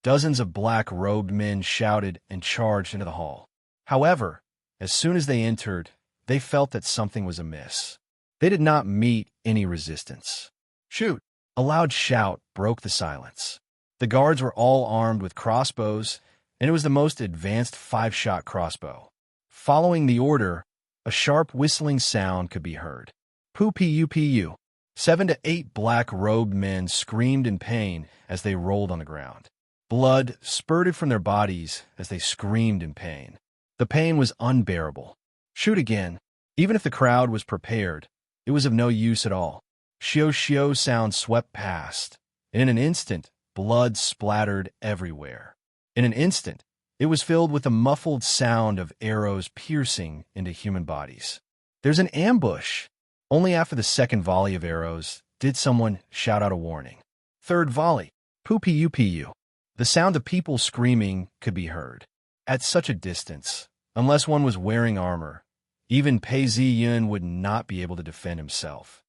Dozens of black-robed men shouted and charged into the hall. However, as soon as they entered, they felt that something was amiss. They did not meet any resistance. "Shoot!" A loud shout broke the silence. The guards were all armed with crossbows, and it was the most advanced 5-shot crossbow. Following the order, a sharp whistling sound could be heard. Poo-pee-you-pee-you. 7 to 8 black-robed men screamed in pain as they rolled on the ground. Blood spurted from their bodies as they screamed in pain. The pain was unbearable. "Shoot again." Even if the crowd was prepared, it was of no use at all. Shio-shio sound swept past, and in an instant, blood splattered everywhere. In an instant, it was filled with the muffled sound of arrows piercing into human bodies. "There's an ambush!" Only after the second volley of arrows did someone shout out a warning. Third volley. Poo-pee-you-pee-you. The sound of people screaming could be heard. At such a distance, unless one was wearing armor, even Pei Zi-yun would not be able to defend himself.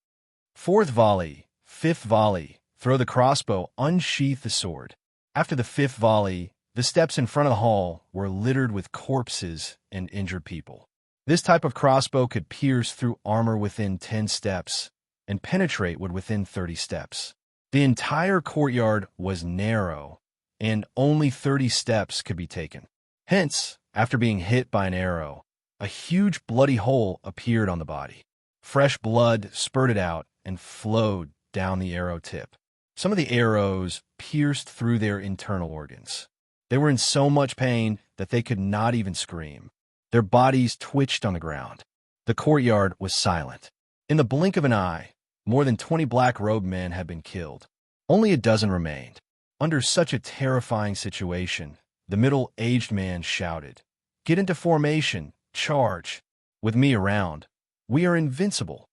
Fourth volley. Fifth volley. Throw the crossbow, unsheath the sword. After the fifth volley, the steps in front of the hall were littered with corpses and injured people. This type of crossbow could pierce through armor within 10 steps and penetrate wood within 30 steps. The entire courtyard was narrow, and only 30 steps could be taken. Hence, after being hit by an arrow, a huge bloody hole appeared on the body. Fresh blood spurted out and flowed down the arrow tip. Some of the arrows pierced through their internal organs. They were in so much pain that they could not even scream. Their bodies twitched on the ground. The courtyard was silent. In the blink of an eye, more than 20 black-robed men had been killed. Only a dozen remained. Under such a terrifying situation, the middle-aged man shouted, "Get into formation, charge. With me around, we are invincible.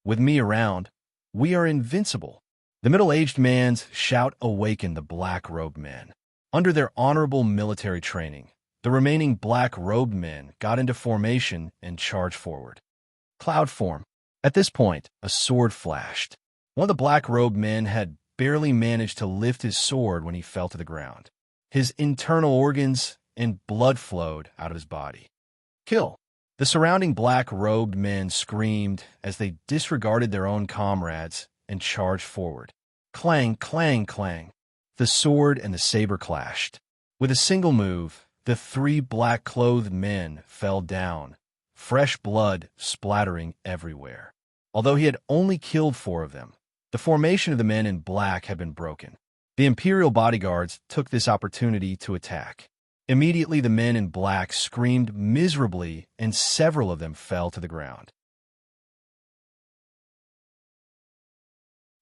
With me around, we are invincible." The middle-aged man's shout awakened the black-robed men. Under their honorable military training, the remaining black-robed men got into formation and charged forward. Cloud form. At this point, a sword flashed. One of the black-robed men had barely managed to lift his sword when he fell to the ground. His internal organs and blood flowed out of his body. Kill. The surrounding black-robed men screamed as they disregarded their own comrades and charged forward. Clang, clang, clang. The sword and the saber clashed. With a single move, the 3 black-clothed men fell down, fresh blood splattering everywhere. Although he had only killed 4 of them, the formation of the men in black had been broken. The Imperial bodyguards took this opportunity to attack. Immediately, the men in black screamed miserably, and several of them fell to the ground.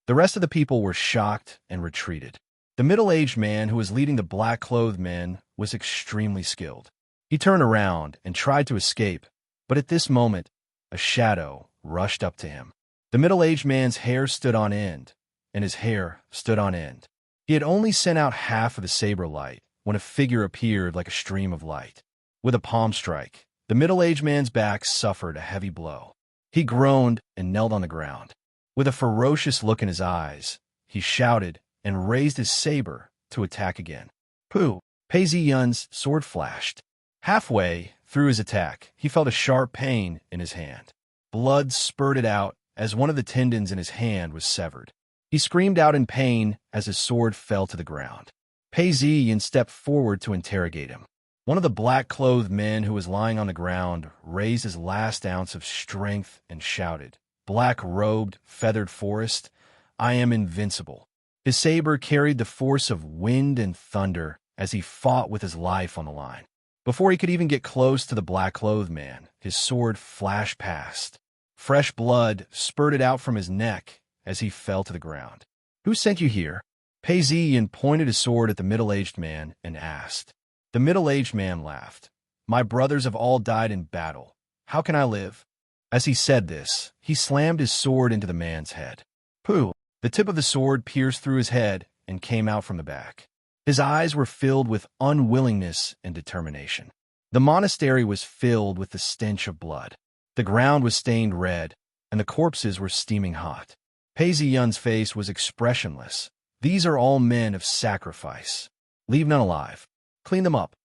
The rest of the people were shocked and retreated. The middle-aged man who was leading the black-clothed men was extremely skilled. He turned around and tried to escape, but at this moment, a shadow rushed up to him. The middle-aged man's hair stood on end, and his hair stood on end. He had only sent out half of the saber light when a figure appeared like a stream of light. With a palm strike, the middle-aged man's back suffered a heavy blow. He groaned and knelt on the ground. With a ferocious look in his eyes, he shouted and raised his saber to attack again. Pooh! Pei Ziyun's sword flashed. Halfway through his attack, he felt a sharp pain in his hand. Blood spurted out as one of the tendons in his hand was severed. He screamed out in pain as his sword fell to the ground. Pei Ziyun stepped forward to interrogate him. One of the black-clothed men who was lying on the ground raised his last ounce of strength and shouted, "Black-robed, feathered forest, I am invincible." His saber carried the force of wind and thunder as he fought with his life on the line. Before he could even get close to the black-clothed man, his sword flashed past. Fresh blood spurted out from his neck as he fell to the ground. "Who sent you here?" Pei Ziyun pointed his sword at the middle-aged man and asked. The middle-aged man laughed. "My brothers have all died in battle. How can I live?" As he said this, he slammed his sword into the man's head. Pooh! The tip of the sword pierced through his head and came out from the back. His eyes were filled with unwillingness and determination. The monastery was filled with the stench of blood. The ground was stained red, and the corpses were steaming hot. Pei Ziyun's face was expressionless. "These are all men of sacrifice. Leave none alive. Clean them up."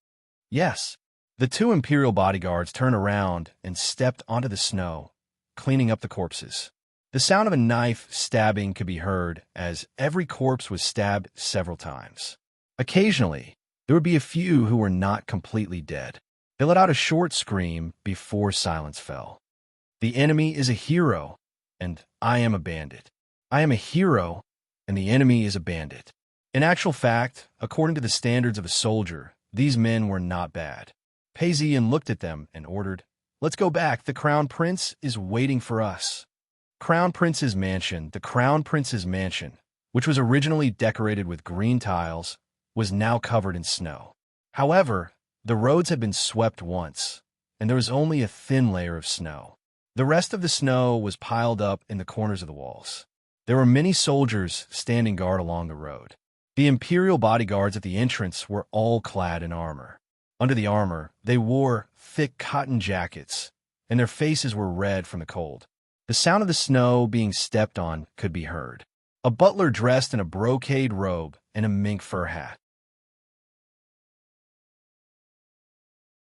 "Yes." The two imperial bodyguards turned around and stepped onto the snow, cleaning up the corpses. The sound of a knife stabbing could be heard as every corpse was stabbed several times. Occasionally, there would be a few who were not completely dead. They let out a short scream before silence fell. "The enemy is a hero, and I am a bandit. I am a hero, and the enemy is a bandit." In actual fact, according to the standards of a soldier, these men were not bad. Pei Ziyun looked at them and ordered, "Let's go back. The Crown Prince is waiting for us." The Crown Prince's mansion, which was originally decorated with green tiles, was now covered in snow. However, the roads had been swept once, and there was only a thin layer of snow. The rest of the snow was piled up in the corners of the walls. There were many soldiers standing guard along the road. The imperial bodyguards at the entrance were all clad in armor. Under the armor, they wore thick cotton jackets, and their faces were red from the cold. The sound of the snow being stepped on could be heard. A butler dressed in a brocade robe and a mink fur hat.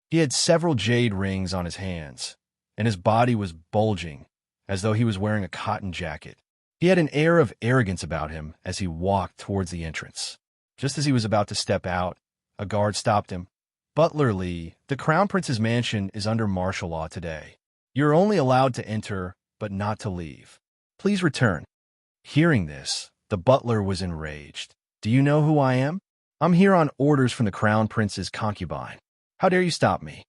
He had several jade rings on his hands, and his body was bulging, as though he was wearing a cotton jacket. He had an air of arrogance about him as he walked towards the entrance. Just as he was about to step out, a guard stopped him. "Butler Lee, the Crown Prince's mansion is under martial law today. You're only allowed to enter, but not to leave. Please return." Hearing this, the butler was enraged. "Do you know who I am? I'm here on orders from the Crown Prince's concubine. How dare you stop me?"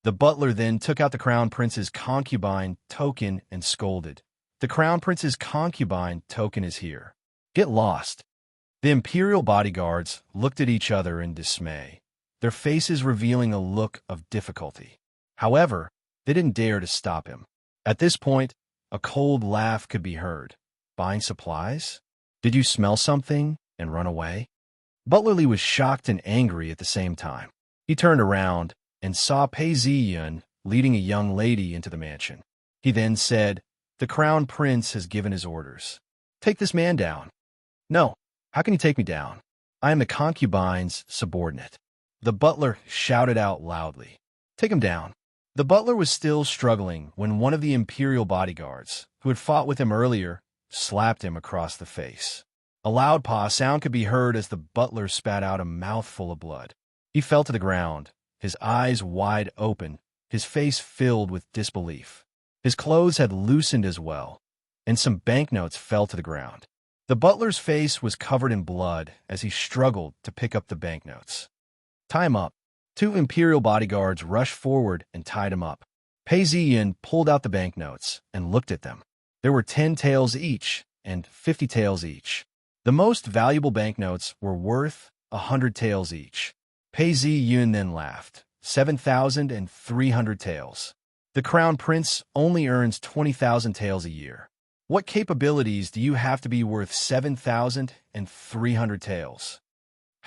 The butler then took out the Crown Prince's concubine token and scolded. "The Crown Prince's concubine token is here. Get lost." The imperial bodyguards looked at each other in dismay, their faces revealing a look of difficulty. However, they didn't dare to stop him. At this point, a cold laugh could be heard. "Buying supplies? Did you smell something and run away?" Butler Lee was shocked and angry at the same time. He turned around and saw Pei Ziyun leading a young lady into the mansion. He then said, "The Crown Prince has given his orders. Take this man down." "No, how can you take me down? I am the concubine's subordinate." The butler shouted out loudly, "Take him down." The butler was still struggling when one of the imperial bodyguards, who had fought with him earlier, slapped him across the face. A loud paw sound could be heard as the butler spat out a mouthful of blood. He fell to the ground, his eyes wide open, his face filled with disbelief. His clothes had loosened as well, and some banknotes fell to the ground. The butler's face was covered in blood as he struggled to pick up the banknotes. "Tie him up." Two imperial bodyguards rushed forward and tied him up. Pei Ziyun pulled out the banknotes and looked at them. There were 10 taels each and 50 taels each. The most valuable banknotes were worth 100 taels each. Pei Ziyun then laughed. 7,300 taels. The Crown Prince only earns 20,000 taels a year. What capabilities do you have to be worth 7,300 taels?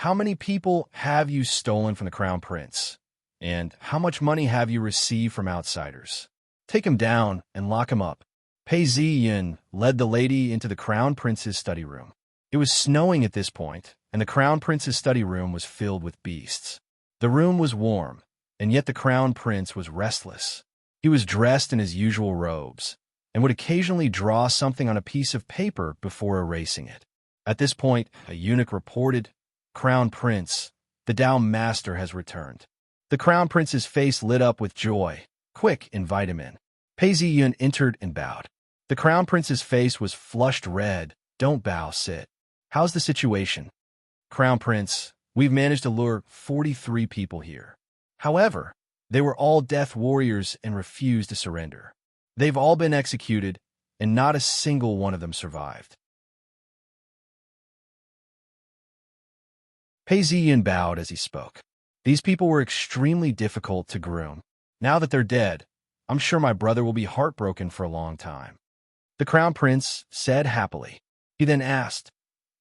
How many people have you stolen from the Crown Prince? And how much money have you received from outsiders? Take him down and lock him up. Pei Ziyin led the lady into the Crown Prince's study room. It was snowing at this point, and the Crown Prince's study room was filled with beasts. The room was warm, and yet the Crown Prince was restless. He was dressed in his usual robes, and would occasionally draw something on a piece of paper before erasing it. At this point, a eunuch reported, "Crown Prince, the Tao Master has returned." The Crown Prince's face lit up with joy. "Quick, invite him in." Pei Ziyun entered and bowed. The Crown Prince's face was flushed red. "Don't bow, sit. How's the situation?" "Crown Prince, we've managed to lure 43 people here. However, they were all death warriors and refused to surrender. They've all been executed, and not a single one of them survived." Pei Ziyin bowed as he spoke. "These people were extremely difficult to groom. Now that they're dead, I'm sure my brother will be heartbroken for a long time." The Crown Prince said happily. He then asked,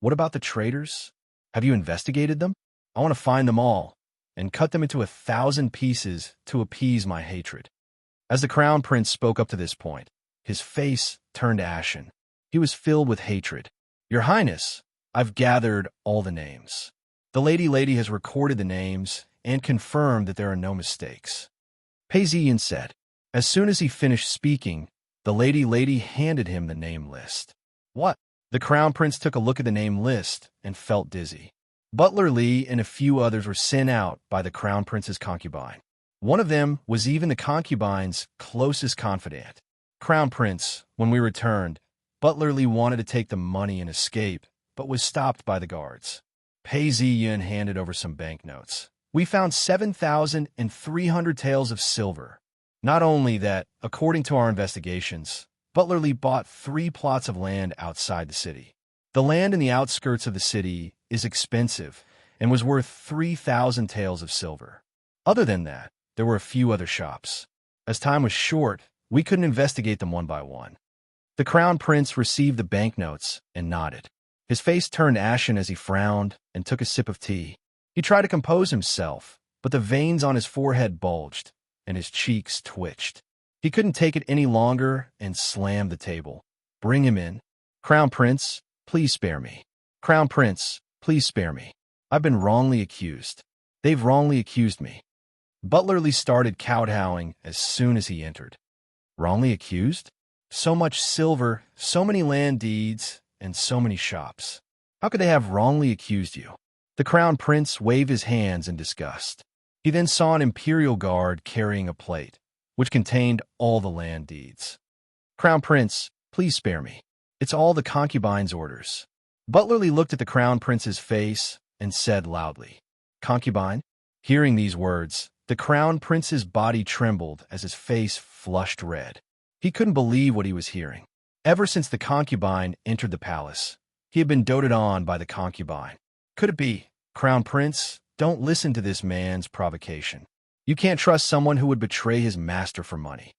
"What about the traitors? Have you investigated them? I want to find them all and cut them into 1,000 pieces to appease my hatred." As the Crown Prince spoke up to this point, his face turned ashen. He was filled with hatred. "Your Highness, I've gathered all the names. The lady has recorded the names and confirmed that there are no mistakes." Pei Ziyin said. As soon as he finished speaking, the lady handed him the name list. "What?" The Crown Prince took a look at the name list and felt dizzy. Butler Li and a few others were sent out by the Crown Prince's concubine. One of them was even the concubine's closest confidant. "Crown Prince, when we returned, Butler Li wanted to take the money and escape, but was stopped by the guards." Pei Ziyin handed over some banknotes. "We found 7,300 taels of silver. Not only that, according to our investigations, Butler Li bought 3 plots of land outside the city. The land in the outskirts of the city is expensive and was worth 3,000 taels of silver. Other than that, there were a few other shops. As time was short, we couldn't investigate them one by one." The Crown Prince received the banknotes and nodded. His face turned ashen as he frowned and took a sip of tea. He tried to compose himself, but the veins on his forehead bulged, and his cheeks twitched. He couldn't take it any longer and slammed the table. "Bring him in. Crown Prince, please spare me. Crown Prince, please spare me. I've been wrongly accused. They've wrongly accused me." Butler Li started kowtowing as soon as he entered. "Wrongly accused? So much silver, so many land deeds, and so many shops. How could they have wrongly accused you?" The Crown Prince waved his hands in disgust. He then saw an imperial guard carrying a plate, which contained all the land deeds. "Crown Prince, please spare me. It's all the concubine's orders." Butler Li looked at the Crown Prince's face and said loudly, "Concubine?" Hearing these words, the Crown Prince's body trembled as his face flushed red. He couldn't believe what he was hearing. Ever since the concubine entered the palace, he had been doted on by the concubine. Could it be? "Crown Prince, don't listen to this man's provocation. You can't trust someone who would betray his master for money."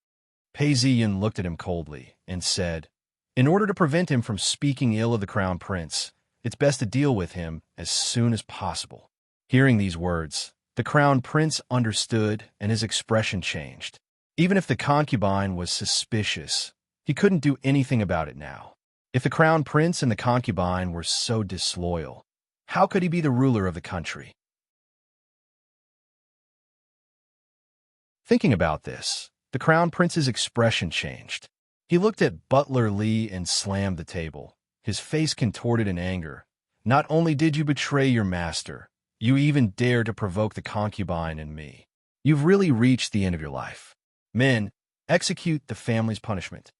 Pei Ziyin looked at him coldly and said, "In order to prevent him from speaking ill of the Crown Prince, it's best to deal with him as soon as possible." Hearing these words, the Crown Prince understood and his expression changed. Even if the concubine was suspicious, he couldn't do anything about it now. If the Crown Prince and the concubine were so disloyal, how could he be the ruler of the country? Thinking about this, the Crown Prince's expression changed. He looked at Butler Li and slammed the table, his face contorted in anger. "Not only did you betray your master, you even dared to provoke the concubine and me. You've really reached the end of your life. Men, execute the family's punishment."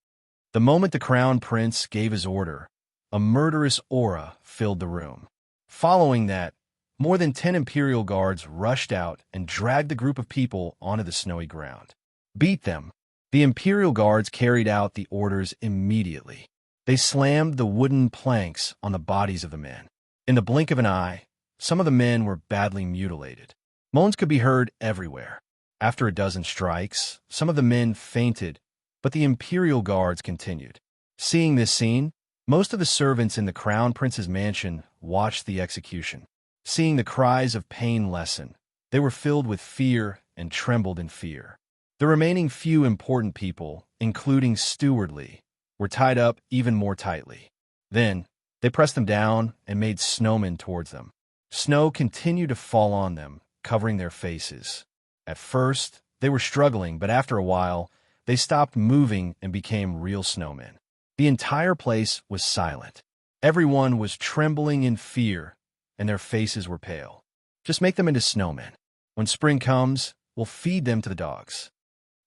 The moment the Crown Prince gave his order, a murderous aura filled the room. Following that, more than 10 imperial guards rushed out and dragged the group of people onto the snowy ground. "Beat them." The imperial guards carried out the orders immediately. They slammed the wooden planks on the bodies of the men. In the blink of an eye, some of the men were badly mutilated. Moans could be heard everywhere. After a dozen strikes, some of the men fainted, but the imperial guards continued. Seeing this scene, most of the servants in the Crown Prince's mansion watched the execution. Seeing the cries of pain lessen, they were filled with fear and trembled in fear. The remaining few important people, including Steward Lee, were tied up even more tightly. Then, they pressed them down and made snowmen towards them. Snow continued to fall on them, covering their faces. At first, they were struggling, but after a while, they stopped moving and became real snowmen. The entire place was silent. Everyone was trembling in fear, and their faces were pale. Just make them into snowmen. When spring comes, we'll feed them to the dogs.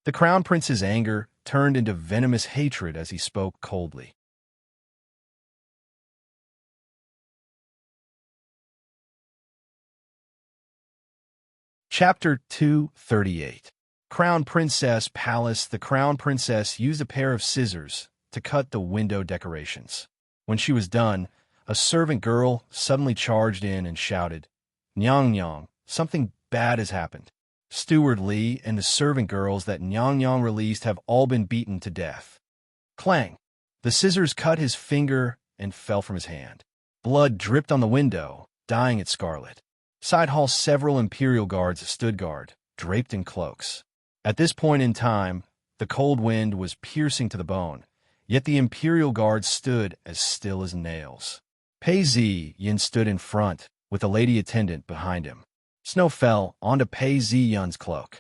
The Crown Prince's anger turned into venomous hatred as he spoke coldly. Chapter 238. Crown Princess Palace. The Crown Princess used a pair of scissors to cut the window decorations. When she was done, a servant girl suddenly charged in and shouted, "Nyang Nyang, something bad has happened. Steward Lee and the servant girls that Nyang Nyang released have all been beaten to death." Clang! The scissors cut his finger and fell from his hand. Blood dripped on the window, dyeing it scarlet. Side hall, several Imperial guards stood guard, draped in cloaks. At this point in time, the cold wind was piercing to the bone, yet the Imperial guards stood as still as nails. Pei Zi Yin stood in front, with a lady attendant behind him. Snow fell onto Pei Zi Yun's cloak.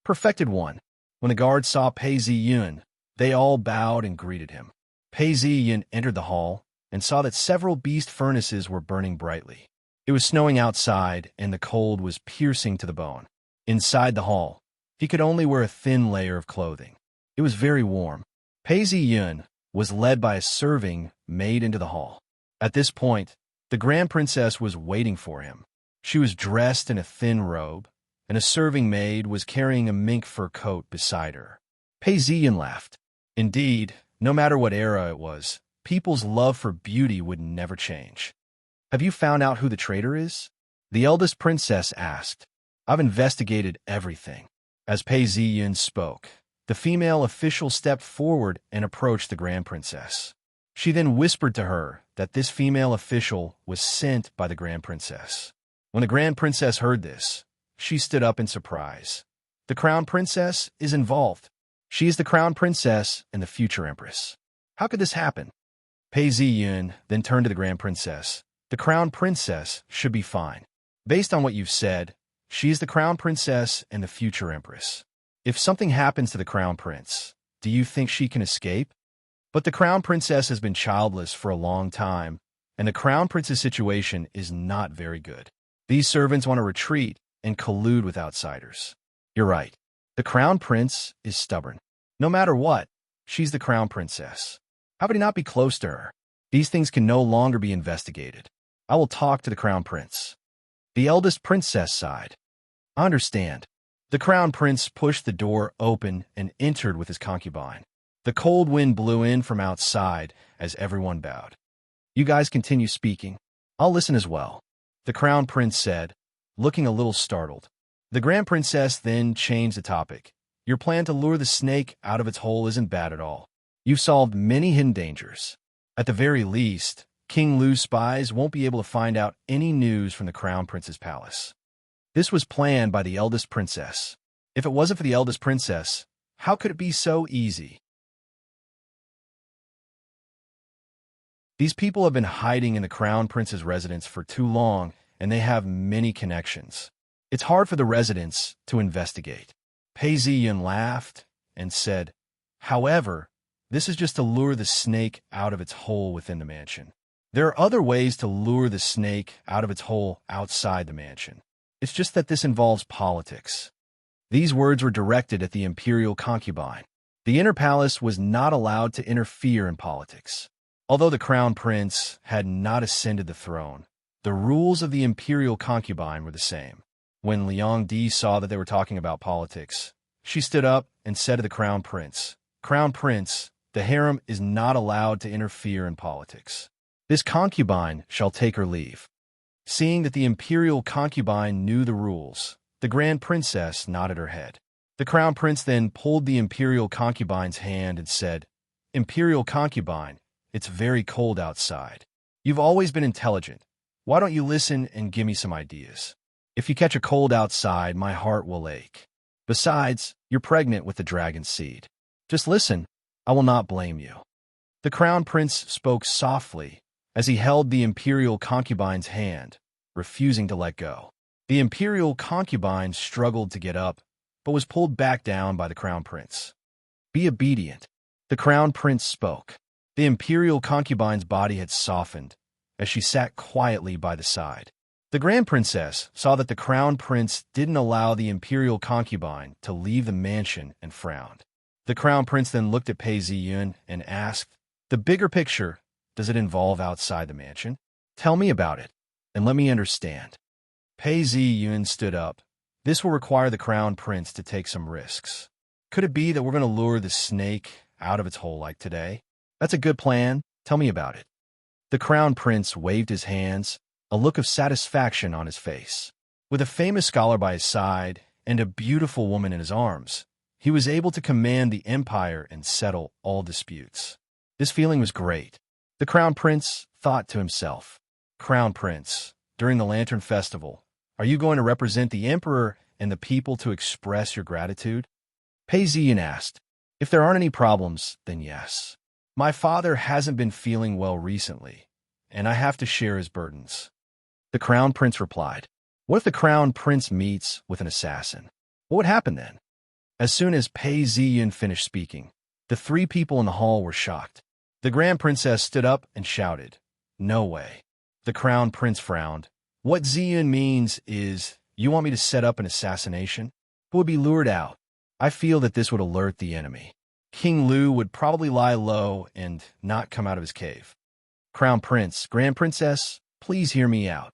Perfected one. When the guards saw Pei Zi Yun, they all bowed and greeted him. Pei Zi Yun entered the hall and saw that several beast furnaces were burning brightly. It was snowing outside, and the cold was piercing to the bone. Inside the hall, he could only wear a thin layer of clothing. It was very warm. Pei Zi Yun was led by a serving maid into the hall. At this point, the Grand Princess was waiting for him. She was dressed in a thin robe, and a serving maid was carrying a mink fur coat beside her. Pei Zi Yun laughed. Indeed, no matter what era it was, people's love for beauty would never change. "Have you found out who the traitor is?" the eldest princess asked. "I've investigated everything." As Pei Zi Yun spoke, the female official stepped forward and approached the Grand Princess. She then whispered to her that this female official was sent by the Grand Princess. When the Grand Princess heard this, she stood up in surprise. The Crown Princess is involved. She is the Crown Princess and the future Empress. How could this happen? Pei Zi Yun then turned to the Grand Princess. The Crown Princess should be fine. Based on what you've said, she is the Crown Princess and the future Empress. If something happens to the Crown Prince, do you think she can escape? But the Crown Princess has been childless for a long time, and the Crown Prince's situation is not very good. These servants want to retreat and collude with outsiders. You're right. The Crown Prince is stubborn. No matter what, she's the Crown Princess. How could he not be close to her? These things can no longer be investigated. I will talk to the Crown Prince. The eldest princess sighed. I understand. The Crown Prince pushed the door open and entered with his concubine. The cold wind blew in from outside as everyone bowed. You guys continue speaking. I'll listen as well, the Crown Prince said, looking a little startled. The Grand Princess then changed the topic. Your plan to lure the snake out of its hole isn't bad at all. You've solved many hidden dangers. At the very least, King Lu's spies won't be able to find out any news from the Crown Prince's palace. This was planned by the eldest princess. If it wasn't for the eldest princess, how could it be so easy? These people have been hiding in the Crown Prince's residence for too long, and they have many connections. It's hard for the residents to investigate. Pei Zi Yun laughed and said, however, this is just to lure the snake out of its hole within the mansion. There are other ways to lure the snake out of its hole outside the mansion. It's just that this involves politics. These words were directed at the imperial concubine. The inner palace was not allowed to interfere in politics. Although the crown prince had not ascended the throne, the rules of the imperial concubine were the same. When Liang Di saw that they were talking about politics, she stood up and said to the crown prince, "Crown Prince, the harem is not allowed to interfere in politics. This concubine shall take her leave." Seeing that the imperial concubine knew the rules, the grand princess nodded her head. The crown prince then pulled the imperial concubine's hand and said, "Imperial concubine, it's very cold outside. You've always been intelligent, Why don't you listen and give me some ideas? If you catch a cold outside, my heart will ache. Besides, you're pregnant with the dragon's seed. Just listen. I will not blame you." The crown prince spoke softly as he held the imperial concubine's hand, refusing to let go. The imperial concubine struggled to get up, but was pulled back down by the crown prince. "Be obedient." The crown prince spoke. The imperial concubine's body had softened as she sat quietly by the side. The grand princess saw that the crown prince didn't allow the imperial concubine to leave the mansion and frowned. The crown prince then looked at Pei Ziyun and asked, "The bigger picture, does it involve outside the mansion? Tell me about it, and let me understand." Pei Ziyun stood up. "This will require the crown prince to take some risks. Could it be that we're going to lure the snake out of its hole like today? That's a good plan. Tell me about it." The crown prince waved his hands, a look of satisfaction on his face. With a famous scholar by his side and a beautiful woman in his arms, he was able to command the empire and settle all disputes. This feeling was great. The crown prince thought to himself, "Crown prince, during the Lantern Festival, are you going to represent the emperor and the people to express your gratitude?" Pei Ziyun asked. "If there aren't any problems, then yes. My father hasn't been feeling well recently, and I have to share his burdens." The crown prince replied, "What if the crown prince meets with an assassin? What would happen then?" As soon as Pei Ziyun finished speaking, the three people in the hall were shocked. The grand princess stood up and shouted, "No way." The crown prince frowned. "What Ziyun means is, you want me to set up an assassination? Who would be lured out? I feel that this would alert the enemy. King Lu would probably lie low and not come out of his cave. Crown prince, grand princess, please hear me out.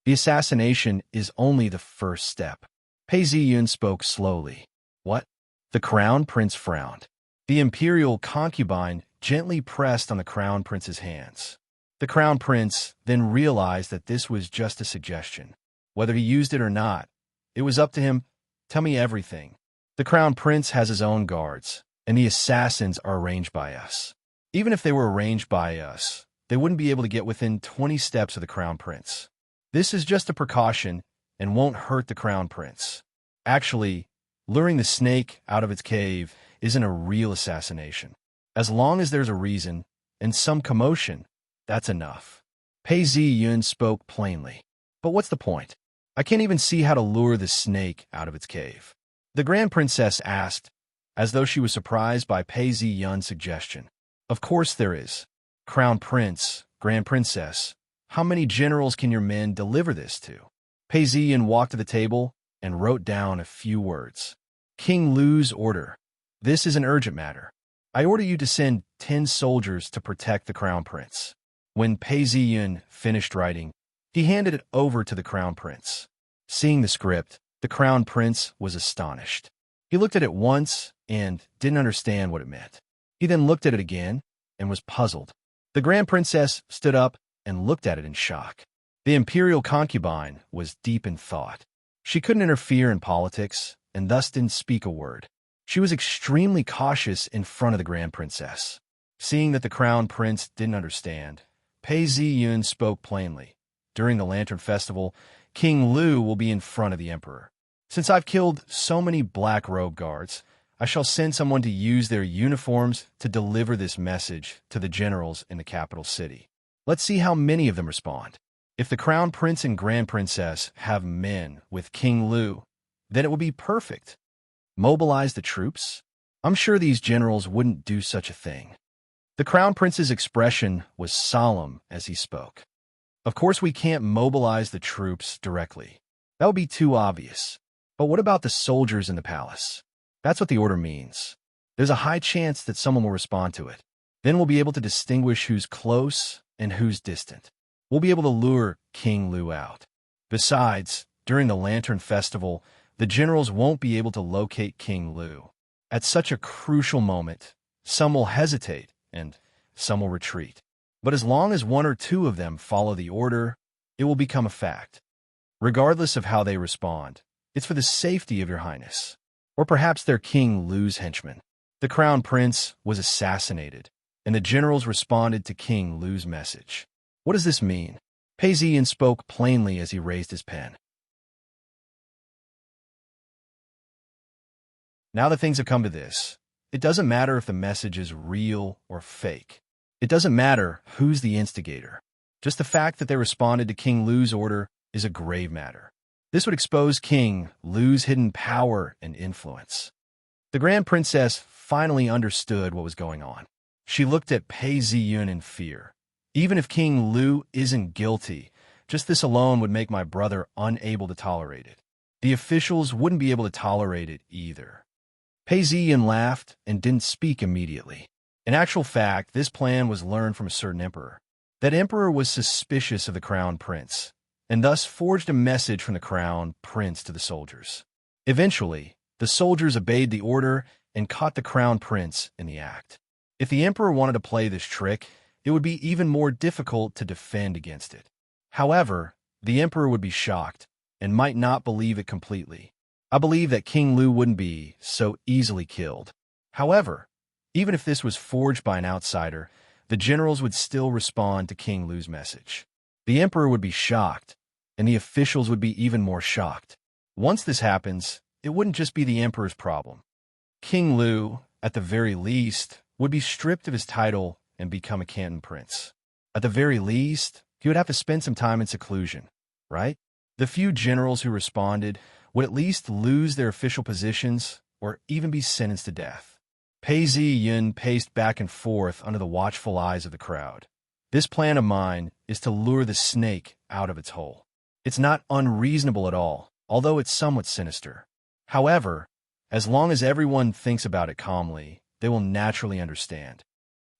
The assassination is only the first step." Pei Ziyun spoke slowly. "What?" The crown prince frowned. The imperial concubine gently pressed on the crown prince's hands. The crown prince then realized that this was just a suggestion. Whether he used it or not, it was up to him. "Tell me everything." The crown prince has his own guards, and the assassins are arranged by us. Even if they were arranged by us, they wouldn't be able to get within 20 steps of the crown prince. This is just a precaution and won't hurt the crown prince. Actually, luring the snake out of its cave isn't a real assassination. As long as there's a reason and some commotion, that's enough. Pei Ziyun spoke plainly. "But what's the point? I can't even see how to lure the snake out of its cave." The grand princess asked, as though she was surprised by Pei Ziyun's suggestion. "Of course there is. Crown prince, grand princess, how many generals can your men deliver this to?" Pei Ziyun walked to the table and wrote down a few words. "King Lu's order. This is an urgent matter. I order you to send 10 soldiers to protect the crown prince." When Pei Ziyun finished writing, he handed it over to the crown prince. Seeing the script, the crown prince was astonished. He looked at it once and didn't understand what it meant. He then looked at it again and was puzzled. The grand princess stood up and looked at it in shock. The imperial concubine was deep in thought. She couldn't interfere in politics and thus didn't speak a word. She was extremely cautious in front of the grand princess. Seeing that the crown prince didn't understand, Pei Ziyun spoke plainly. "During the Lantern Festival, King Lu will be in front of the emperor. Since I've killed so many black robe guards, I shall send someone to use their uniforms to deliver this message to the generals in the capital city. Let's see how many of them respond. If the crown prince and grand princess have men with King Lu, then it will be perfect. Mobilize the troops? I'm sure these generals wouldn't do such a thing." The crown prince's expression was solemn as he spoke. "Of course we can't mobilize the troops directly. That would be too obvious. But what about the soldiers in the palace? That's what the order means. There's a high chance that someone will respond to it. Then we'll be able to distinguish who's close and who's distant. We'll be able to lure King Lu out. Besides, during the Lantern Festival, the generals won't be able to locate King Lu. At such a crucial moment, some will hesitate and some will retreat. But as long as one or two of them follow the order, it will become a fact. Regardless of how they respond, it's for the safety of your highness. Or perhaps they're King Lu's henchmen." The crown prince was assassinated, and the generals responded to King Lu's message. What does this mean? Pei Ziyan spoke plainly as he raised his pen. Now that things have come to this, it doesn't matter if the message is real or fake. It doesn't matter who's the instigator. Just the fact that they responded to King Lu's order is a grave matter. This would expose King Lu's hidden power and influence. The Grand Princess finally understood what was going on. She looked at Pei Ziyan in fear. Even if King Lu isn't guilty, just this alone would make my brother unable to tolerate it. The officials wouldn't be able to tolerate it either. Pei Ziyan laughed and didn't speak immediately. In actual fact, this plan was learned from a certain emperor. That emperor was suspicious of the crown prince, and thus forged a message from the crown prince to the soldiers. Eventually, the soldiers obeyed the order and caught the crown prince in the act. If the emperor wanted to play this trick, it would be even more difficult to defend against it. However, the emperor would be shocked and might not believe it completely. I believe that King Lu wouldn't be so easily killed. However, even if this was forged by an outsider, the generals would still respond to King Lu's message. The emperor would be shocked, and the officials would be even more shocked. Once this happens, it wouldn't just be the emperor's problem. King Lu, at the very least, would be stripped of his title and become a Canton prince. At the very least, he would have to spend some time in seclusion, right? The few generals who responded would at least lose their official positions or even be sentenced to death. Pei Ziyan paced back and forth under the watchful eyes of the crowd. This plan of mine is to lure the snake out of its hole. It's not unreasonable at all, although it's somewhat sinister. However, as long as everyone thinks about it calmly, they will naturally understand.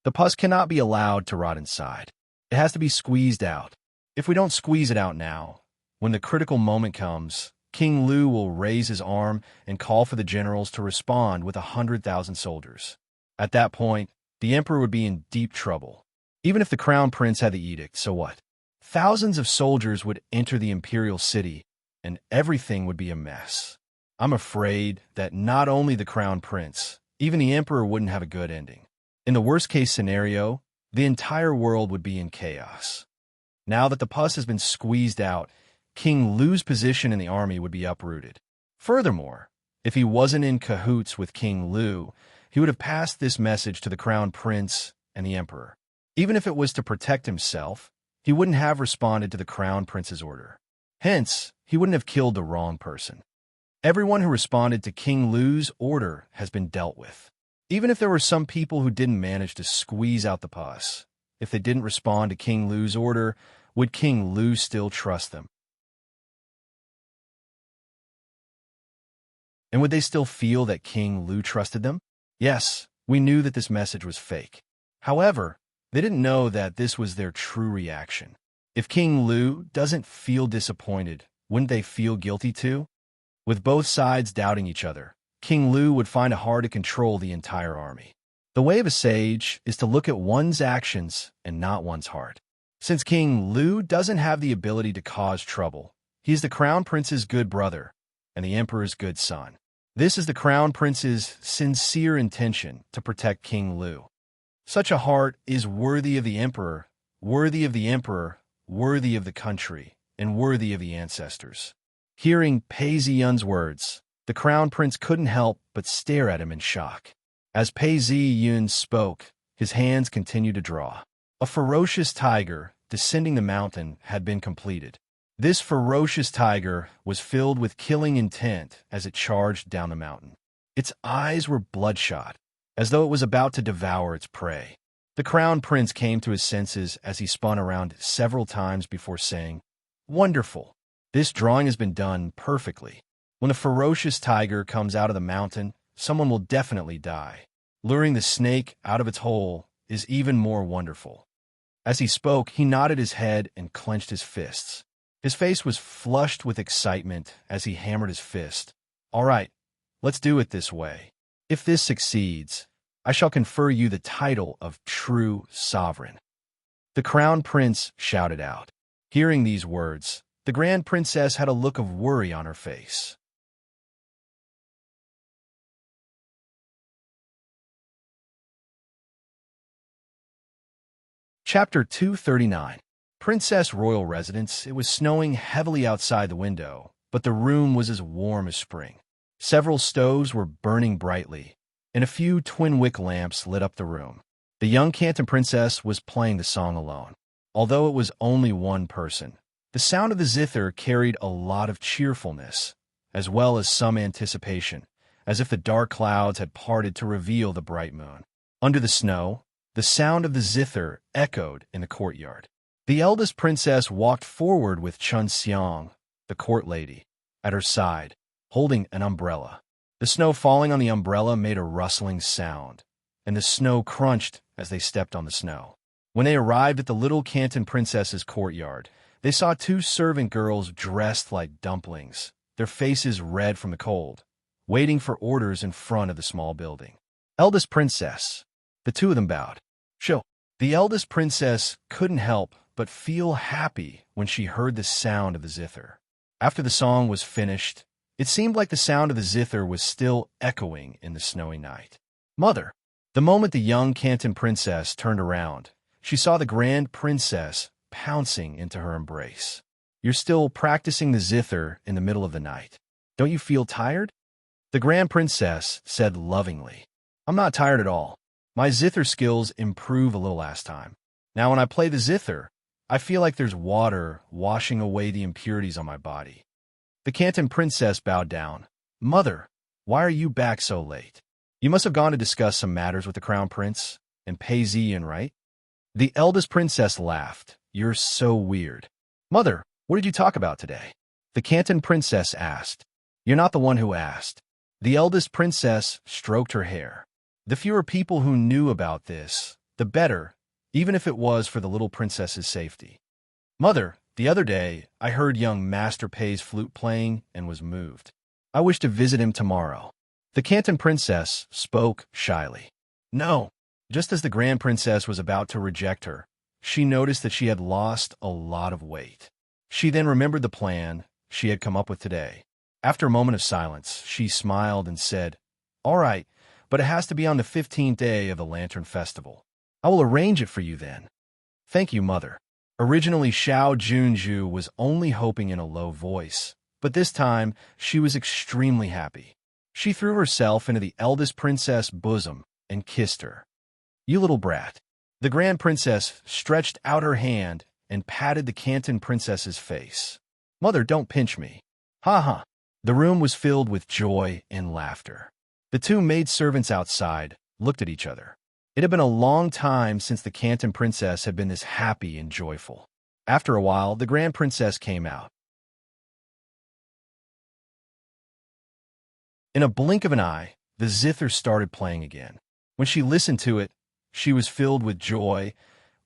The pus cannot be allowed to rot inside. It has to be squeezed out. If we don't squeeze it out now, when the critical moment comes, King Lu will raise his arm and call for the generals to respond with 100,000 soldiers. At that point, the emperor would be in deep trouble. Even if the crown prince had the edict, so what? Thousands of soldiers would enter the imperial city, and everything would be a mess. I'm afraid that not only the crown prince, even the emperor wouldn't have a good ending. In the worst-case scenario, the entire world would be in chaos. Now that the pus has been squeezed out, King Lu's position in the army would be uprooted. Furthermore, if he wasn't in cahoots with King Lu, he would have passed this message to the crown prince and the emperor. Even if it was to protect himself, he wouldn't have responded to the crown prince's order. Hence, he wouldn't have killed the wrong person. Everyone who responded to King Lu's order has been dealt with. Even if there were some people who didn't manage to squeeze out the pus, if they didn't respond to King Lu's order, would King Lu still trust them? And would they still feel that King Lu trusted them? Yes, we knew that this message was fake. However, they didn't know that this was their true reaction. If King Lu doesn't feel disappointed, wouldn't they feel guilty too? With both sides doubting each other, King Lu would find it hard to control the entire army. The way of a sage is to look at one's actions and not one's heart. Since King Lu doesn't have the ability to cause trouble, he is the crown prince's good brother and the emperor's good son. This is the crown prince's sincere intention to protect King Lu. Such a heart is worthy of the emperor, worthy of the emperor, worthy of the country, and worthy of the ancestors. Hearing Pei Ziyan's words, the crown prince couldn't help but stare at him in shock. As Pei Ziyan spoke, his hands continued to draw. A ferocious tiger descending the mountain had been completed. This ferocious tiger was filled with killing intent as it charged down the mountain. Its eyes were bloodshot, as though it was about to devour its prey. The crown prince came to his senses as he spun around several times before saying, "Wonderful! This drawing has been done perfectly. When the ferocious tiger comes out of the mountain, someone will definitely die. Luring the snake out of its hole is even more wonderful." As he spoke, he nodded his head and clenched his fists. His face was flushed with excitement as he hammered his fist. "All right, let's do it this way. If this succeeds, I shall confer you the title of true sovereign." The crown prince shouted out. Hearing these words, the grand princess had a look of worry on her face. Chapter 239. Princess Royal Residence. It was snowing heavily outside the window, but the room was as warm as spring. Several stoves were burning brightly, and a few twin-wick lamps lit up the room. The young Canton princess was playing the song alone. Although it was only one person, the sound of the zither carried a lot of cheerfulness, as well as some anticipation, as if the dark clouds had parted to reveal the bright moon. Under the snow, the sound of the zither echoed in the courtyard. The eldest princess walked forward with Chun Xiang, the court lady, at her side, holding an umbrella. The snow falling on the umbrella made a rustling sound, and the snow crunched as they stepped on the snow. When they arrived at the little Canton princess's courtyard, they saw two servant girls dressed like dumplings, their faces red from the cold, waiting for orders in front of the small building. Eldest princess. The two of them bowed. Show. The eldest princess couldn't help but feel happy when she heard the sound of the zither. After the song was finished, it seemed like the sound of the zither was still echoing in the snowy night. Mother. The moment the young Canton princess turned around, she saw the grand princess pouncing into her embrace. You're still practicing the zither in the middle of the night. Don't you feel tired? The grand princess said lovingly. I'm not tired at all. My zither skills improve a little last time. Now when I play the zither, I feel like there's water washing away the impurities on my body. The Canton princess bowed down. Mother, why are you back so late? You must have gone to discuss some matters with the crown prince and Pei Ziyan, right? The eldest princess laughed. You're so weird. Mother, what did you talk about today? The Canton princess asked. You're not the one who asked. The eldest princess stroked her hair. The fewer people who knew about this, the better, even if it was for the little princess's safety. Mother, the other day, I heard young Master Pei's flute playing and was moved. I wish to visit him tomorrow. The Canton princess spoke shyly. No. Just as the grand princess was about to reject her, she noticed that she had lost a lot of weight. She then remembered the plan she had come up with today. After a moment of silence, she smiled and said, All right, but it has to be on the 15th day of the Lantern Festival. I will arrange it for you then. Thank you, Mother. Originally, Xiao Junju was only hoping in a low voice, but this time she was extremely happy. She threw herself into the eldest princess' bosom and kissed her. You little brat. The grand princess stretched out her hand and patted the Canton princess's face. Mother, don't pinch me. Ha ha. The room was filled with joy and laughter. The two maidservants outside looked at each other. It had been a long time since the Canton princess had been this happy and joyful. After a while, the grand princess came out. In a blink of an eye, the zither started playing again. When she listened to it, she was filled with joy,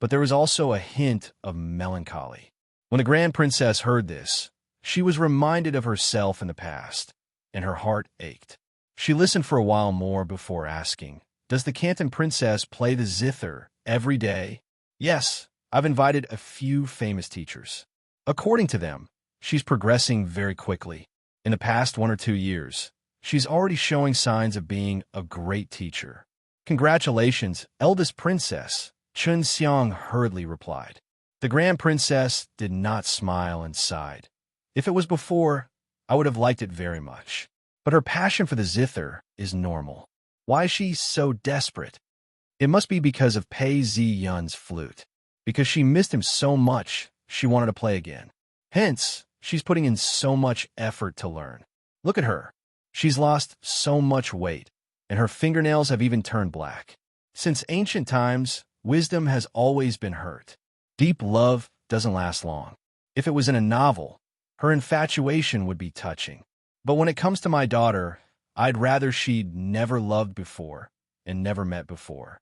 but there was also a hint of melancholy. When the grand princess heard this, she was reminded of herself in the past, and her heart ached. She listened for a while more before asking, Does the Canton princess play the zither every day? Yes, I've invited a few famous teachers. According to them, she's progressing very quickly. In the past 1 or 2 years, she's already showing signs of being a great teacher. Congratulations, eldest princess, Chun Xiang hurriedly replied. The grand princess did not smile and sighed. If it was before, I would have liked it very much. But her passion for the zither is normal. Why is she so desperate? It must be because of Pei Ziyan's flute. Because she missed him so much, she wanted to play again. Hence, she's putting in so much effort to learn. Look at her. She's lost so much weight, and her fingernails have even turned black. Since ancient times, wisdom has always been hurt. Deep love doesn't last long. If it was in a novel, her infatuation would be touching. But when it comes to my daughter, I'd rather she'd never loved before and never met before.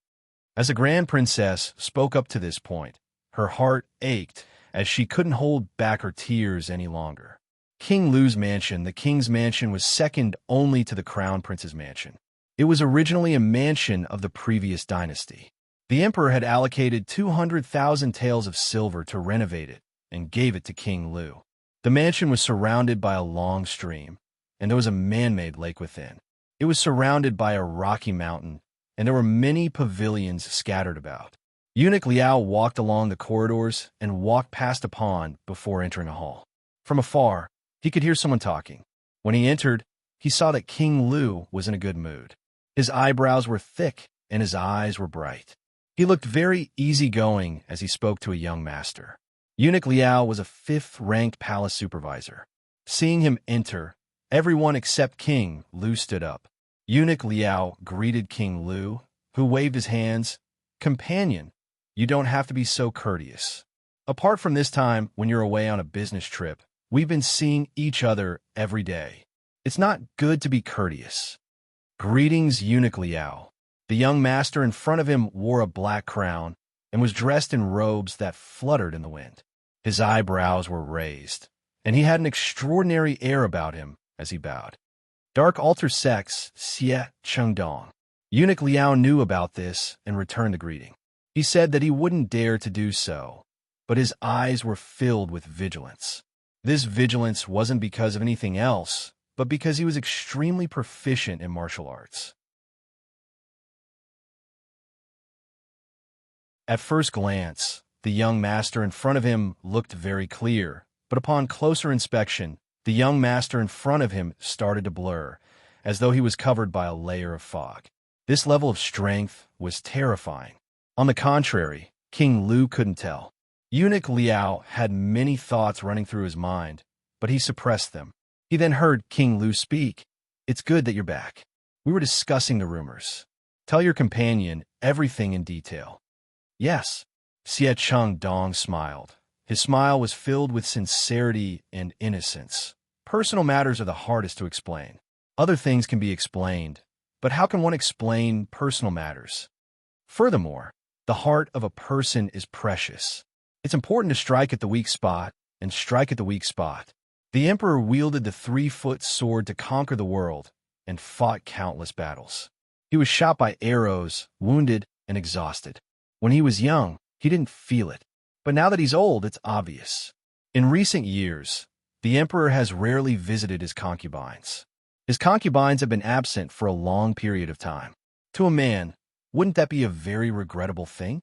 As the grand princess spoke up to this point, her heart ached as she couldn't hold back her tears any longer. King Lu's mansion, the king's mansion, was second only to the crown prince's mansion. It was originally a mansion of the previous dynasty. The emperor had allocated 200,000 taels of silver to renovate it and gave it to King Lu. The mansion was surrounded by a long stream, and there was a man-made lake within. It was surrounded by a rocky mountain, and there were many pavilions scattered about. Eunuch Liao walked along the corridors and walked past a pond before entering a hall. From afar, he could hear someone talking. When he entered, he saw that King Lu was in a good mood. His eyebrows were thick and his eyes were bright. He looked very easygoing as he spoke to a young master. Eunuch Liao was a 5th-ranked palace supervisor. Seeing him enter, everyone except King Lu stood up. Eunuch Liao greeted King Lu, who waved his hands. "Companion, you don't have to be so courteous. Apart from this time when you're away on a business trip, we've been seeing each other every day. It's not good to be courteous." "Greetings, Eunuch Liao." The young master in front of him wore a black crown and was dressed in robes that fluttered in the wind. His eyebrows were raised, and he had an extraordinary air about him as he bowed. Dark alter sex, Xie Chengdong. Eunuch Liao knew about this and returned the greeting. He said that he wouldn't dare to do so, but his eyes were filled with vigilance. This vigilance wasn't because of anything else, but because he was extremely proficient in martial arts. At first glance, the young master in front of him looked very clear, but upon closer inspection, the young master in front of him started to blur, as though he was covered by a layer of fog. This level of strength was terrifying. On the contrary, King Lu couldn't tell. Eunuch Liao had many thoughts running through his mind, but he suppressed them. He then heard King Lu speak. "It's good that you're back. We were discussing the rumors. Tell your companion everything in detail." "Yes." Xie Chengdong smiled. His smile was filled with sincerity and innocence. Personal matters are the hardest to explain. Other things can be explained, but how can one explain personal matters? Furthermore, the heart of a person is precious. It's important to strike at the weak spot and strike at the weak spot. The emperor wielded the 3-foot sword to conquer the world and fought countless battles. He was shot by arrows, wounded, and exhausted. When he was young, he didn't feel it. But now that he's old, it's obvious. In recent years, the emperor has rarely visited his concubines. His concubines have been absent for a long period of time. To a man, wouldn't that be a very regrettable thing?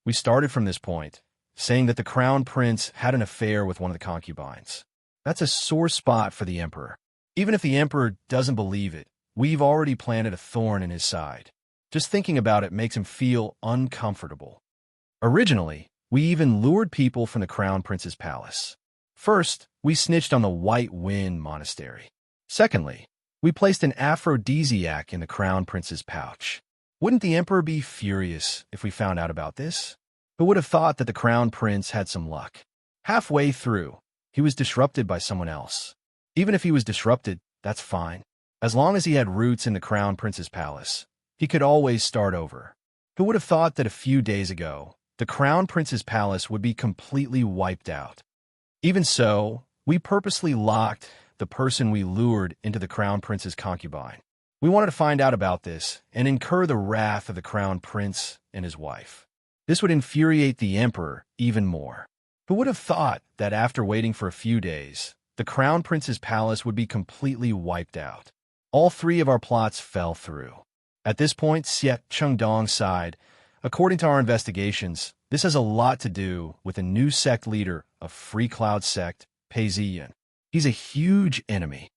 We started from this point, saying that the crown prince had an affair with one of the concubines. That's a sore spot for the emperor. Even if the emperor doesn't believe it, we've already planted a thorn in his side. Just thinking about it makes him feel uncomfortable. Originally, we even lured people from the crown prince's palace. First, we snitched on the White Wind Monastery. Secondly, we placed an aphrodisiac in the crown prince's pouch. Wouldn't the emperor be furious if we found out about this? Who would have thought that the crown prince had some luck? Halfway through, he was disrupted by someone else. Even if he was disrupted, that's fine. As long as he had roots in the crown prince's palace, he could always start over. Who would have thought that a few days ago, the crown prince's palace would be completely wiped out? Even so, we purposely locked the person we lured into the crown prince's concubine. We wanted to find out about this and incur the wrath of the crown prince and his wife. This would infuriate the emperor even more. Who would have thought that after waiting for a few days, the crown prince's palace would be completely wiped out? All 3 of our plots fell through. At this point, Xie Chengdong sighed. According to our investigations, this has a lot to do with a new sect leader of Free Cloud sect, Pei Ziyan. He's a huge enemy.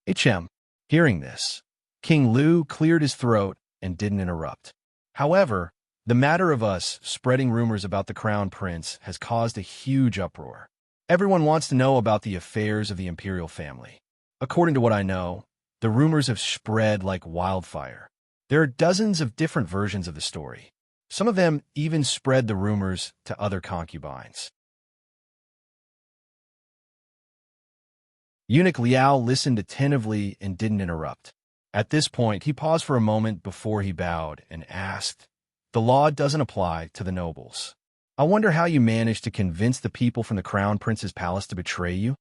HM. Hearing this, King Lu cleared his throat and didn't interrupt. However, the matter of us spreading rumors about the crown prince has caused a huge uproar. Everyone wants to know about the affairs of the imperial family. According to what I know, the rumors have spread like wildfire. There are dozens of different versions of the story. Some of them even spread the rumors to other concubines. Eunuch Liao listened attentively and didn't interrupt. At this point, he paused for a moment before he bowed and asked, "The law doesn't apply to the nobles. I wonder how you managed to convince the people from the crown prince's palace to betray you?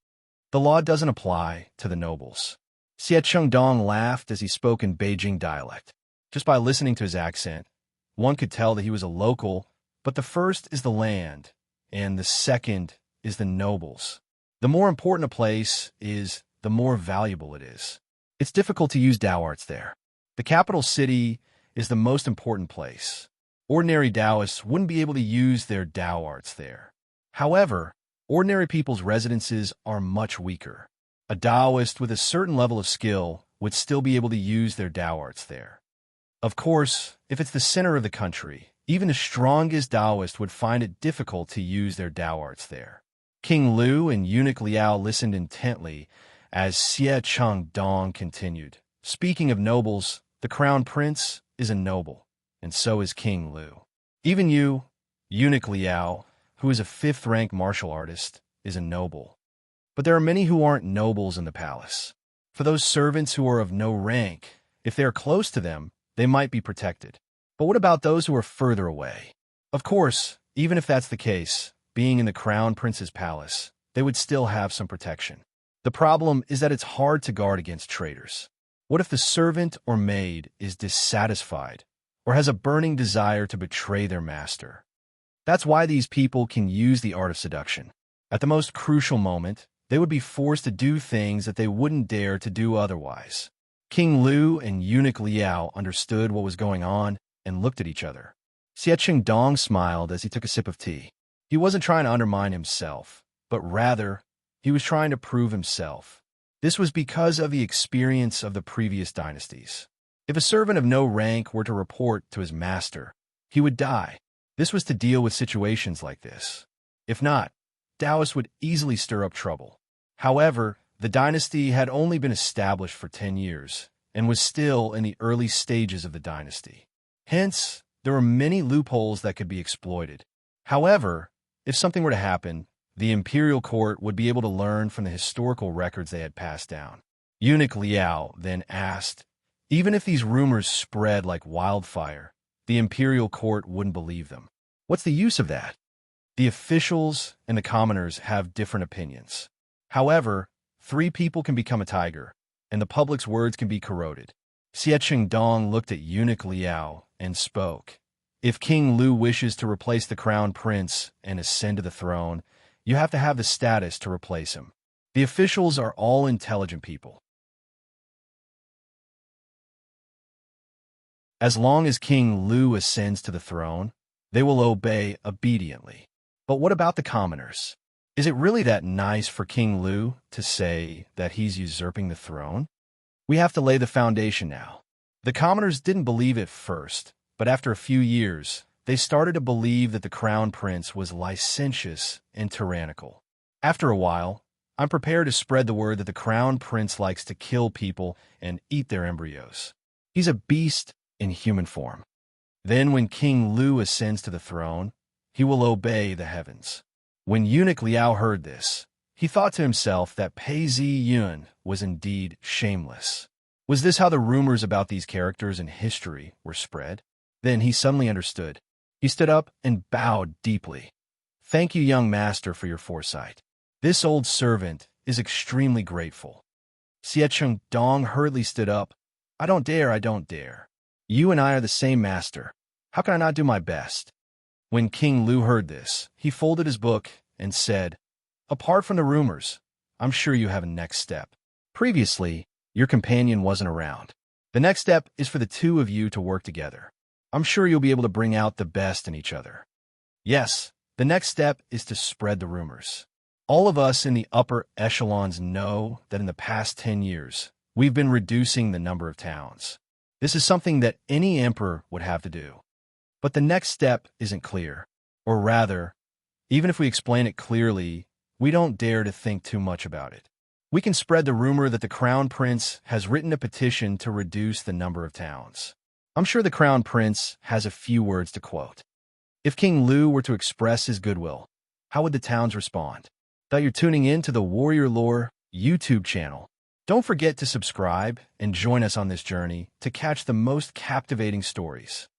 The law doesn't apply to the nobles." Xie Chengdong laughed as he spoke in Beijing dialect. Just by listening to his accent, one could tell that he was a local, but the first is the land, and the second is the nobles. The more important a place is, the more valuable it is. It's difficult to use Dao arts there. The capital city is the most important place. Ordinary Taoists wouldn't be able to use their Tao arts there. However, ordinary people's residences are much weaker. A Taoist with a certain level of skill would still be able to use their Tao arts there. Of course, if it's the center of the country, even the strongest Taoist would find it difficult to use their Tao arts there. King Lu and eunuch Liao listened intently as Xie Chengdong continued. Speaking of nobles, the crown prince is a noble, and so is King Lu. Even you, eunuch Liao, who is a fifth-rank martial artist, is a noble. But there are many who aren't nobles in the palace. For those servants who are of no rank, if they are close to them, they might be protected. But what about those who are further away? Of course, even if that's the case, being in the crown prince's palace, they would still have some protection. The problem is that it's hard to guard against traitors. What if the servant or maid is dissatisfied or has a burning desire to betray their master? That's why these people can use the art of seduction. At the most crucial moment, they would be forced to do things that they wouldn't dare to do otherwise. King Lu and eunuch Liao understood what was going on and looked at each other. Xie Chengdong smiled as he took a sip of tea. He wasn't trying to undermine himself, but rather, he was trying to prove himself. This was because of the experience of the previous dynasties. If a servant of no rank were to report to his master, he would die. This was to deal with situations like this. If not, Taoists would easily stir up trouble. However, the dynasty had only been established for 10 years and was still in the early stages of the dynasty. Hence, there were many loopholes that could be exploited. However, if something were to happen, the imperial court would be able to learn from the historical records they had passed down. Eunuch Liao then asked, even if these rumors spread like wildfire, the imperial court wouldn't believe them. What's the use of that? The officials and the commoners have different opinions. However, 3 people can become a tiger, and the public's words can be corroded. Xie Chengdong looked at eunuch Liao and spoke. If King Lu wishes to replace the crown prince and ascend to the throne, you have to have the status to replace him. The officials are all intelligent people. As long as King Lu ascends to the throne, they will obey obediently. But what about the commoners? Is it really that nice for King Lu to say that he's usurping the throne? We have to lay the foundation now. The commoners didn't believe it first, but after a few years, they started to believe that the crown prince was licentious and tyrannical. After a while, I'm prepared to spread the word that the crown prince likes to kill people and eat their embryos. He's a beast in human form. Then when King Lu ascends to the throne, he will obey the heavens. When eunuch Liao heard this, he thought to himself that Pei Zi Yun was indeed shameless. Was this how the rumors about these characters in history were spread? Then he suddenly understood. He stood up and bowed deeply. Thank you, young master, for your foresight. This old servant is extremely grateful. Xie Chengdong hurriedly stood up. I don't dare. You and I are the same master. How can I not do my best? When King Lu heard this, he folded his book and said, apart from the rumors, I'm sure you have a next step. Previously, your companion wasn't around. The next step is for the 2 of you to work together. I'm sure you'll be able to bring out the best in each other. Yes, the next step is to spread the rumors. All of us in the upper echelons know that in the past 10 years, we've been reducing the number of towns. This is something that any emperor would have to do. But the next step isn't clear. Or rather, even if we explain it clearly, we don't dare to think too much about it. We can spread the rumor that the crown prince has written a petition to reduce the number of towns. I'm sure the crown prince has a few words to quote. If King Lu were to express his goodwill, how would the towns respond? That you're tuning in to the Warrior Lore YouTube channel. Don't forget to subscribe and join us on this journey to catch the most captivating stories.